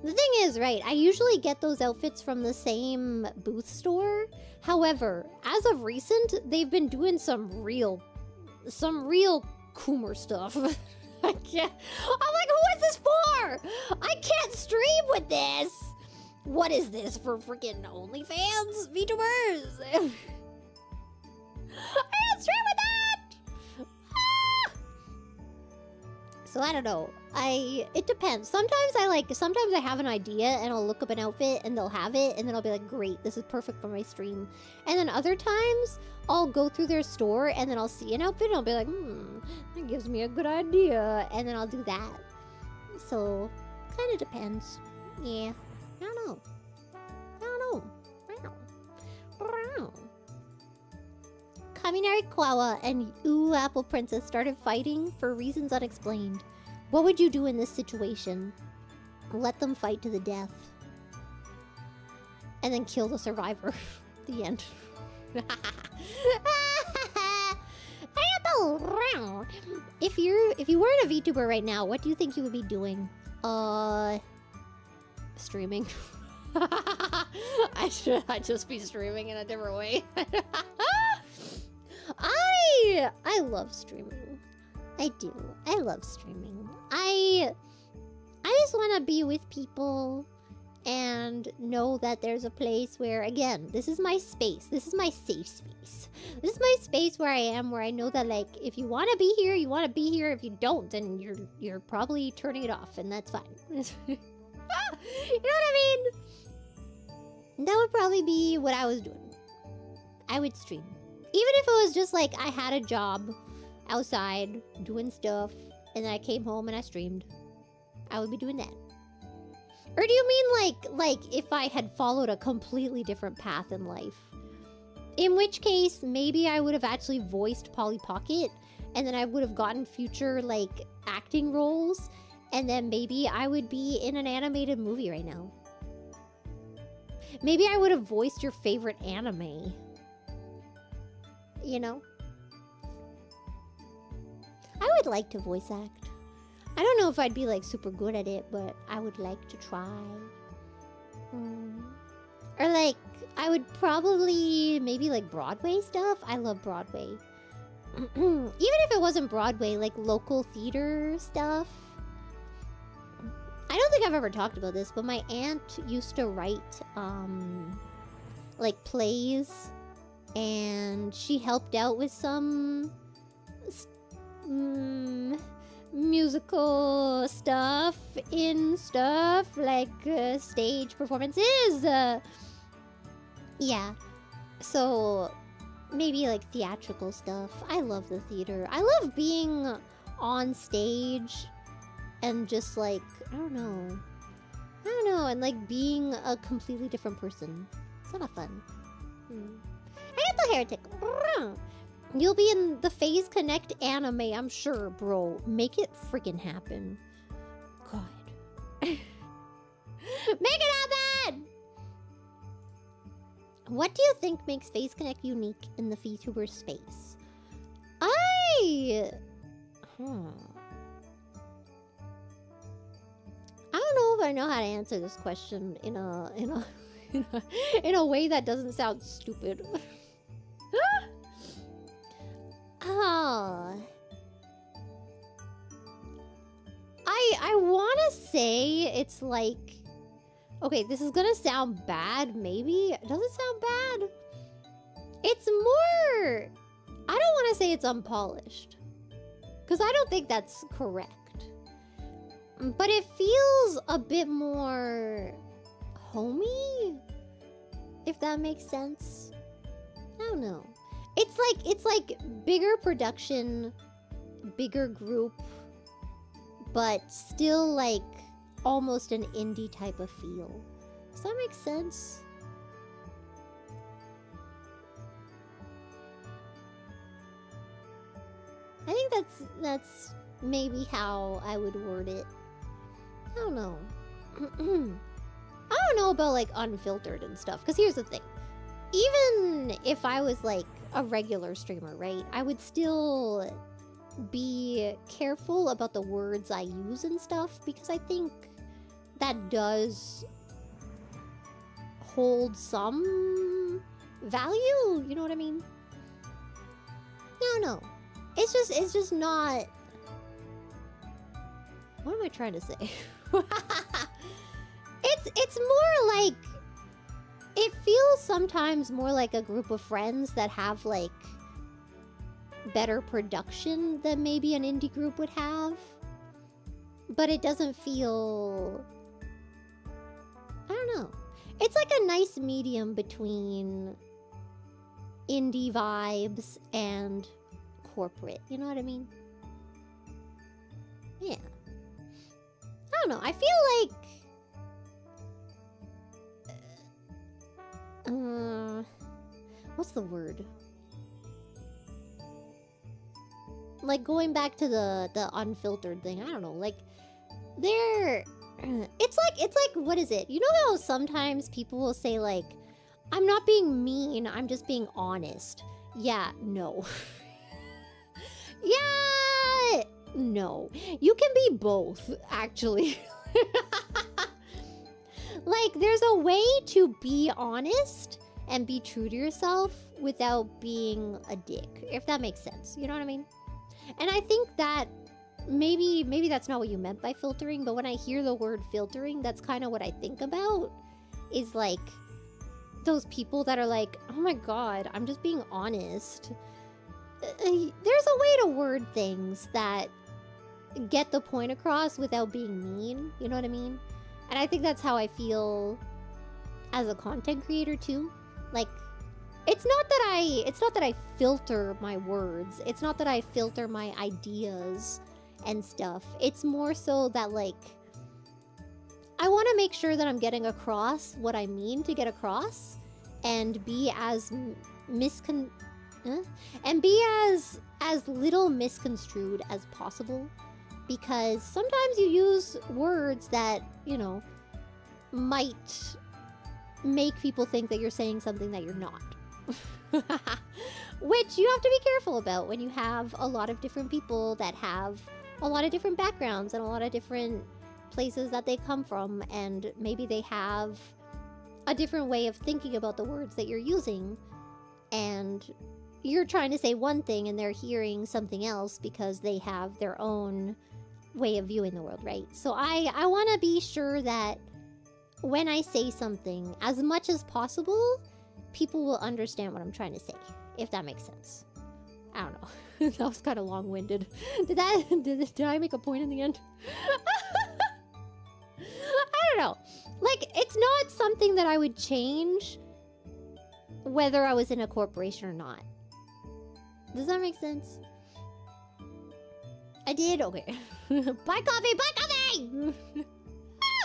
The thing is, right, I usually get those outfits from the same booth store. However, as of recent, they've been doing some real Coomer stuff. I can't. I'm like, who is this for? I can't stream with this. What is this for freaking OnlyFans? VTubers? I can't stream with that! Ah! So I don't know. It depends. Sometimes I have an idea and I'll look up an outfit and they'll have it and then I'll be like, great, this is perfect for my stream. And then other times I'll go through their store and then I'll see an outfit and I'll be like, that gives me a good idea. And then I'll do that. So, kind of depends. Yeah. I don't know. Kaminari Kawa and Ooh Apple Princess started fighting for reasons unexplained. What would you do in this situation? Let them fight to the death. And then kill the survivor. The end. If you weren't a VTuber right now, what do you think you would be doing? Streaming. I'd just be streaming in a different way. I love streaming. I do. I love streaming. I just want to be with people and know that there's a place where, again, this is my space. This is my safe space. This is my space where I am, where I know that, like, if you want to be here, you want to be here. If you don't, then you're probably turning it off, and that's fine. You know what I mean? That would probably be what I was doing. I would stream. Even if it was just like I had a job outside doing stuff and then I came home and I streamed, I would be doing that. Or do you mean like if I had followed a completely different path in life? In which case, maybe I would have actually voiced Polly Pocket and then I would have gotten future like acting roles and then maybe I would be in an animated movie right now. Maybe I would have voiced your favorite anime. You know? I would like to voice act. I don't know if I'd be like super good at it, but I would like to try. Or like, I would probably maybe like Broadway stuff. I love Broadway. Even if it wasn't Broadway, like local theater stuff. I don't think I've ever talked about this, but my aunt used to write, like, plays, and she helped out with some musical stuff like stage performances. Yeah, so maybe like theatrical stuff. I love the theater. I love being on stage and just like, I don't know, and like being a completely different person. It's not fun. I got the heretic. You'll be in the Phase Connect anime, I'm sure, bro. Make it freaking happen. God. Make it happen! What do you think makes Phase Connect unique in the VTuber space? I don't know if I know how to answer this question in a way that doesn't sound stupid. Oh. I want to say it's like... Okay, this is gonna sound bad, maybe? Does it sound bad? It's more... I don't want to say it's unpolished. Because I don't think that's correct. But it feels a bit more... homey? If that makes sense. I don't know. It's like bigger production, bigger group, but still like almost an indie type of feel. Does that make sense? I think that's maybe how I would word it. I don't know. I don't know about like unfiltered and stuff, because here's the thing. Even if I was like a regular streamer, right? I would still be careful about the words I use and stuff, because I think that does hold some value, you know what I mean? No. It's just not... What am I trying to say? It's more like... It feels sometimes more like a group of friends that have, like, better production than maybe an indie group would have. But it doesn't feel... I don't know. It's like a nice medium between indie vibes and corporate. You know what I mean? Yeah. I don't know. I feel like... what's the word? Like going back to the unfiltered thing, I don't know, like it's like what is it? You know how sometimes people will say like, I'm not being mean, I'm just being honest. Yeah, no. Yeah, no. You can be both, actually. Like, there's a way to be honest and be true to yourself without being a dick, if that makes sense. You know what I mean? And I think that maybe that's not what you meant by filtering, but when I hear the word filtering, that's kind of what I think about, is like those people that are like, oh my god, I'm just being honest. There's a way to word things that get the point across without being mean, you know what I mean? And I think that's how I feel as a content creator too. Like, it's not that I filter my words. It's not that I filter my ideas and stuff. It's more so that, like, I want to make sure that I'm getting across what I mean to get across, and be as as little misconstrued as possible. Because sometimes you use words that, you know, might make people think that you're saying something that you're not. Which you have to be careful about when you have a lot of different people that have a lot of different backgrounds and a lot of different places that they come from, and maybe they have a different way of thinking about the words that you're using, and you're trying to say one thing and they're hearing something else because they have their own way of viewing the world, right? So I want to be sure that when I say something, as much as possible, people will understand what I'm trying to say, if that makes sense. I don't know. That was kind of long-winded. Did I make a point in the end? I don't know. Like, it's not something that I would change whether I was in a corporation or not. Does that make sense? I did? Okay. Buy coffee! Buy coffee!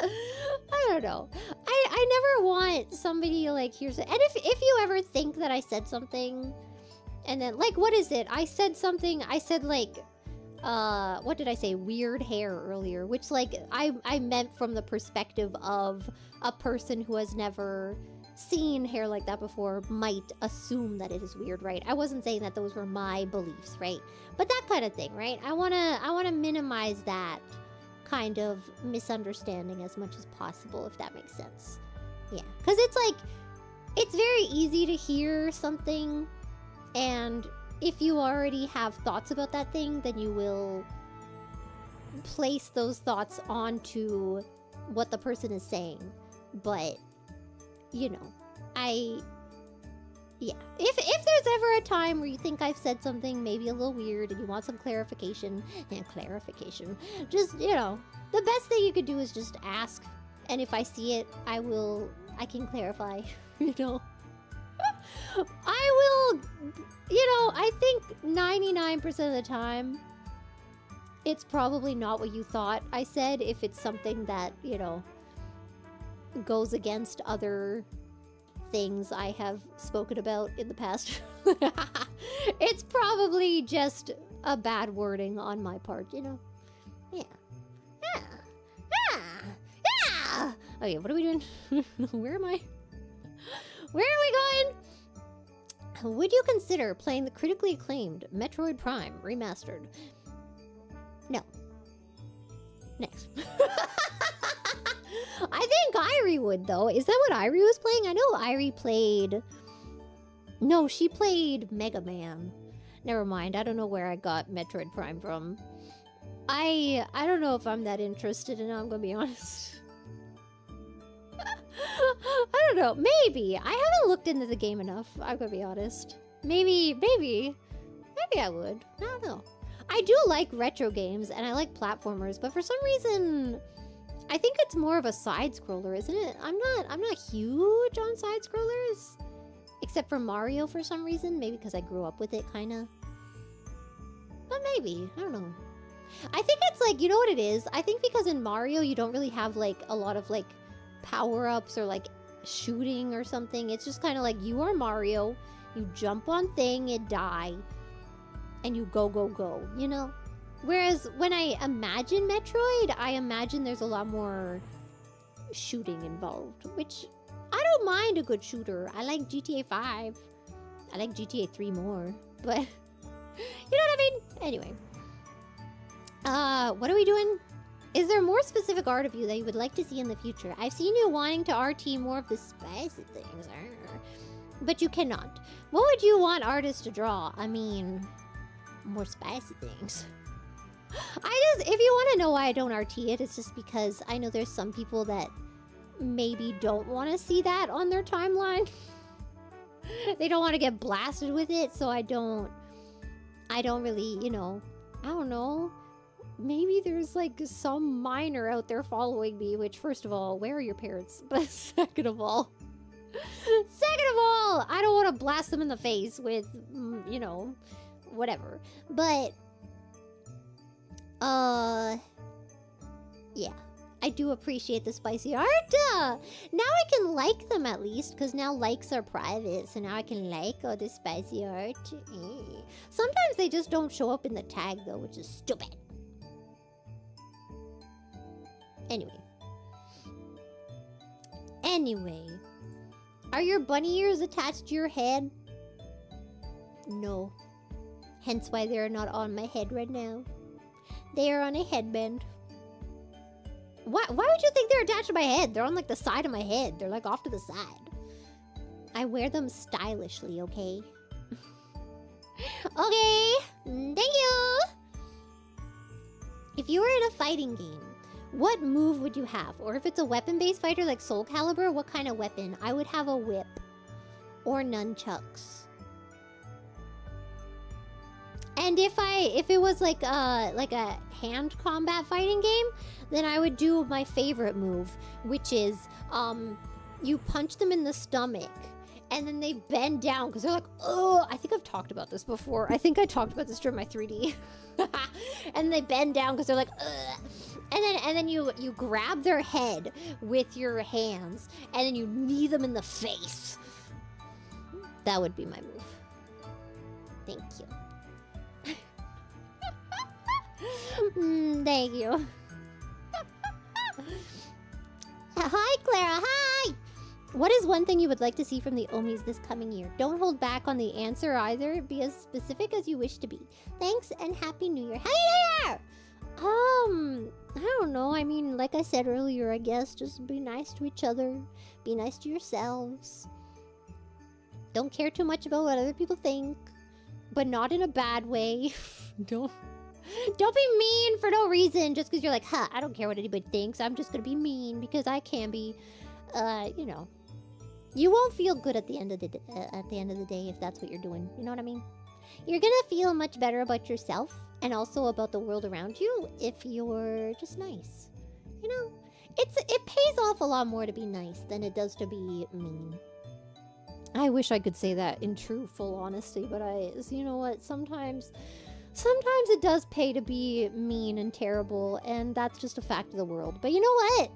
I don't know. I never want somebody like here's and if you ever think that I said something and then like what is it? I said something, I said like what did I say? Weird hair earlier, which like I meant from the perspective of a person who has never seen hair like that before might assume that it is weird, right? I wasn't saying that those were my beliefs, right? But that kind of thing, right? I wanna minimize that kind of misunderstanding as much as possible, if that makes sense. Yeah, because it's like, it's very easy to hear something, and if you already have thoughts about that thing, then you will place those thoughts onto what the person is saying. But, you know, yeah. If there's ever a time where you think I've said something maybe a little weird and you want some clarification, just, you know, the best thing you could do is just ask. And if I see it, I can clarify, you know. I will, you know, I think 99% of the time, it's probably not what you thought I said if it's something that, you know, goes against other things I have spoken about in the past. It's probably just a bad wording on my part, you know? Yeah. Okay, what are we doing? Where am I? Where are we going? Would you consider playing the critically acclaimed Metroid Prime Remastered? No. Next. I think Irie would, though. Is that what Irie was playing? I know Irie played... No, she played Mega Man. Never mind. I don't know where I got Metroid Prime from. I don't know if I'm that interested in it, I'm gonna be honest. I don't know. Maybe. I haven't looked into the game enough, I'm gonna be honest. Maybe I would. I don't know. I do like retro games, and I like platformers, but for some reason... I think it's more of a side-scroller, isn't it? I'm not huge on side-scrollers. Except for Mario for some reason. Maybe because I grew up with it, kinda. But maybe. I don't know. I think it's like, you know what it is? I think because in Mario you don't really have like a lot of like power-ups or like shooting or something. It's just kind of like you are Mario. You jump on thing, it die. And you go, you know? Whereas when I imagine Metroid, I imagine there's a lot more shooting involved, which I don't mind a good shooter. I like GTA 5. I like GTA 3 more, but you know what I mean? Anyway. What are we doing? Is there more specific art of you that you would like to see in the future? I've seen you wanting to RT more of the spicy things, but you cannot. What would you want artists to draw? I mean, more spicy things. If you want to know why I don't RT it, it's just because I know there's some people that maybe don't want to see that on their timeline. They don't want to get blasted with it, so I don't really, you know, I don't know. Maybe there's like some minor out there following me, which first of all, where are your parents? But second of all, I don't want to blast them in the face with, you know, whatever. But yeah, I do appreciate the spicy art. Now I can like them at least, because now likes are private, so now I can like all the spicy art. Sometimes they just don't show up in the tag though, which is stupid. Anyway, are your bunny ears attached to your head? No. Hence why they're not on my head right now. They are on a headband. Why would you think they're attached to my head? They're on like the side of my head. They're like off to the side. I wear them stylishly, okay? Okay, thank you. If you were in a fighting game, what move would you have? Or if it's a weapon-based fighter like Soul Calibur, what kind of weapon? I would have a whip or nunchucks. And if it was like a hand combat fighting game, then I would do my favorite move, which is you punch them in the stomach and then they bend down because they're like, oh, I think I've talked about this before. I think I talked about this during my 3D. And they bend down because they're like, ugh. And then you grab their head with your hands and then you knee them in the face. That would be my move. Thank you. Thank you. Hi, Clara. Hi. What is one thing you would like to see from the Omis this coming year? Don't hold back on the answer either. Be as specific as you wish to be. Thanks and Happy New Year. Happy New Year! I don't know. I mean, like I said earlier, I guess just be nice to each other. Be nice to yourselves. Don't care too much about what other people think, but not in a bad way. Don't be mean for no reason just because you're like, huh, I don't care what anybody thinks. I'm just gonna be mean because I can be. You know, you won't feel good at the end of the day if that's what you're doing. You know what I mean? You're gonna feel much better about yourself and also about the world around you if you're just nice. You know, it pays off a lot more to be nice than it does to be mean. I wish I could say that in true, full honesty, but you know what? Sometimes it does pay to be mean and terrible, and that's just a fact of the world. But you know what?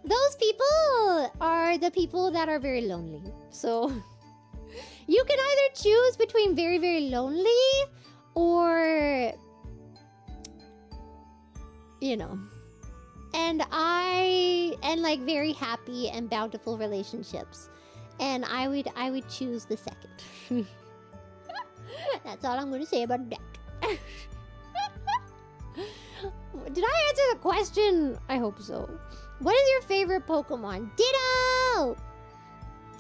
Those people are the people that are very lonely. So you can either choose between very, very lonely or, you know, and like very happy and bountiful relationships. And I would choose the second. That's all I'm going to say about that. Did I answer the question? I hope so. What is your favorite Pokemon? Ditto!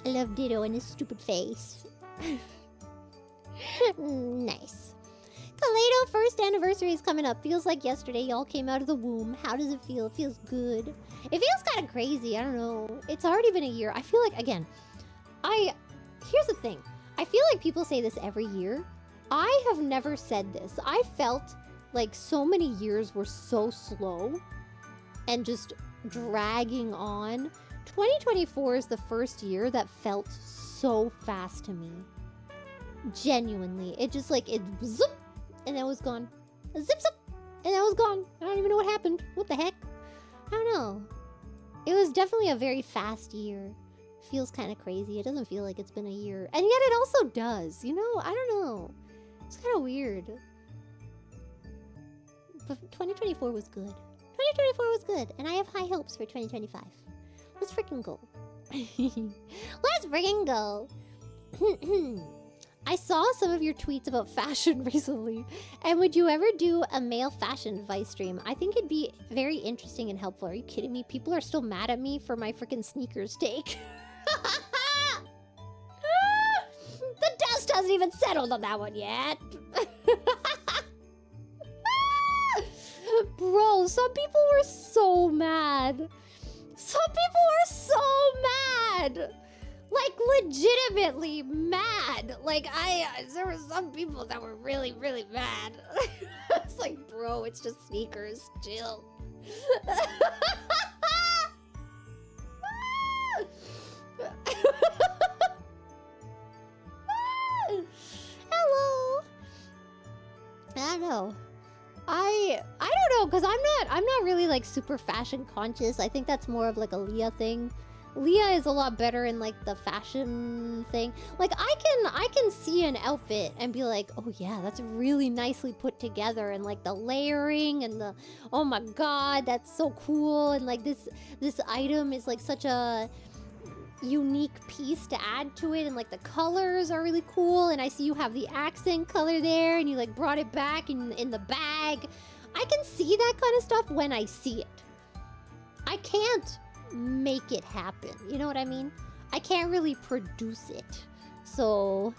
I love Ditto and his stupid face. Nice. Kaleido first anniversary is coming up. Feels like yesterday y'all came out of the womb. How does it feel? It feels good. It feels kind of crazy. I don't know. It's already been a year. I feel like, again, here's the thing. I feel like people say this every year. I have never said this. I felt like so many years were so slow and just dragging on. 2024 is the first year that felt so fast to me. Genuinely. It just like, it zoop, and then it was gone. Zip, zip, and that was gone. I don't even know what happened. What the heck? I don't know. It was definitely a very fast year. Feels kind of crazy. It doesn't feel like it's been a year. And yet it also does. You know? I don't know. It's kind of weird. But 2024 was good. 2024 was good. And I have high hopes for 2025. Let's freaking go. Let's freaking go. I saw some of your tweets about fashion recently. And would you ever do a male fashion advice stream? I think it'd be very interesting and helpful. Are you kidding me? People are still mad at me for my freaking sneakers take. The dust hasn't even settled on that one yet. Bro, some people were so mad. Some people were so mad. Like, legitimately mad. Like, there were some people that were really, really mad. It's like, bro, it's just sneakers. Chill. Hello. I don't know. I don't know, because I'm not really like super fashion conscious. I think that's more of like a Leah thing. Leah is a lot better in like the fashion thing. Like I can see an outfit and be like, oh yeah, that's really nicely put together, and like the layering and the, oh my god, that's so cool, and like this item is like such a unique piece to add to it, and like the colors are really cool, and I see you have the accent color there, and you like brought it back in the bag. I can see that kind of stuff when I see it. I can't make it happen, you know what I mean? I can't really produce it. So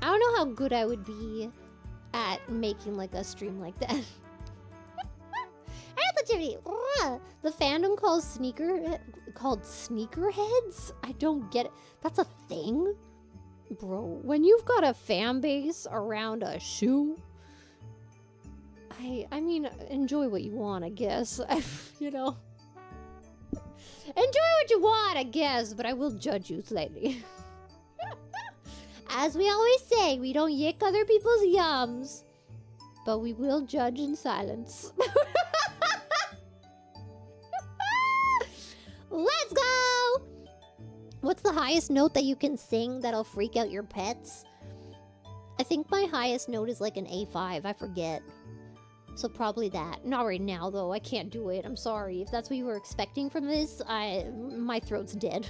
I don't know how good I would be at making like a stream like that. Mystery. The fandom called sneakerheads? I don't get it. That's a thing? Bro, when you've got a fan base around a shoe, I mean, enjoy what you want, I guess. You know. Enjoy what you want, I guess, but I will judge you slightly. As we always say, we don't yick other people's yums, but we will judge in silence. Let's go! What's the highest note that you can sing that'll freak out your pets? I think my highest note is like an A5, I forget. So probably that. Not right now, though. I can't do it. I'm sorry. If that's what you were expecting from this, my throat's dead.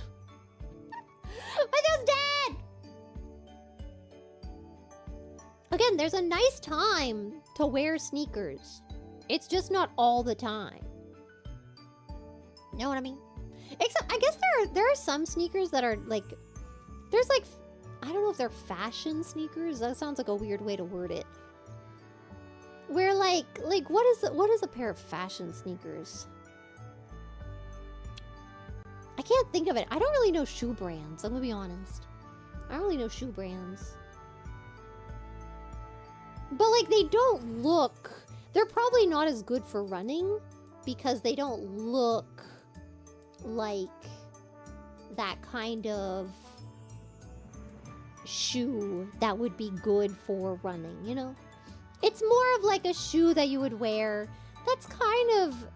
My throat's dead! Again, there's a nice time to wear sneakers. It's just not all the time. Know what I mean? Except, I guess there are some sneakers that are like... There's like... I don't know if they're fashion sneakers. That sounds like a weird way to word it. Where like what is a pair of fashion sneakers? I can't think of it. I don't really know shoe brands. I'm gonna be honest. I don't really know shoe brands. But like they don't look. They're probably not as good for running because they don't look like that kind of shoe that would be good for running, you know? It's more of like a shoe that you would wear that's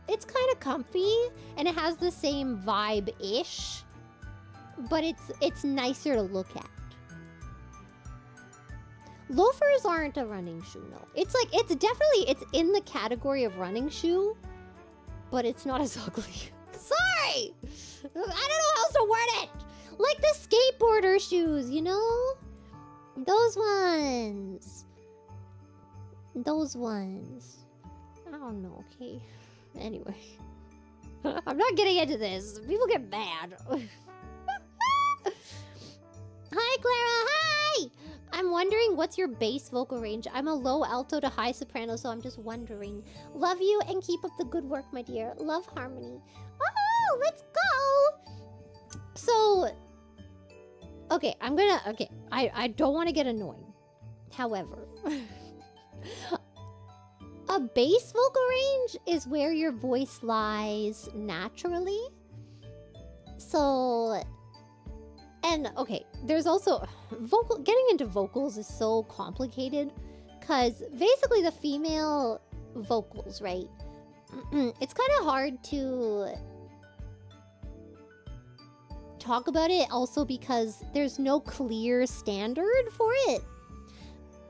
it's kind of comfy and it has the same vibe-ish, but it's nicer to look at. Loafers aren't a running shoe, no. It's like, it's in the category of running shoe, but it's not as ugly. Sorry! I don't know how else to word it! Like the skateboarder shoes, you know? Those ones. Those ones. I don't know, okay? Anyway. I'm not getting into this. People get mad. Hi, Clara! Hi! I'm wondering, what's your bass vocal range? I'm a low alto to high soprano, so I'm just wondering. Love you and keep up the good work, my dear. Love harmony. Oh, let's go! So... Okay, I don't want to get annoying. However... A bass vocal range is where your voice lies naturally. So... And, okay, there's also... Getting into vocals is so complicated. Because basically the female vocals, right? It's kind of hard to... talk about it also because there's no clear standard for it.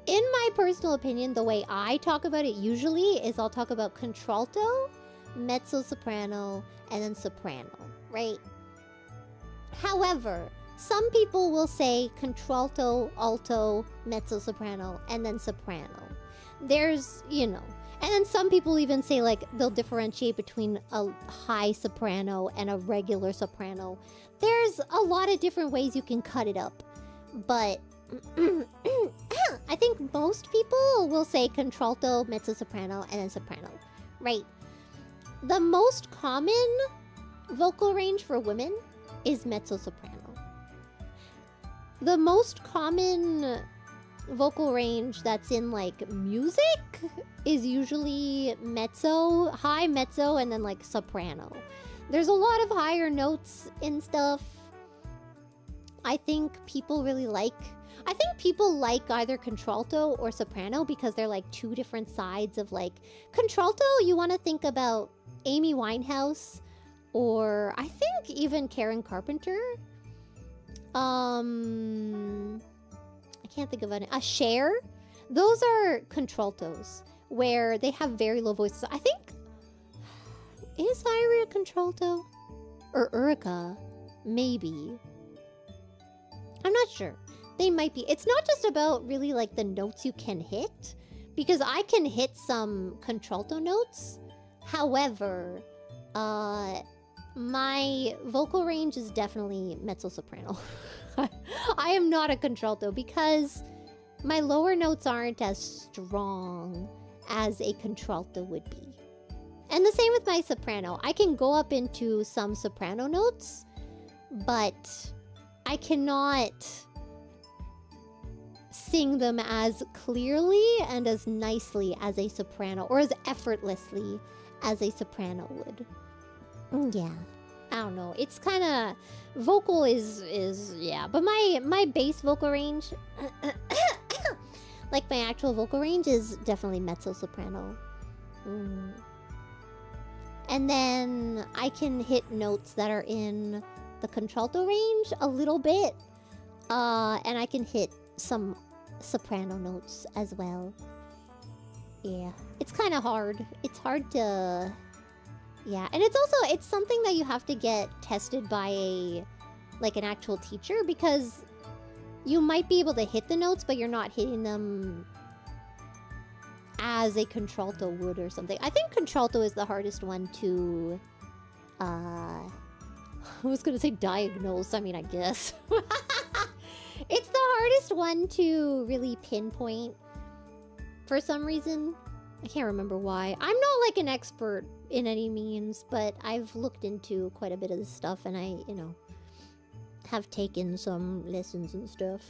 In my personal opinion, the way I talk about it usually is I'll talk about contralto, mezzo-soprano, and then soprano, right? However, some people will say contralto, alto, mezzo-soprano, and then soprano. There's, you know... And then some people even say, like, they'll differentiate between a high soprano and a regular soprano. There's a lot of different ways you can cut it up. But I think most people will say contralto, mezzo-soprano, and then soprano, right? The most common vocal range for women is mezzo-soprano. The most common vocal range that's in, like, music is usually mezzo, high mezzo, and then, like, soprano. There's a lot of higher notes in stuff. I think people like either contralto or soprano because they're, like, two different sides of, like... Contralto, you want to think about Amy Winehouse or I think even Karen Carpenter. I can't think of it. A Cher. Those are contraltos where they have very low voices. I think... Is Irie a contralto? Or Urika? Maybe. I'm not sure. They might be. It's not just about really like the notes you can hit. Because I can hit some contralto notes. However, my vocal range is definitely mezzo-soprano. I am not a contralto because my lower notes aren't as strong as a contralto would be. And the same with my soprano. I can go up into some soprano notes, but I cannot sing them as clearly and as nicely as a soprano, or as effortlessly as a soprano would. Yeah, I don't know. It's kind of vocal is yeah, but my bass vocal range, like my actual vocal range, is definitely mezzo soprano. And then I can hit notes that are in the contralto range a little bit, and I can hit some soprano notes as well. Yeah, it's kind of hard. It's hard to, yeah, and it's something that you have to get tested by an actual teacher, because you might be able to hit the notes, but you're not hitting them as a contralto would or something. I think contralto is the hardest one to, I was gonna say diagnose, I mean, I guess. It's the hardest one to really pinpoint for some reason. I can't remember why. I'm not like an expert in any means, but I've looked into quite a bit of this stuff, and I, have taken some lessons and stuff.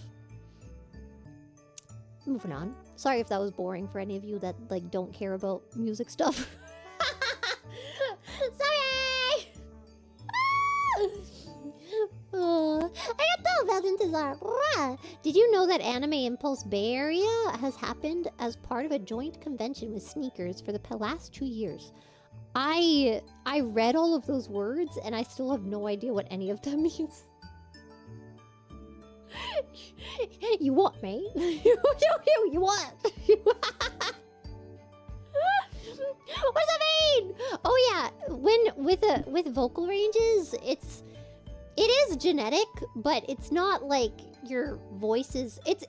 Moving on. Sorry if that was boring for any of you that don't care about music stuff. Sorry! Did you know that Anime Impulse Bay Area has happened as part of a joint convention with sneakers for the last 2 years? I read all of those words and I still have no idea what any of them means. You what, mate? You what? What does that mean? Oh yeah, with vocal ranges, it is genetic, but it's not like your voice is. It's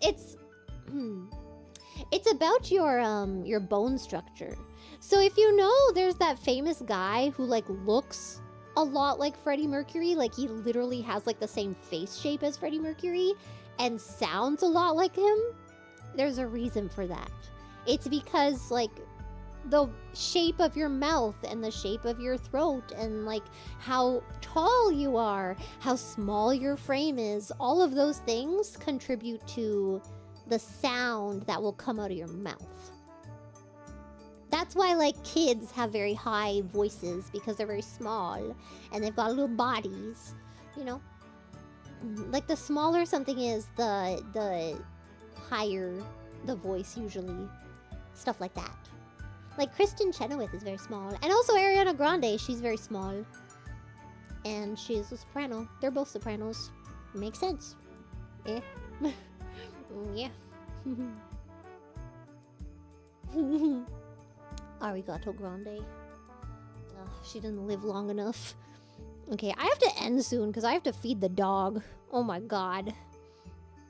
about your bone structure. So if you know, there's that famous guy who looks a lot like Freddie Mercury, he literally has the same face shape as Freddie Mercury and sounds a lot like him. There's a reason for that. It's because the shape of your mouth and the shape of your throat and how tall you are, how small your frame is, all of those things contribute to the sound that will come out of your mouth. That's why kids have very high voices, because they're very small and they've got little bodies, the smaller something is, the higher the voice usually. Stuff like that. Kristen Chenoweth is very small. And also Ariana Grande, she's very small. And she's a soprano. They're both sopranos. Makes sense. Yeah. Yeah. Arigato Grande. Ugh, she didn't live long enough. Okay, I have to end soon because I have to feed the dog. Oh my god.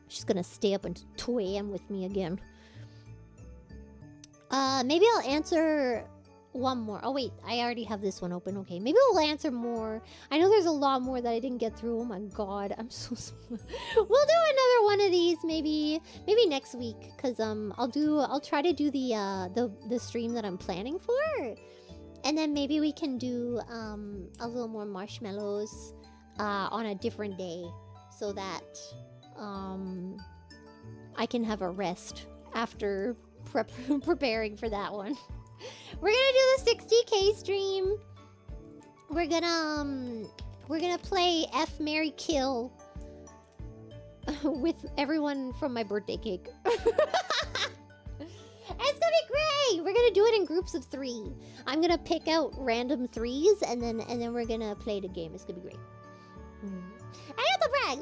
She's gonna stay up until 2 a.m. with me again. Maybe I'll answer one more. Oh wait, I already have this one open. Okay, maybe we'll answer more. I know there's a lot more that I didn't get through. Oh my god, I'm so we'll do another one of these maybe next week, cuz I'll try to do the stream that I'm planning for. And then maybe we can do a little more marshmallows on a different day, so that I can have a rest after preparing for that one. We're gonna do the 60K stream. We're gonna play F, Marry, Kill with everyone from my birthday cake. It's gonna be great. We're gonna do it in groups of 3. I'm gonna pick out random 3s, and then we're gonna play the game. It's gonna be great. I have to brag.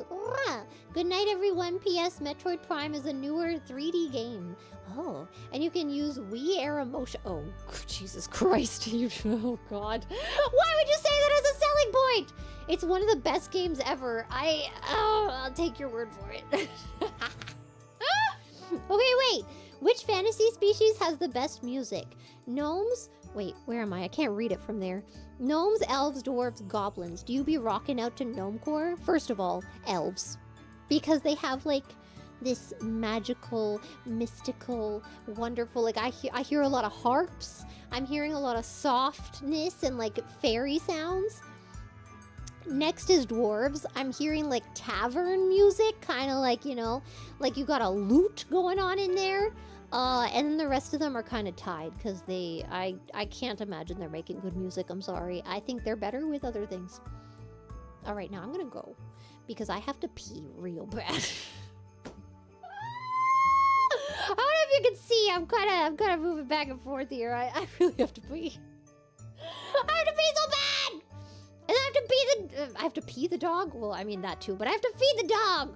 Good night, everyone. P.S. Metroid Prime is a newer 3D game. Oh, and you can use Wii Era Motion. Oh, Jesus Christ. Oh, God. Why would you say that as a selling point? It's one of the best games ever. I'll take your word for it. Okay, wait. Which fantasy species has the best music? Gnomes? Wait, where am I? I can't read it from there. Gnomes, elves, dwarves, goblins. Do you be rocking out to Gnomecore? First of all, elves. Because they have, this magical, mystical, wonderful. Like I hear a lot of harps. I'm hearing a lot of softness and like fairy sounds. Next is dwarves. I'm hearing like tavern music, kind of like, you know, like you got a lute going on in there. And then the rest of them are kind of tied because I can't imagine they're making good music. I'm sorry. I think they're better with other things. All right, now I'm gonna go because I have to pee real bad. I don't know if you can see. I'm kind of moving back and forth here. I really have to pee. I have to pee so bad. And I have to pee the dog? Well, I mean that too, but I have to feed the dog!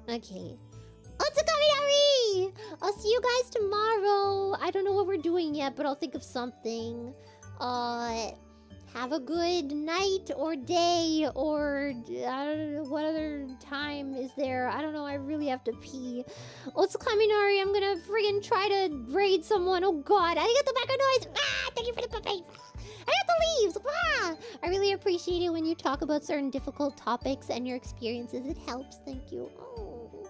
Okay. Kaminari! I'll see you guys tomorrow! I don't know what we're doing yet, but I'll think of something. Have a good night or day or I don't know what other time is there. I don't know, I really have to pee. Kaminari, I'm gonna friggin' try to raid someone. Oh god, I got the background noise! Ah! Thank you for the puppy! I got the leaves! Ah! I really appreciate it when you talk about certain difficult topics and your experiences. It helps. Thank you. Oh.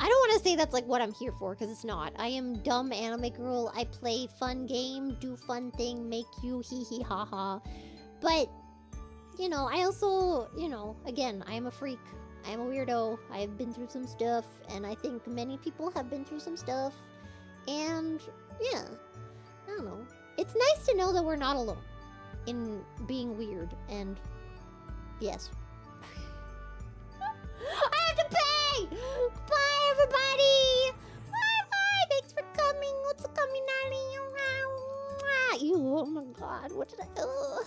I don't want to say that's like what I'm here for, because it's not. I am dumb anime girl. I play fun game, do fun thing, make you hee hee ha ha. But, you know, I also, you know, again, I am a freak. I am a weirdo. I have been through some stuff, and I think many people have been through some stuff. And, yeah, I don't know. It's nice to know that we're not alone in being weird, and yes. I have to pay! Bye, everybody! Bye-bye! Thanks for coming. What's coming out of you? Oh my god, what did I... Ugh.